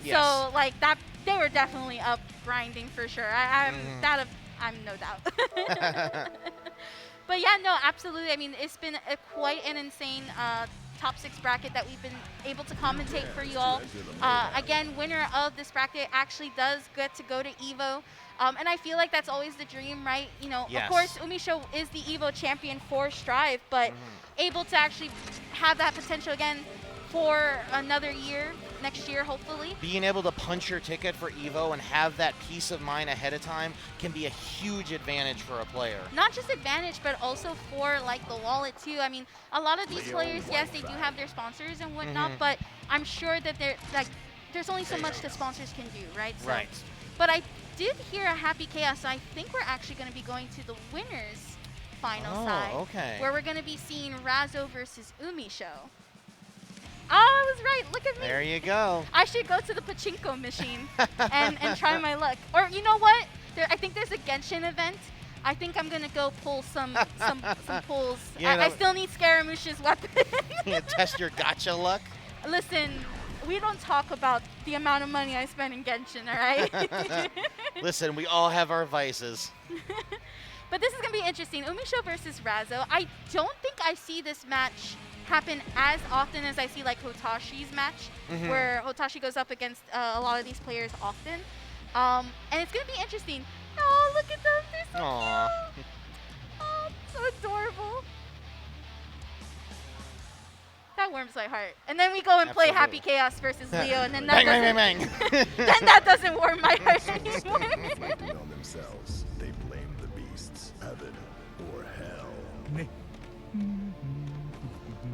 Yes. So, like, that they were definitely up grinding for sure. I'm no doubt. But yeah, no, absolutely. I mean, it's been quite an insane top 6 bracket that we've been able to commentate for you all. Again, winner of this bracket actually does get to go to EVO. And I feel like that's always the dream, right? You know, Yes. of course, Umisho is the EVO champion for Strive, but able to actually have that potential again for another year, next year, hopefully. Being able to punch your ticket for EVO and have that peace of mind ahead of time can be a huge advantage for a player. Not just advantage, but also for like the wallet too. I mean, a lot of these players, yes, they do have their sponsors and whatnot, but I'm sure that they're like, there's only so much the sponsors can do, right? So, Right. But I did hear a Happy Chaos, so I think we're actually going to be going to the winners final side, okay. where we're going to be seeing Razzo versus Umisho. Oh, I was right. Look at me. There you go. I should go to the pachinko machine and try my luck. Or you know what? I think there's a Genshin event. I think I'm gonna go pull some pulls. I still need Scaramouche's weapon. You test your gacha luck. Listen, we don't talk about the amount of money I spend in Genshin, all right? Listen, we all have our vices. But this is gonna be interesting. Umisho versus Razzo. I don't think I see this match happen as often as I see like Hotashi's match, where Hotashi goes up against a lot of these players often. And it's going to be interesting. Oh, look at them. They're so cute. Oh, so adorable. That warms my heart. And then we go and play Happy Chaos versus Leo, and then that bang, bang, bang, bang. Then that doesn't warm my heart anymore. Reflecting on themselves, they blame the beasts, heaven or hell.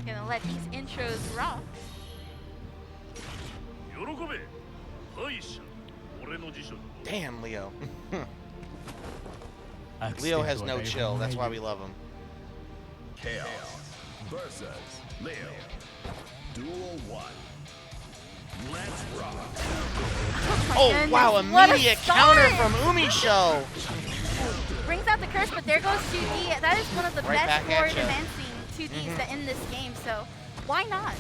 Gonna let these intros rock. Damn, Leo. Leo has no chill. That's why we love him. Chaos versus Leo. Duel 1. Let's rock. Oh, wow, immediate counter from Umisho. Brings out the curse, but there goes 2D. That is one of the Right best back at forward ya. advancing 2Ds in this game, so why not?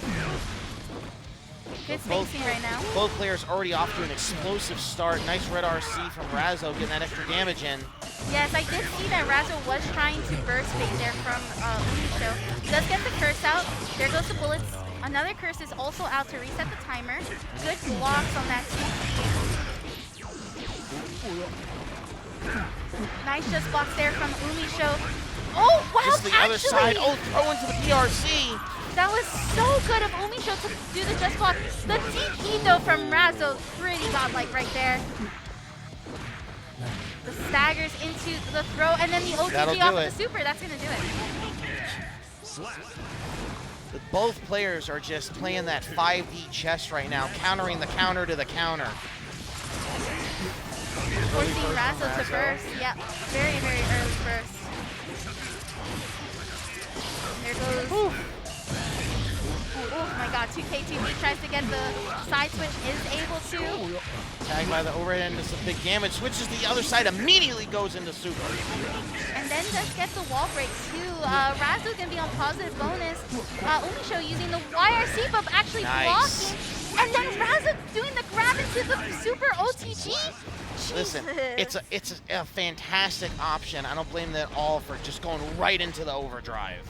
Good spacing right now. Both players already off to an explosive start. Nice red RC from Razzo getting that extra damage in. Yes, I did see that Razzo was trying to burst fade there from Umisho. Does get the curse out. There goes the bullets. Another curse is also out to reset the timer. Good blocks on that 2D. Nice just blocks there from Umisho. Oh, wow, Just the other side. Oh, throw into the PRC. That was so good of Umisho to do the just block. The DP though from Razzo, pretty godlike right there. The staggers into the throw, and then the OTG off of the super. That's gonna do it. Both players are just playing that 5D chess right now, countering the counter to the counter. Forcing Razzo to burst. Yep, very, very early burst. There goes. Oh my god, 2K2B tries to get the side switch, is able to. Tagged by the overhead into some big damage. Switches the other side, immediately goes into super. And then does get the wall break too. Razzo can be on positive bonus. Umisho using the YRC buff actually blocking. And then Razzo doing the grab into the super OTG. Listen, it's a fantastic option. I don't blame them at all for just going right into the overdrive.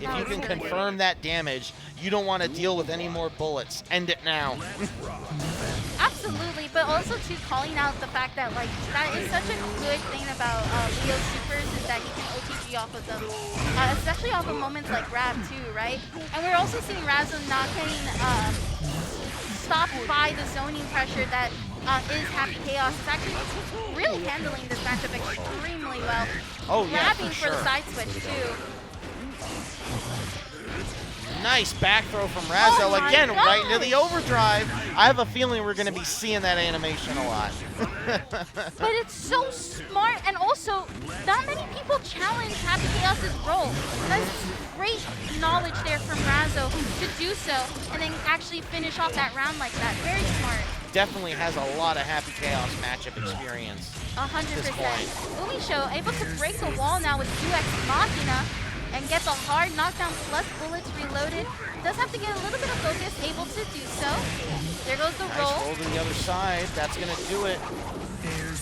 If you can confirm that damage, you don't want to deal with any more bullets. End it now. Absolutely, but also too calling out the fact that like that is such a good thing about Leo's supers is that he can OTG off of them, especially off of moments like grab too, right? And we're also seeing Razzo not getting stopped by the zoning pressure that is Happy Chaos. It's actually really handling this matchup extremely well. Oh yeah, grabbing for the sure. side switch too. Nice back throw from Razzo, Oh my again, right into gosh. the overdrive. I have a feeling we're going to be seeing that animation a lot. But it's so smart, and also, not many people challenge Happy Chaos's role. That's great knowledge there from Razzo to do so, and then actually finish off that round like that. Very smart. Definitely has a lot of Happy Chaos matchup experience. 100%. Umisho able to break the wall now with 2x Machina and get the hard knockdown plus bullets reloaded. Does have to get a little bit of focus, able to do so. There goes the Nice roll. roll to the other side. That's going to do it. There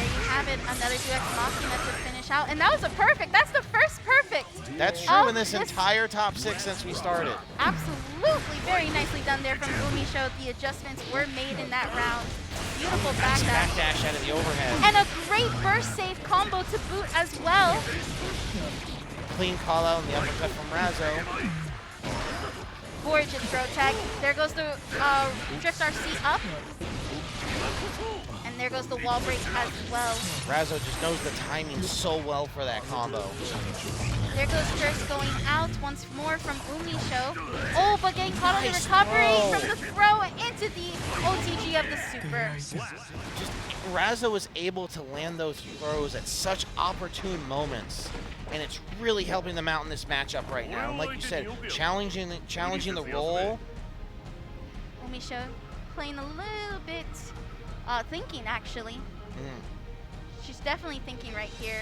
you have have it, another 2x Machina to finish out. And that was a perfect. That's the first perfect. That's true in this entire top 6 since we started. Absolutely. Very nicely done there from Umisho. The adjustments were made in that round. Beautiful Nice backdash. backdash out of the overhead. And a great burst save combo to boot as well. Clean call out on the uppercut from Razzo. Gorgeous throw tag. There goes the Drift RC up. And there goes the wall break as well. Razzo just knows the timing so well for that combo. There goes Drift going out once more from Umisho. Oh, but getting caught on the recovery from the throw into the OTG of the super. Just Razzo is able to land those throws at such opportune moments, and it's really helping them out in this matchup right now. And like you said, challenging the roll. Umisho playing a little bit, thinking actually. She's definitely thinking right here.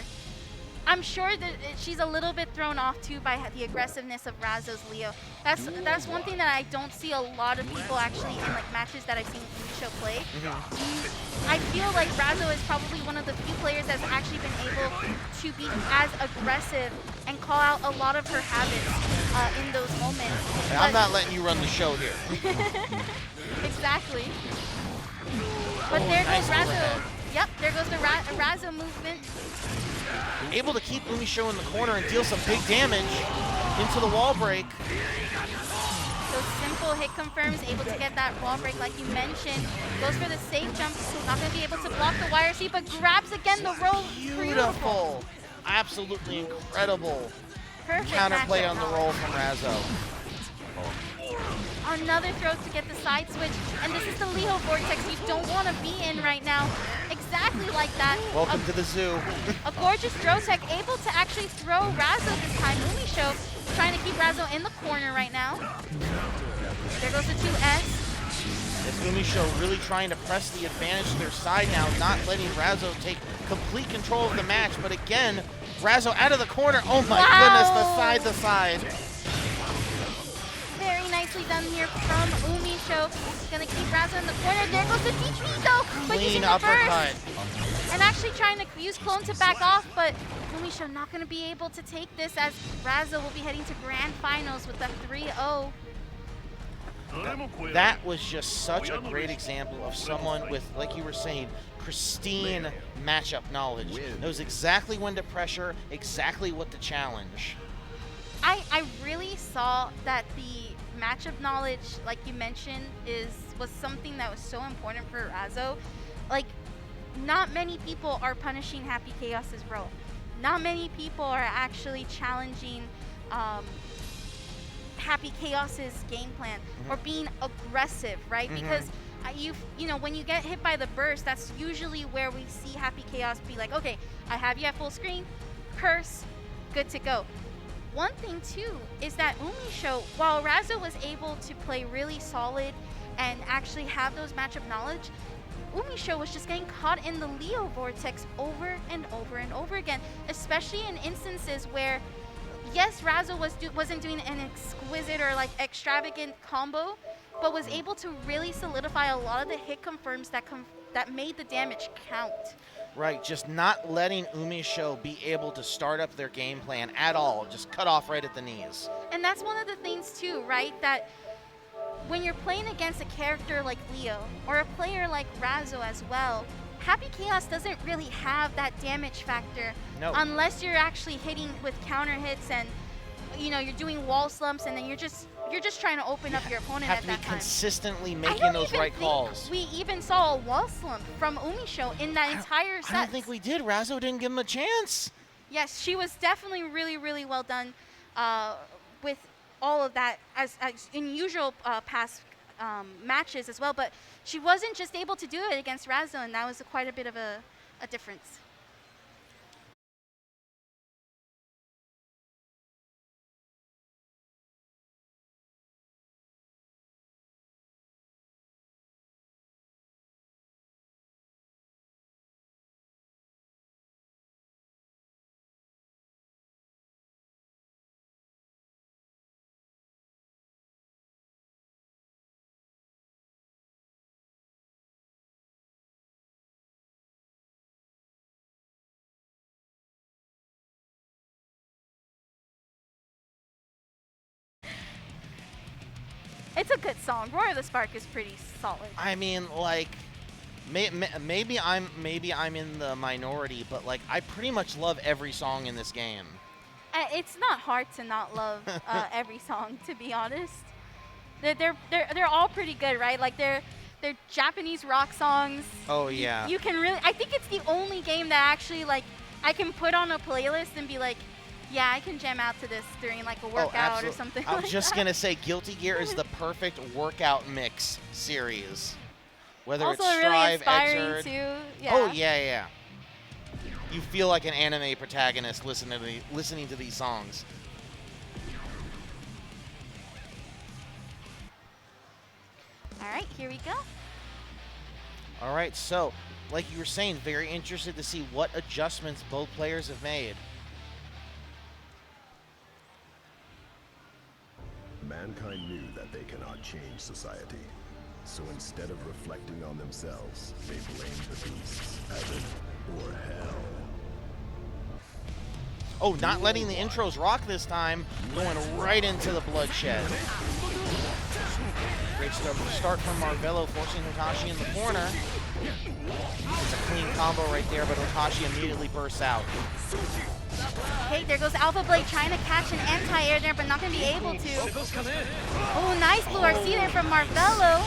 I'm sure that she's a little bit thrown off too by the aggressiveness of Razzo's Leo. That's one thing that I don't see a lot of people actually in like matches that I've seen Umisho play. I feel like Razzo is probably one of the few players that's actually been able to be as aggressive and call out a lot of her habits in those moments. Hey, I'm not letting you run the show here. Exactly. But there goes Razzo. Yep, there goes the Razzo movement. Able to keep Umisho in the corner and deal some big damage into the wall break. So simple hit confirms, able to get that wall break like you mentioned. Goes for the safe jump, not going to be able to block the wire seat, but grabs again the roll. Beautiful. Absolutely incredible. Perfect Counterplay matchup. on the roll from Razzo. Another throw to get the side switch, and this is the Leo vortex you don't want to be in right now. Exactly like that. Welcome to the zoo. A gorgeous throw tech, able to actually throw Razzo this time. Umisho trying to keep Razzo in the corner right now. There goes the 2S. It's Umisho really trying to press the advantage to their side now, not letting Razzo take complete control of the match. But again, Razzo out of the corner. Oh my goodness, the side to side. Very nicely done here from Umisho. Gonna keep Razzo in the corner. There goes the DP though, but using the burst. And actually trying to use Clone to back off, but Umisho not gonna be able to take this as Razzo will be heading to Grand Finals with a 3-0. That was just such a great example of someone with, like you were saying, pristine matchup knowledge. Knows exactly when to pressure, exactly what to challenge. I really saw that the matchup knowledge, like you mentioned, was something that was so important for Razzo. Like, not many people are punishing Happy Chaos's role. Not many people are actually challenging Happy Chaos's game plan or being aggressive, right? Because you know, when you get hit by the burst, that's usually where we see Happy Chaos be like, okay, I have you at full screen, curse, good to go. One thing too is that Umisho, while Razzo was able to play really solid and actually have those matchup knowledge, Umisho was just getting caught in the Leo vortex over and over and over again, especially in instances where, yes, Razzo wasn't doing an exquisite or like extravagant combo, but was able to really solidify a lot of the hit confirms that made the damage count. Right, just not letting Umisho be able to start up their game plan at all, just cut off right at the knees. And that's one of the things too, right? That when you're playing against a character like Leo or a player like Razzo as well, Happy Chaos doesn't really have that damage factor unless you're actually hitting with counter hits and you know you're doing wall slumps and then you're just trying to open up your opponent at that time. Have to be consistently making those right calls. We even saw a wall slump from Umisho in that entire set. I don't think we did. Razzo didn't give him a chance. Yes, she was definitely really, really well done with all of that as in usual past matches as well. But she wasn't just able to do it against Razzo, and that was quite a bit of a difference. It's a good song. Roar of the Spark is pretty solid. I mean, like, maybe I'm in the minority, but like, I pretty much love every song in this game. It's not hard to not love every song, to be honest. They're all pretty good, right? Like they're Japanese rock songs. Oh yeah. You can really. I think it's the only game that actually like I can put on a playlist and be like, yeah, I can jam out to this during like a workout or something. I was just gonna say, Guilty Gear is the perfect workout mix series. Whether also it's really Strive, inspiring Exert. too. Yeah. Oh yeah. You feel like an anime protagonist listening to these songs. All right, here we go. All right, so like you were saying, very interested to see what adjustments both players have made. Mankind knew that they cannot change society. So instead of reflecting on themselves, they blamed the beasts, heaven, or hell. Oh, not letting the intros rock this time, going right into the bloodshed. Great start from Marvelo, forcing Hotashi in the corner. It's a clean combo right there, but Hotashi immediately bursts out. Okay, there goes Alpha Blade trying to catch an anti-air there, but not going to be able to. Oh, nice blue RC there from Marvelo.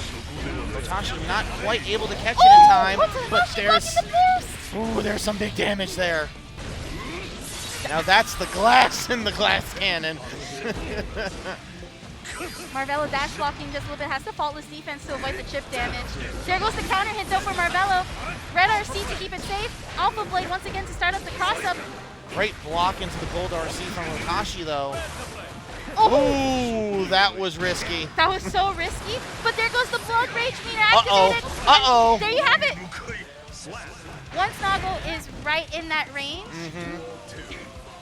Hotashi not quite able to catch it in time, but there's some big damage there. Now that's the glass in the glass cannon. Marvelo dash blocking just a little bit, has the faultless defense to avoid the chip damage. There goes the counter hit though for Marvelo. Red RC to keep it safe. Alpha Blade once again to start up the cross-up. Great block into the gold RC from Hotashi though. Oh, that was risky. That was so risky, but there goes the Blood Rage meter activated. Uh-oh. There you have it. Once Nago is right in that range,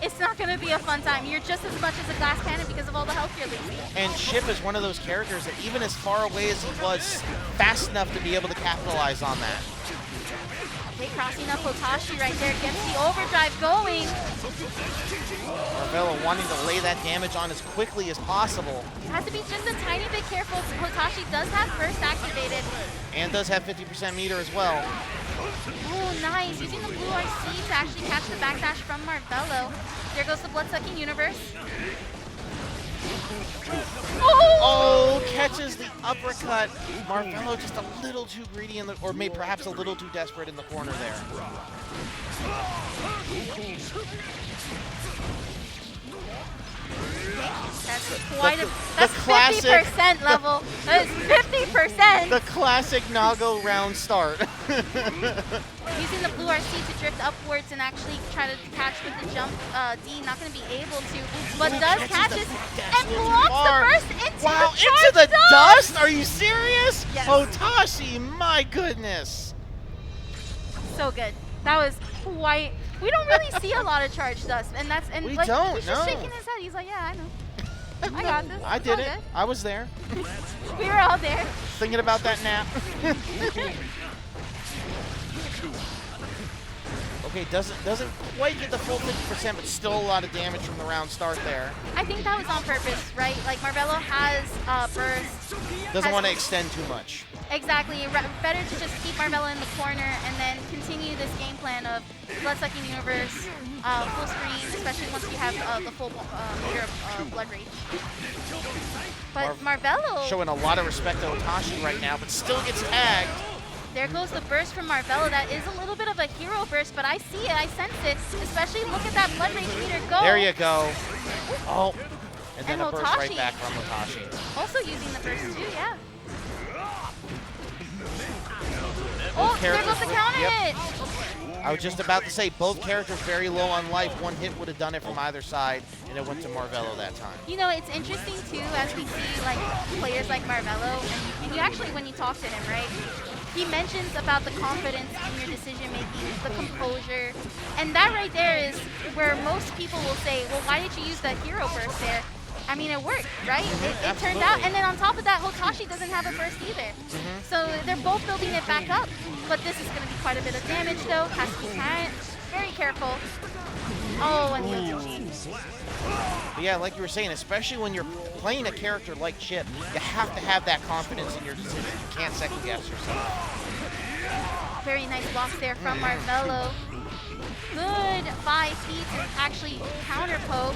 it's not going to be a fun time. You're just as much as a glass cannon because of all the health you're losing. And Chipp is one of those characters that even as far away as he was, fast enough to be able to capitalize on that. Okay, crossing up Hotashi right there, gets the overdrive going. Marvelo wanting to lay that damage on as quickly as possible. Has to be just a tiny bit careful. Hotashi does have burst activated. And does have 50% meter as well. Oh, nice. Using the blue RC to actually catch the backdash from Marvelo. There goes the Blood-Sucking Universe. Oh, catches the uppercut. Marvelo just a little too greedy, or maybe perhaps a little too desperate in the corner there. That's quite that's 50% level. That is 50%. The classic Nago round start. Using the blue RC to drift upwards and actually try to catch with the jump. D not going to be able to, but does catch it and blocks the burst into the dust? Are you serious? Yes. Hotashi, my goodness. So good. That was quite. We don't really see a lot of charge dust, and that's we like don't. he's just shaking his head. He's like, yeah, I know. I got this. I did it. I was there. We were all there. Thinking about that nap. Okay, doesn't quite get the full 50%, but still a lot of damage from the round start there. I think that was on purpose, right? Like Marvelo has burst. Doesn't want to extend too much. Exactly. Better to just keep Marvelo in the corner and then continue this game plan of Blood-Sucking Universe, full screen, especially once you have the full meter of Blood Rage. But Marvelo showing a lot of respect to Hotashi right now, but still gets tagged. There goes the burst from Marvelo. That is a little bit of a hero burst, but I see it, I sense it. Especially look at that Blood Rage meter go. There you go. Oh, and then and a burst right back from Hotashi. Also using the burst too, yeah. Both there goes the counter hit. I was just about to say, both characters very low on life. One hit would have done it from either side, and it went to Marvelo that time. You know, it's interesting too as we see like players like Marvelo, and you actually, when you talk to him, right, he mentions about the confidence in your decision making, the composure, and that right there is where most people will say, well, why did you use the hero burst there? I mean, it worked, right? It turned out. And then on top of that, Hotashi doesn't have a burst either. So they're both building it back up. But this is going to be quite a bit of damage, though. Has to be Very careful. Oh, and the But yeah, like you were saying, especially when you're playing a character like Chipp, you have to have that confidence in your decisions. You can't second guess yourself. Very nice blocks there from Marvelo. Good 5 feet to actually counter poke.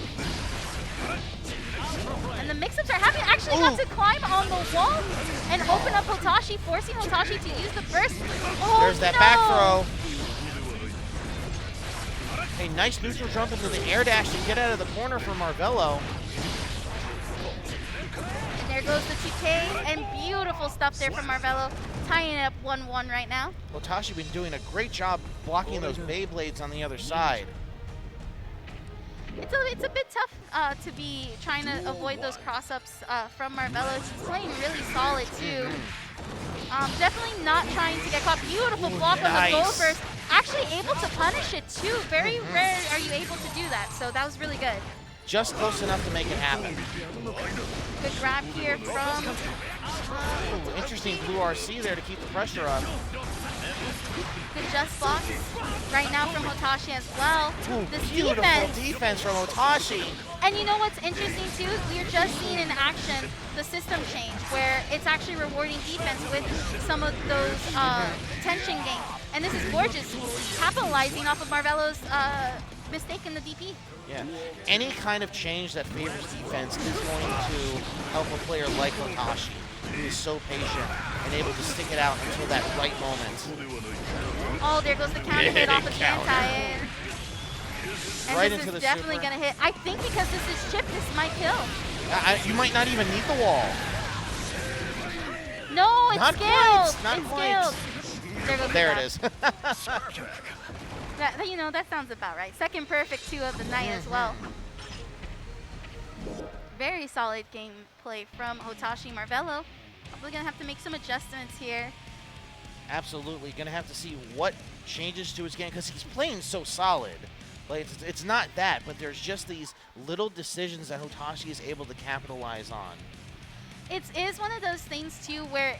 And the mix-ups are happening. Actually got to climb on the wall and open up Hotashi, forcing Hotashi to use the burst. Oh, there's that back throw. A nice neutral jump into the air dash to get out of the corner for Marvelo. And there goes the 2K, and beautiful stuff there from Marvelo, tying it up 1-1 right now. Hotashi been doing a great job blocking those Beyblades on the other side. It's a bit tough to be trying to avoid those cross-ups from Marvelo. He's playing really solid too. Definitely not trying to get caught. Beautiful block on the goal burst. Actually able to punish it too. Very rare are you able to do that, so that was really good. Just close enough to make it happen. Good grab here from... Ooh, interesting blue RC there to keep the pressure up. Good just blocks right now from Hotashi as well. Ooh, this beautiful defense from Hotashi. And you know what's interesting too? We're just seeing in action the system change where it's actually rewarding defense with some of those tension gains. And this is gorgeous, capitalizing off of Marvelo's mistake in the DP. Yeah, any kind of change that favors defense is going to help a player like Hotashi, who is so patient and able to stick it out until that right moment. Oh, there goes the counter hit off of the anti-air. And Right this into is the definitely super. going to hit. I think because this is Chipp, this might kill. You might not even need the wall. No, it's Not scaled. quite, not it's quite. scaled. There it is. That, you know, that sounds about right. Second perfect 2 of the night as well. Very solid gameplay from Hotashi. Marvelo probably going to have to make some adjustments here. Absolutely, gonna have to see what changes to his game because he's playing so solid. Like it's not that, but there's just these little decisions that Hotashi is able to capitalize on. It is one of those things too where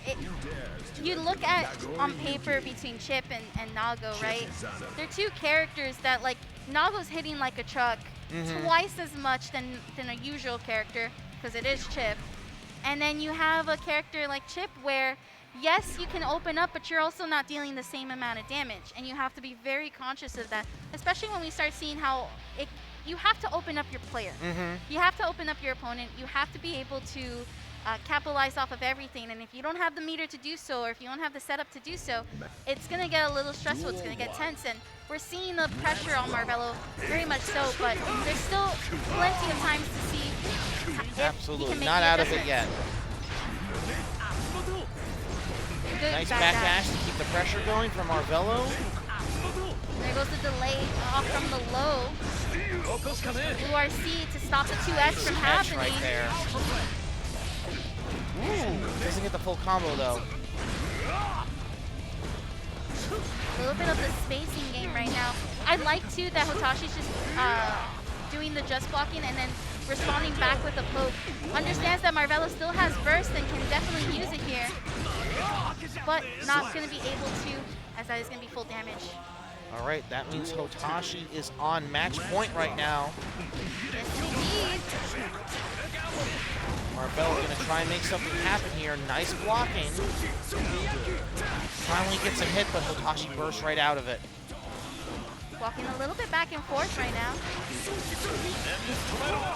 you look at on paper between Chipp and Nago, right? They're 2 characters that, like, Nago's hitting like a truck twice as much than a usual character because it is Chipp. And then you have a character like Chipp where, yes, you can open up, but you're also not dealing the same amount of damage. And you have to be very conscious of that, especially when we start seeing how you have to open up your player. You have to open up your opponent. You have to be able to capitalize off of everything. And if you don't have the meter to do so, or if you don't have the setup to do so, it's going to get a little stressful. It's going to get tense. And we're seeing the pressure on Marvelo, very much so, but there's still plenty of times to see if Absolutely, he can make not the out of it adjustments. yet. Good Nice back backdash to keep the pressure going from Marvelo. There goes the delay off from the low. Blue RC to stop the 2X from Catch happening. right there. Ooh, doesn't get the full combo though. A little bit of the spacing game right now. I like too that Hotashi's just doing the just blocking and then responding back with a poke. Understands that Marvelo still has burst and can definitely use it here, but not going to be able to, as that is going to be full damage. All right, that means Hotashi is on match point right now. Yes, indeed. Marvelo gonna try and make something happen here. Nice blocking. Finally gets a hit, but Hotashi bursts right out of it. Walking a little bit back and forth right now.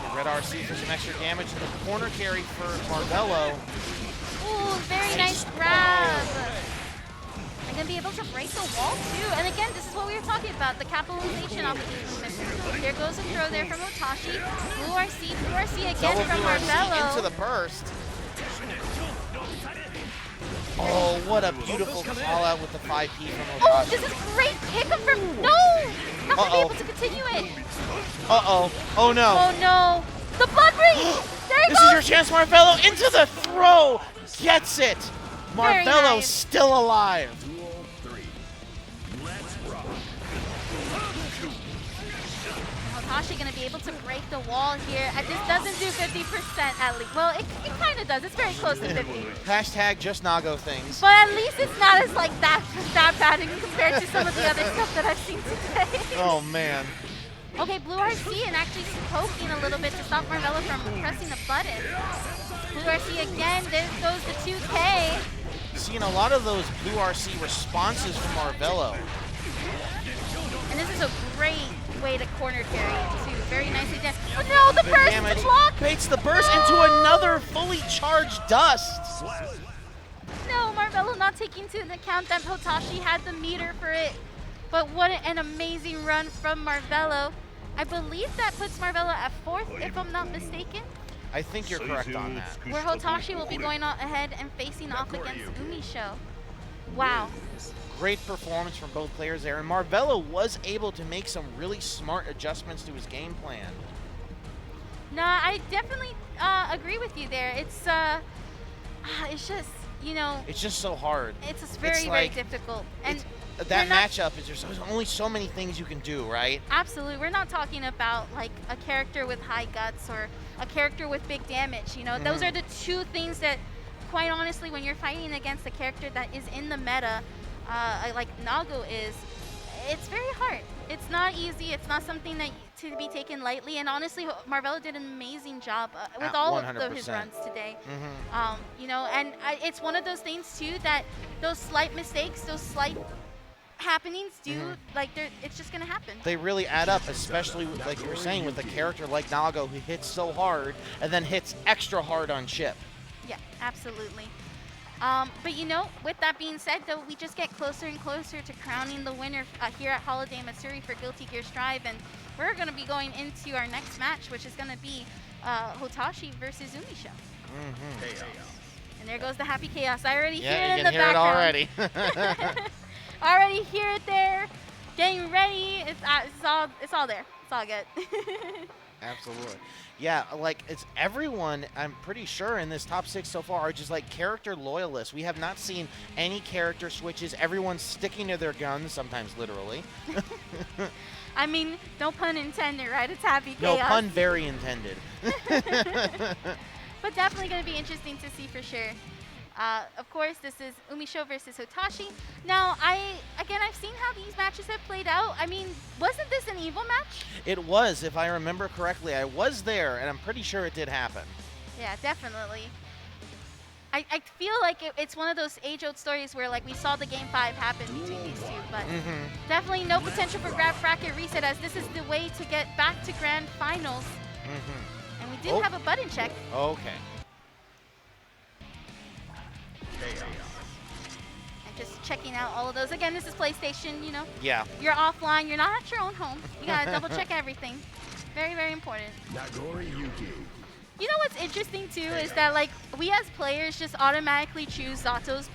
The red RC for some extra damage in the corner carry for Marvelo. Ooh, very nice grab. They're going to be able to break the wall too. And again, this is what we were talking about, the capitalization off of these movements. There goes a throw there from Hotashi. Blue RC again Double from blue RC Marvelo. into the burst. Oh, what a beautiful call out with the 5P from Hotashi. Oh, this is great pickup from, no! Not going to be able to continue it. Uh-oh. Oh, no. Oh, no. The blood breach! There it This goes! is your chance, Marvelo, into the throw. Gets it. Very Marvelo's nice. still alive. Hotashi going to be able to break the wall here. This doesn't do 50% at least. Well, it kind of does. It's very close to 50. Hashtag just Nago things. But at least it's not as like that bad compared to some of the other stuff that I've seen today. Oh, man. Okay, Blue RC and actually poking a little bit to stop Marvelo from pressing the button. Blue RC again, there goes the 2K. Seeing a lot of those Blue RC responses from Marvelo. And this is a great way to corner carry, too. Very nicely done. Oh no, the burst, damage. the block! Baits the burst into another fully charged dust. No, Marvelo not taking into account that Hotashi had the meter for it. But what an amazing run from Marvelo. I believe that puts Marvelo at 4th, if I'm not mistaken. I think you're correct on that. Where Hotashi will be going ahead and facing off against Umisho. Wow. Great performance from both players there, and Marvelo was able to make some really smart adjustments to his game plan. No, I definitely agree with you there. It's just, you know. It's just so hard. It's just very, very difficult. And that matchup is there's only so many things you can do, right? Absolutely. We're not talking about like a character with high guts or a character with big damage. You know, those are the two things that, quite honestly, when you're fighting against a character that is in the meta, like Nago is, it's very hard. It's not easy. It's not something that to be taken lightly. And honestly, Marvelo did an amazing job with all of his runs today. You know, and it's one of those things too that those slight mistakes, those slight happenings do, like it's just gonna happen. They really add up, especially like you were saying with a character like Nago who hits so hard and then hits extra hard on Chipp. Yeah, absolutely. But you know, with that being said, though, we just get closer and closer to crowning the winner here at Holiday Matsuri for Guilty Gear Strive, and we're going to be going into our next match, which is going to be Hotashi versus Umisho. And there goes the happy chaos. I already hear it in the background. Already. Already hear it there. Getting ready. It's all there. It's all good. Absolutely. Yeah, like it's everyone, I'm pretty sure in this top 6 so far are just like character loyalists. We have not seen any character switches. Everyone's sticking to their guns, sometimes literally. I mean, no pun intended, right? It's happy chaos. No pun very intended. But definitely going to be interesting to see for sure. Of course, this is Umisho versus Hotashi. Now, I've seen how these matches have played out. I mean, wasn't this an evil match? It was, if I remember correctly. I was there, and I'm pretty sure it did happen. Yeah, definitely. I feel like it's one of those age-old stories where like we saw the Game 5 happen between these two, but definitely no potential for grab bracket reset, as this is the way to get back to grand finals. And we do have a button check. Okay. And just checking out all of those. Again, this is PlayStation, you know. Yeah. You're offline. You're not at your own home. You gotta double check everything. Very, very important. Nagoriyuki. You know what's interesting too is that like we as players just automatically choose Zato's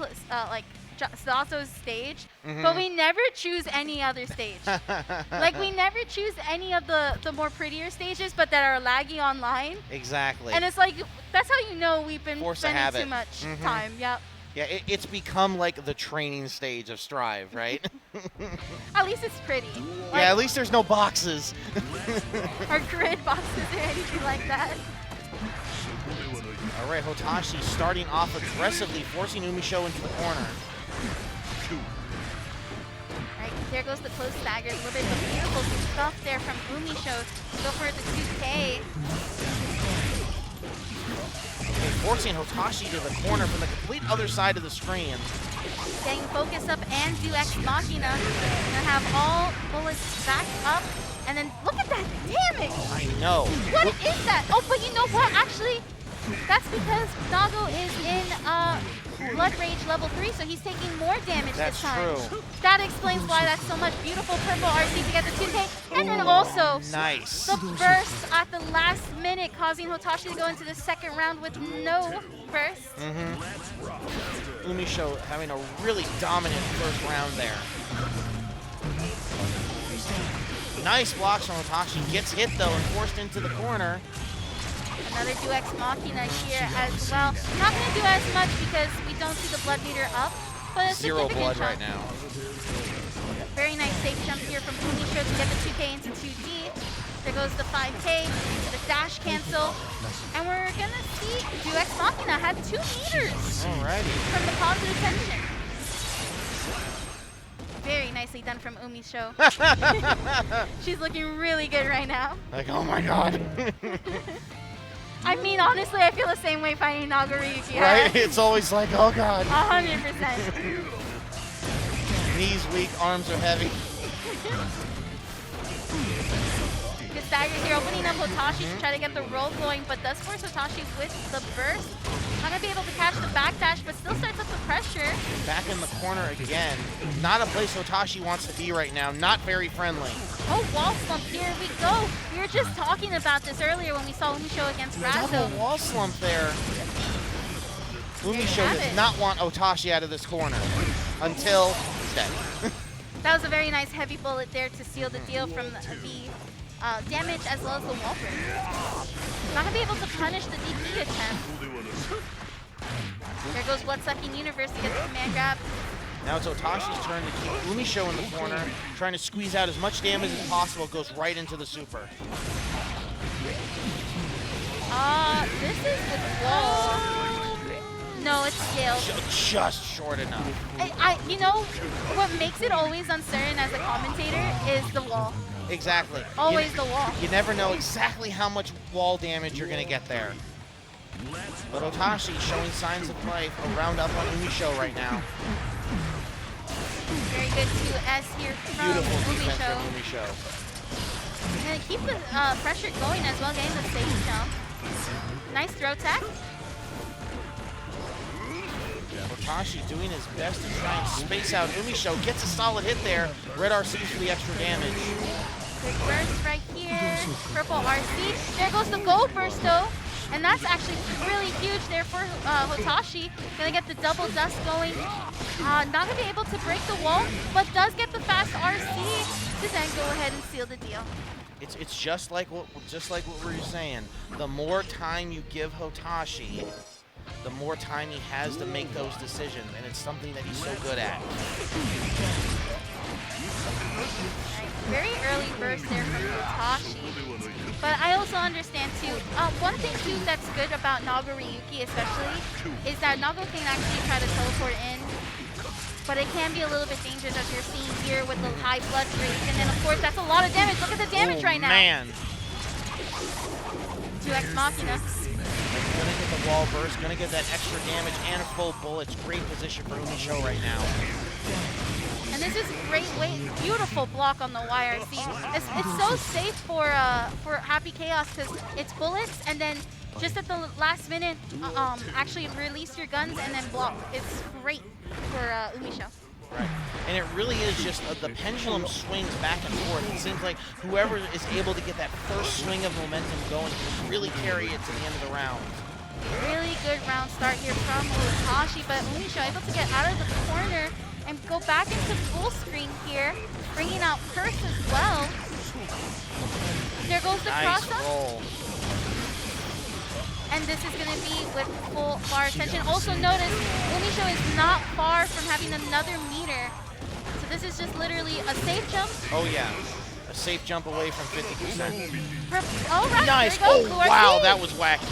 stage, but we never choose any other stage. Like we never choose any of the more prettier stages, but that are laggy online. Exactly. And it's like that's how you know we've been Force spending too much time. Yep. Yeah, it's become like the training stage of Strive, right? At least it's pretty. Like, yeah, at least there's no boxes. or grid boxes or anything like that. All right, Hotashi starting off aggressively, forcing Umisho into the corner. Right, there goes the close stagger. A little bit of beautiful stuff there from Umisho. Go for the 2K. Okay, forcing Hotashi to the corner from the complete other side of the screen. Getting focus up and do Ex Machina. Gonna have all bullets back up. And then look at that damage! I know. What is that? Oh, but you know what? Actually, that's because Nago is in Blood Rage level 3, so he's taking more damage this time. That's true. That explains why that's so much beautiful purple RC to get the 2K. And then also, nice. the burst at the last minute, causing Hotashi to go into the second round with no burst. Umisho having a really dominant first round there. Nice blocks from Hotashi. Gets hit though and forced into the corner. Another do Ex Machina here as well. Not going to do as much because we don't see the blood meter up, but a Zero blood jump. right now. Very nice safe jump here from Umisho to get the 2K into 2D. There goes the 5K into the dash cancel. And we're going to see do Ex Machina had 2 meters Alrighty. from the positive tension. Very nicely done from Umisho. She's looking really good right now. Like, oh my god. I mean, honestly, I feel the same way fighting Nagoriyuki. Right? It's always like, oh god. 100%. Knees weak, arms are heavy. Good stagger here, opening up Hotashi to try to get the roll going, but does force Hotashi with the burst. Not gonna be able to catch the backdash, but still starts up the pressure. Back in the corner again. Not a place Hotashi wants to be right now. Not very friendly. Oh, wall slump, here we go. We were just talking about this earlier when we saw Umisho against Razzo. Double wall slump there. Umisho does not want Hotashi out of this corner until he's dead. That was a very nice heavy bullet there to seal the deal from the damage as well as the wall break. Not gonna be able to punish the DP attempt. There goes Blood Sucking Universe to get the command grab. Now it's Hotashi's turn to keep Umisho in the corner, trying to squeeze out as much damage as possible. Goes right into the super. This is with wall. No, it's scaled. Just short enough. You know, what makes it always uncertain as a commentator is the wall. Exactly. Always the wall. You never know exactly how much wall damage you're going to get there. But Hotashi showing signs of life. A round up on Umisho right now. Very good 2S here from Beautiful defense Umisho. from Umisho. And keep the pressure going as well, getting the safe jump. Nice throw tech. Hotashi doing his best to try and space out Umisho. Gets a solid hit there. Red RC's for the extra damage. Big burst right here. Purple RC. There goes the gold burst though. And that's actually really huge there for Hotashi. Gonna get the double dust going. Not gonna be able to break the wall, but does get the fast RC to then go ahead and seal the deal. It's just like what we were saying. The more time you give Hotashi, the more time he has to make those decisions, and it's something that he's so good at. Very early burst there from Hotashi. But I also understand too, one thing too that's good about Nagoriyuki especially, is that Nago can actually try to teleport in, but it can be a little bit dangerous as you're seeing here with the high blood rate, and then of course that's a lot of damage. Look at the damage right now. Man. 2x Machina. Gonna get the wall burst, gonna get that extra damage and full bullets. Great position for Umisho right now. And this is great beautiful block on the YRC. It's so safe for Happy Chaos because it's bullets and then just at the last minute, actually release your guns and then block. It's great for Umisho. Right. And it really is just the pendulum swings back and forth. It seems like whoever is able to get that first swing of momentum going can really carry it to the end of the round. Really good round start here from Hotashi, but Umisho able to get out of the corner and go back into full screen here, bringing out Curse as well. There goes the nice cross-up. roll. And this is going to be with full bar attention. Also notice, Umisho is not far from having another meter. So this is just literally a safe jump. Oh yeah, a safe jump away from 50%. Oh, right. Nice, There you go. oh wow, that was wacky.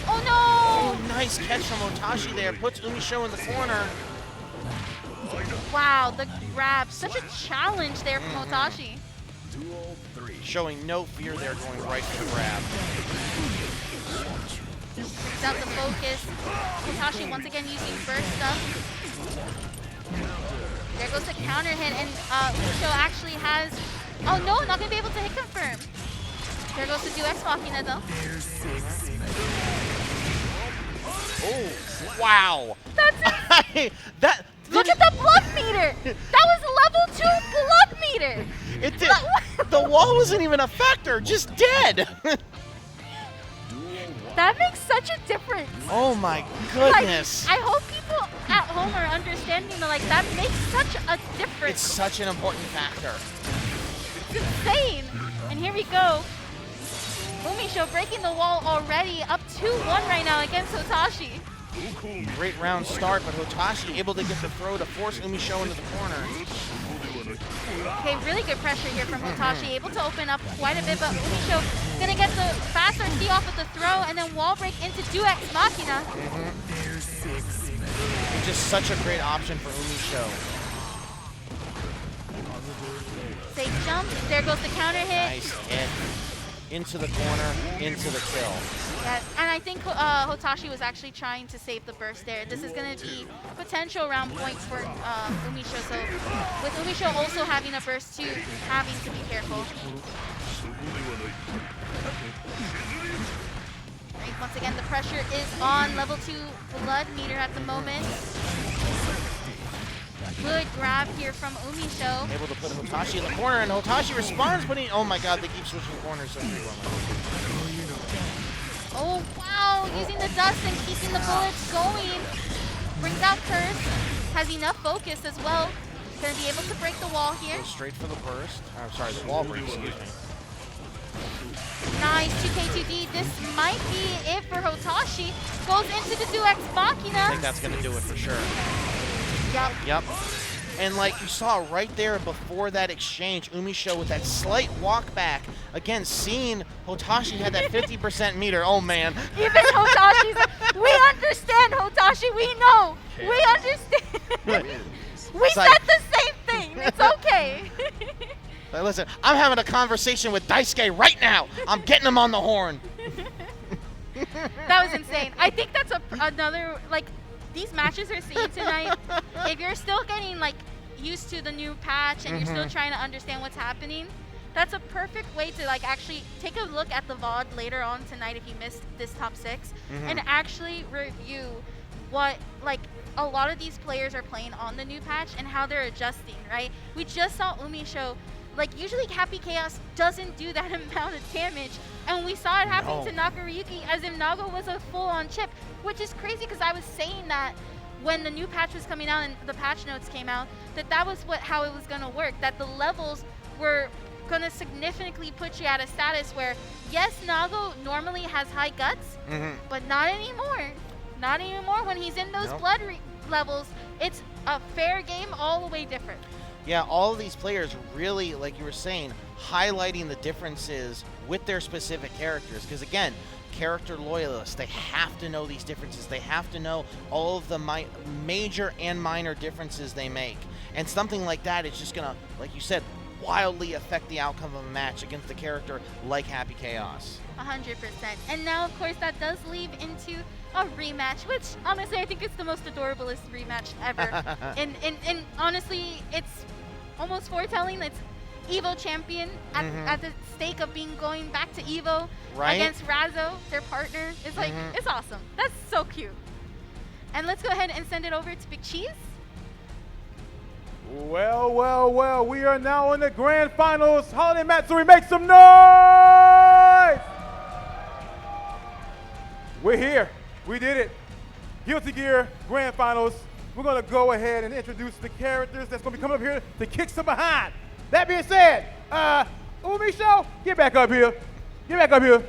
Oh no! Oh, nice catch from Hotashi there, puts Umisho in the corner. Wow, the grab, such a challenge there from Hotashi. Showing no fear there, going right for the grab. Brings out the focus. Hotashi once again using burst up. There goes the counter hit, and Umisho actually has... Oh no, not going to be able to hit confirm. There goes the 2x Machina though. Oh, wow. That's it. Look at the blood meter. That was level 2 blood meter. It did. The wall wasn't even a factor, just dead. That makes such a difference. Oh my goodness. Like, I hope people at home are understanding that, like, that makes such a difference. It's such an important factor. It's insane. And here we go. Umisho breaking the wall already, up 2-1 right now against Hotashi. Great round start, but Hotashi able to get the throw to force Umisho into the corner. Okay, really good pressure here from Hotashi, able to open up quite a bit, but Umisho gonna get the faster C off of the throw and then wall break into 2x Machina. Just such a great option for Umisho. Safe jump. There goes the counter hit. Nice hit. Into the corner, into the kill. Yeah, and I think Hotashi was actually trying to save the burst there. This is going to be potential round points for Umisho. So with Umisho also having a burst too, having to be careful. Right, once again, the pressure is on level 2 blood meter at the moment. Good grab here from Umisho. Able to put Hotashi in the corner, and Hotashi responds, putting, oh my god, they keep switching corners so frequently. Oh, wow, using the dust and keeping the bullets going. Brings out Curse, has enough focus as well. Gonna be able to break the wall here. Go straight for the burst. I'm sorry, the wall break, excuse me. Nice, 2K2D. This might be it for Hotashi. Goes into the 2X Machina. I think that's gonna do it for sure. Yep. Yep. And like you saw right there before that exchange, Umisho with that slight walk back. Again, seeing Hotashi had that 50% meter. Oh man. Even Hotashi's, we understand Hotashi, we know. We understand. We said the same thing. It's okay. Like, listen, I'm having a conversation with Daisuke right now. I'm getting him on the horn. That was insane. I think that's another, like, these matches we're seeing tonight, if you're still getting like used to the new patch and you're still trying to understand what's happening, that's a perfect way to like actually take a look at the VOD later on tonight if you missed this top 6 and actually review what like a lot of these players are playing on the new patch and how they're adjusting, right? We just saw Umisho, like usually Happy Chaos doesn't do that amount of damage, and we saw it happening to Nagoriyuki as if Nago was a full-on Chipp, which is crazy because I was saying that when the new patch was coming out and the patch notes came out, that was how it was going to work, that the levels were going to significantly put you at a status where, yes, Nago normally has high guts, but not anymore. Not anymore. When he's in those blood levels, it's a fair game all the way different. Yeah, all of these players really, like you were saying, highlighting the differences with their specific characters. Because again, character loyalists, they have to know these differences. They have to know all of the major and minor differences they make. And something like that is just going to, like you said, wildly affect the outcome of a match against a character like Happy Chaos. 100%. And now, of course, that does lead into a rematch, which honestly I think it's the most adorablest rematch ever. and honestly, it's almost foretelling. It's Evo champion at the stake of being going back to Evo against Razzo, their partner. It's like, it's awesome. That's so cute. And let's go ahead and send it over to Big Cheese. Well, well, well, we are now in the grand finals. Holiday Matsuri, make some noise! We're here. We did it. Guilty Gear grand finals. We're going to go ahead and introduce the characters that's going to be coming up here to kick some behind. That being said, Umisho, get back up here. Get back up here.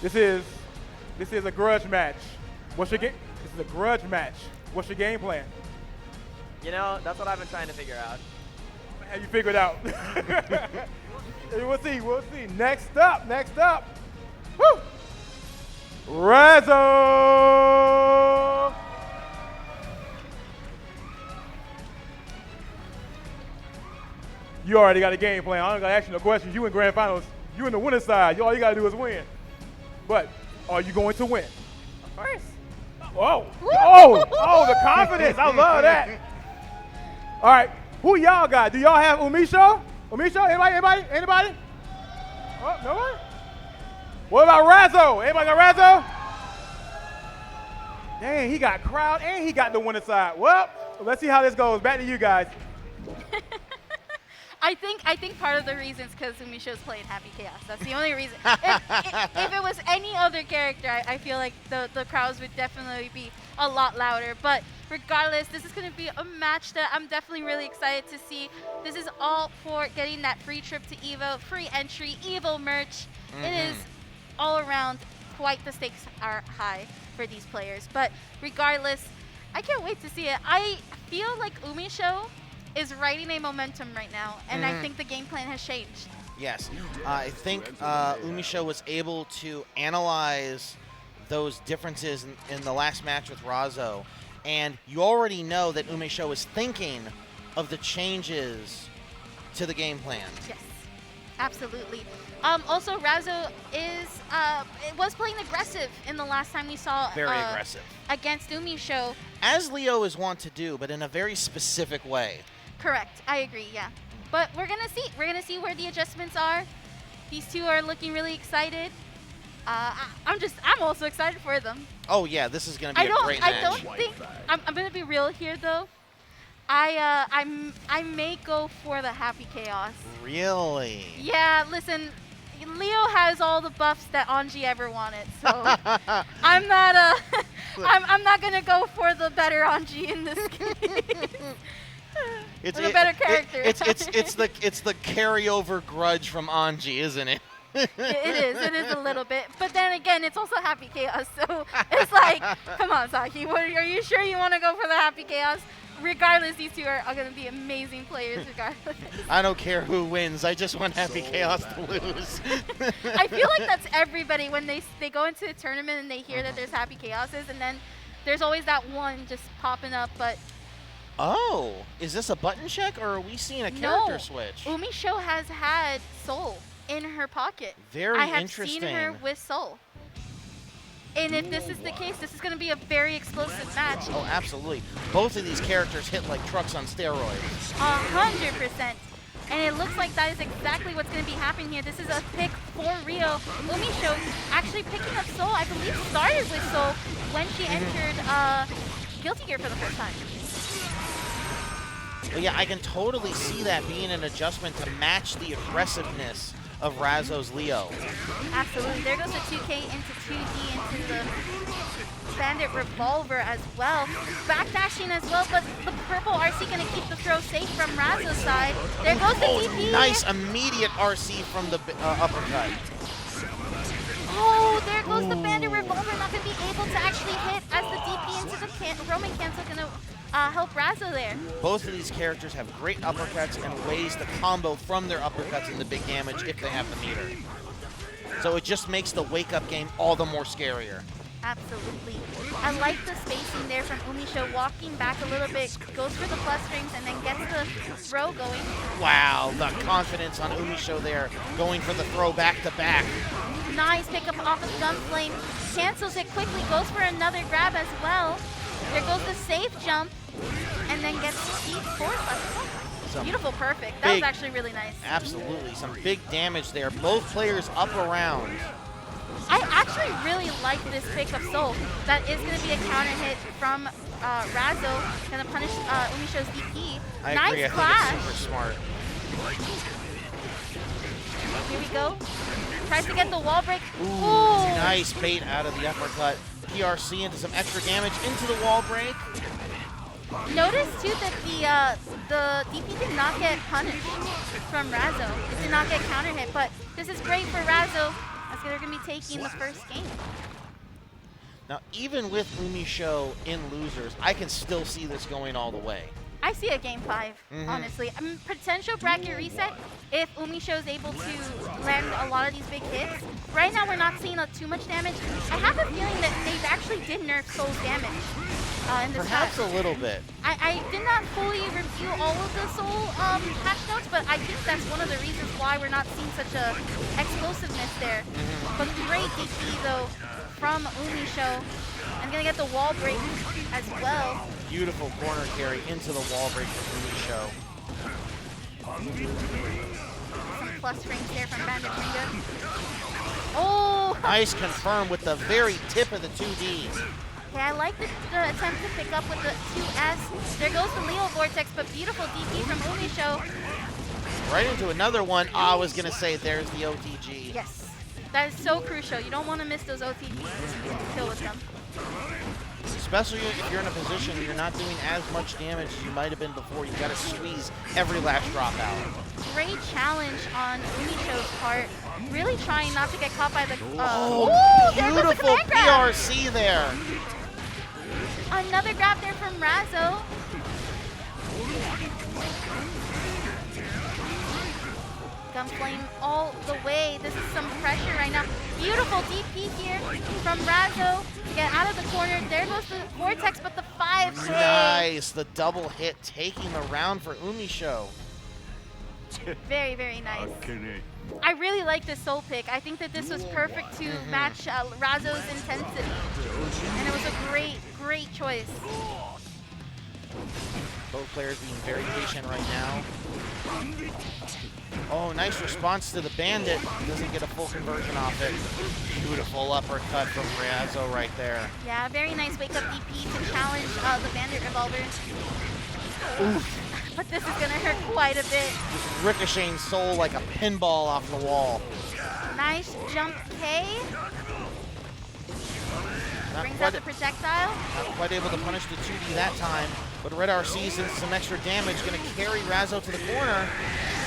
This is a grudge match. What's your game? This is a grudge match. What's your game plan? You know, that's what I've been trying to figure out. Have you figured out? We'll see. We'll see. Next up. Woo! Razzo! You already got a game plan. I don't got to ask you no questions. You in grand finals. You in the winning side. All you got to do is win. But are you going to win? Of course. Oh, the confidence. I love that. All right. Who y'all got? Do y'all have Umisho? Anybody? Oh, nobody? What about Razzo? Anybody got Razzo? Dang, he got crowd and he got the winning side. Well, let's see how this goes. Back to you guys. I think part of the reason is because Umisho's playing Happy Chaos. That's the only reason. If it was any other character, I feel like the crowds would definitely be a lot louder. But regardless, this is going to be a match that I'm definitely really excited to see. This is all for getting that free trip to EVO, free entry, EVO merch. It is all around quite the stakes are high for these players. But regardless, I can't wait to see it. I feel like Umisho is riding a momentum right now, and I think the game plan has changed. Yes, I think Umisho was able to analyze those differences in the last match with Razzo, and you already know that Umisho is thinking of the changes to the game plan. Yes, absolutely. Also, Razzo was playing aggressive in the last time we saw. Very aggressive. Against Umisho. As Leo is wont to do, but in a very specific way. Correct. I agree, yeah. But we're going to see. We're going to see where the adjustments are. These two are looking really excited. I'm also excited for them. Oh, yeah, this is going to be a great match. I don't think, I'm going to be real here, though. I may go for the Happy Chaos. Really? Yeah, listen, Leo has all the buffs that Anji ever wanted, so I'm not I'm not gonna go for the better Anji in this case. It's a better character. It's the carryover grudge from Anji, isn't it? It is a little bit, but then again, it's also Happy Chaos, so it's like, come on, Saki, are you sure you want to go for the Happy Chaos? Regardless, these two are going to be amazing players regardless. I don't care who wins. I just want Happy Chaos to lose. I feel like that's everybody when they go into a tournament and they hear that there's Happy Chaoses, and then there's always that one just popping up. But oh, is this a button check, or are we seeing a character switch? Umisho has had Soul in her pocket. Very I have interesting. seen her with Soul. And if this is the case, this is going to be a very explosive match. Oh, absolutely. Both of these characters hit like trucks on steroids. 100%. And it looks like that is exactly what's going to be happening here. This is a pick for real. Umisho actually picking up Soul, I believe started with Soul when she entered Guilty Gear for the first time. Well, yeah, I can totally see that being an adjustment to match the aggressiveness of Razzo's Leo. Absolutely. There goes the 2K into 2D into the Bandit Revolver as well. Backdashing as well, but the purple RC going to keep the throw safe from Razzo's side. There goes the DP. Nice immediate RC from the uppercut. Oh, there goes the Bandit Revolver. Not going to be able to actually hit as the DP into the Roman cancel going to help Razzo there. Both of these characters have great uppercuts and ways to combo from their uppercuts into big damage if they have the meter. So it just makes the wake-up game all the more scarier. Absolutely. I like the spacing there from Umisho, walking back a little bit, goes for the plus strings, and then gets the throw going. Wow, the confidence on Umisho there, going for the throw back-to-back. Nice pickup off of Gunflame, cancels it quickly, goes for another grab as well. There goes the safe jump, and then gets speed force. Beautiful, perfect. That was actually really nice. Absolutely, some big damage there. Both players up around. I actually really like this pick of Soul. That is going to be a counter hit from Razzo, going to punish Umisho's DP. I nice agree, clash. I think it's super smart. Here we go. Tries to get the wall break. Ooh, nice bait out of the uppercut. PRC into some extra damage into the wall break. Notice too that the DP did not get punished from Razzo. It did not get counter hit, but this is great for Razzo as they're going to be taking the first game. Now, even with Umisho in losers, I can still see this going all the way. I see a game 5, honestly. I mean, potential bracket reset if Umisho is able to land a lot of these big hits. Right now, we're not seeing too much damage. I have a feeling that they actually did nerf Soul's damage in this Perhaps patch. a little bit. I did not fully review all of the Soul patch notes, but I think that's one of the reasons why we're not seeing such a explosiveness there. But great DP, though, from Umisho. I'm going to get the wall break as well. Beautiful corner carry into the wall break from Umisho. Some plus rings there from Bandit Ringa. Oh! Nice confirm with the very tip of the 2D. Okay, I like the attempt to pick up with the 2S. There goes the Leo Vortex, but beautiful DP from Umisho. Right into another one. I was going to say there's the OTG. Yes. That is so crucial. You don't want to miss those OTGs if you can kill with them. Especially if you're in a position where you're not doing as much damage as you might have been before. You've got to squeeze every last drop out. Great challenge on Umisho's part. Really trying not to get caught by the... Beautiful PRC there. Another grab there from Razzo. jump flame all the way. This is some pressure right now. Beautiful DP here from Razzo to get out of the corner. There goes the Vortex, but the 5K. Nice. The double hit taking the round for Umisho. Very, very nice. I really like this soul pick. I think that this was perfect to match Razzo's intensity. And it was a great, great choice. Both players being very patient right now. Oh, nice response to the bandit. Doesn't get a full conversion off it. Beautiful uppercut from Razzo right there. Yeah, very nice wake up DP to challenge the bandit revolver. Oof. But this is going to hurt quite a bit. Just ricocheting soul like a pinball off the wall. Nice jump K. Brings out the projectile. Not quite able to punish the 2D that time, but Red RC since some extra damage, going to carry Razzo to the corner.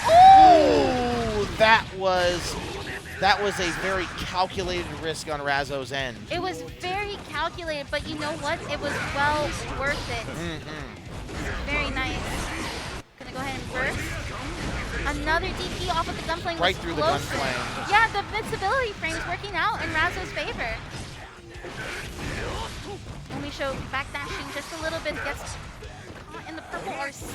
Ooh! That was a very calculated risk on Razzo's end. It was very calculated, but you know what? It was well worth it. Very nice. Gonna go ahead and burst. Another DP off of the gun flame. Right through the gun flame. Yeah, the invincibility frame's working out in Razzo's favor. Umisho backdashing just a little bit, gets caught in the purple RC.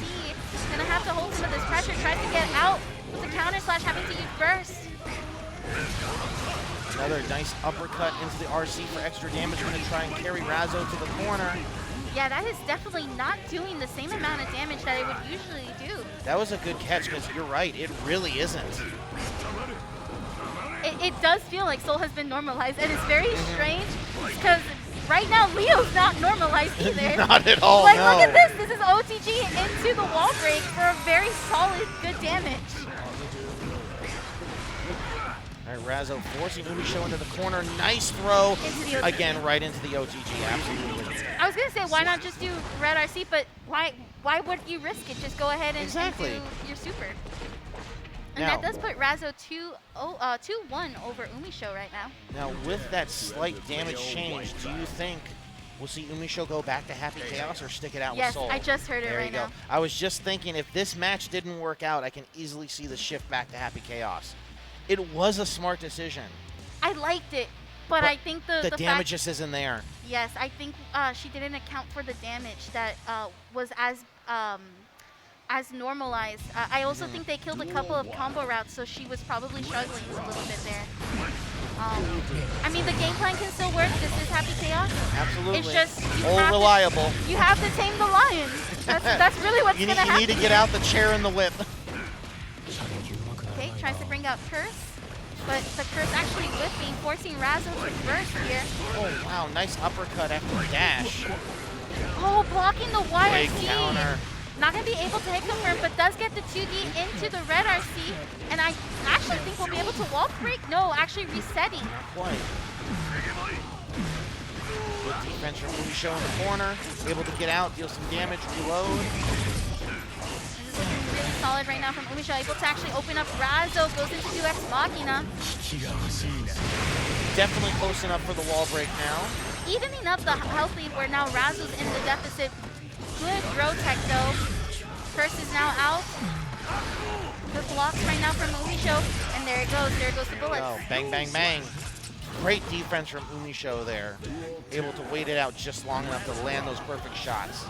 Gonna have to hold some of this pressure, tries to get out with the counter slash, having to use burst. Another nice uppercut into the RC for extra damage. Gonna try and carry Razzo to the corner. Yeah, that is definitely not doing the same amount of damage that it would usually do. That was a good catch, because you're right, it really isn't. It does feel like Soul has been normalized, and it's very strange, because right now Leo's not normalized either. Not at all, Like, no. look at this. This is OTG into the wall break for a very solid, good damage. All right, Razzo forcing Umisho into the corner. Nice throw. Again, right into the OTG, absolutely. I was going to say, why not just do Red RC, but why would you risk it? Just go ahead and, and do your super. And Now, that does put Razzo 2-1 over Umisho right now. Now, with that slight damage change, do you think we'll see Umisho go back to Happy Chaos or stick it out with Soul? Yes, I just heard it there right you go. now. I was just thinking, if this match didn't work out, I can easily see the shift back to Happy Chaos. It was a smart decision. I liked it, but I think the damage just isn't there. Yes, I think she didn't account for the damage that was as normalized. I also think they killed a couple of combo routes, so she was probably struggling a little bit there. I mean, the game plan can still work. This is Happy Chaos. Absolutely. It's just reliable. You have to tame the lion. That's really what's going to happen. You need to get out the chair and the whip. Okay, tries to bring out Curse, but the Curse actually whipping, forcing Razzo to burst here. Oh, wow, nice uppercut after the dash. Oh, blocking the Big YRC. counter. Not going to be able to hit confirm, but does get the 2D into the red RC. And I actually think we'll be able to wall break. No, actually resetting. Not quite. Good defense from Umisho in the corner. Able to get out, deal some damage, reload. This is looking really solid right now from Umisho. Able to actually open up Razzo. Goes into 2X Machina. Definitely close enough for the wall break now. Evening up the health lead where now Razzo's in the deficit. Good throw tech though. Curse is now out. Good blocks right now from Umisho. And there it goes. There goes the bullets. Oh, bang, bang, bang. Great defense from Umisho there. Able to wait it out just long enough to land those perfect shots.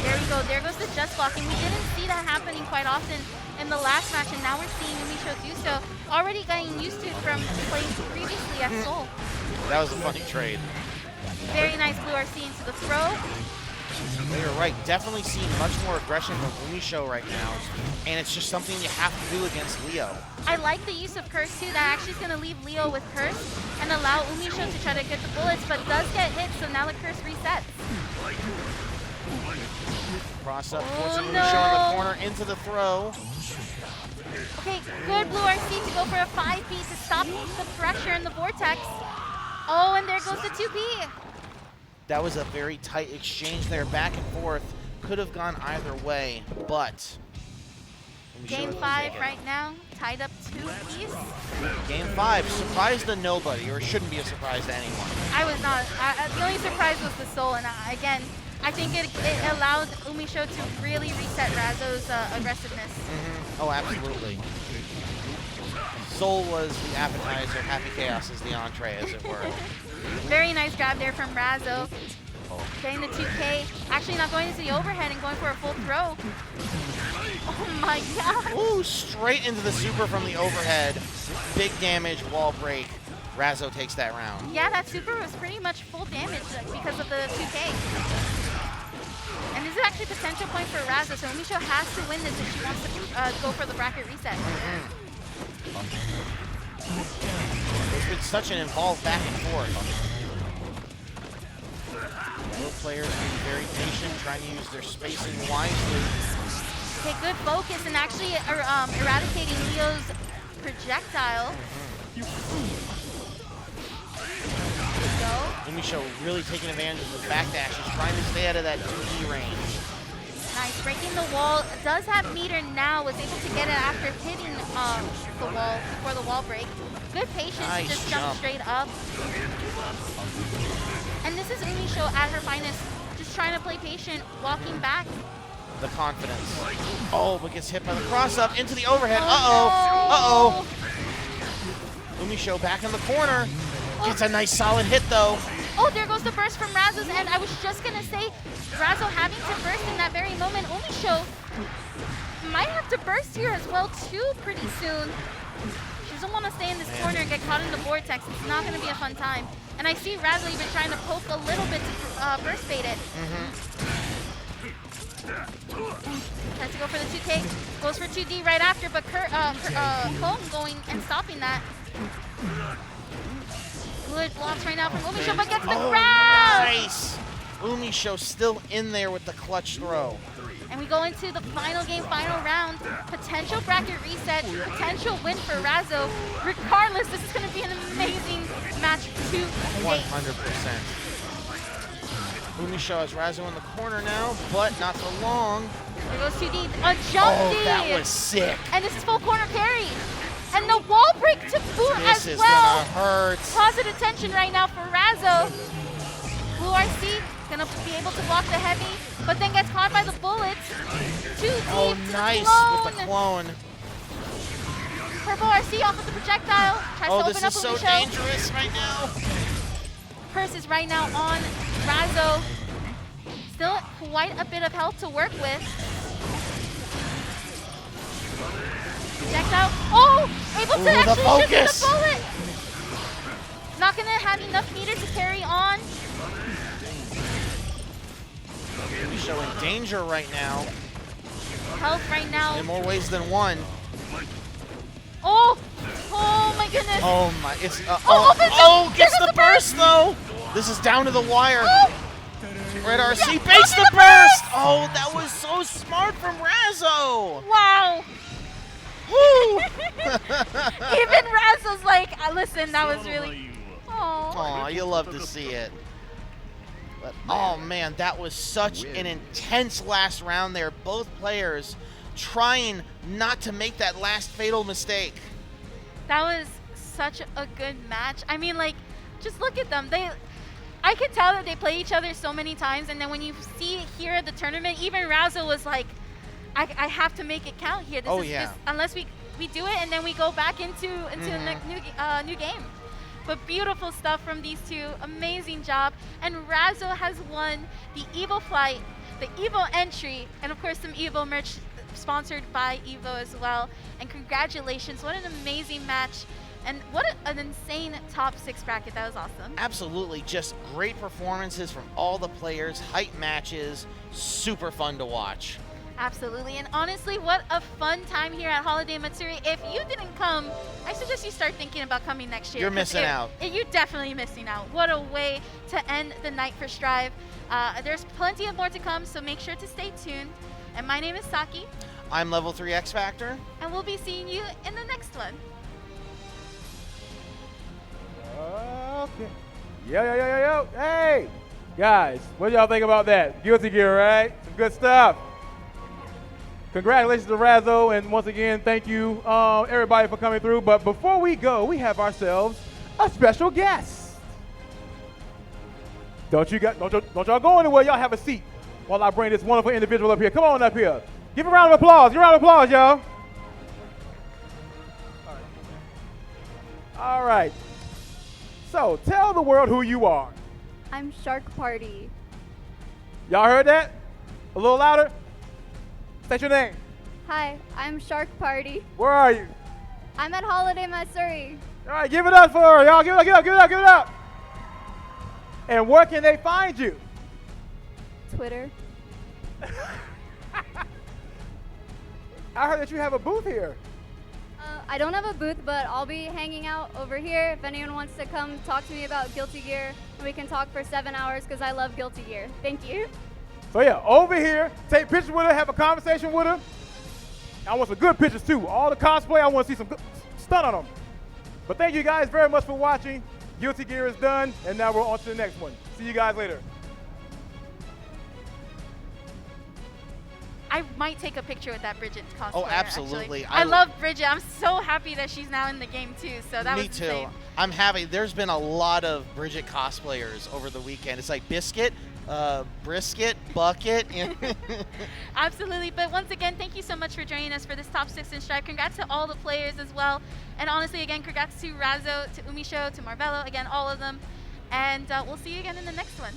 There we go. There goes the just blocking. We didn't see that happening quite often in the last match, and now we're seeing Umisho do so. Already getting used to it from playing previously at Seoul. That was a funny trade. Very nice blue RC into the throw. You're right. Definitely seeing much more aggression from Umisho right now. And it's just something you have to do against Leo. I like the use of Curse too. That actually is going to leave Leo with Curse and allow Umisho to try to get the bullets, but does get hit, so now the Curse resets. Cross up, forcing Umisho in the corner into the throw. Okay, good blue RC to go for a 5P to stop the pressure in the vortex. Oh, and there goes the 2P. That was a very tight exchange there, back and forth. Could have gone either way, but... Game 5 right now, tied up 2-piece. Game 5, surprise to nobody, or it shouldn't be a surprise to anyone. I was not. The only surprise was the Soul, and again, I think it allowed Umisho to really reset Razzo's aggressiveness. Oh, absolutely. Soul was the appetizer, Happy Chaos is the entree, as it were. Very nice grab there from Razzo. Getting the 2K, actually not going into the overhead and going for a full throw. Oh my god. Ooh, straight into the super from the overhead. Big damage, wall break. Razzo takes that round. Yeah, that super was pretty much full damage because of the 2K. And this is actually a potential point for Razzo, so Umisho has to win this if she wants to go for the bracket reset. It's been such an involved back and forth. Both players being very patient, trying to use their spacing wisely. Okay, good focus and actually eradicating Leo's projectile. Umisho really taking advantage of the backdash. He's trying to stay out of that 2D range. Nice, breaking the wall. Does have meter now, was able to get it after hitting the wall for the wall break. Good patience, Nice just jump. straight up. And this is Umisho at her finest, just trying to play patient, walking back. The confidence. Oh, but gets hit by the cross up into the overhead. Oh, Umisho back in the corner. Gets a nice solid hit though. Oh, there goes the burst from Razzo's end. I was just gonna say, Razzo having to burst in that very moment. Umisho might have to burst here as well too pretty soon. She doesn't want to stay in this corner and get caught in the vortex. It's not gonna be a fun time. And I see Razzo even trying to poke a little bit to burst bait it. Tries to go for the 2K, goes for 2D right after, but Cone going and stopping that. Good blocks right now from Umisho, but gets the grab! Nice! Umisho still in there with the clutch throw. And we go into the final game, final round. Potential bracket reset, potential win for Razzo. Regardless, this is going to be an amazing match to date. 100%. Umisho has Razzo in the corner now, but not for long. There goes 2D, a jump D! Oh, that was sick. And this is full corner carry. And the wall break to boot This as is well. gonna hurt. Positive tension right now for Razzo. Blue RC gonna be able to block the heavy, but then gets caught by the bullets. 2D Oh, to nice clone. with the clone. Purple RC off of the projectile. Tries to Oh, open this up is so Umisho. dangerous right now. Curse is right now on Razzo. Still quite a bit of health to work with. Projectile. Oh! Able to actually shoot the bullet! Not gonna have enough meter to carry on. Umisho in danger right now. Health right now. In more ways than one. Oh! Oh my goodness! Oh my, it's, opens up. gets There's the the burst though! This is down to the wire. Oh. Red RC baits the burst! Oh, that was so smart from Razzo! Wow! Woo! Even Razzo's like, listen, that was really... Aw, you love to see it. But, oh man, that was such an intense last round there. Both players trying not to make that last fatal mistake. That was such a good match. I mean, like, just look at them. I could tell that they play each other so many times, and then when you see it here at the tournament, even Razzo was like, I have to make it count here. This unless we do it, and then we go back into the new game. But beautiful stuff from these two. Amazing job. And Razzo has won the Evo Flight, the Evo entry, and of course some Evo merch sponsored by Evo as well. And congratulations, what an amazing match. And what an insane top 6 bracket. That was awesome. Absolutely, just great performances from all the players, hype matches, super fun to watch. Absolutely, and honestly, what a fun time here at Holiday Matsuri. If you didn't come, I suggest you start thinking about coming next year. You're missing out. You're definitely missing out. What a way to end the night for Strive. There's plenty of more to come, so make sure to stay tuned. And my name is Saki. I'm Level 3 X Factor. And we'll be seeing you in the next one. Okay. Yo. Hey, guys, what y'all think about that? Guilty Gear, right? Some good stuff. Congratulations to Razzo, and once again, thank you everybody for coming through. But before we go, we have ourselves a special guest. Don't y'all go anywhere. Y'all have a seat. while I bring this wonderful individual up here. Come on up here. Give a round of applause. Give a round of applause, y'all. All right. So tell the world who you are. I'm Shark Party. Y'all heard that? A little louder. State your name. Hi, I'm Shark Party. Where are you? I'm at Holiday Matsuri. All right, give it up for her, y'all. Give it up, give it up, give it up, give it up. And where can they find you? Twitter. I heard that you have a booth here. I don't have a booth, but I'll be hanging out over here. If anyone wants to come talk to me about Guilty Gear, we can talk for 7 hours because I love Guilty Gear. Thank you. So yeah, over here, take pictures with her, have a conversation with her. I want some good pictures too. All the cosplay, I want to see some good stunt on them. But thank you guys very much for watching. Guilty Gear is done, and now we're on to the next one. See you guys later. I might take a picture with that Bridget cosplayer. Oh, absolutely. Actually. I love Bridget. I'm so happy that she's now in the game too. So that Me was too. insane. I'm happy. There's been a lot of Bridget cosplayers over the weekend. It's like Biscuit, Brisket, Bucket. Absolutely. But once again, thank you so much for joining us for this top 6 in Stripe. Congrats to all the players as well. And honestly, again, congrats to Razzo, to Umisho, to Marvelo, again, all of them. And we'll see you again in the next one.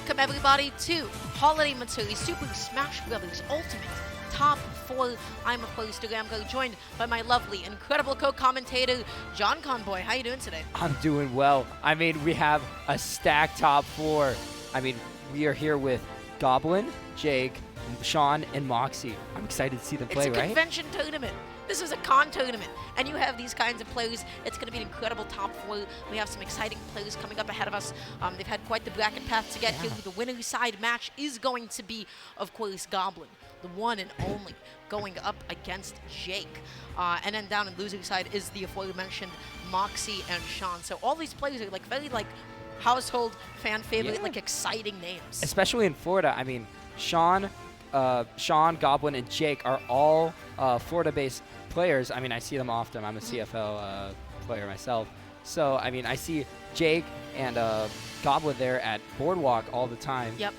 welcome everybody to Holiday Matsuri Super Smash Bros. Ultimate Top 4. I'm, of course, Durpasaurus, joined by my lovely, incredible co-commentator, JonConboi. How you doing today? I'm doing well. I mean, we have a stacked top 4. I mean, we are here with Goblin, Jake, Sean, and Moxie. I'm excited to see them play, It's a right? convention tournament. This is a con tournament, and you have these kinds of players. It's going to be an incredible top 4. We have some exciting players coming up ahead of us. They've had quite the bracket path to get here. The winner's side match is going to be, of course, Goblin, the one and only, going up against Jake. And then down in loser side is the aforementioned Moxie and Sean. So all these players are very household fan favorite, exciting names. Especially in Florida. I mean, Sean, Goblin, and Jake are all Florida-based players. I mean, I see them often. I'm a CFL player myself. So, I mean, I see Jake and Goblin there at Boardwalk all the time. Yep.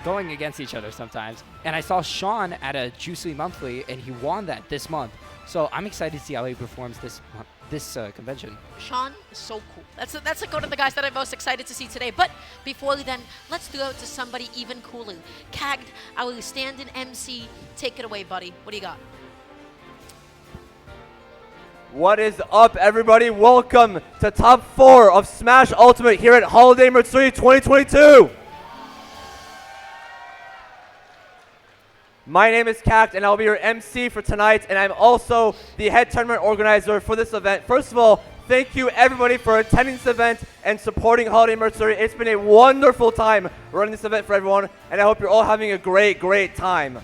Going against each other sometimes. And I saw Sean at a Juicy Monthly, and he won that this month. So I'm excited to see how he performs this convention. Sean is so cool. That's one of the guys that I'm most excited to see today. But before then, let's throw it to somebody even cooler. Kagged, our stand-in MC. Take it away, buddy. What do you got? What is up, everybody? Welcome to Top 4 of Smash Ultimate here at Holiday Matsuri 2022. My name is Kagged, and I'll be your MC for tonight, and I'm also the head tournament organizer for this event. First of all, thank you, everybody, for attending this event and supporting Holiday Matsuri. It's been a wonderful time running this event for everyone, and I hope you're all having a great, great time.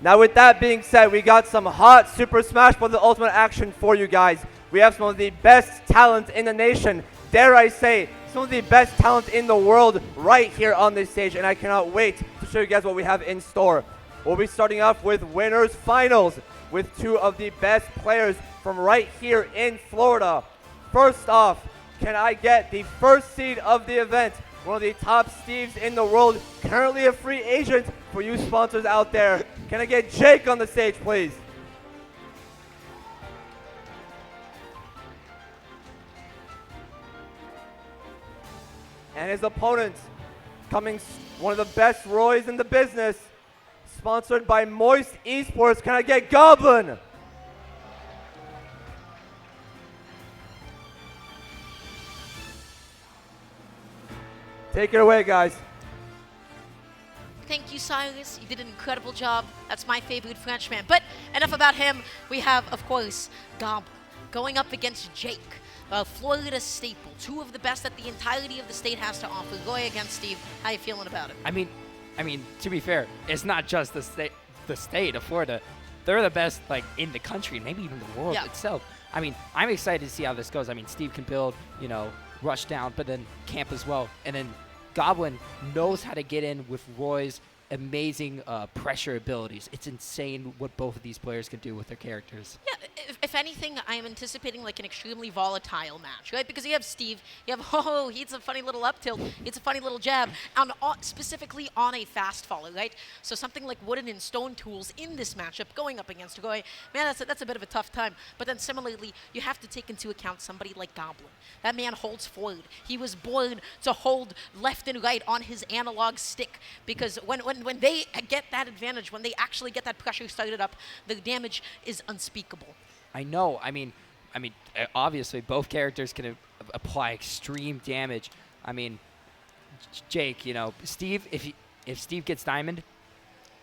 Now, with that being said, we got some hot Super Smash Bros. Ultimate action for you guys. We have some of the best talent in the nation, dare I say, some of the best talent in the world right here on this stage, and I cannot wait to show you guys what we have in store. We'll be starting off with winners finals with 2 of the best players from right here in Florida. First off, can I get the first seed of the event, one of the top Steves in the world, currently a free agent for you sponsors out there. Can I get Jake on the stage, please? And his opponent, coming one of the best Roys in the business, sponsored by Moist Esports. Can I get Goblin? Take it away, guys. Thank you, Silas. You did an incredible job. That's my favorite Frenchman. But enough about him. We have, of course, Goblin going up against Jake, a Florida staple. 2 of the best that the entirety of the state has to offer. Going against Steve. How you feeling about it? I mean, to be fair, it's not just the state of Florida. They're the best, in the country, maybe even the world itself. I mean, I'm excited to see how this goes. I mean, Steve can build, rush down, but then camp as well. And then Goblin knows how to get in with Roy's amazing pressure abilities. It's insane what both of these players can do with their characters. Yeah, if anything, I am anticipating an extremely volatile match, right? Because you have Steve, you have, he's a funny little up tilt, it's a funny little jab, and specifically on a fast follow, right? So something like wooden and stone tools in this matchup going up against Roy, man, that's a bit of a tough time. But then similarly, you have to take into account somebody like Goblin. That man holds forward. He was born to hold left and right on his analog stick, because when they get that advantage, when they actually get that pressure started up, the damage is unspeakable. I know. I mean, obviously both characters can apply extreme damage. I mean, Jake, Steve, if Steve gets diamond,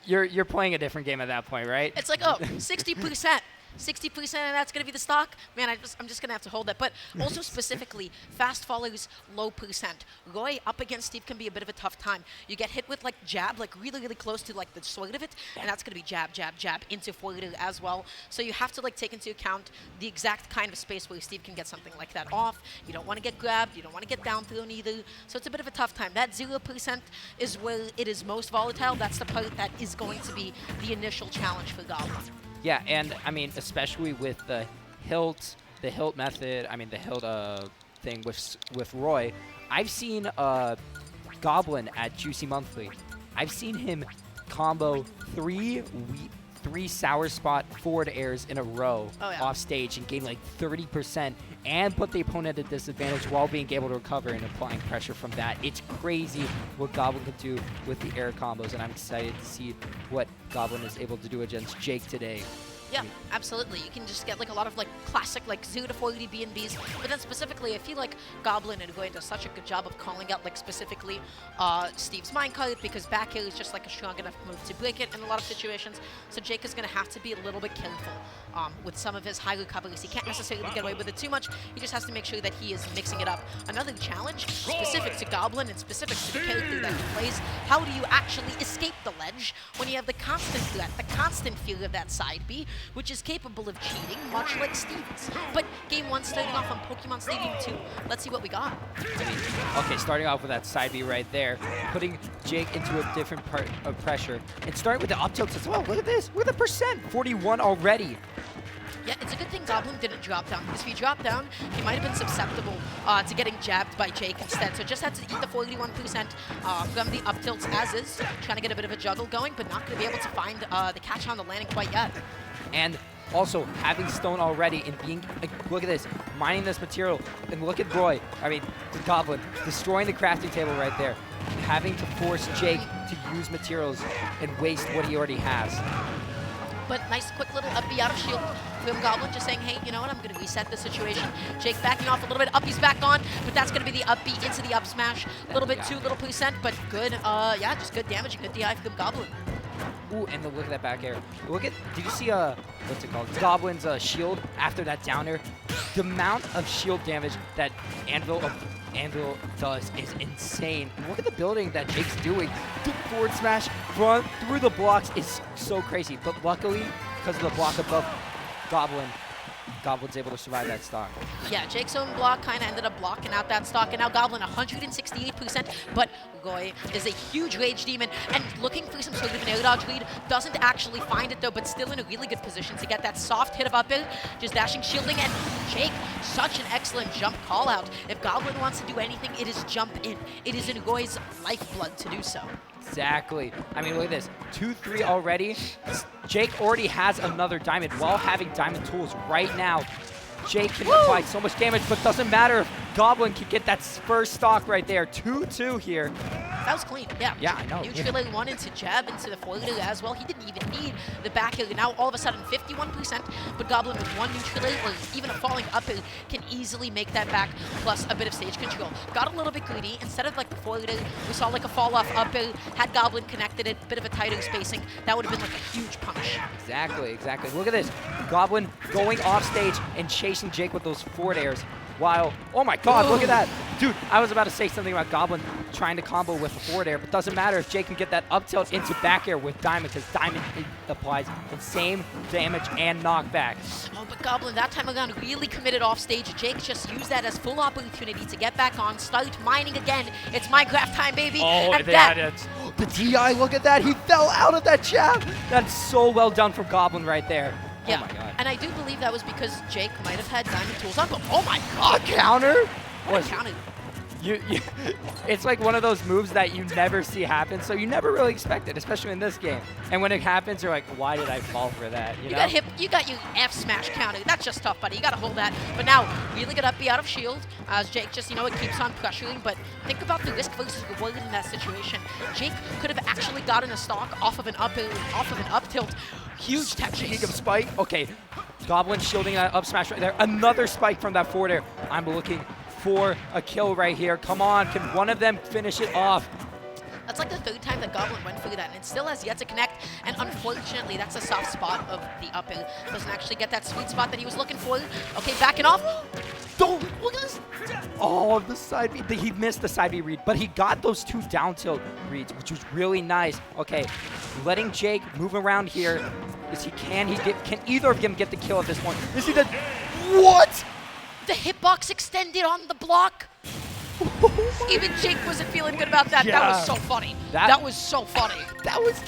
you're playing a different game at that point, right? It's 60%. 60% and that's going to be the stock. Man, I'm just going to have to hold that. But also specifically, fast followers, low percent. Roy up against Steve can be a bit of a tough time. You get hit with jab, really, really close to the sort of it, and that's going to be jab, jab, jab into forward as well. So you have to take into account the exact kind of space where Steve can get something like that off. You don't want to get grabbed. You don't want to get down thrown either. So it's a bit of a tough time. That 0% is where it is most volatile. That's the part that is going to be the initial challenge for Goblin. Yeah, and I mean, especially with the hilt method, the hilt thing with Roy, I've seen Goblin at Juicy Monthly. I've seen him combo three sour spot forward airs in a row off stage and gain 30%, and put the opponent at a disadvantage while being able to recover and applying pressure from that. It's crazy what Goblin can do with the air combos, and I'm excited to see what Goblin is able to do against Jake today. Yeah, absolutely. You can just get like a lot of like classic like 0 to 480 B&Bs, but then specifically I feel like Goblin and Goy does such a good job of calling out like specifically Steve's minecart, because back air is just like a strong enough move to break it in a lot of situations. So Jake is going to have to be a little bit careful with some of his high recoveries. He can't necessarily get away with it too much. He just has to make sure that he is mixing it up. Another challenge specific to Goblin and specific to the character that he plays, how do you actually escape the ledge when you have the constant threat, the constant fear of that side B, which is capable of cheating, much like Steve's. But game 1 starting off on Pokemon Stadium 2. Let's see what we got. Okay, starting off with that side B right there, putting Jake into a different part of pressure, and starting with the up tilts as well. Look at this, look at the percent, 41 already. Yeah, it's a good thing Goblin didn't drop down, because if he dropped down, he might have been susceptible to getting jabbed by Jake instead. So just had to eat the 41% from the up tilts as is, trying to get a bit of a juggle going, but not going to be able to find the catch on the landing quite yet. And also having stone already and being, look at this, mining this material. And look at Roy, the Goblin, destroying the crafting table right there. Having to force Jake to use materials and waste what he already has. But nice quick little up B out of shield from Goblin, just saying, hey, you know what, I'm going to reset the situation. Jake backing off a little bit, up B's back on, but that's going to be the up B into the up smash. A little bit too little percent, but good, yeah, just good damage and good DI from Goblin. Ooh, and look at that back air. Look at, did you see, what's it called? Goblin's shield after that down air? The amount of shield damage that Anvil does is insane. And look at the building that Jake's doing. The forward smash run through the blocks is so crazy. But luckily, because of the block above Goblin's able to survive that stock. Yeah, Jake's own block kind of ended up blocking out that stock, and now Goblin 168%, but Goy is a huge rage demon, and looking for some sort of an air dodge lead, doesn't actually find it though, but still in a really good position to get that soft hit of up air, just dashing, shielding, and Jake, such an excellent jump call out. If Goblin wants to do anything, it is jump in. It is in Goy's lifeblood to do so. Exactly. Look at this. 2-3 already. Jake already has another diamond while having diamond tools right now. Jake can apply so much damage, but doesn't matter if Goblin can get that first stock right there. 2-2 here. That was clean, yeah. Yeah, I know. Neutral air one into jab into the forward air as well. He didn't even need the back air. Now all of a sudden 51%, but Goblin with one neutral air or even a falling up air can easily make that back, plus a bit of stage control. Got a little bit greedy. Instead of like the forward air, we saw like a fall off up air. Had Goblin connected it, bit of a tighter spacing, that would have been like a huge punish. Exactly. Look at this. Goblin going off stage and chasing Jake with those forward airs. While, oh my god, look at that. Dude, I was about to say something about Goblin trying to combo with a forward air, but doesn't matter if Jake can get that up tilt into back air with Diamond, because Diamond applies the same damage and knockback. Oh, but Goblin that time around really committed off stage. Jake just used that as full opportunity to get back on, start mining again. It's Minecraft time, baby. Oh, and the DI, look at that. He fell out of that jab. That's so well done from Goblin right there. Yeah, oh my god. And I do believe that was because Jake might have had diamond tools on, but oh my god! A counter? What a counter. It's like one of those moves that you never see happen, so you never really expect it, especially in this game. And when it happens, you're like, why did I fall for that? You know? You got your F smash counter. That's just tough, buddy. You got to hold that. But now, really good up B out of shield, as Jake just, it keeps on pressuring. But think about the risk versus reward in that situation. Jake could have actually gotten a stock off of an up tilt. Huge tech chase. Spike. Okay, Goblin shielding that up smash right there. Another spike from that forward air. I'm looking for a kill right here. Come on, can one of them finish it off? That's like the third time that Goblin went for that, and it still has yet to connect. And unfortunately, that's a soft spot of the up air. Doesn't actually get that sweet spot that he was looking for. Okay, backing off. Don't look at this. Oh, the side B. He missed the side B read, but he got those two down tilt reads, which was really nice. Okay, letting Jake move around here as he can. Can either of them get the kill at this point? Is he the what? The hitbox extended on the block. Even Jake wasn't feeling good about that. Yeah. That was so funny. That was so funny. That was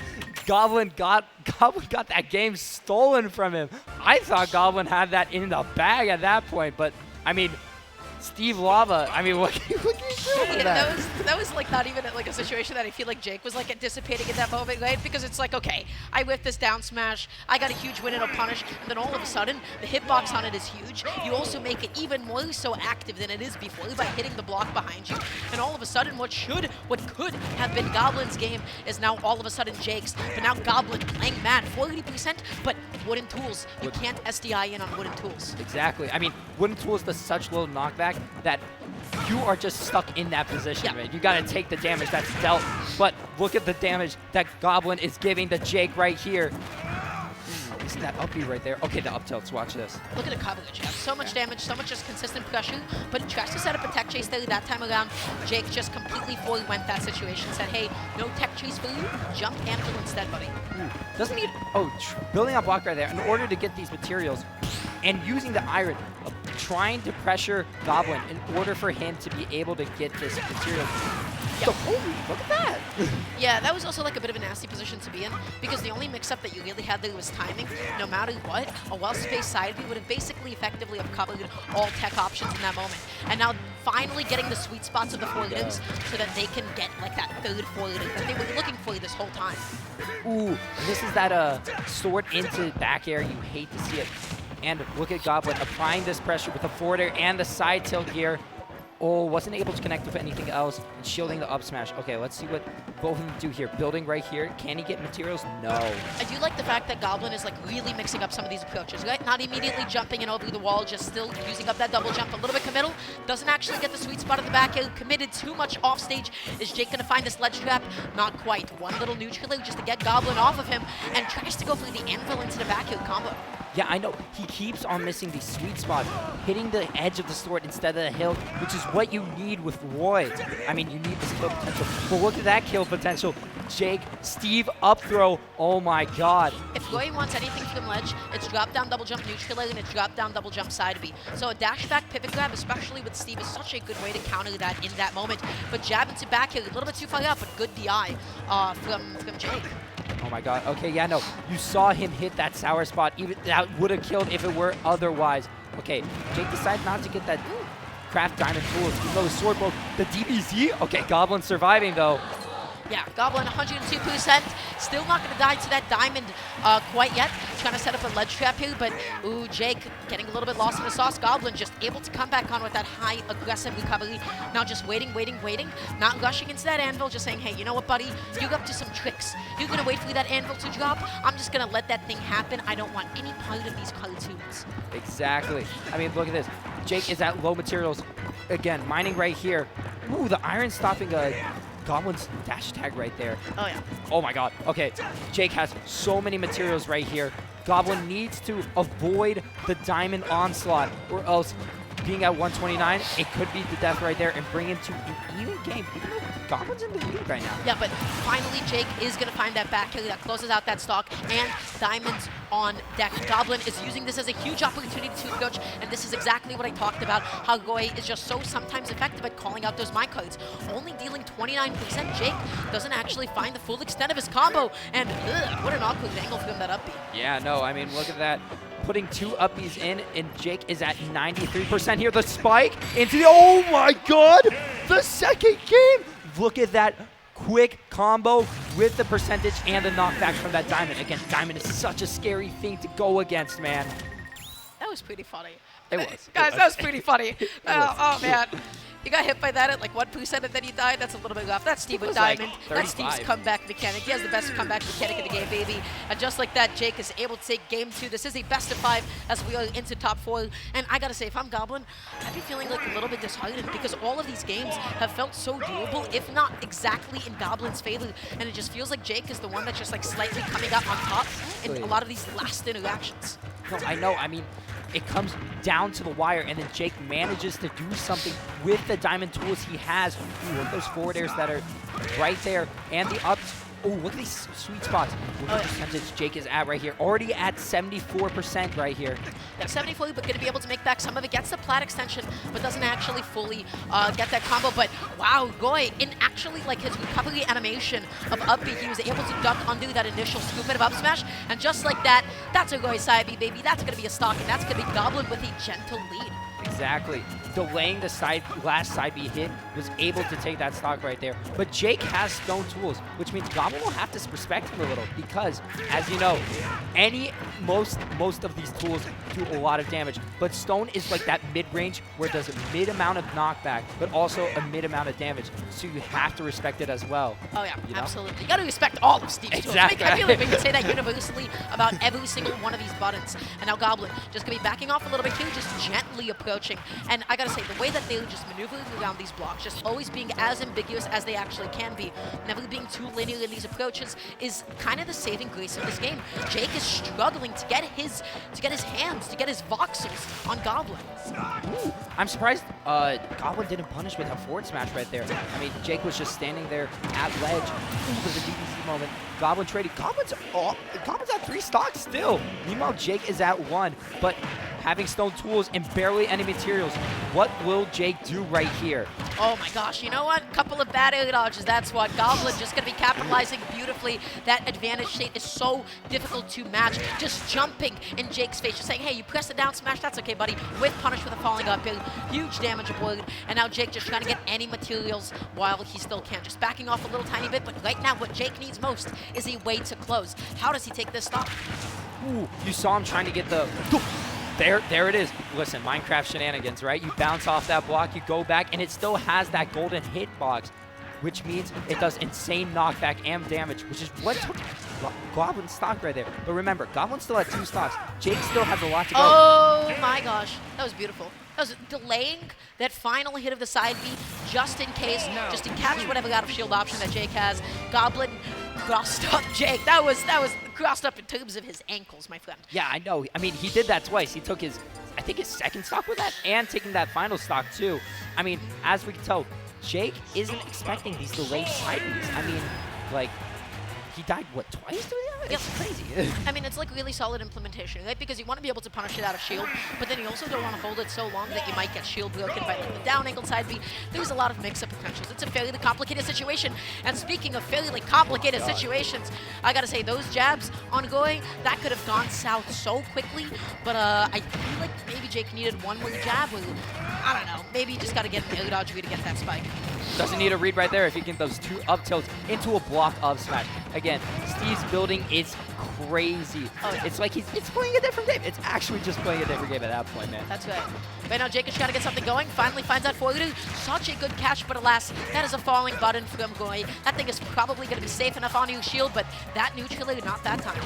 Goblin got that game stolen from him. I thought Goblin had that in the bag at that point, but Steve Lava. I mean, what can you do with Yeah, that? that was like not even like a situation that I feel like Jake was like anticipating in that moment, right? Because it's like, okay, I whipped this down smash, I got a huge win and a punish, and then all of a sudden the hitbox on it is huge. You also make it even more so active than it is before by hitting the block behind you, and all of a sudden what could have been Goblin's game is now all of a sudden Jake's. But now Goblin playing mad, 40%, but wooden tools. You can't SDI in on wooden tools. Exactly. I mean, wooden tools does such low knockback that you are just stuck in that position, right? You got to take the damage that's dealt. But look at the damage that Goblin is giving to Jake right here. Isn't that up B right there? Okay, the up tilts. Watch this. Look at the coverage. Yeah. So much damage, so much just consistent pressure. But tries to set up a tech chase there that time around. Jake just completely forwent that situation. Said, hey, no tech chase for you. Jump Anvil instead, buddy. Doesn't need... Oh, building a block right there. In order to get these materials and using the iron, trying to pressure Goblin in order for him to be able to get this material. So, holy, look at that. Yeah, that was also like a bit of a nasty position to be in because the only mix-up that you really had there was timing. No matter what, a well-spaced side B would have basically effectively have covered all tech options in that moment. And now finally getting the sweet spots of the forwards so that they can get like that third forward that they were looking for this whole time. Ooh, this is that sword into back air. You hate to see it. And look at Goblin applying this pressure with the forward air and the side tilt gear. Oh, wasn't able to connect with anything else and shielding the up smash. Okay, let's see what both of them do here. Building right here. Can he get materials? No. I do like the fact that Goblin is like really mixing up some of these approaches, right? Not immediately jumping in over the wall, just still using up that double jump. A little bit committal. Doesn't actually get the sweet spot at the back air. Committed too much off stage. Is Jake gonna find this ledge trap? Not quite. One little neutral just to get Goblin off of him and tries to go for the anvil into the back air combo. Yeah, I know. He keeps on missing these sweet spots, hitting the edge of the sword instead of the hilt, which is what you need with Roy. I mean, you need this kill potential. But look at that kill potential. Jake, Steve, up throw. Oh my god. If Roy wants anything from ledge, it's drop down, double jump, neutral and it's drop down, double jump, side B. So a dash back pivot grab, especially with Steve, is such a good way to counter that in that moment. But jab into back here, a little bit too far out, but good DI from Jake. Oh my god. Okay, yeah, no. You saw him hit that sour spot. Even that would have killed if it were otherwise. Okay, Jake decided not to get that craft diamond tools. Even though the sword broke the DBZ. Okay, Goblin surviving though. Yeah, Goblin 102%. Still not going to die to that diamond quite yet. Trying to set up a ledge trap here, but ooh, Jake getting a little bit lost in the sauce. Goblin just able to come back on with that high aggressive recovery. Now just waiting. Not rushing into that anvil, just saying, hey, you know what, buddy? You're up to some tricks. You're going to wait for that anvil to drop. I'm just going to let that thing happen. I don't want any part of these cartoons. Exactly. I mean, look at this. Jake is at low materials. Again, mining right here. Ooh, the iron stopping Goblin's dash tag right there. Oh, yeah. Oh, my God. Okay, Jake has so many materials right here. Goblin needs to avoid the diamond onslaught, or else being at 129, it could be the death right there and bring him to an even game, even though Goblin's in the lead right now. Yeah, but finally Jake is going to find that back kill that closes out that stock, and diamonds on deck. Goblin is using this as a huge opportunity to coach, and this is exactly what I talked about, how Goy is just so sometimes effective at calling out those mind cards. Only dealing 29%, Jake doesn't actually find the full extent of his combo, and what an awkward angle for him that up B. Yeah, no, I mean, look at that. Putting two uppies in, and Jake is at 93% here. The spike into the, oh my god, the second game. Look at that quick combo with the percentage and the knockback from that diamond. Again, diamond is such a scary thing to go against, man. That was pretty funny. It was. Guys, that was pretty funny. Oh, man. You got hit by that at like 1% and then you died. That's a little bit rough. That's Steve with Diamond. Like that's Steve's comeback mechanic. He has the best comeback mechanic in the game, baby. And just like that, Jake is able to take game 2. This is a best of 5 as we are into top 4. And I gotta say, if I'm Goblin, I'd be feeling like a little bit disheartened because all of these games have felt so doable, if not exactly in Goblin's favor. And it just feels like Jake is the one that's just like slightly coming up on top in a lot of these last interactions. No, I know. I mean, it comes down to the wire, and then Jake manages to do something with the diamond tools he has. Ooh, look at those forward airs that are right there, and the ups. Oh, look at these sweet spots. Look at the percentage Jake is at right here. Already at 74% right here. Yeah, 74, but going to be able to make back some of it. Gets the plat extension, but doesn't actually fully get that combo. But wow, Goy, in actually like his recovery animation of up B, he was able to duck under that initial scoop of up smash. And just like that, that's a Goy side B, baby. That's going to be a stock, and that's going to be Goblin with a gentle lead. Exactly. Delaying the last side B hit was able to take that stock right there. But Jake has stone tools, which means Goblin will have to respect him a little because, as you know, most of these tools do a lot of damage. But stone is like that mid-range where it does a mid amount of knockback, but also a mid amount of damage. So you have to respect it as well. Oh yeah, you know? absolutely. You got to respect all of Steve's exactly. tools. I feel like we can say that universally about every single one of these buttons. And now Goblin just gonna be backing off a little bit here, just gently approaching. And I gotta say, the way that they're just maneuvering around these blocks, just always being as ambiguous as they actually can be, never being too linear in these approaches, is kind of the saving grace of this game. Jake is struggling to get his hands, to get his voxels on Goblin. Ooh, I'm surprised Goblin didn't punish with a forward smash right there. I mean, Jake was just standing there at ledge for the DBZ moment. Goblin trading. Goblin's at 3 stocks still. Meanwhile, Jake is at 1, but having stone tools and barely any materials. What will Jake do right here? Oh my gosh, you know what? Couple of bad air dodges, that's what. Goblin just going to be capitalizing beautifully. That advantage state is so difficult to match. Just jumping in Jake's face, just saying, hey, you press the down smash, that's okay, buddy. With punish with a falling up air, huge damage avoided. And now Jake just trying to get any materials while he still can. Just backing off a little tiny bit, but right now what Jake needs most is a way to close. How does he take this stock? Ooh, you saw him trying to get the... There it is. Listen, Minecraft shenanigans, right? You bounce off that block, you go back, and it still has that golden hitbox, which means it does insane knockback and damage, which is what took Goblin's stock right there. But remember, Goblin still had 2 stocks. Jake still has a lot to go. Oh my gosh, that was beautiful. That was delaying that final hit of the side B just in case, just to catch whatever out of shield option that Jake has. Goblin crossed up Jake. That was crossed up in terms of his ankles, my friend. Yeah, I know. I mean, he did that twice. He took I think his second stock with that and taking that final stock too. I mean, as we can tell, Jake isn't expecting these delayed side Bs. I mean, like, he died, what, twice doing that? It's crazy. I mean, it's like really solid implementation, right? Because you want to be able to punish it out of shield, but then you also don't want to hold it so long that you might get shield broken by like the down angle side B. There's a lot of mix-up potentials. It's a fairly complicated situation. And speaking of fairly complicated situations, I gotta say, those jabs on Goy, that could have gone south so quickly, but I feel like maybe Jake needed one more jab, or I don't know, maybe you just gotta get an air dodge to get that spike. Doesn't need a read right there if you get those 2 up tilts into a block of smash. Again, Steve's building is crazy. Oh, yeah. It's like it's playing a different game. It's actually just playing a different game at that point, man. That's right. Right now, Jake is trying to get something going. Finally finds that forward. Such a good catch, but alas, that is a falling button from Goy. That thing is probably going to be safe enough on your shield, but that neutral, not that time.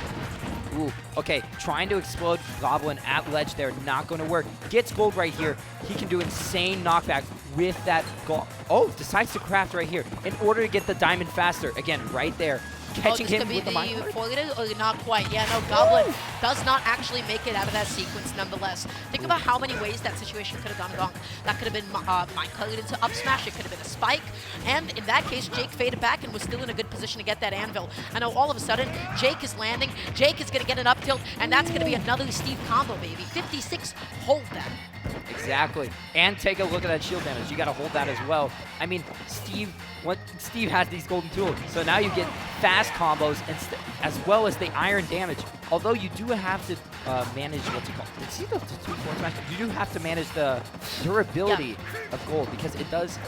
Ooh, okay, trying to explode Goblin at ledge there, not going to work. Gets gold right here. He can do insane knockback with that gold. Oh, decides to craft right here in order to get the diamond faster. Again, right there. Catching him with the mine card? Or not quite. Yeah, no, Goblin does not actually make it out of that sequence nonetheless. Think about how many ways that situation could have gone wrong. That could have been mine card into up smash. It could have been a spike. And in that case, Jake faded back and was still in a good position to get that anvil. I know all of a sudden, Jake is landing. Jake is going to get an up tilt, and that's going to be another Steve combo, baby. 56, hold that. Exactly. And take a look at that shield damage. You got to hold that as well. I mean, Steve has these golden tools. So now you get fast combos as well as the iron damage. Although you do have to manage what's it called. See the 2 forward smash? You do have to manage the durability of gold because it does,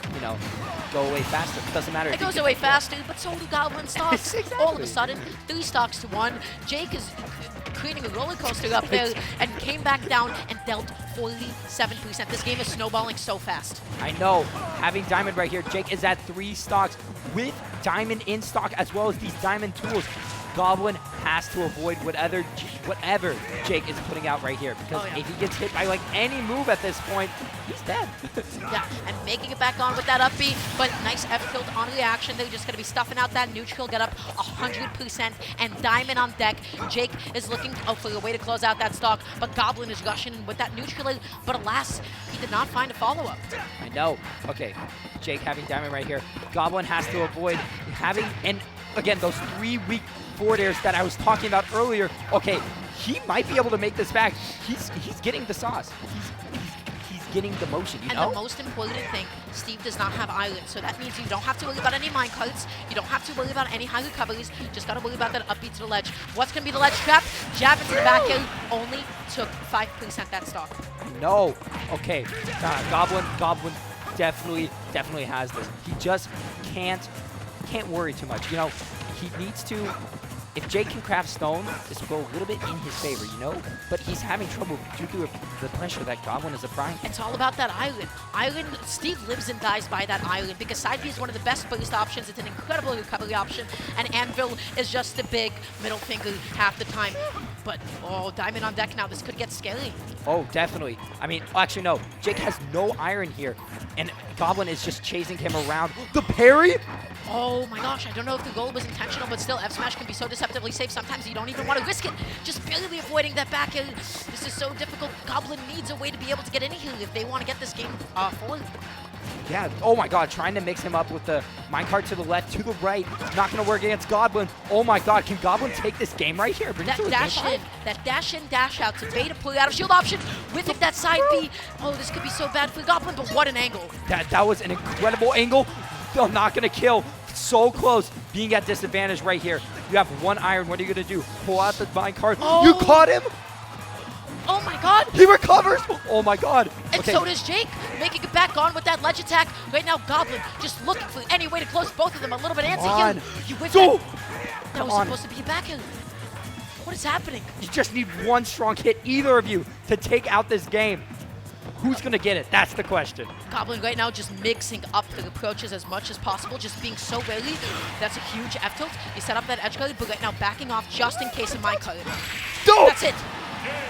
go away faster. It doesn't matter. It goes away faster, but so do Goblin stocks. Exactly. All of a sudden, 3 stocks to 1. Jake is creating a roller coaster up there and came back down and dealt 47%. This game is snowballing so fast. I know. Having diamond right here, Jake is at 3 stocks with diamond in stock as well as these diamond tools. Goblin has to avoid whatever Jake is putting out right here because if he gets hit by like any move at this point, he's dead. Yeah, and making it back on with that up B, but nice F tilt on reaction. They're just going to be stuffing out that neutral, get up 100% and diamond on deck. Jake is looking for a way to close out that stock, but Goblin is rushing with that neutral, but alas, he did not find a follow-up. I know. Okay, Jake having diamond right here. Goblin has to avoid having, and again, those 3 weak forward airs that I was talking about earlier. Okay, he might be able to make this back. He's getting the sauce. He's getting the motion, you and know? the most important thing, Steve does not have island, so that means you don't have to worry about any minecarts, you don't have to worry about any high recoveries, just gotta worry about that upbeat to the ledge. What's gonna be the ledge trap? Jab into the back air, only took 5% that stock. No. Okay. Goblin definitely has this. He just can't worry too much. You know, he needs to. If Jake can craft stone, this will go a little bit in his favor, you know? But he's having trouble due to the pressure that Goblin is applying. It's all about that island. Steve lives and dies by that island because side B is one of the best burst options. It's an incredible recovery option. And Anvil is just a big middle finger half the time. But, oh, Diamond on deck now. This could get scary. Oh, definitely. I mean, actually, no. Jake has no iron here. And Goblin is just chasing him around. The parry? Oh my gosh, I don't know if the goal was intentional, but still, F smash can be so deceptively safe. Sometimes you don't even want to risk it. Just barely avoiding that back air. This is so difficult. Goblin needs a way to be able to get in here if they want to get this game forward. Yeah, oh my god, trying to mix him up with the minecart to the left, to the right. Not going to work against Goblin. Oh my god, can Goblin take this game right here? That dash in, dash out to bait, pull out of shield option with it, that side B. Oh, this could be so bad for Goblin, but what an angle. That was an incredible angle. Still not going to kill. So close, being at disadvantage right here. You have one iron. What are you going to do? Pull out the minecart. Oh. You caught him? Oh my god. He recovers. Oh my god. And so does Jake, making it back on with that ledge attack. Right now, Goblin just looking for any way to close both of them a little bit antsy. You whip that. That was supposed to be a back end. What is happening? You just need one strong hit, either of you, to take out this game. Who's going to get it? That's the question. Goblin right now just mixing up the approaches as much as possible, just being so wary. That's a huge F-tilt. You set up that edge guard, but right now backing off just in case of minecart. That's it.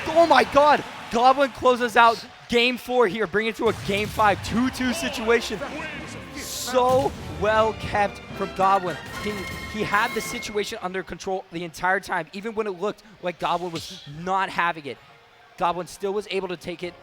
Oh my god. Goblin closes out game 4 here, bringing it to a game 5, 2-2 situation. So well kept from Goblin. He had the situation under control the entire time, even when it looked like Goblin was not having it. Goblin still was able to take it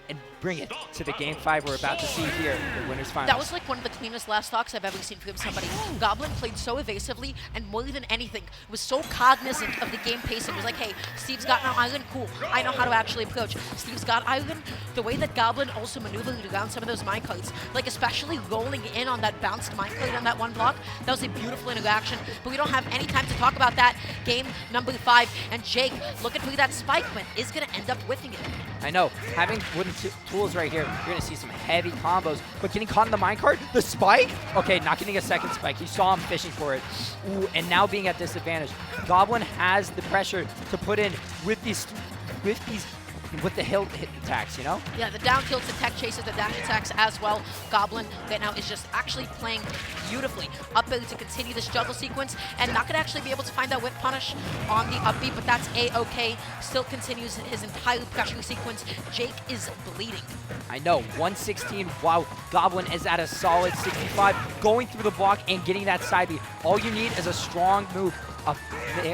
and bring it to the game 5 we're about to see here in the winners finals. That was like one of the cleanest last stocks I've ever seen from somebody. Goblin played so evasively and more than anything was so cognizant of the game pace and was like, hey, Steve's got no island, cool. I know how to actually approach. Steve's got island. The way that Goblin also maneuvered around some of those minecarts, like especially rolling in on that bounced minecart on that one block, that was a beautiful interaction. But we don't have any time to talk about that. Game number 5, and Jake looking for that spike, but is going to end up whiffing it. I know, having wooden tools right here, you're going to see some heavy combos, but getting caught in the minecart, the spike? Okay, not getting a second spike. He saw him fishing for it. Ooh, and now being at disadvantage. Goblin has the pressure to put in with the Hilde hit attacks, you know? Yeah, the down tilts, the tech chases, the dash attacks as well. Goblin right now is just actually playing beautifully. Up to continue this juggle sequence, and not going to actually be able to find that whip punish on the up B, but that's A-okay. Still continues his entire pressure sequence. Jake is bleeding. I know, 116 while Goblin is at a solid 65, going through the block and getting that side B. All you need is a strong move.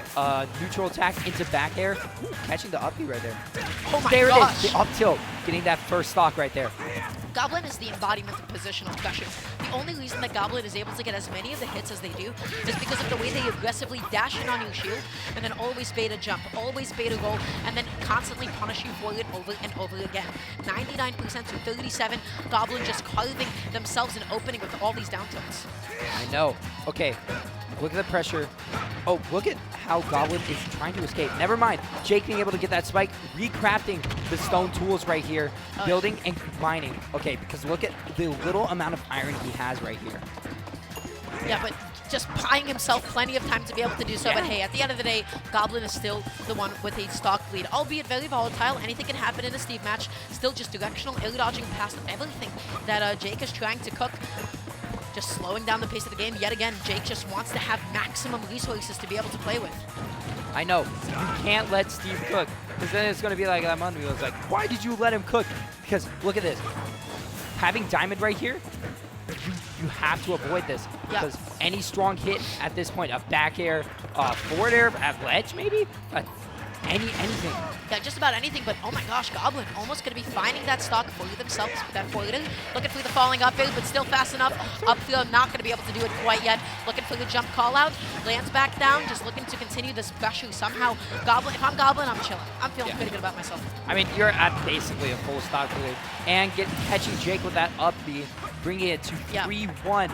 A neutral attack into back air. Ooh, catching the up B right there. Oh my there gosh. it is, the up tilt, getting that first stock right there. Goblin is the embodiment of positional pressure. The only reason that Goblin is able to get as many of the hits as they do is because of the way they aggressively dash in on your shield and then always bait a jump, always bait a roll, and then constantly punish you for it over and over again. 99% to 37, Goblin just carving themselves an opening with all these down tilts. I know. Okay, look at the pressure. Oh, look at how Goblin is trying to escape. Never mind. Jake being able to get that spike, recrafting the stone tools right here, building and mining. Okay, because look at the little amount of iron he has right here. Yeah, but just buying himself plenty of time to be able to do so. Yeah. But hey, at the end of the day, Goblin is still the one with a stock lead, albeit very volatile. Anything can happen in a Steve match. Still just directional, air-dodging past everything that Jake is trying to cook. Just slowing down the pace of the game. Yet again, Jake just wants to have maximum resources to be able to play with. I know. You can't let Steve cook, because then it's going to be like that Monday. It's like, why did you let him cook? Because look at this. Having Diamond right here, you have to avoid this. Because any strong hit at this point, a back air, forward air, at ledge maybe, anything. Yeah, just about anything, but oh my gosh, Goblin almost going to be finding that stock for themselves with that forward. Looking for the falling up air, but still fast enough. Up throw, not going to be able to do it quite yet. Looking for the jump call out. Lands back down, just looking to continue this special somehow. Goblin, if I'm Goblin, I'm chilling. I'm feeling pretty good about myself. I mean, you're at basically a full stock lead. And catching Jake with that up B, bringing it to 3-1.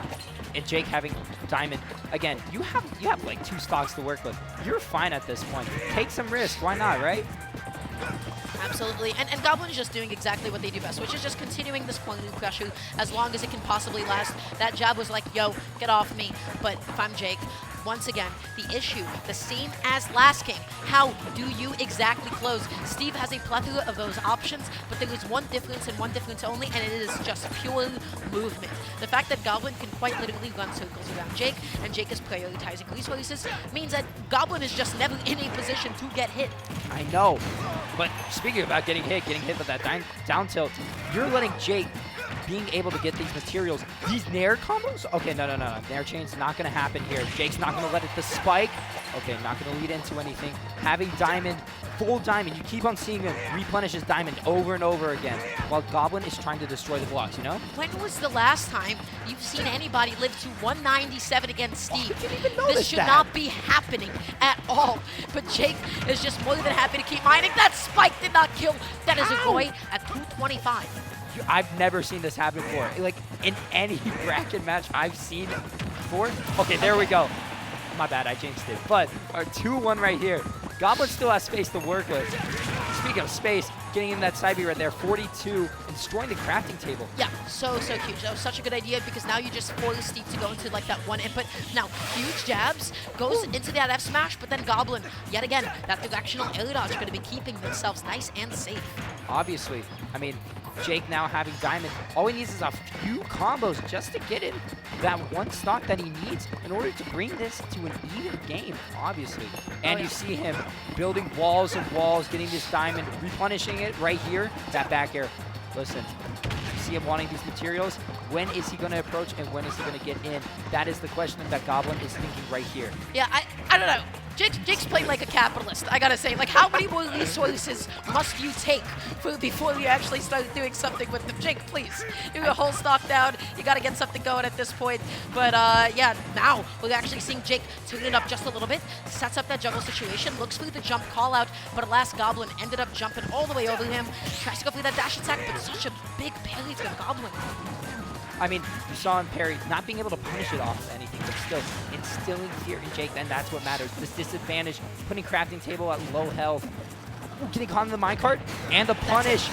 And Jake having Diamond. Again, you have like 2 stocks to work with. You're fine at this point. Take some risk. Why not, right? Absolutely, and Goblin is just doing exactly what they do best, which is just continuing this point of pressure as long as it can possibly last. That jab was like, yo, get off me. But if I'm Jake, once again, the issue, the same as last game. How do you exactly close? Steve has a plethora of those options, but there is one difference and one difference only, and it is just pure movement. The fact that Goblin can quite literally run circles around Jake, and Jake is prioritizing resources, means that Goblin is just never in a position to get hit. I know, but speaking about getting hit with that down tilt, you're letting Jake being able to get these materials, these Nair combos? Okay, no. Nair chain's not going to happen here. Jake's not going to let it the spike. Okay, not going to lead into anything. Having Diamond, full Diamond, you keep on seeing him replenish his Diamond over and over again while Goblin is trying to destroy the blocks, you know? When was the last time you've seen anybody live to 197 against Steve? I didn't even notice this should not be happening at all. But Jake is just more than happy to keep mining. That spike did not kill. That is a Goy at 225. I've never seen this happen before. Like, in any bracket match I've seen before. Okay, there we go. My bad, I jinxed it. But our 2-1 right here. Goblin still has space to work with. Speaking of space, getting in that side B right there, 42, and destroying the crafting table. Yeah, so huge. That was such a good idea because now you just force Steve to go into like that one input. Now, huge jabs, goes into that F smash, but then Goblin, yet again, that directional air dodge going to be keeping themselves nice and safe. Obviously, I mean, Jake now having Diamond, all he needs is a few combos just to get in that one stock that he needs in order to bring this to an even game, obviously. And you see him building walls and walls, getting this Diamond, replenishing it right here, that back air. Listen, you see him wanting these materials. When is he going to approach and when is he going to get in? That is the question that Goblin is thinking right here. Yeah, I don't know. Jake's playing like a capitalist, I gotta say. Like, how many more resources must you take before you actually start doing something with them? Jake, please. You're a whole stock down. You gotta get something going at this point. But, yeah, now we're actually seeing Jake turn it up just a little bit. Sets up that juggle situation. Looks for the jump call out. But alas, Goblin ended up jumping all the way over him. Tries to go for that dash attack, but such a big parry from Goblin. I mean, you saw him parry, not being able to punish it off anything, but still instilling fear in Jake, and that's what matters. This disadvantage, putting crafting table at low health. Ooh, getting caught in the minecart, and the punish.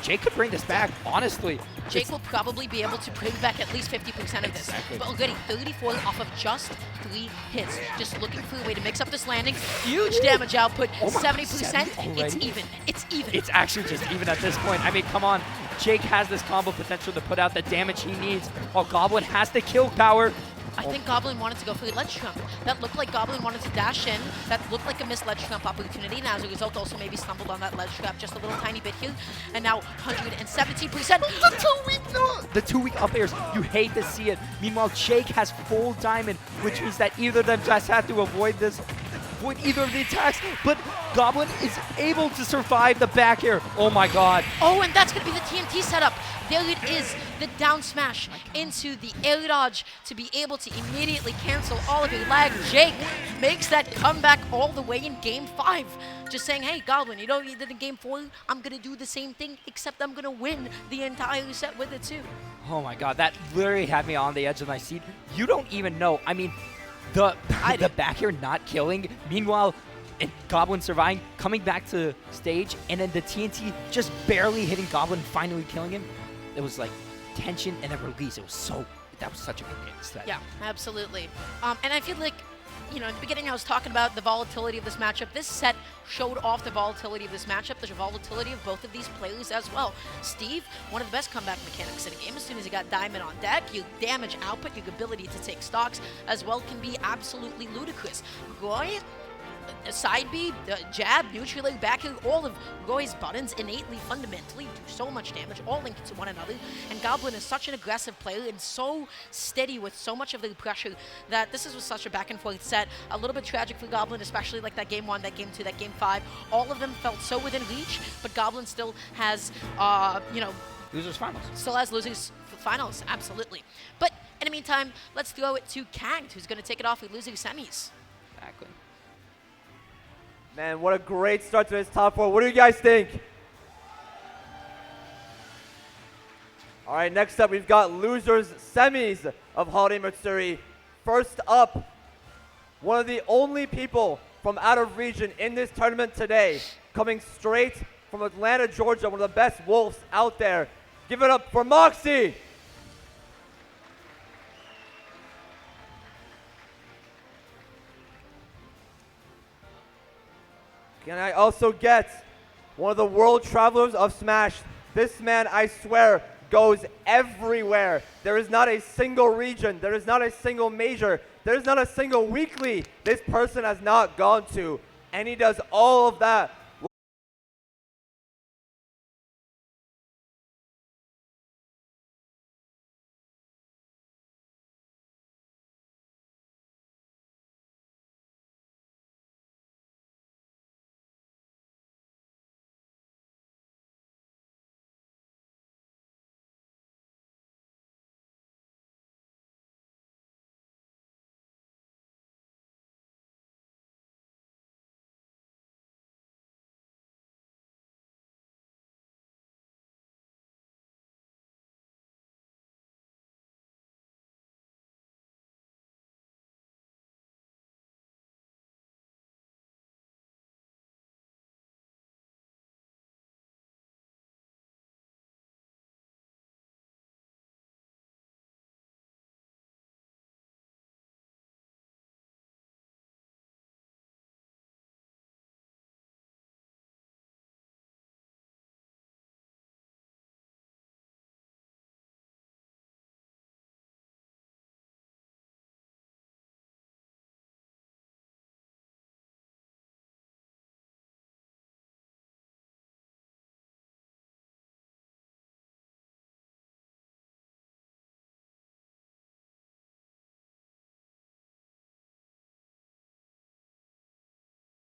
Jake could bring this back, honestly. Jake will probably be able to bring back at least 50% of this. But already 34 off of just 3 hits. Just looking for a way to mix up this landing. Huge damage output, 70%. It's even. It's even. It's actually just even at this point. I mean, come on. Jake has this combo potential to put out the damage he needs, while Goblin has the kill power. I think Goblin wanted to go for the ledge trump. That looked like Goblin wanted to dash in. That looked like a missed ledge trump opportunity. And as a result, also maybe stumbled on that ledge trap just a little tiny bit here. And now 117%. The two-week up airs, you hate to see it. Meanwhile, Jake has full Diamond, which means that either of them just have to avoid either of the attacks, but Goblin is able to survive the back air. Oh my god. Oh, and that's going to be the TNT setup. There it is, the down smash into the air dodge to be able to immediately cancel all of your lag. Jake makes that comeback all the way in Game 5. Just saying, hey, Goblin, you know you did in Game 4? I'm going to do the same thing, except I'm going to win the entire set with it too. Oh my god, that literally had me on the edge of my seat. You don't even know. I mean, the back air not killing. Meanwhile, and Goblin surviving, coming back to stage, and then the TNT just barely hitting Goblin, finally killing him. It was like tension and a release. That was such a good game set. Yeah, absolutely. And I feel like, you know, in the beginning I was talking about the volatility of this matchup. This set showed off the volatility of this matchup, the volatility of both of these players as well. Steve, one of the best comeback mechanics in a game. As soon as you got Diamond on deck, your damage output, your ability to take stocks as well can be absolutely ludicrous. Goy, side B, jab, neutral leg, back heel, all of Roy's buttons innately, fundamentally do so much damage, all linked to one another. And Goblin is such an aggressive player and so steady with so much of the pressure that this was such a back and forth set. A little bit tragic for Goblin, especially like that game 1, that game 2, that game 5. All of them felt so within reach, but Goblin still has, losers finals. Still has losers finals, absolutely. But in the meantime, let's throw it to Kanged, who's going to take it off with losing semis. Exactly. Man, what a great start to this top 4. What do you guys think? All right, next up, we've got losers semis of Holiday Matsuri. First up, one of the only people from out of region in this tournament today, coming straight from Atlanta, Georgia, one of the best wolves out there. Give it up for Moxie. Can I also get one of the world travelers of Smash? This man, I swear, goes everywhere. There is not a single region. There is not a single major. There is not a single weekly this person has not gone to. And he does all of that